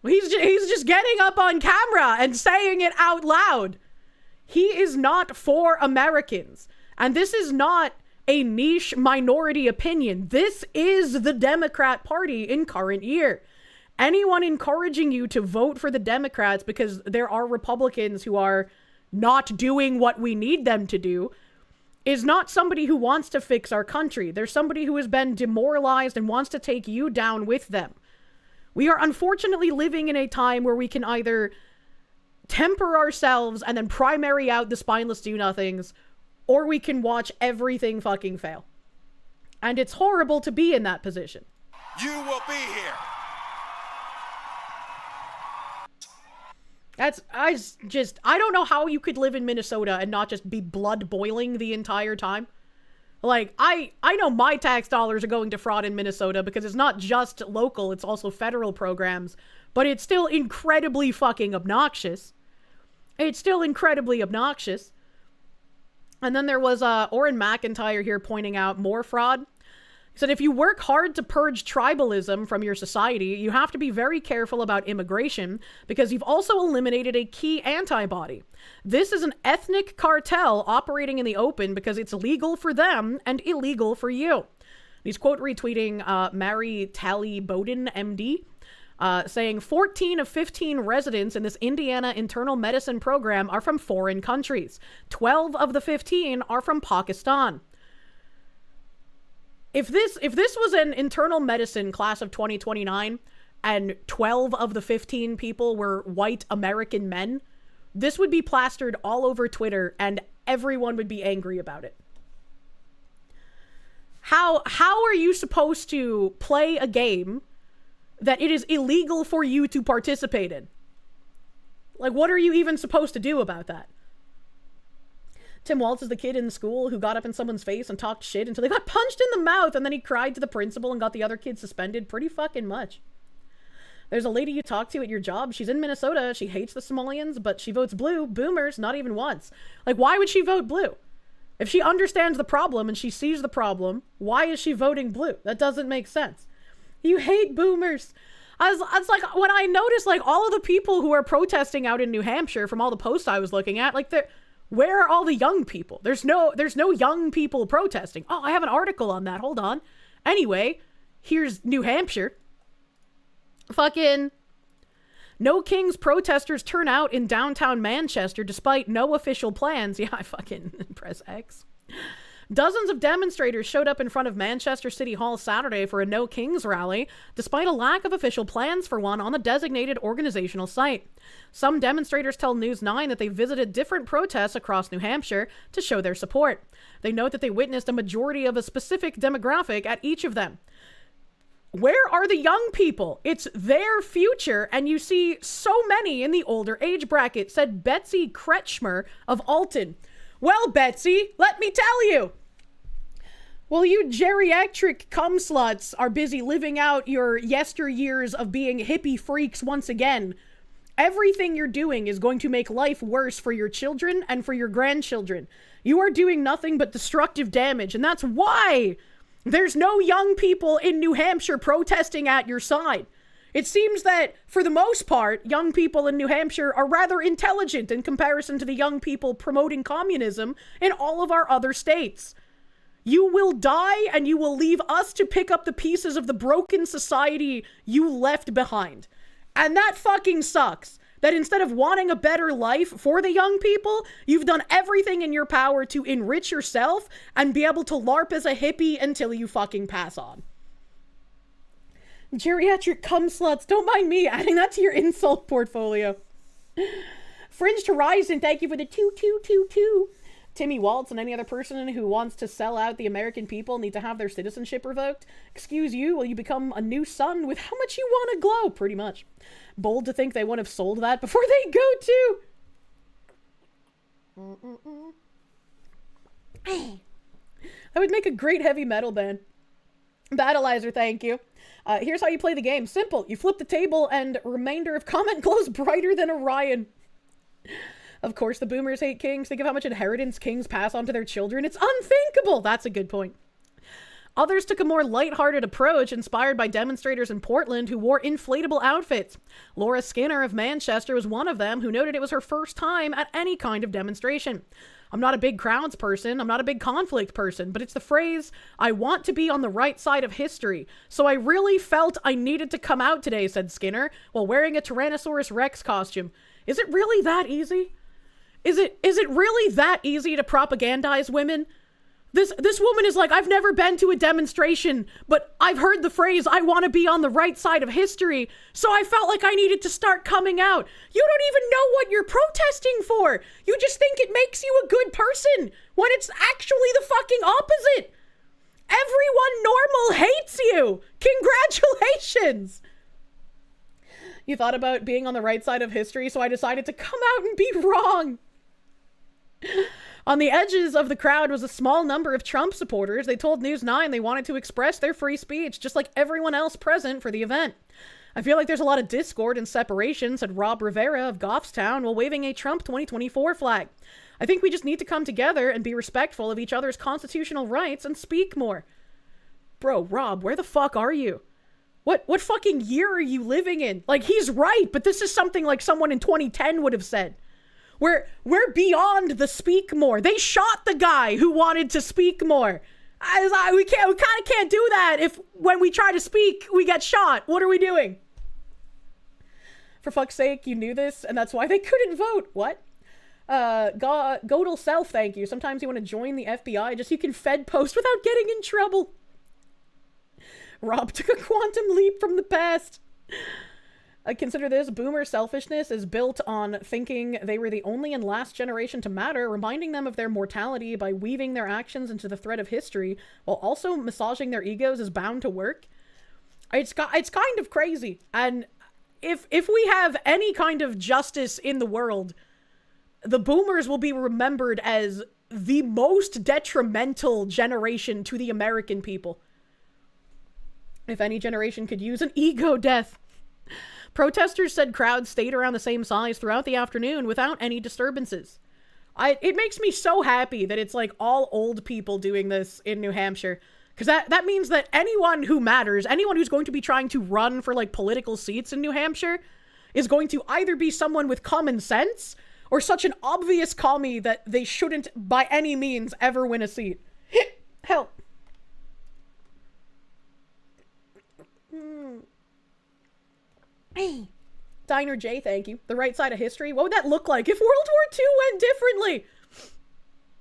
He's just getting up on camera and saying it out loud. He is not for Americans. And this is not a niche minority opinion. This is the Democrat Party in current year. Anyone encouraging you to vote for the Democrats because there are Republicans who are not doing what we need them to do is not somebody who wants to fix our country. They're somebody who has been demoralized and wants to take you down with them. We are unfortunately living in a time where we can either temper ourselves and then primary out the spineless do-nothings, or we can watch everything fucking fail. And it's horrible to be in that position. You will be here. I don't know how you could live in Minnesota and not just be blood boiling the entire time. Like, I know my tax dollars are going to fraud in Minnesota because it's not just local, it's also federal programs, but it's still incredibly fucking obnoxious. It's still incredibly obnoxious. And then there was Orrin McIntyre here pointing out more fraud. He said, if you work hard to purge tribalism from your society, you have to be very careful about immigration because you've also eliminated a key antibody. This is an ethnic cartel operating in the open because it's legal for them and illegal for you. He's quote retweeting Mary Talley Bowden, MD, saying 14 of 15 residents in this Indiana internal medicine program are from foreign countries. 12 of the 15 are from Pakistan. If this was an internal medicine class of 2029 and 12 of the 15 people were white American men, this would be plastered all over Twitter and everyone would be angry about it. How are you supposed to play a game that it is illegal for you to participate in? Like, what are you even supposed to do about that? Tim Waltz is the kid in school who got up in someone's face and talked shit until they got punched in the mouth, and then he cried to the principal and got the other kids suspended pretty fucking much. There's a lady you talk to at your job. She's in Minnesota. She hates the Somalians, but she votes blue. Boomers, not even once. Like, why would she vote blue? If she understands the problem and she sees the problem, why is she voting blue? That doesn't make sense. You hate boomers. I was like, when I noticed, like, all of the people who are protesting out in New Hampshire from all the posts I was looking at, like, where are all the young people? There's no young people protesting. Oh, I have an article on that. Hold on. Anyway, here's New Hampshire. Fucking No Kings protesters turn out in downtown Manchester despite no official plans. Yeah, I fucking press X. Dozens of demonstrators showed up in front of Manchester City Hall Saturday for a No Kings rally, despite a lack of official plans for one on the designated organizational site. Some demonstrators tell News 9 that they visited different protests across New Hampshire to show their support. They note that they witnessed a majority of a specific demographic at each of them. Where are the young people? It's their future, and you see so many in the older age bracket, said Betsy Kretschmer of Alton. Well, Betsy, let me tell you. Well, you geriatric cum sluts are busy living out your yesteryears of being hippie freaks once again. Everything you're doing is going to make life worse for your children and for your grandchildren. You are doing nothing but destructive damage, and that's why there's no young people in New Hampshire protesting at your side. It seems that, for the most part, young people in New Hampshire are rather intelligent in comparison to the young people promoting communism in all of our other states. You will die, and you will leave us to pick up the pieces of the broken society you left behind. And that fucking sucks. That instead of wanting a better life for the young people, you've done everything in your power to enrich yourself and be able to LARP as a hippie until you fucking pass on. Geriatric cum sluts, don't mind me adding that to your insult portfolio. Fringed Horizon, thank you for the 2222. Timmy Waltz and any other person who wants to sell out the American people need to have their citizenship revoked. Excuse you, will you become a new sun with how much you want to glow? Pretty much. Bold to think they would have sold that before they go to. That would make a great heavy metal band. Battleizer, thank you. Here's how you play the game. Simple. You flip the table and remainder of comment glows brighter than Orion. Of course, the boomers hate kings. Think of how much inheritance kings pass on to their children. It's unthinkable. That's a good point. Others took a more lighthearted approach, inspired by demonstrators in Portland who wore inflatable outfits. Laura Skinner of Manchester was one of them, who noted it was her first time at any kind of demonstration. I'm not a big crowds person, I'm not a big conflict person, but it's the phrase, I want to be on the right side of history. So I really felt I needed to come out today, said Skinner, while wearing a Tyrannosaurus Rex costume. Is it really that easy? Is it really that easy to propagandize women? This woman is like, I've never been to a demonstration, but I've heard the phrase, I want to be on the right side of history, so I felt like I needed to start coming out. You don't even know what you're protesting for. You just think it makes you a good person, when it's actually the fucking opposite. Everyone normal hates you. Congratulations. You thought about being on the right side of history, so I decided to come out and be wrong. On the edges of the crowd was a small number of Trump supporters. They told News 9 they wanted to express their free speech, just like everyone else present for the event. I feel like there's a lot of discord and separation, said Rob Rivera of Goffstown while waving a Trump 2024 flag. I think we just need to come together and be respectful of each other's constitutional rights and speak more. Bro, Rob, where the fuck are you? What fucking year are you living in? Like, he's right, but this is something like someone in 2010 would have said. We're beyond the speak more. They shot the guy who wanted to speak more. We kind of can't do that if when we try to speak, we get shot. What are we doing? For fuck's sake, you knew this, and that's why they couldn't vote. What? Godel Self, thank you. Sometimes you want to join the FBI just so you can Fed post without getting in trouble. Rob took a quantum leap from the past. I consider this boomer selfishness is built on thinking they were the only and last generation to matter, reminding them of their mortality by weaving their actions into the thread of history, while also massaging their egos is bound to work. It's kind of crazy. And if we have any kind of justice in the world, the boomers will be remembered as the most detrimental generation to the American people. If any generation could use an ego death. Protesters said crowds stayed around the same size throughout the afternoon without any disturbances. It makes me so happy that it's like all old people doing this in New Hampshire. Because that means that anyone who matters, anyone who's going to be trying to run for like political seats in New Hampshire is going to either be someone with common sense or such an obvious commie that they shouldn't by any means ever win a seat. Help. Hey, Diner J, thank you. The right side of history. What would that look like if World War II went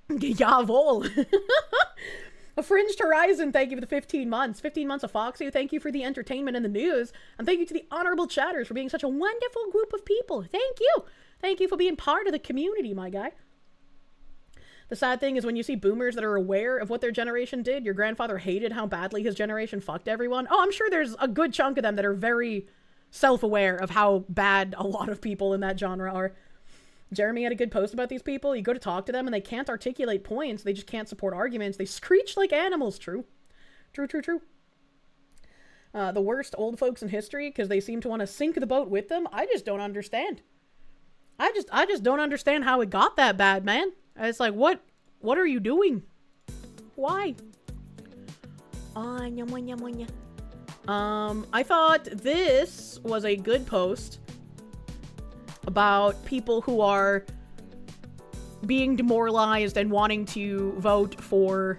differently? Jawohl. A Fringed Horizon, thank you for the 15 months. 15 months of Foxy, thank you for the entertainment and the news. And thank you to the honorable chatters for being such a wonderful group of people. Thank you. Thank you for being part of the community, my guy. The sad thing is when you see boomers that are aware of what their generation did, your grandfather hated how badly his generation fucked everyone. Oh, I'm sure there's a good chunk of them that are very self-aware of how bad a lot of people in that genre are. Jeremy had a good post about these people. You go to talk to them and they can't articulate points. They just can't support arguments. They screech like animals. True. True, true, true. The worst old folks in history because they seem to want to sink the boat with them. I just don't understand. I just don't understand how it got that bad, man. It's like, what are you doing? Why? I thought this was a good post about people who are being demoralized and wanting to vote for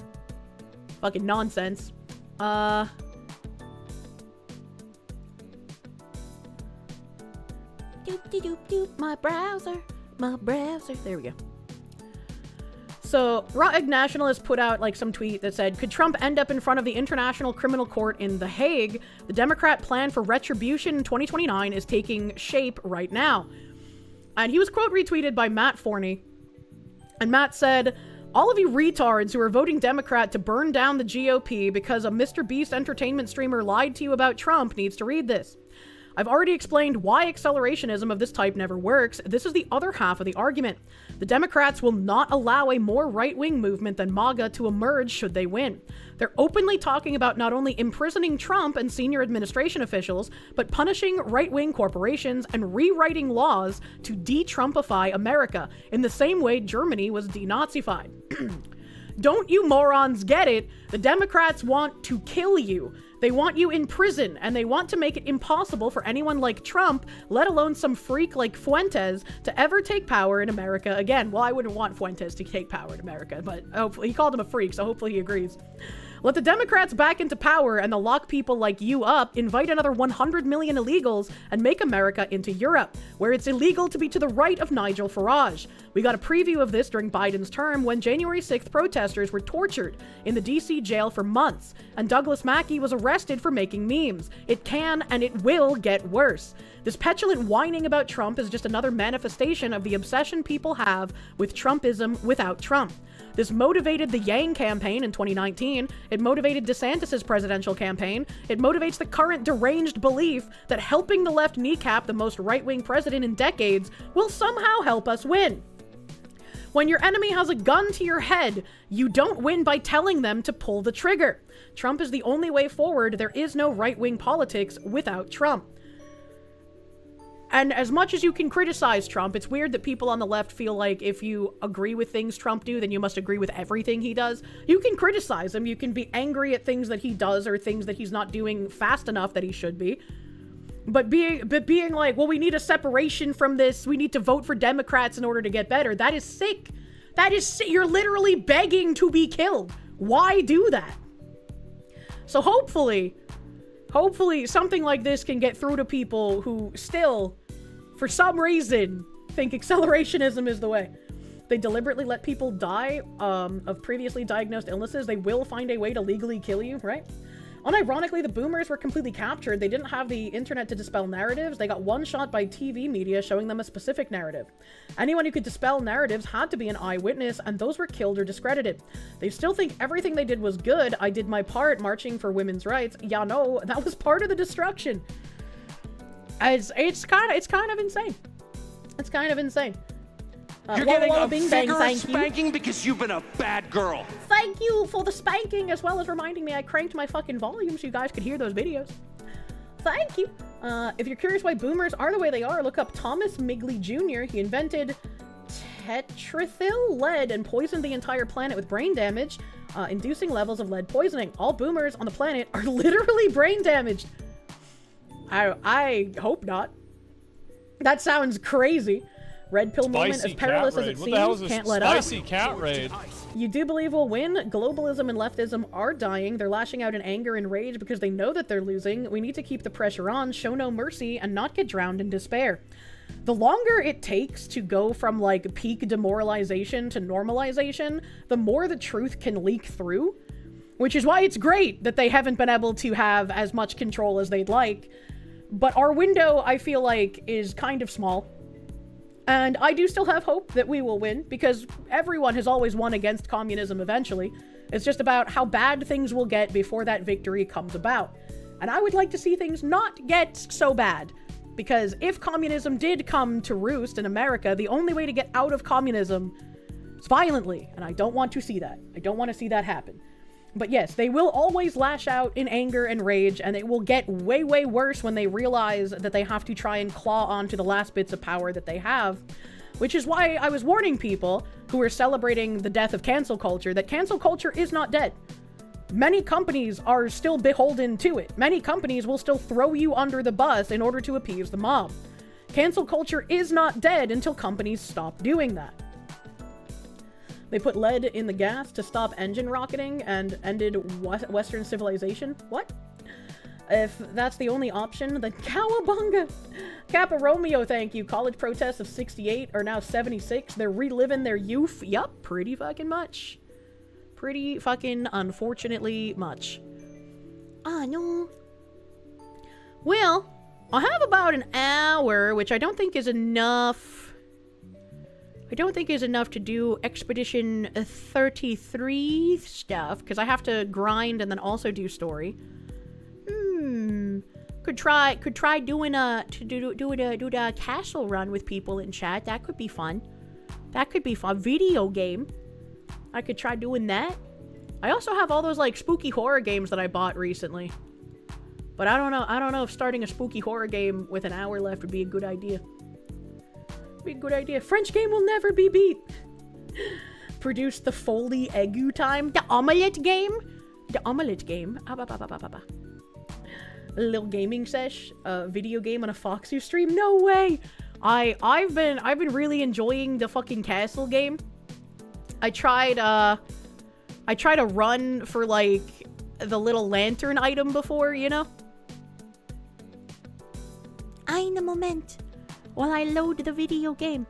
fucking nonsense. My browser. There we go. So, Riot Nationalists put out like some tweet that said, could Trump end up in front of the International Criminal Court in The Hague? The Democrat plan for retribution in 2029 is taking shape right now. And he was quote retweeted by Matt Forney. And Matt said, all of you retards who are voting Democrat to burn down the GOP because a Mr. Beast entertainment streamer lied to you about Trump needs to read this. I've already explained why accelerationism of this type never works. This is the other half of the argument. The Democrats will not allow a more right-wing movement than MAGA to emerge should they win. They're openly talking about not only imprisoning Trump and senior administration officials, but punishing right-wing corporations and rewriting laws to de-Trumpify America, in the same way Germany was denazified. Don't you morons get it? The Democrats want to kill you. They want you in prison, and they want to make it impossible for anyone like Trump, let alone some freak like Fuentes, to ever take power in America again. Well, I wouldn't want Fuentes to take power in America, but hopefully he called him a freak, so hopefully he agrees. Let the Democrats back into power and they'll lock people like you up, invite another 100 million illegals, and make America into Europe, where it's illegal to be to the right of Nigel Farage. We got a preview of this during Biden's term when January 6th protesters were tortured in the DC jail for months, and Douglas Mackey was arrested for making memes. It can and it will get worse. This petulant whining about Trump is just another manifestation of the obsession people have with Trumpism without Trump. This motivated the Yang campaign in 2019. It motivated DeSantis' presidential campaign. It motivates the current deranged belief that helping the left kneecap the most right-wing president in decades will somehow help us win. When your enemy has a gun to your head, you don't win by telling them to pull the trigger. Trump is the only way forward. There is no right-wing politics without Trump. And as much as you can criticize Trump, it's weird that people on the left feel like if you agree with things Trump do, then you must agree with everything he does. You can criticize him, you can be angry at things that he does or things that he's not doing fast enough that he should be. But being like, well, we need a separation from this, we need to vote for Democrats in order to get better, that is sick. That is sick. You're literally begging to be killed. Why do that? So hopefully something like this can get through to people who still, for some reason, think accelerationism is the way. They deliberately let people die of previously diagnosed illnesses. They will find a way to legally kill you, right? Unironically, the boomers were completely captured. They didn't have the internet to dispel narratives. They got one shot by TV media showing them a specific narrative. Anyone who could dispel narratives had to be an eyewitness, and those were killed or discredited. They still think everything they did was good. I did my part marching for women's rights. Yeah, no, that was part of the destruction. It's kind of insane. It's kind of insane. You're getting a vigorous spanking because you've been a bad girl. Thank you for the spanking, as well as reminding me I cranked my fucking volume so you guys could hear those videos. Thank you. If you're curious why boomers are the way they are, look up Thomas Migley Jr. He invented tetrathyl lead and poisoned the entire planet with brain damage, inducing levels of lead poisoning. All boomers on the planet are literally brain damaged. I hope not. That sounds crazy. Red pill movement, as perilous as it seems, can't let up. Spicy cat raid. You do believe we'll win? Globalism and leftism are dying. They're lashing out in anger and rage because they know that they're losing. We need to keep the pressure on, show no mercy, and not get drowned in despair. The longer it takes to go from, like, peak demoralization to normalization, the more the truth can leak through. Which is why it's great that they haven't been able to have as much control as they'd like. But our window, I feel like, is kind of small. And I do still have hope that we will win, because everyone has always won against communism eventually. It's just about how bad things will get before that victory comes about. And I would like to see things not get so bad. Because if communism did come to roost in America, the only way to get out of communism is violently. And I don't want to see that. I don't want to see that happen. But yes, they will always lash out in anger and rage, and it will get way, way worse when they realize that they have to try and claw onto the last bits of power that they have. Which is why I was warning people who are celebrating the death of cancel culture that cancel culture is not dead. Many companies are still beholden to it. Many companies will still throw you under the bus in order to appease the mob. Cancel culture is not dead until companies stop doing that. They put lead in the gas to stop engine rocketing and ended Western civilization. What? If that's the only option, then cowabunga! Kappa Romeo, thank you. College protests of 68 are now 76. They're reliving their youth. Yup, pretty fucking much. Pretty fucking unfortunately much. Ah, no. Well, I have about an hour, which I don't think is enough. I don't think is enough to do Expedition 33 stuff, because I have to grind and then also do story. Could try doing a castle run with people in chat. That could be fun. That could be fun. Video game. I could try doing that. I also have all those, like, spooky horror games that I bought recently. But I don't know if starting a spooky horror game with an hour left would be a good idea. Be a good idea. French game will never be beat. Produce the Foley Egu time. The omelette game. The omelette game. A little gaming sesh. Video game on a Foxu stream. No way. I've been really enjoying the fucking castle game. I tried a run for, like, the little lantern item before, you know? Eine Moment. While I load the video game.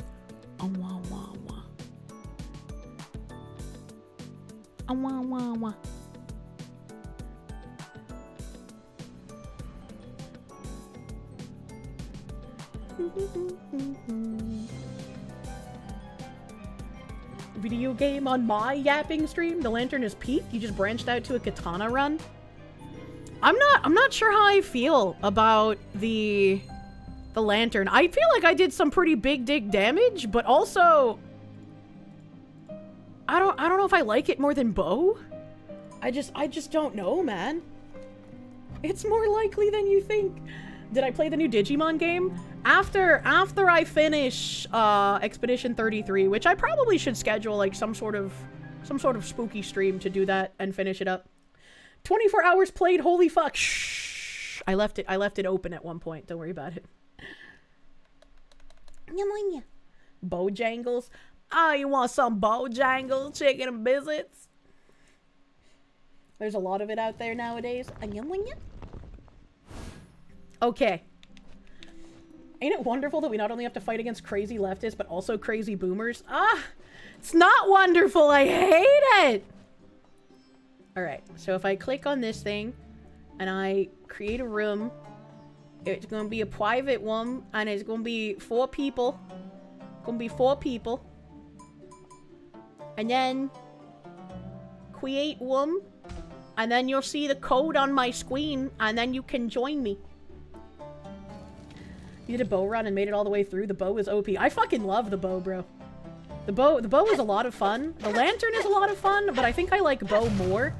Video game on my yapping stream. The lantern is peaked. You just branched out to a katana run. I'm not sure how I feel about the lantern. I feel like I did some pretty big dig damage, but also I don't know if I like it more than bow. I just don't know, man. It's more likely than you think. Did I play the new Digimon game? After I finish Expedition 33, which I probably should schedule like some sort of spooky stream to do that and finish it up. 24 hours played, holy fuck. Shh. I left it open at one point. Don't worry about it. Bojangles. Oh, you want some Bojangle chicken and biscuits? There's a lot of it out there nowadays. Okay. Ain't it wonderful that we not only have to fight against crazy leftists, but also crazy boomers? Ah! It's not wonderful! I hate it! Alright, so if I click on this thing, and I create a room, it's gonna be a private one, and it's gonna be 4 people. Gonna be 4 people. And then create one, and then you'll see the code on my screen, and then you can join me. You did a bow run and made it all the way through. The bow is OP. I fucking love the bow, bro. The bow is a lot of fun. The lantern is a lot of fun, but I think I like bow more.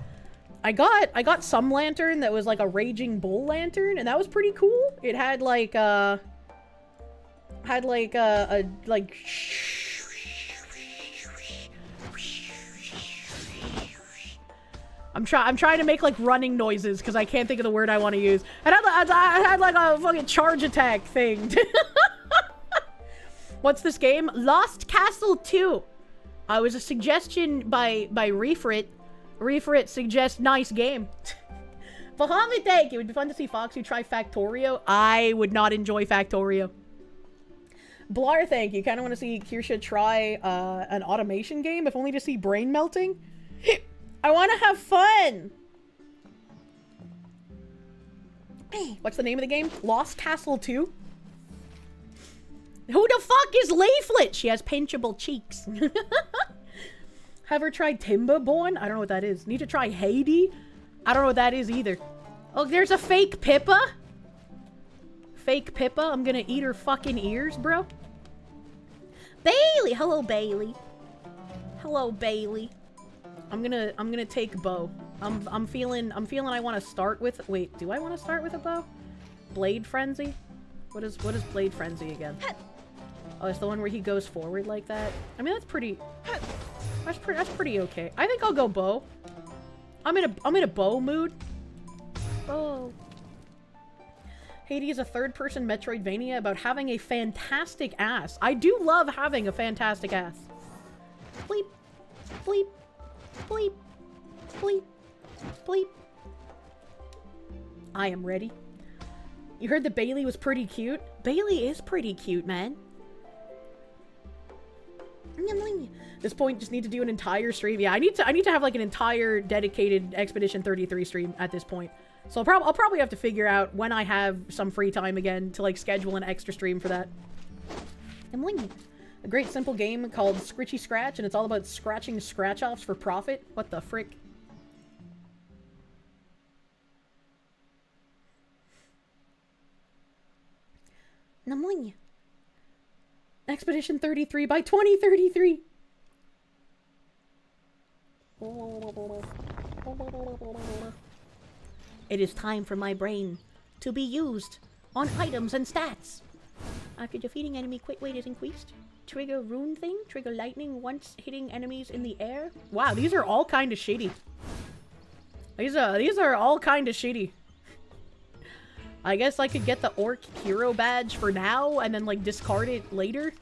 I got some lantern that was like a raging bull lantern, and that was pretty cool. It had like I'm trying to make like running noises because I can't think of the word I want to use. And I had like a fucking charge attack thing. What's this game? Lost Castle 2. It was a suggestion by Refrit. Refrit suggests nice game. Bahamut, thank you. It would be fun to see Foxy try Factorio. I would not enjoy Factorio. Blar, thank you. Kind of want to see Kirsche try an automation game, if only to see brain melting. I want to have fun! What's the name of the game? Lost Castle 2? Who the fuck is Leaflet? She has pinchable cheeks. Have her tried Timberborn? I don't know what that is. Need to try Haiti? I don't know what that is either. Oh, there's a fake Pippa? Fake Pippa? I'm gonna eat her fucking ears, bro. Bailey! Hello, Bailey. Hello, Bailey. I'm gonna take bow. I'm feeling I want to start with. Wait, do I want to start with a bow? Blade Frenzy. What is Blade Frenzy again? Oh, it's the one where he goes forward like that. I mean, that's pretty okay. I think I'll go bow. I'm in a bow mood. Bow. Hades is a third-person Metroidvania about having a fantastic ass. I do love having a fantastic ass. Bleep, bleep. Bleep, bleep, bleep. I am ready. You heard that Bailey was pretty cute? Bailey is pretty cute, man. This point, just need to do an entire stream. Yeah, I need to have like an entire dedicated Expedition 33 stream at this point. So I'll probably have to figure out when I have some free time again to like schedule an extra stream for that. A great simple game called Scritchy Scratch, and it's all about scratching scratch-offs for profit. What the frick? Namonya. Expedition 33 by 2033. It is time for my brain to be used on items and stats. After defeating enemy, quick weight is increased. Trigger rune thing. Trigger lightning once hitting enemies in the air. Wow, these are all kind of shitty. These are all kind of shitty. I guess I could get the Orc Hero badge for now and then like discard it later.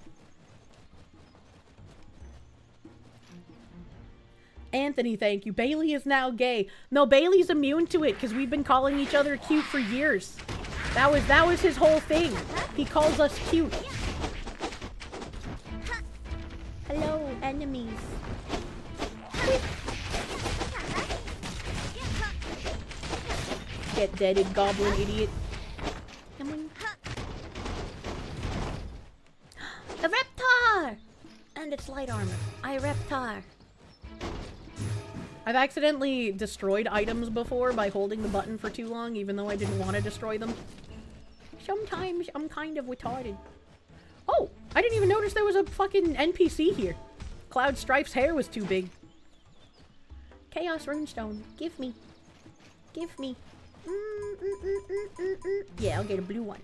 Anthony, thank you. Bailey is now gay. No, Bailey's immune to it because we've been calling each other cute for years. That was his whole thing. He calls us cute. Hello, enemies. Get deaded, goblin idiot. A Reptar! And it's light armor. I Reptar. I've accidentally destroyed items before by holding the button for too long, even though I didn't want to destroy them. Sometimes I'm kind of retarded. Oh, I didn't even notice there was a fucking NPC here. Cloud Stripe's hair was too big. Chaos Runestone. Give me. Give me. Yeah, I'll get a blue one.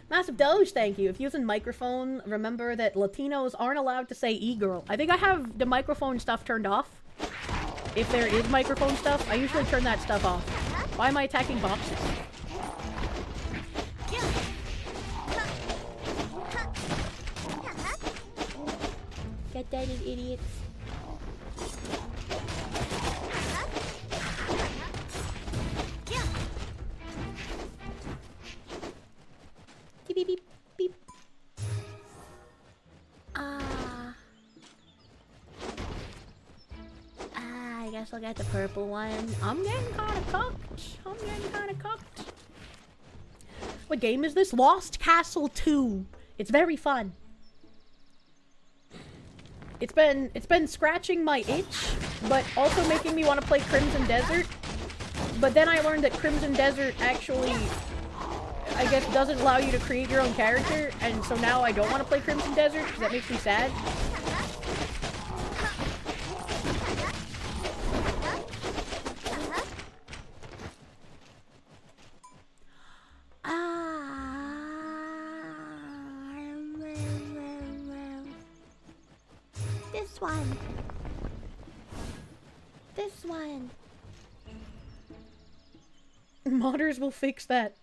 Massive Doge, thank you. If using microphone, remember that Latinos aren't allowed to say e-girl. I think I have the microphone stuff turned off. If there is microphone stuff, I usually turn that stuff off. Why am I attacking boxes? Get that, you idiots. Beep, beep, beep. I guess I'll get the purple one. I'm getting kind of cooked. What game is this? Lost Castle 2. It's very fun. It's been scratching my itch, but also making me want to play Crimson Desert. But then I learned that Crimson Desert actually, I guess, doesn't allow you to create your own character, and so now I don't want to play Crimson Desert because that makes me sad. This one. This one. Modders will fix that.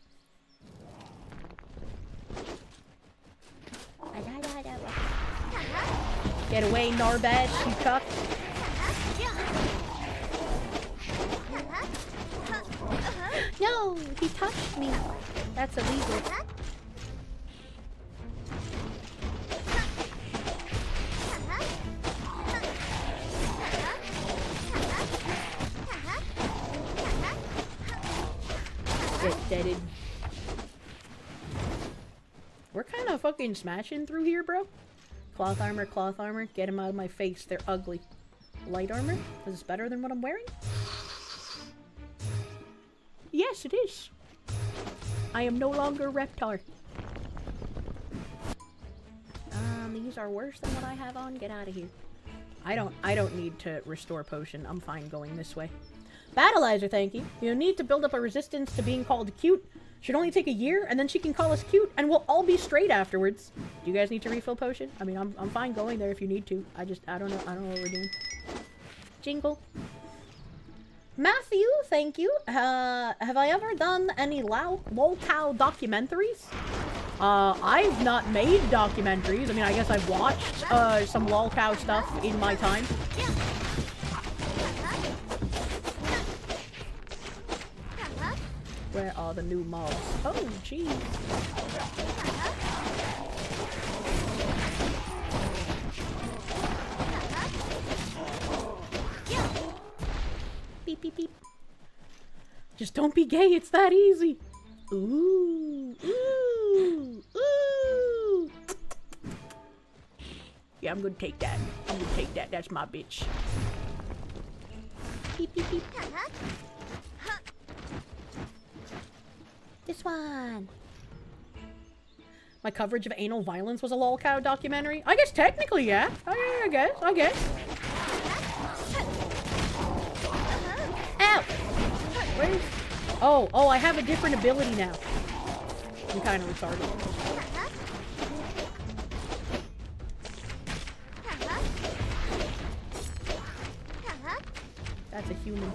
Get away, Narbash, you cuck. No, he touched me. That's illegal. Get deaded. We're kind of fucking smashing through here, bro. Cloth armor, get him out of my face, they're ugly. Light armor, is this better than what I'm wearing? Yes, it is. I am no longer Reptar. These are worse than what I have on, get out of here. I don't need to restore potion, I'm fine going this way. Battleizer, thank you. You need to build up a resistance to being called cute. Should only take a year, and then she can call us cute, and we'll all be straight afterwards. Do you guys need to refill potion? I mean, I'm fine going there if you need to. I don't know what we're doing. Jingle. Matthew, thank you. Have I ever done any lolcow documentaries? I've not made documentaries. I mean, I guess I've watched some lolcow stuff in my time. Where are the new mobs? Oh, jeez. Beep, beep, beep. Just don't be gay, it's that easy. Ooh, ooh, ooh. Yeah, I'm gonna take that. That's my bitch. Beep, beep, beep. This one. My coverage of anal violence was a lolcow documentary? I guess technically, yeah. I guess. Ow! Where's... Oh, I have a different ability now. I'm kind of retarded. That's a human.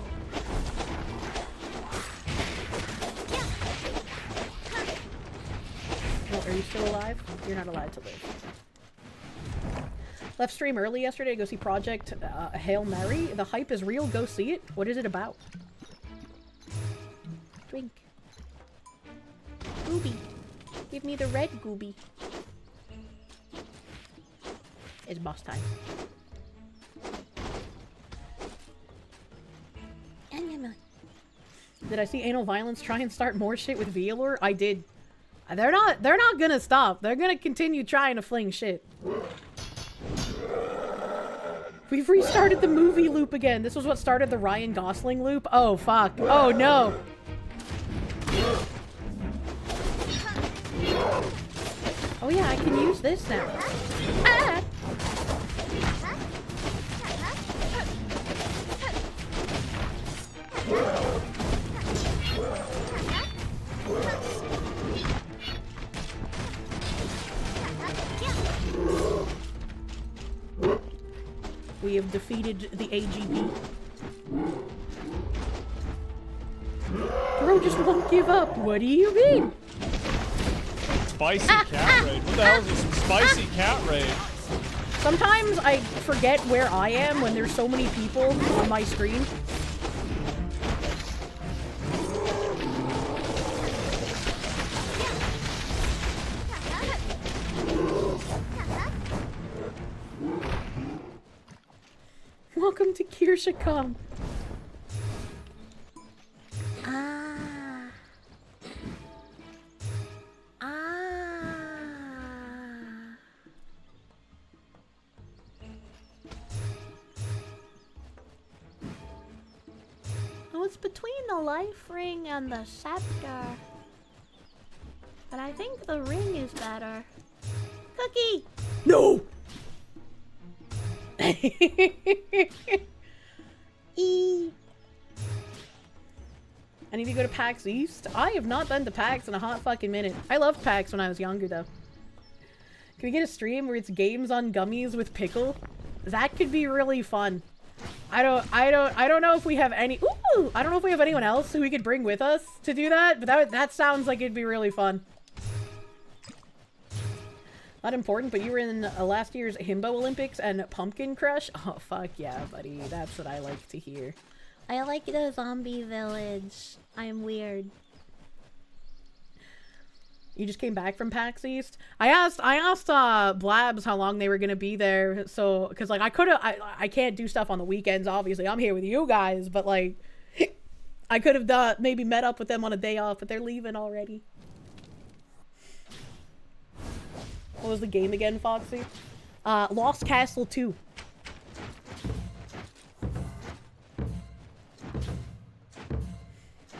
Are you still alive? You're not allowed to live. Left stream early yesterday to go see Project Hail Mary. The hype is real. Go see it. What is it about? Drink. Gooby. Give me the red gooby. It's boss time. Did I see anal violence try and start more shit with Veilor? I did. They're not gonna stop. They're gonna continue trying to fling shit. We've restarted the movie loop again. This was what started the Ryan Gosling loop. Oh, fuck. Oh, no. Oh, yeah, I can use this now. Ah! We have defeated the AGP. Bro just won't give up. What do you mean? Spicy cat raid. What the hell is this? Spicy cat raid. Sometimes I forget where I am when there's so many people on my screen. Welcome to Kirsche. Oh, it's between the life ring and the scepter. But I think the ring is better. Cookie! No! I need to go to PAX East. I have not been to PAX in a hot fucking minute. I loved PAX when I was younger, though. Can we get a stream where it's games on gummies with pickle? That could be really fun. I don't know if we have any. Ooh, I don't know if we have anyone else who we could bring with us to do that. But that sounds like it'd be really fun. Not important, but you were in last year's Himbo Olympics and Pumpkin Crush. Oh fuck yeah, buddy. That's what I like to hear. I like the zombie village. I'm weird. You just came back from PAX East? I asked Blabs how long they were gonna be there, so because like I can't do stuff on the weekends. Obviously, I'm here with you guys, but like I could have maybe met up with them on a day off, but they're leaving already. What was the game again, Foxy? Lost Castle 2.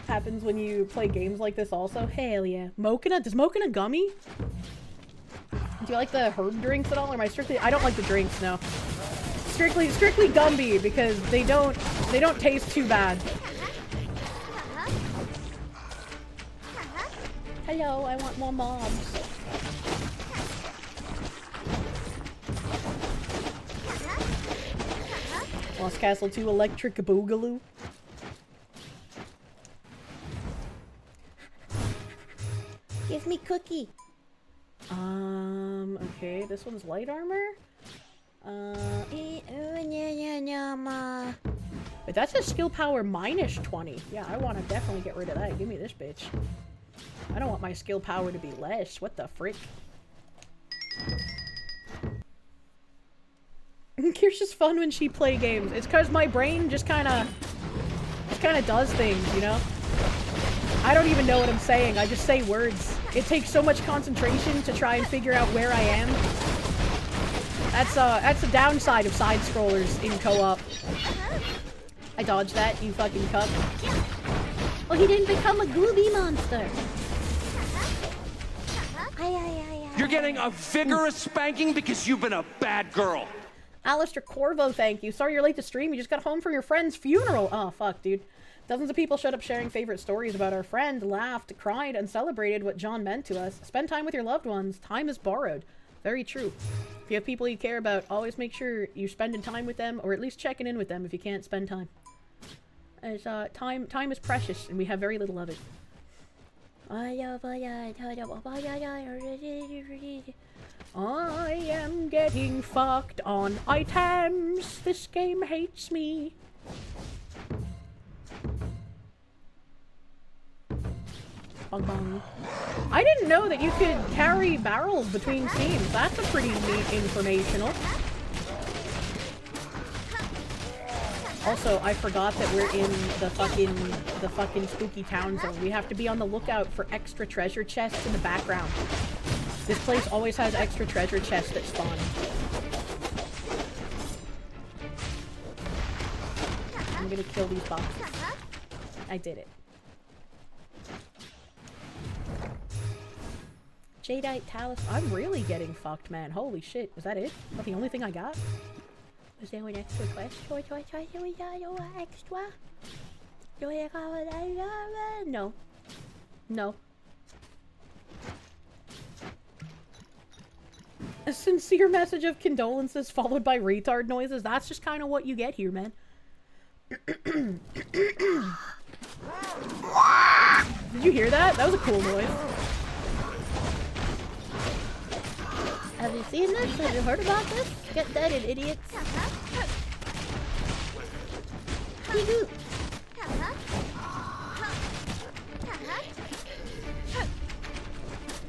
Happens when you play games like this also. Hell yeah. Mochina? Does Mochina gummy? Do you like the herb drinks at all? Or am I strictly... I don't like the drinks, no. Strictly Gumby because they don't taste too bad. Hello, I want more mobs. Lost Castle 2 Electric Boogaloo. Give me cookie. Okay, this one's light armor? But that's a skill power minus 20. Yeah, I want to definitely get rid of that. Give me this bitch. I don't want my skill power to be less. What the frick? Kirsche's fun when she play games. It's because my brain just kind of does things, you know? I don't even know what I'm saying. I just say words. It takes so much concentration to try and figure out where I am. That's the downside of side scrollers in co-op. I dodged that, you fucking cuck. Well, he didn't become a Glooby monster. You're getting a vigorous spanking because you've been a bad girl. Alistair Corvo, thank you. Sorry you're late to stream. You just got home from your friend's funeral. Oh, fuck, dude. Dozens of people showed up sharing favorite stories about our friend, laughed, cried, and celebrated what John meant to us. Spend time with your loved ones. Time is borrowed. Very true. If you have people you care about, always make sure you're spending time with them, or at least checking in with them if you can't spend time. As time is precious, and we have very little of it. I am getting fucked on items. This game hates me. Bong bong. I didn't know that you could carry barrels between scenes. That's a pretty neat informational. Also, I forgot that we're in the fucking spooky town zone. We have to be on the lookout for extra treasure chests in the background. This place always has extra treasure chests that spawn. I'm gonna kill these boxes. I did it. Jadeite Talus. I'm really getting fucked, man. Holy shit. Was that it? Is that the only thing I got? Was there an extra quest? Extra? No. No. A sincere message of condolences followed by retard noises. That's just kind of what you get here, man. Did you hear that? That was a cool noise. Have you seen this? Have you heard about this? Get deaded, idiots.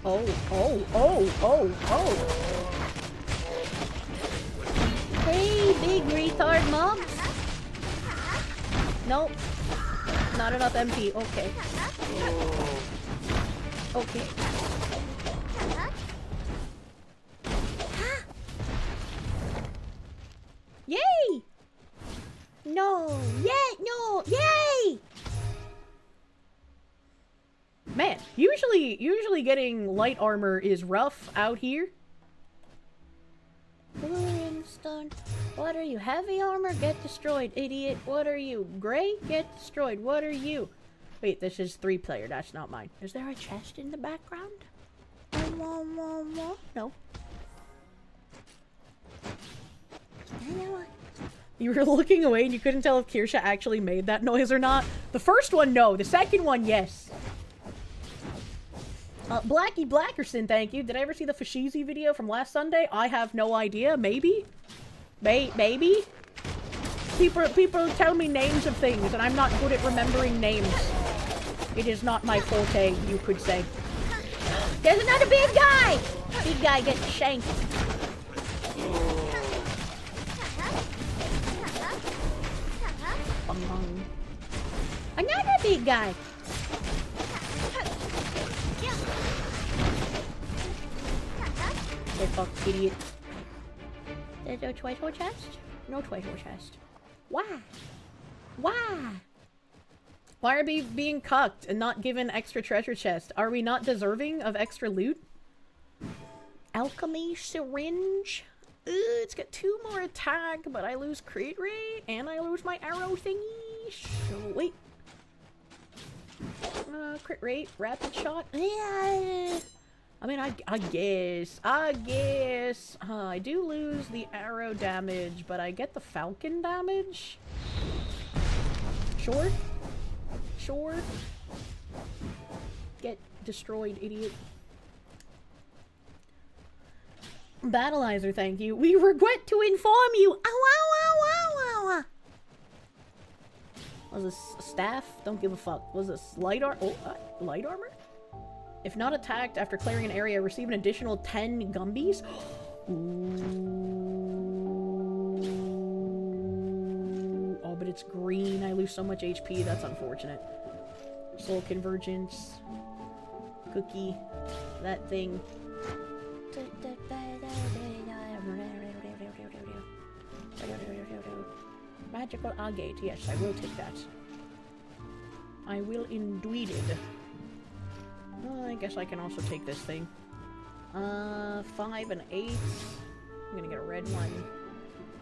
Oh, oh, oh, oh, oh. Hey, big retard mobs. Nope. Not enough MP. Okay. Okay. Yay! No! Yay! No! Yay! Man, usually getting light armor is rough out here. Stone. What are you? Heavy armor? Get destroyed, idiot. What are you? Gray? Get destroyed. What are you? Wait, this is 3-player. That's not mine. Is there a chest in the background? No. You were looking away and you couldn't tell if Kirsche actually made that noise or not. The first one, no. The second one, yes. Blackie Blackerson, thank you. Did I ever see the Fashizi video from last Sunday? I have no idea. Maybe? Maybe? People tell me names of things, and I'm not good at remembering names. It is not my forte, you could say. There's another big guy! Big guy gets shanked. Another big guy! Get fucked, idiot. There's no treasure chest? No treasure chest. Why? Why? Why are we being cucked and not given extra treasure chest? Are we not deserving of extra loot? Alchemy syringe? It's got 2 more attack, but I lose crit rate and I lose my arrow thingy. Sweet. Crit rate, rapid shot. Yeah. I mean, I guess. I do lose the arrow damage, but I get the falcon damage. Sure. Get destroyed, idiot. Battleizer, thank you. We regret to inform you. Ow, ow, ow, ow, ow. Was this a staff? Don't give a fuck. Was this light armor? Oh, light armor? If not attacked after clearing an area, receive an additional 10 Gumbies. Ooh. Oh, but it's green. I lose so much HP. That's unfortunate. Soul Convergence. Cookie. That thing. Magical agate. Yes, I will take that. I will indeed. Well, I guess I can also take this thing. 5 and 8. I'm gonna get a red one.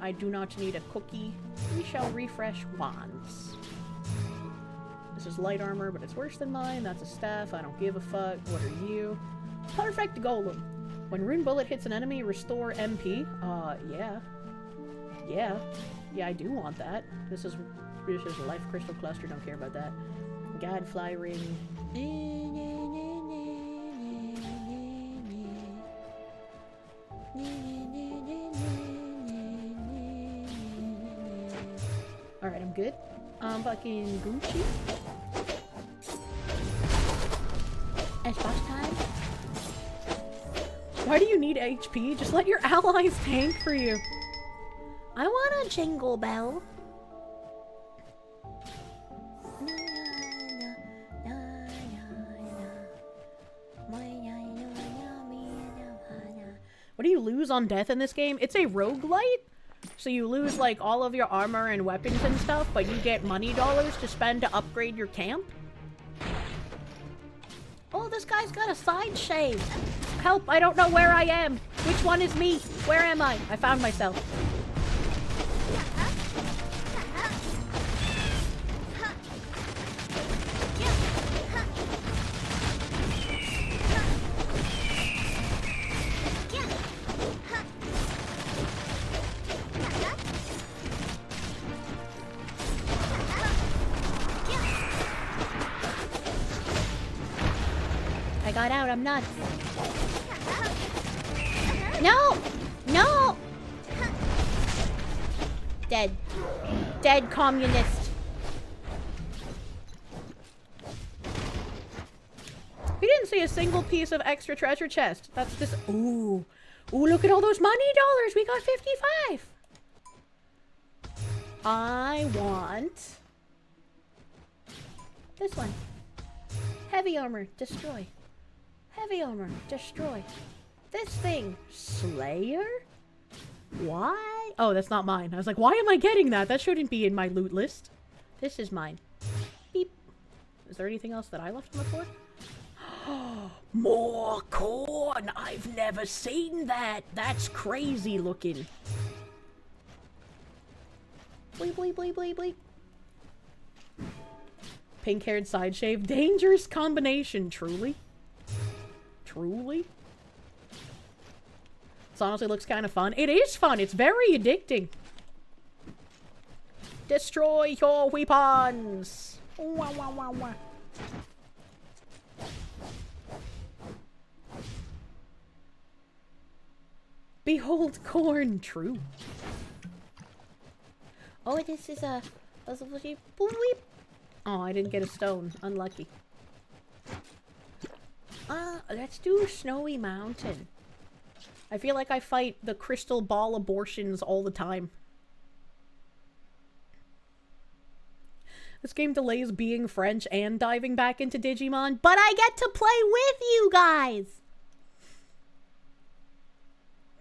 I do not need a cookie. We shall refresh wands. This is light armor, but it's worse than mine. That's a staff. I don't give a fuck. What are you? Perfect Golem. When rune bullet hits an enemy, restore MP. Yeah. Yeah, I do want that. This is life crystal cluster. Don't care about that. Gadfly ring. Alright, I'm good. I'm fucking Gucci. It's boss time. Why do you need HP? Just let your allies tank for you. I want a jingle bell. What do you lose on death in this game? It's a roguelite, so you lose like all of your armor and weapons and stuff, but you get money dollars to spend to upgrade your camp. Oh, this guy's got a side shave. Help, I don't know where I am. Which one is me? Where am I? I found myself. got out. I'm nuts. No! No! Dead. Dead communist. We didn't see a single piece of extra treasure chest. That's just... Ooh. Ooh, look at all those money dollars. We got 55. I want... this one. Heavy armor. Destroy. Heavy armor. Destroy. This thing. Slayer? Why? Oh, that's not mine. I was like, why am I getting that? That shouldn't be in my loot list. This is mine. Beep. Is there anything else that I left on the floor? More corn! I've never seen that! That's crazy looking. Bleep, bleep, bleep, bleep, bleep. Pink-haired side shave. Dangerous combination, truly. Truly? This honestly looks kind of fun. It is fun! It's very addicting. Destroy your weapons! Wah, wah, wah, wah. Behold corn, true. Oh, this is a oh, I didn't get a stone. Unlucky. Let's do Snowy Mountain. I feel like I fight the crystal ball abortions all the time. This game delays being French and diving back into Digimon, but I get to play with you guys!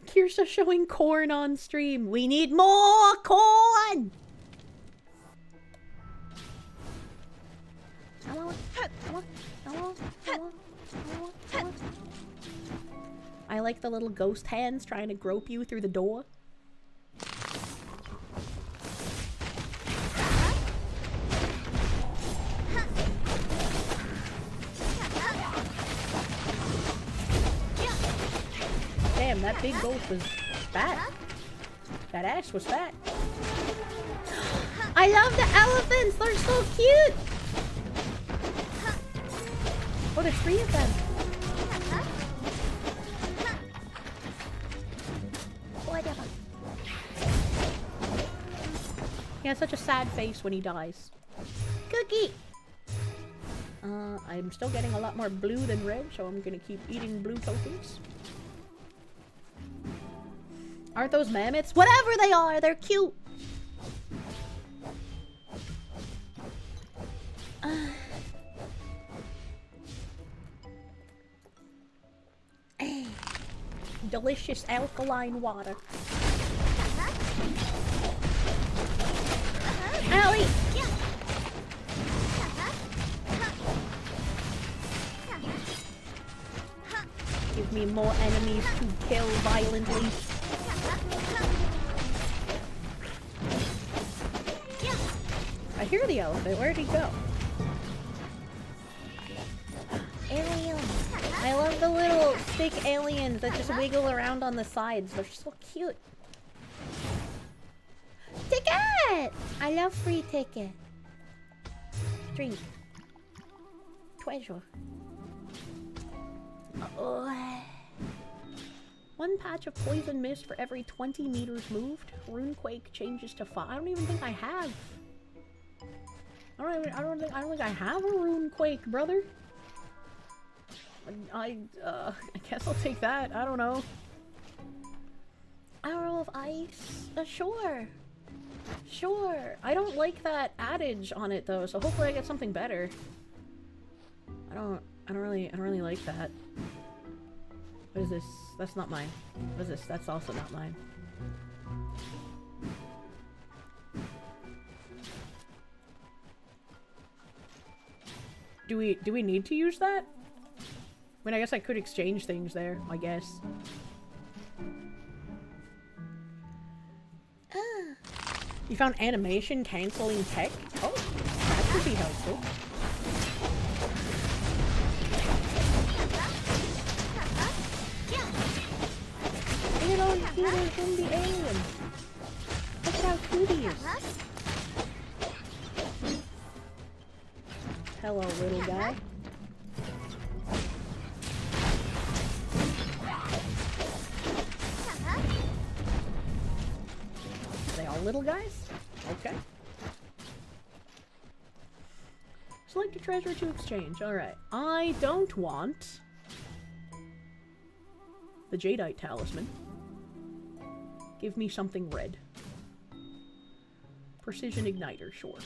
Kirsche showing corn on stream. We need more corn! I like the little ghost hands trying to grope you through the door. Damn, that big ghost was fat. That ass was fat. I love the elephants! They're so cute! Oh, there's 3 of them. Whatever. He has such a sad face when he dies. Cookie! I'm still getting a lot more blue than red, so I'm gonna keep eating blue tokens. Aren't those mammoths? Whatever they are, they're cute! Delicious alkaline water. Owie! Give me more enemies to kill violently. I hear the elephant. Where'd he go? Aliens. I love the little stick aliens that just wiggle around on the sides. They're so cute. Ticket! I love free ticket. Drink. Treasure. One patch of poison mist for every 20 meters moved. Runequake changes to 5. I don't even think I have. I don't think I have a Runequake, brother. I guess I'll take that. I don't know. Arrow of Ice? Sure. Sure. I don't like that adage on it though, so hopefully I get something better. I don't really like that. What is this? That's not mine. What is this? That's also not mine. Do we need to use that? I mean, I guess I could exchange things there, I guess. You found animation canceling tech? Oh, that could be helpful. Look at all the healers from the aliens. Look at how cute he is. Hello, little guy. All little guys? Okay. Select a treasure to exchange. Alright. I don't want the Jadeite Talisman. Give me something red. Precision Igniter, sure.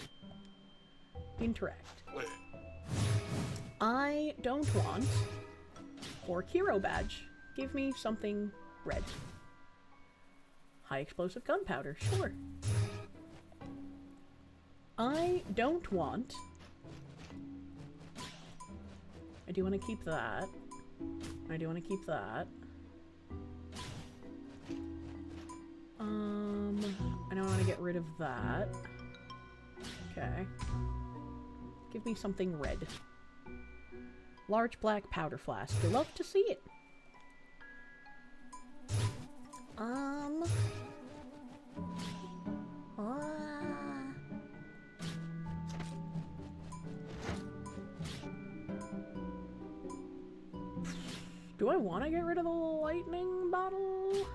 Interact. I don't want Orc Hero Badge. Give me something red. High Explosive Gunpowder, sure. I don't want... I do want to keep that. I do want to keep that. I don't want to get rid of that. Okay. Give me something red. Large black powder flask. You'll love to see it. Do I want to get rid of the lightning bottle?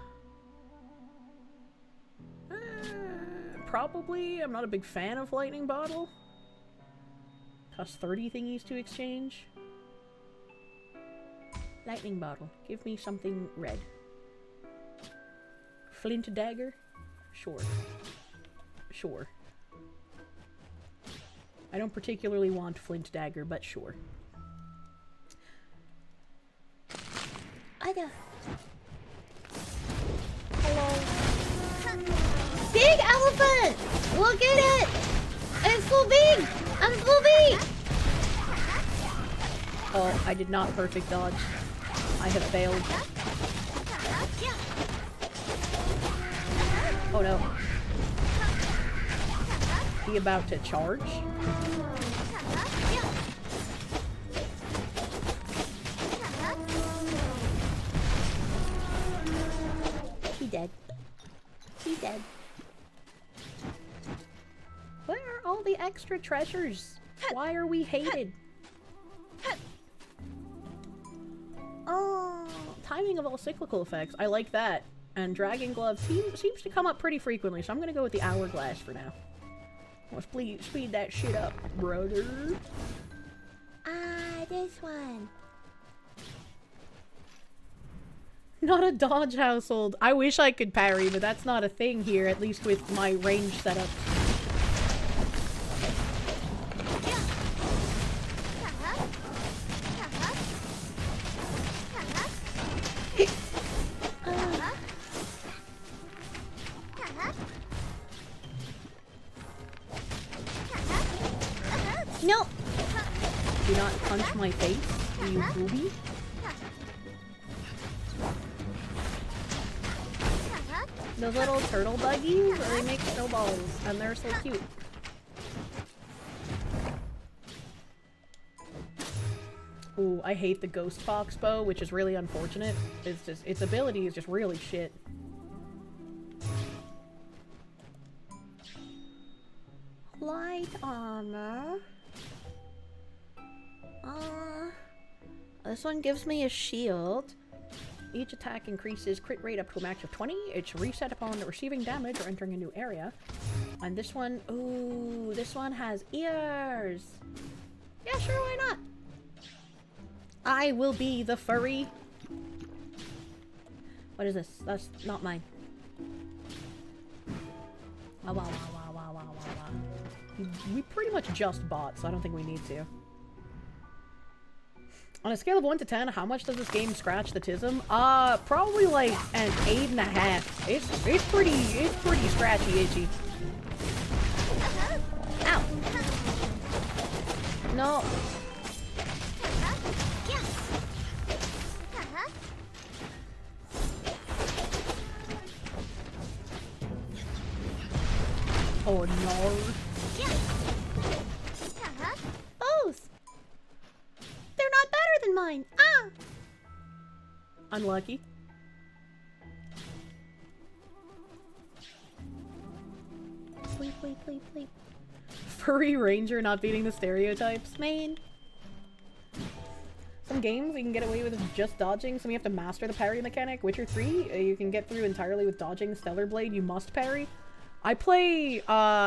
Probably. I'm not a big fan of lightning bottle. Costs 30 thingies to exchange. Lightning bottle. Give me something red. Flint dagger? Sure. Sure. I don't particularly want flint dagger, but sure. Hello. Big elephant! Look at it! It's so big! I'm so big! Oh, I did not perfect dodge. I have failed. Oh no. He about to charge? He dead. He dead. Where are all the extra treasures? Why are we hated? Oh, timing of all cyclical effects. I like that. And Dragon Glove seems to come up pretty frequently, so I'm gonna go with the Hourglass for now. Let's speed that shit up, brother. This one. Not a dodge household. I wish I could parry, but that's not a thing here, at least with my range setup. No! Do not punch my face, you booby. Those little turtle buggies, they make snowballs, and they're so cute. Ooh, I hate the Ghost Fox bow, which is really unfortunate. It's just, its ability is just really shit. Light armor. This one gives me a shield. Each attack increases crit rate up to a max of 20. It's reset upon receiving damage or entering a new area. And this one, ooh, this one has ears. Yeah, sure, why not? I will be the furry. What is this? That's not mine. Wow, wow, wow, wow, wow, wow, wow. We pretty much just bought, so I don't think we need to. On a scale of 1 to 10, how much does this game scratch the tism? Probably like an 8.5. It's pretty scratchy itchy. Ow! No. Oh no. Both! They're not better than mine! Ah! Unlucky. Please, please, please, please. Furry ranger not beating the stereotypes. Man. Some games you can get away with just dodging, some you have to master the parry mechanic. Witcher 3, you can get through entirely with dodging. Stellar Blade, you must parry. I play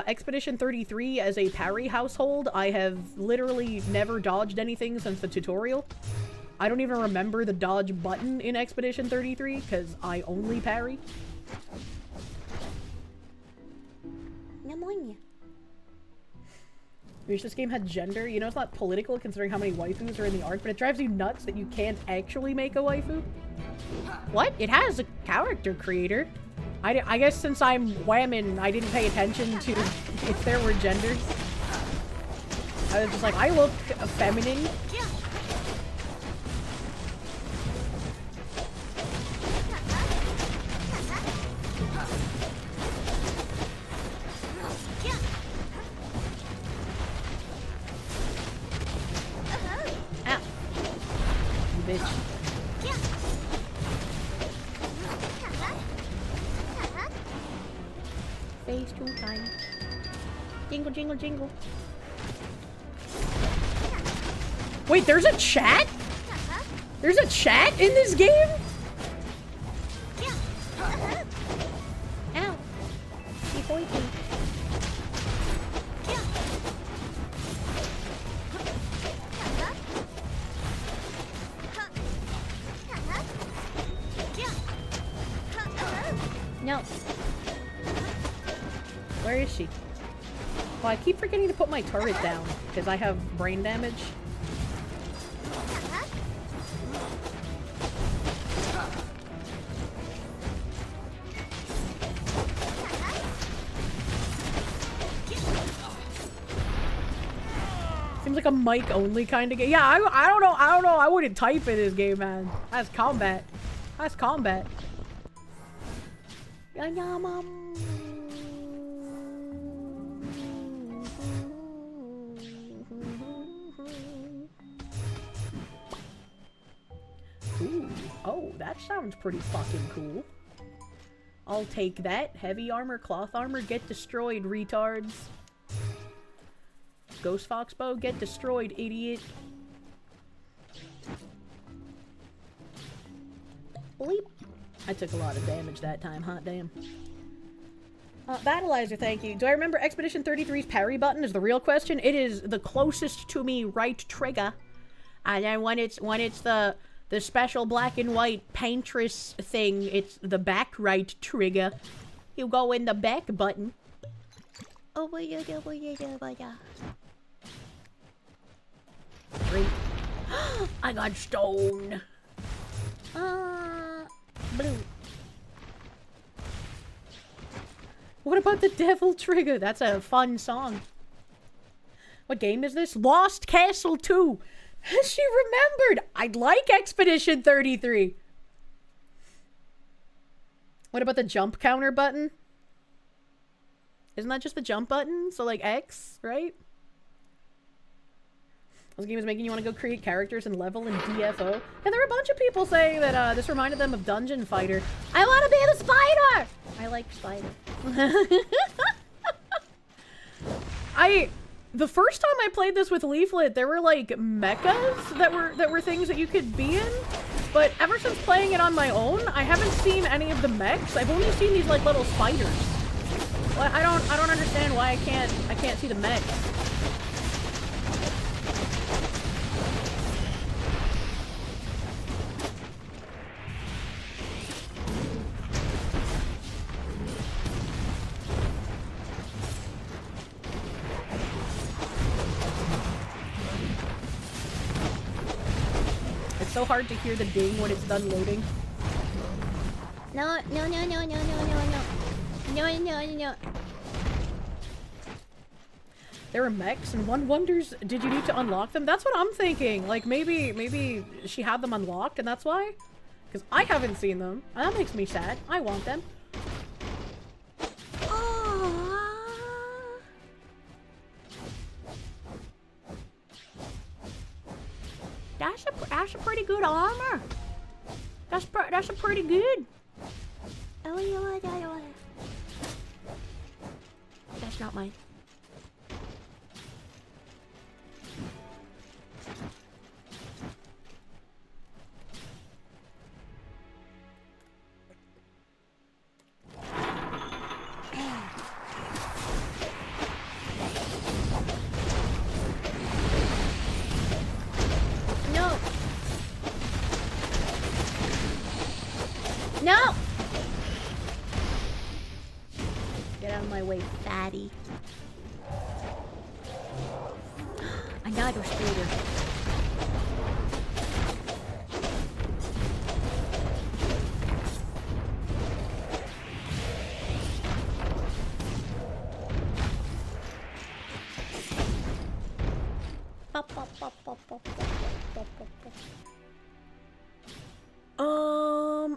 Expedition 33 as a parry household. I have literally never dodged anything since the tutorial. I don't even remember the dodge button in Expedition 33 because I only parry. Wish this game had gender. You know, it's not political considering how many waifus are in the arc, but it drives you nuts that you can't actually make a waifu. What? It has a character creator. I guess since I'm whamming, I didn't pay attention to if there were genders. I was just like, I look feminine. Bitch. Phase 2 time. Jingle, jingle, jingle. Wait, there's a chat? There's a chat in this game? Ow. She pointing. No. Where is she? Well, I keep forgetting to put my turret down because I have brain damage. Seems like a mic only kind of game. Yeah, I don't know. I wouldn't type in this game, man. That's combat. That's combat. Ooh, oh, that sounds pretty fucking cool. I'll take that. Heavy armor, cloth armor, get destroyed, retards. Ghost Foxbow, get destroyed, idiot. Bleep. I took a lot of damage that time, hot damn. Battleizer, thank you. Do I remember Expedition 33's parry button is the real question? It is the closest to me right trigger. And then when it's the special black and white paintress thing, it's the back right trigger. You go in the back button. Oh my god, oh my god, oh my god. Great. I got stoned. Blue. What about the devil trigger? That's a fun song. What game is this? Lost Castle 2. She remembered. I'd like Expedition 33. What about the jump counter button? Isn't that just the jump button? So like X, right? This game is making you want to go create characters and level in DFO. And there were a bunch of people saying that this reminded them of Dungeon Fighter. I want to be the spider! I like spider. The first time I played this with Leaflet, there were like mechas that were things that you could be in. But ever since playing it on my own, I haven't seen any of the mechs. I've only seen these like little spiders. Well, I don't understand why I can't see the mechs. So hard to hear the ding when it's done loading. No. There were mechs, and one wonders, did you need to unlock them? That's what I'm thinking. Like, maybe she had them unlocked, and that's why? Because I haven't seen them, and that makes me sad. I want them. That's a pretty good armor. That's a pretty good. That's not mine. on my way, fatty. Another spider.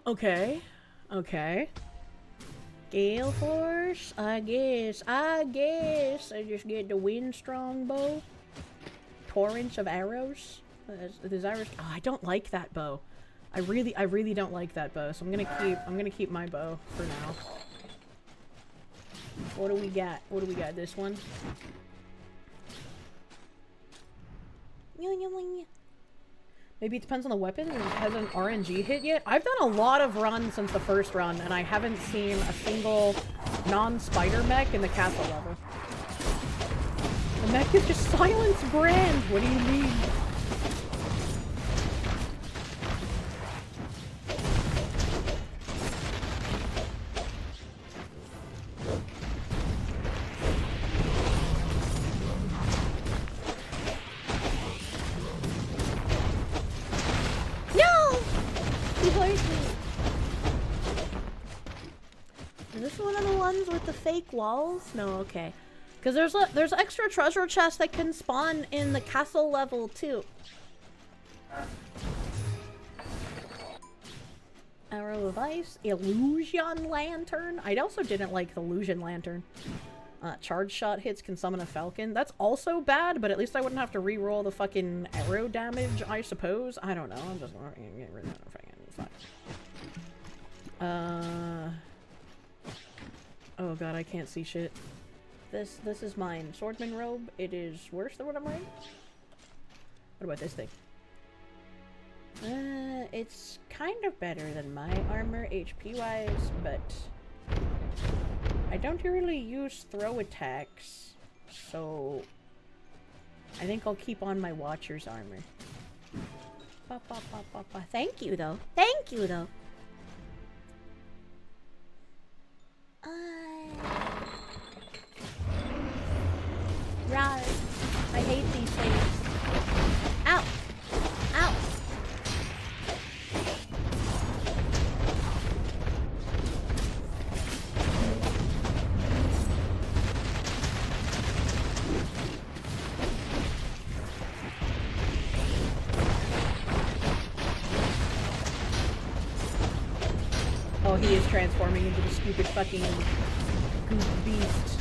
Okay. Okay. Gale Force? I guess I just get the wind strong bow. Torrents of arrows? There's arrows. Oh, I don't like that bow. I really don't like that bow, so I'm gonna keep my bow for now. What do we got? What do we got? This one? Maybe it depends on the weapon. Has an RNG hit yet? I've done a lot of runs since the first run, and I haven't seen a single non-spider mech in the castle level. The mech is just Silence Brand. What do you mean? With the fake walls? No, okay. Because there's extra treasure chests that can spawn in the castle level too. Arrow of Ice, Illusion Lantern. I also didn't like the Illusion Lantern. Charge shot hits can summon a falcon. That's also bad, but at least I wouldn't have to re-roll the fucking arrow damage, I suppose. I don't know. I'm just gonna get rid of it. Fine. Oh god, I can't see shit. This is mine. Swordsman robe. It is worse than what I'm wearing. What about this thing? It's kind of better than my armor HP wise, but I don't really use throw attacks, so I think I'll keep on my Watcher's armor. Thank you though. Thank you though. Right. I hate these things. Ow! Ow! Oh, he is transforming into the stupid fucking goose beast.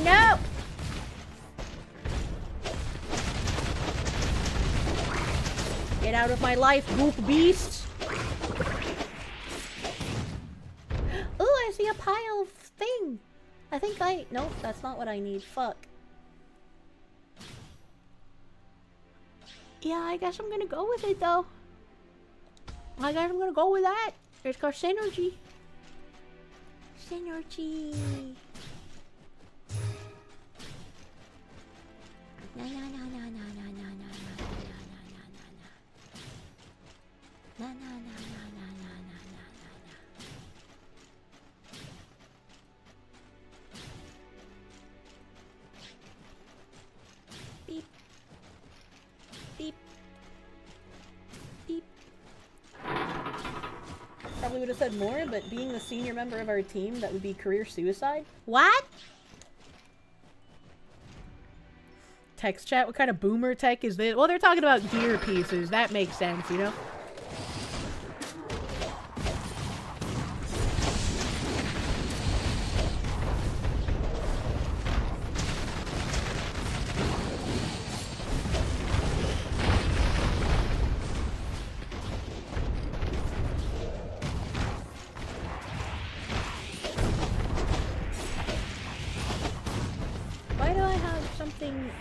No! Get out of my life, goop beast! Ooh, I see a pile of thing! Nope, that's not what I need. Fuck. Yeah, I guess I'm gonna go with it though. I guess I'm gonna go with that. It's got synergy. Synergy. Na na na na na na na na na na na na na na na na na na na na. Beep. Beep. Beep. Probably would have said more, but being the senior member of our team, that would be career suicide. What? Text chat? What kind of boomer tech is this? Well, they're talking about gear pieces. That makes sense, you know?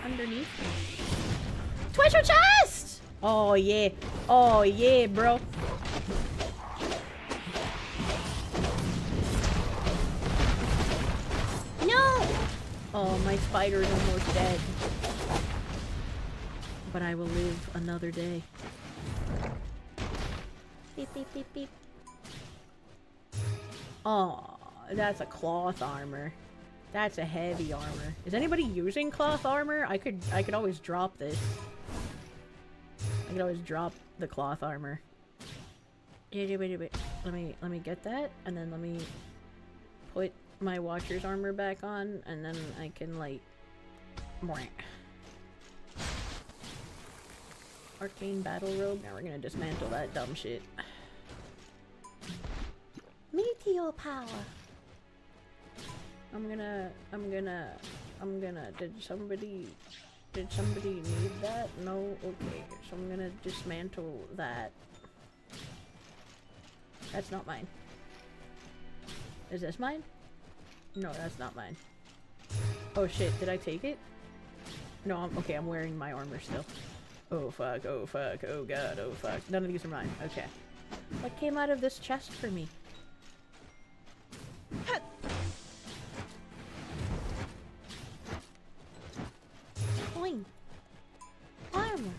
Underneath me. Treasure chest! Oh yeah. Oh yeah, bro. No! Oh, my spider is almost dead. But I will live another day. Beep, beep, beep, beep. Oh, That's a cloth armor. That's a heavy armor. Is anybody using cloth armor? I could always drop this. I could always drop the cloth armor. Let me get that, and then let me put my Watcher's armor back on, and then I can, like... Arcane battle robe. Now we're gonna dismantle that dumb shit. Meteor power! I'm gonna, did somebody need that? No? Okay, so I'm gonna dismantle that. That's not mine. Is this mine? No, that's not mine. Oh shit, did I take it? No, I'm wearing my armor still. Oh fuck, oh fuck, oh god, oh fuck. None of these are mine, okay. What came out of this chest for me? Boing! Armor!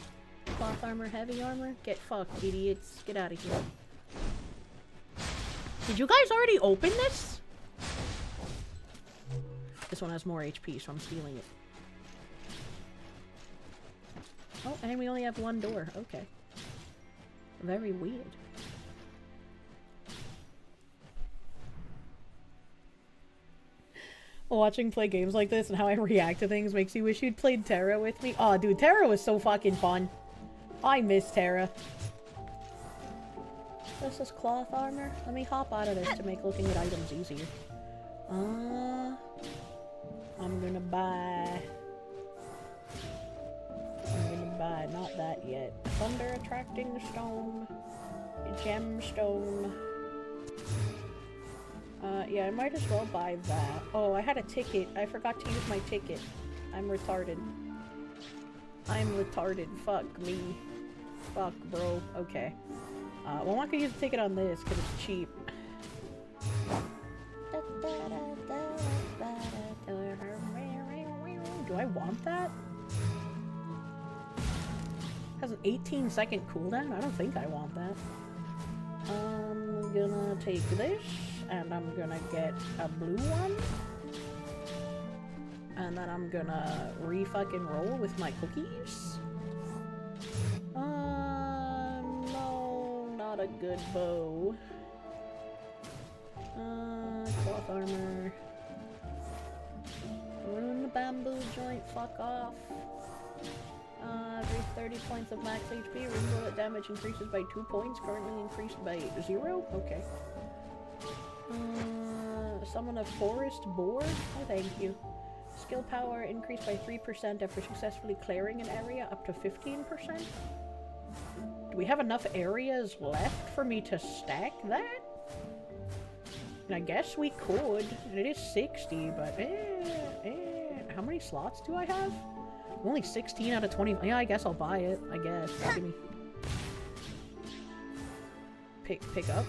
Cloth armor, heavy armor? Get fucked, idiots. Get out of here. Did you guys already open this? This one has more HP, so I'm stealing it. Oh, and we only have one door. Okay. Very weird. Watching play games like this and how I react to things makes you wish you'd played Terra with me. Aw, dude, Terra was so fucking fun. I miss Terra. This is cloth armor. Let me hop out of this to make looking at items easier. I'm gonna buy... not that yet. Thunder attracting stone. Gemstone. Yeah, I might as well buy that. Oh, I had a ticket. I forgot to use my ticket. I'm retarded. I'm retarded. Fuck me. Fuck, bro. Okay. Well, I'm not gonna use the ticket on this because it's cheap. Do I want that? Has an 18-second cooldown? I don't think I want that. I'm gonna take this, and I'm gonna get a blue one. And then I'm gonna re-fucking roll with my cookies. No, not a good bow. Cloth armor. Ruin the bamboo joint, fuck off. Every 30 points of max HP, ring bullet damage increases by 2 points, currently increased by 0? Okay. Summon a forest boar? Oh, thank you. Skill power increased by 3% after successfully clearing an area, up to 15%? Do we have enough areas left for me to stack that? And I guess we could. And it is 60, but how many slots do I have? Only 16 out of 20. Yeah, I guess I'll buy it. I guess. Give me. Pick up.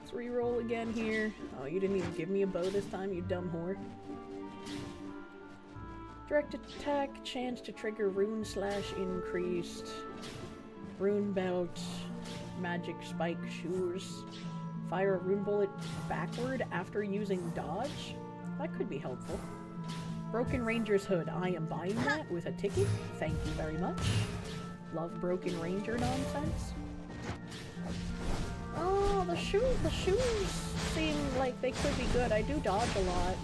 Let's re-roll again here. Oh, you didn't even give me a bow this time, you dumb whore. Direct attack, chance to trigger rune slash increased. Rune belt, magic spike shoes. Fire a rune bullet backward after using dodge. That could be helpful. Broken Ranger's hood. I am buying that with a ticket. Thank you very much. Love Broken Ranger nonsense. Oh, the shoes seem like they could be good. I do dodge a lot.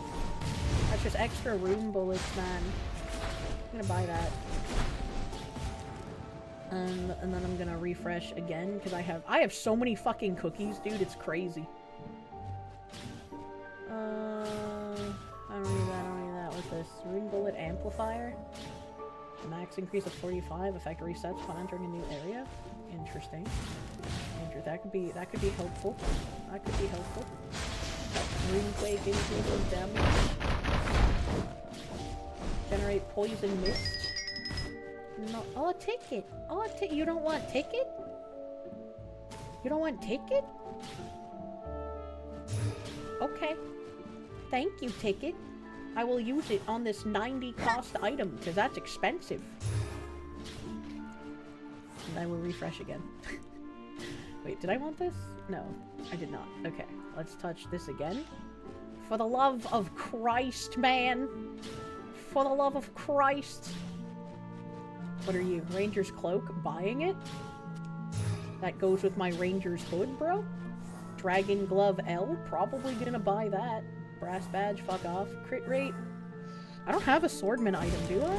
That's just extra rune bullets, man. I'm gonna buy that. And then I'm gonna refresh again because I have so many fucking cookies, dude. It's crazy. I don't need that. What's this? Rune bullet amplifier. Max increase of 45. Effect resets upon entering a new area. Interesting. That could be helpful. That could be helpful. Runequake increase of damage. Generate poison mist. No. Oh, a ticket. Oh, a ticket. You don't want ticket? You don't want ticket? Okay. Thank you, ticket. I will use it on this 90 cost item, because that's expensive. And I will refresh again. Wait, did I want this? No, I did not. Okay, let's touch this again. For the love of Christ, man. For the love of Christ. What are you? Ranger's Cloak? Buying it? That goes with my Ranger's Hood, bro? Dragon Glove L? Probably gonna buy that. Brass Badge, fuck off. Crit rate? I don't have a Swordman item, do I?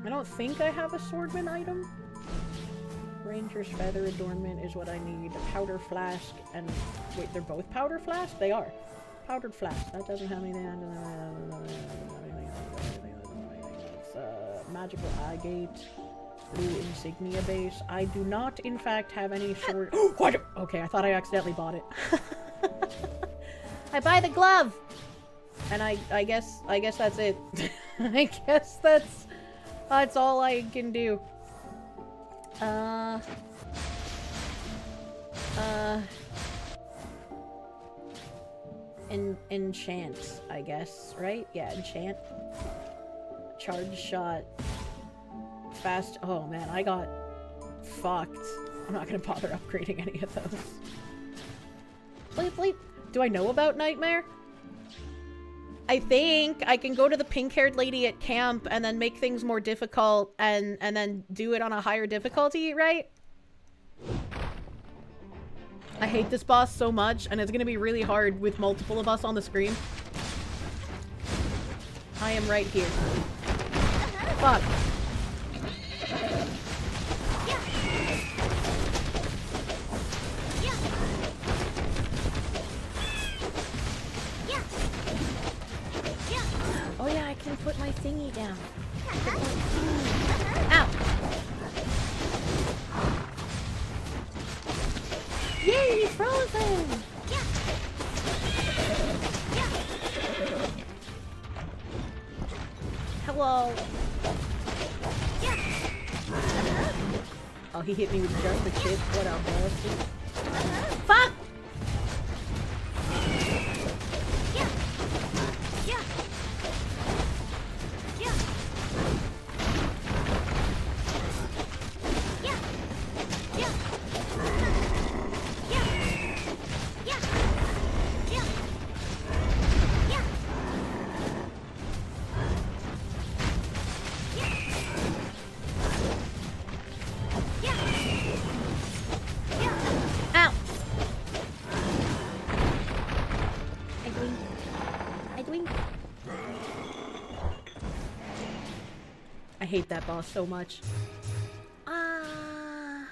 I don't think I have a Swordman item. Ranger's Feather Adornment is what I need. Powder Flask and... Wait, they're both Powder Flask? They are. Powdered Flask. That doesn't have anything. It's Magical Agate. Blue Insignia Base. I do not, in fact, have any sword... What? Okay, I thought I accidentally bought it. I buy the glove! And I guess that's it. I guess that's all I can do. Enchant, I guess, right? Yeah, enchant. Charge shot. Fast. Oh man, I got fucked. I'm not gonna bother upgrading any of those. Bleep bleep. Do I know about Nightmare? I think I can go to the pink-haired lady at camp and then make things more difficult and then do it on a higher difficulty, right? I hate this boss so much, and it's gonna be really hard with multiple of us on the screen. I am right here. Fuck. Oh yeah, I can put my thingy down. Ow! Yay, he's frozen! Hello. Oh, he hit me with just the chip. What a bastard. Fuck! I hate that boss so much. Oh,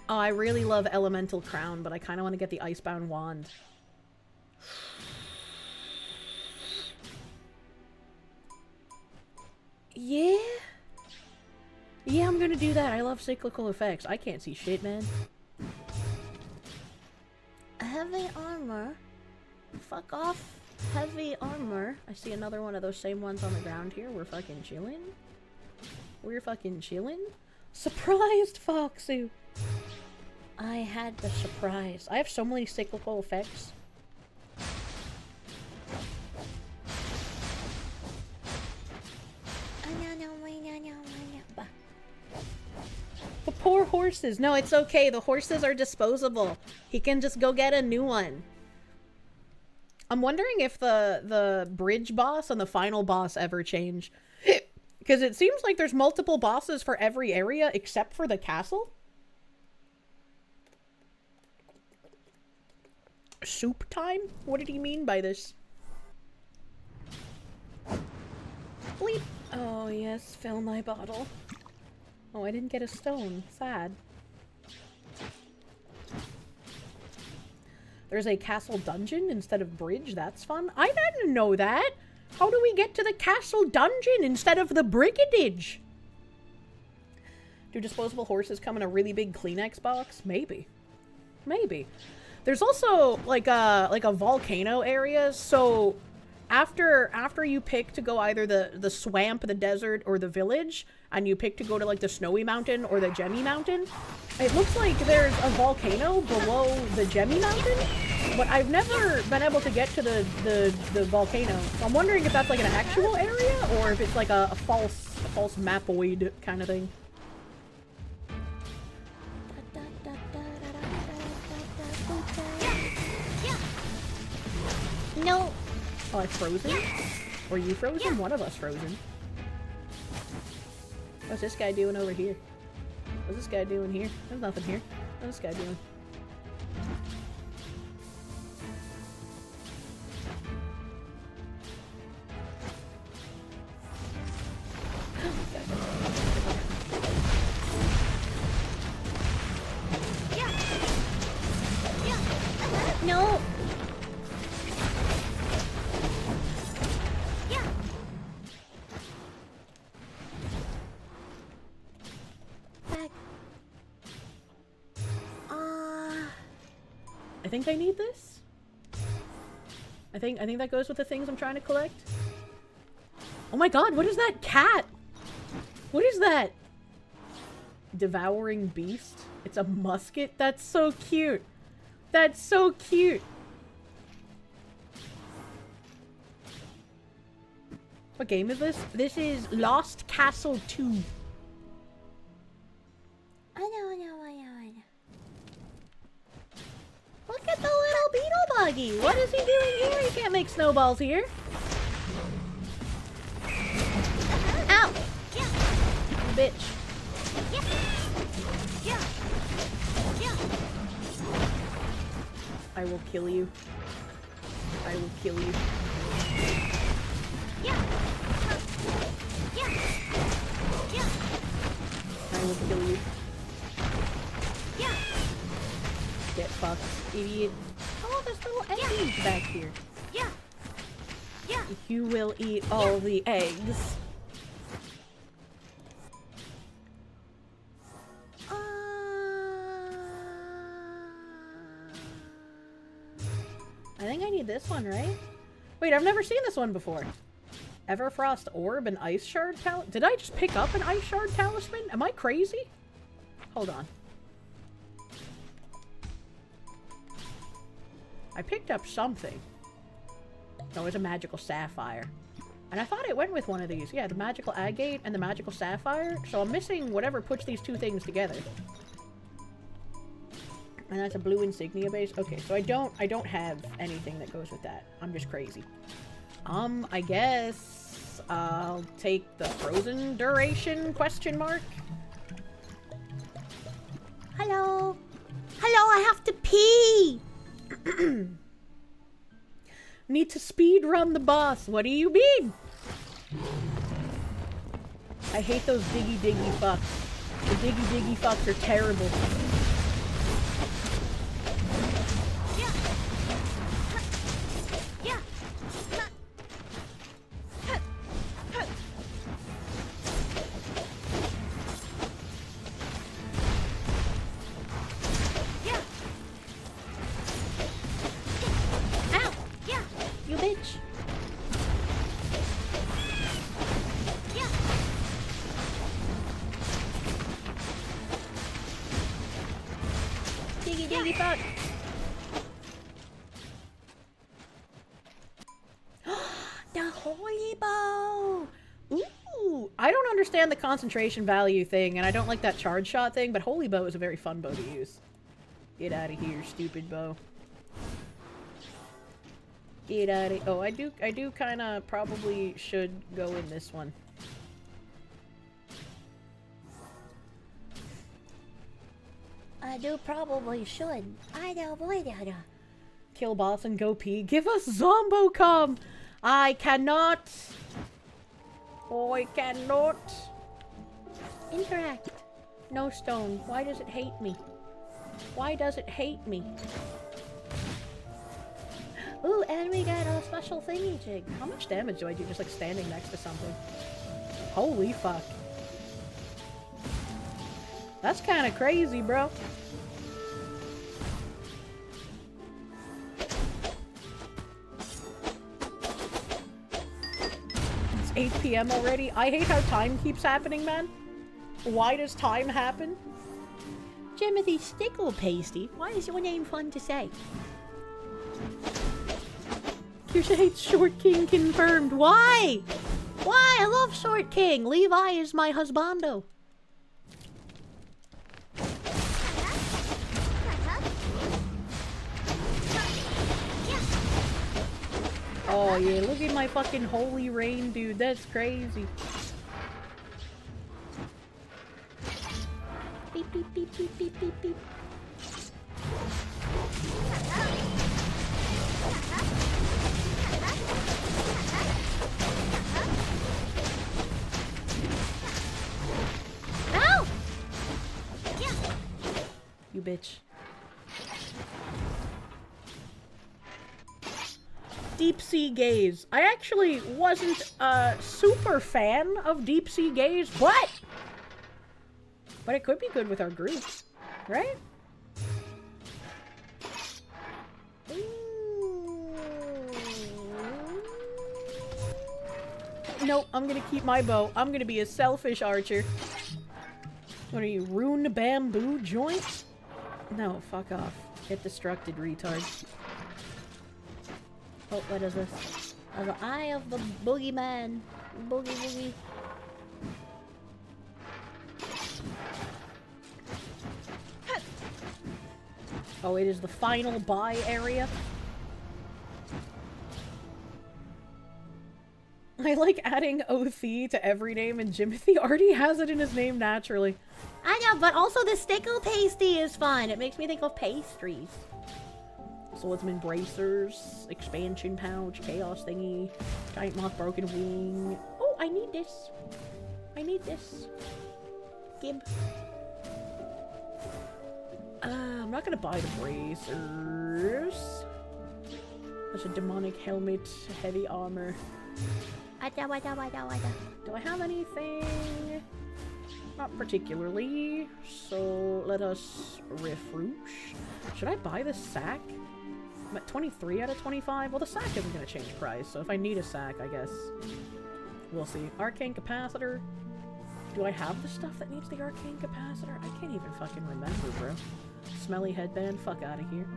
I really love Elemental Crown, but I kind of want to get the Icebound Wand. Yeah? Yeah, I'm gonna do that. I love cyclical effects. I can't see shit, man. Heavy armor? Fuck off. Heavy armor. I see another one of those same ones on the ground here. We're fucking chilling. We're fucking chilling. Surprised Foxu. I had the surprise. I have so many cyclical effects. The poor horses. No, it's okay. The horses are disposable. He can just go get a new one. I'm wondering if the bridge boss and the final boss ever change. Because it seems like there's multiple bosses for every area except for the castle. Soup time? What did he mean by this? Bleep. Oh yes, fill my bottle. Oh, I didn't get a stone. Sad. There's a castle dungeon instead of bridge. That's fun. I didn't know that. How do we get to the castle dungeon instead of the brigadage? Do disposable horses come in a really big Kleenex box? Maybe. Maybe. There's also like a volcano area. So after you pick to go either the swamp, the desert, or the village, and you pick to go to like the snowy mountain or the gemmy mountain, it looks like there's a volcano below the gemmy mountain, but I've never been able to get to the volcano. So I'm wondering if that's like an actual area or if it's like a false mapoid kind of thing. Oh, I frozen? Or you frozen? One of us frozen. What's this guy doing over here? What's this guy doing here? There's nothing here. What's this guy doing? No! I think I need this. I think that goes with the things I'm trying to collect. Oh my god, what is that cat? What is that? Devouring beast? It's a musket? That's so cute. That's so cute. What game is this? This is Lost Castle 2. I know. Look at the little beetle buggy. What is he doing here? He can't make snowballs here. Ow! Bitch. I will kill you. I will kill you. I will kill you. Get fucked, idiot. Oh, there's little eggs back here. You will eat all the eggs. I think I need this one, right? Wait, I've never seen this one before. Everfrost Orb and Ice Shard Talisman. Did I just pick up an Ice Shard Talisman? Am I crazy? Hold on. I picked up something. No, it's a magical sapphire. And I thought it went with one of these. Yeah, the magical agate and the magical sapphire. So I'm missing whatever puts these two things together. And that's a blue insignia base. Okay, so I don't have anything that goes with that. I'm just crazy. I guess I'll take the frozen duration question mark. Hello. Hello, I have to pee. Need to speed run the boss. What do you mean? I hate those diggy fucks. The diggy fucks are terrible. The concentration value thing, and I don't like that charge shot thing, but Holy Bow is a very fun bow to use. Get out of here, stupid bow. Get out of— oh, I do kind of probably should go in this one. I do probably should. I don't avoid it. Kill boss and go pee. Give us Zombo come. I cannot. I cannot. Interact. No stone. Why does it hate me? Why does it hate me? Ooh, and we got a special thingy jig. How much damage do I do just like standing next to something? Holy fuck. That's kind of crazy, bro. It's 8 PM already. I hate how time keeps happening, man. Why does time happen? Timothy Stickle Pasty. Why is your name fun to say? Kirsche hates Short King confirmed. Why? Why? I love Short King. Levi is my husbando. Oh yeah, look at my fucking holy rain, dude. That's crazy. Beep, beep, beep, beep, beep, beep, beep. Ow! You bitch. Deep sea gaze. I actually wasn't a super fan of deep sea gaze, but it could be good with our group, right? Nope, I'm gonna keep my bow. I'm gonna be a selfish archer. What are you, rune bamboo joint? No, fuck off. Get destructed, retard. Oh, what is this? Oh, the eye of the boogeyman. Boogie boogie. Oh, it is the final buy area. I like adding OC to every name, and Jimothy already has it in his name naturally. I know, but also the stickle pasty is fun. It makes me think of pastries. Swordsman bracers, expansion pouch, chaos thingy, giant moth broken wing. Oh, I need this. I need this. Gib. I'm not gonna buy the bracers. There's a demonic helmet, heavy armor. Do I have anything? Not particularly. So let us refresh. Should I buy the sack? I'm at 23 out of 25. Well, the sack isn't gonna change price, so if I need a sack, I guess we'll see. Arcane capacitor. Do I have the stuff that needs the arcane capacitor? I can't even fucking remember, bro. Smelly headband, fuck out of here.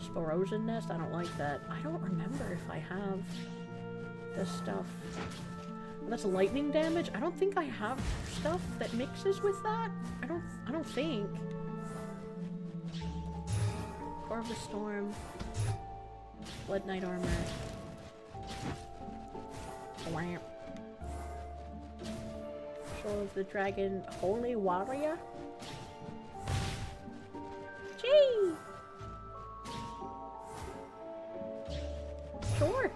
Sporosion nest, I don't like that. I don't remember if I have this stuff. Well, that's lightning damage. I don't think I have stuff that mixes with that. I don't think. Core of the Storm. Blood Knight armor. Wham. Soul of the Dragon. Holy Warrior. Gee! Sure.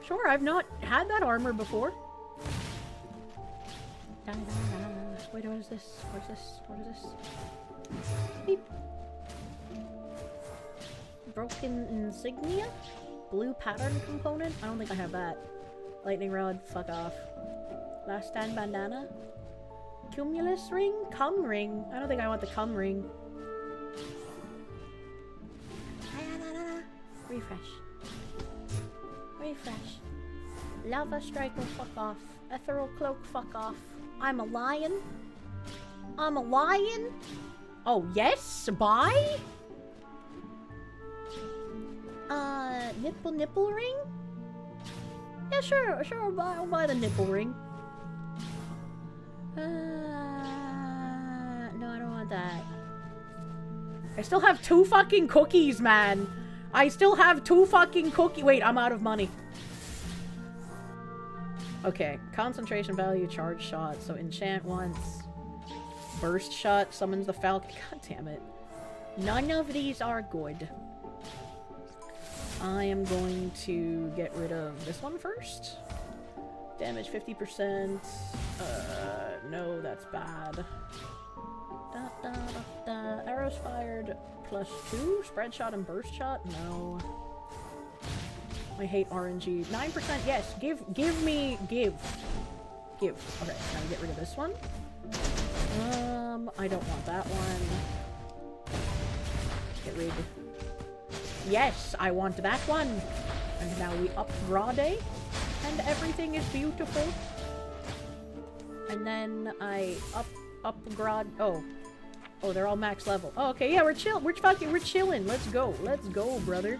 Sure, I've not had that armor before. Wait, what is this? What is this? What is this? Beep. Broken insignia? Blue pattern component? I don't think I have that. Lightning rod, fuck off. Last stand bandana? Cumulus ring? Cum ring? I don't think I want the cum ring. Refresh. Refresh. Lava striker, fuck off. Ethereal cloak, fuck off. I'm a lion. I'm a lion. Oh, yes? Buy? Nipple ring? Yeah, sure, I'll buy the nipple ring. No, I don't want that. I still have 2 fucking cookies, man. I still have 2 fucking cookies. Wait, I'm out of money. Okay, concentration value, charge shot. So enchant once. Burst shot summons the falcon. God damn it. None of these are good. I am going to get rid of this one first. Damage 50%. No, that's bad. Arrows fired +2. Spread shot and burst shot? No. I hate RNG. 9%, yes. Give. Okay, now get rid of this one. I don't want that one. Get rid. Yes, I want that one. And now we upgrade. And everything is beautiful. And then I upgrade. Oh, they're all max level. Oh, okay, yeah, we're chilling. Let's go, brother.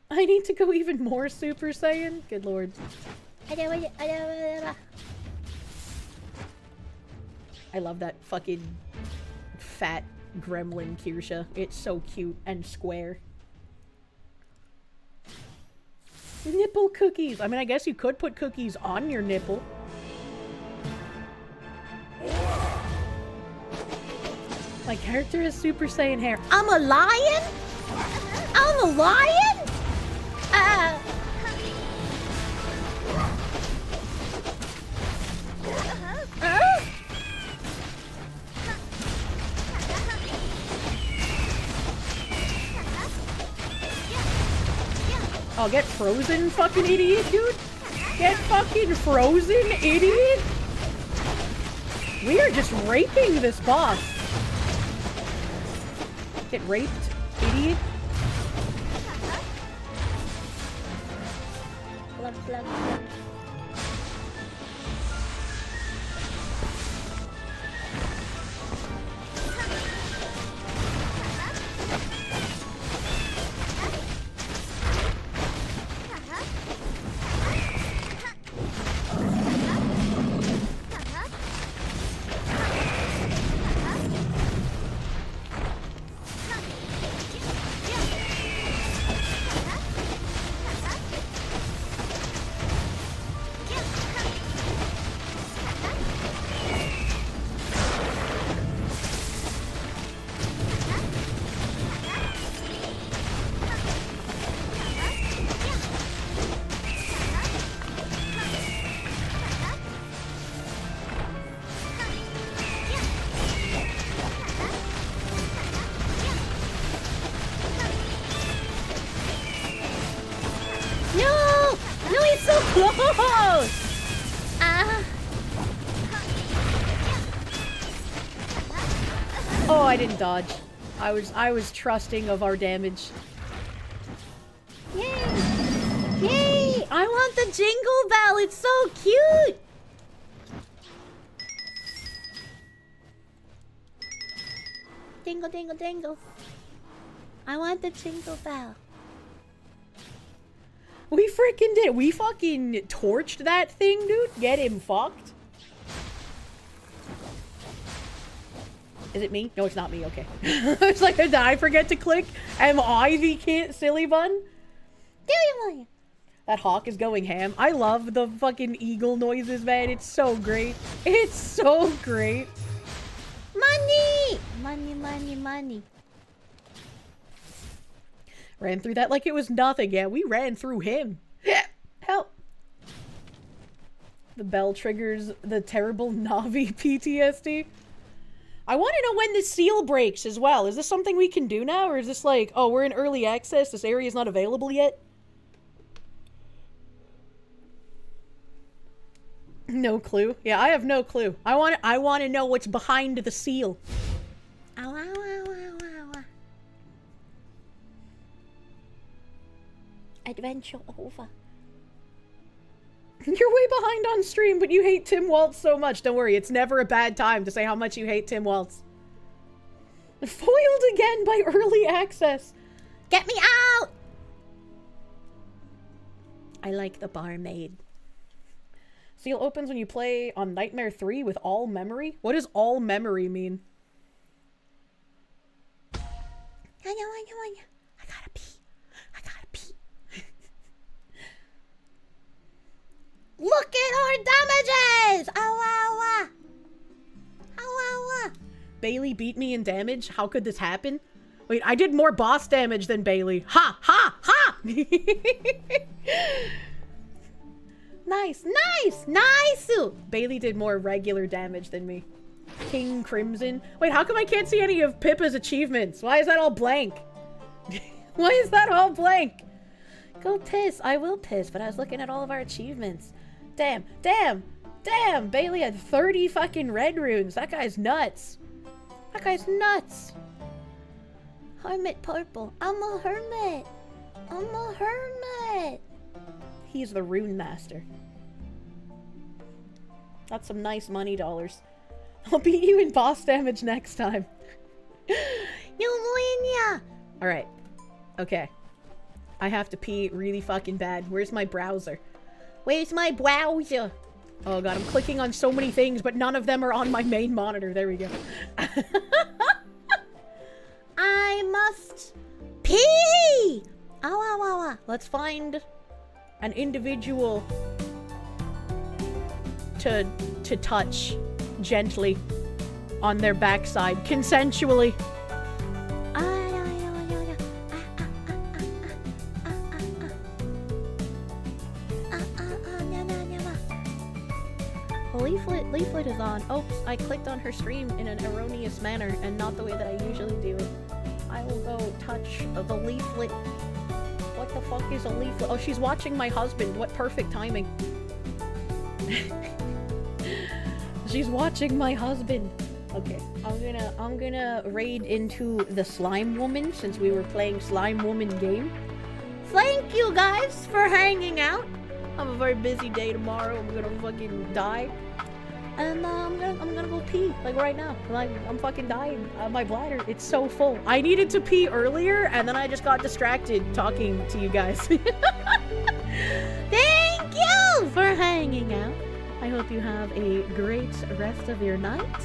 I need to go even more Super Saiyan. Good lord. I love that fucking fat gremlin Kirsche. It's so cute and square. Nipple cookies. I mean, I guess you could put cookies on your nipple. My character has Super Saiyan hair. I'm a lion? I'm a lion? Oh, get frozen, fucking idiot, dude. Get fucking frozen, idiot. We are just raping this boss. Get raped, idiot. Blah, blah, blah. Oh, I didn't dodge. I was trusting of our damage. Yay! Yay! I want the jingle bell. It's so cute. Jingle, jingle, jingle. I want the jingle bell. We freaking did it. We fucking torched that thing, dude. Get him fucked. Is it me? No, it's not me. Okay. It's like, did I forget to click? Am I the silly bun? That hawk is going ham. I love the fucking eagle noises, man. It's so great. It's so great. Money! Money, money, money. Ran through that like it was nothing. Yeah, we ran through him. Help. The bell triggers the terrible Navi PTSD. I want to know when this seal breaks as well. Is this something we can do now? Or is this like, oh, we're in early access. This area is not available yet? No clue. Yeah, I have no clue. I want to know what's behind the seal. Ow, ow, ow, ow, ow, ow. Adventure over. You're way behind on stream, but you hate Tim Waltz so much. Don't worry, it's never a bad time to say how much you hate Tim Waltz. Foiled again by early access. Get me out! I like the barmaid. Seal opens when you play on Nightmare 3 with all memory? What does all memory mean? I gotta pee. I gotta pee. Look at our damages! Ow, ow, ow. Ow, ow, ow. Bailey beat me in damage? How could this happen? Wait, I did more boss damage than Bailey. Ha! Ha! Ha! Nice, nice, nice! Bailey did more regular damage than me. King Crimson. Wait, how come I can't see any of Pippa's achievements? Why is that all blank? Why is that all blank? Go piss. I will piss, but I was looking at all of our achievements. Damn, damn, damn! Bailey had 30 fucking red runes. That guy's nuts. That guy's nuts. Hermit purple. I'm a hermit. I'm a hermit. He's the rune master. That's some nice money dollars. I'll beat you in boss damage next time. Alright. Okay. I have to pee really fucking bad. Where's my browser? Where's my browser? Oh god, I'm clicking on so many things, but none of them are on my main monitor. There we go. I must pee! Ow, ow, ow, ow. Let's find an individual to touch gently on their backside consensually. Leaflet is on. Oops, I clicked on her stream in an erroneous manner and not the way that I usually do it. I will go touch the leaflet. What the fuck is a leaflet? Oh, she's watching my husband. What perfect timing. She's watching my husband. Okay, I'm gonna raid into the slime woman since we were playing slime woman game. Thank you guys for hanging out. I have a very busy day tomorrow. I'm gonna fucking die. And I'm gonna go pee, like right now. Like, I'm fucking dying. My bladder, it's so full. I needed to pee earlier, and then I just got distracted talking to you guys. Thank you for hanging out. I hope you have a great rest of your night.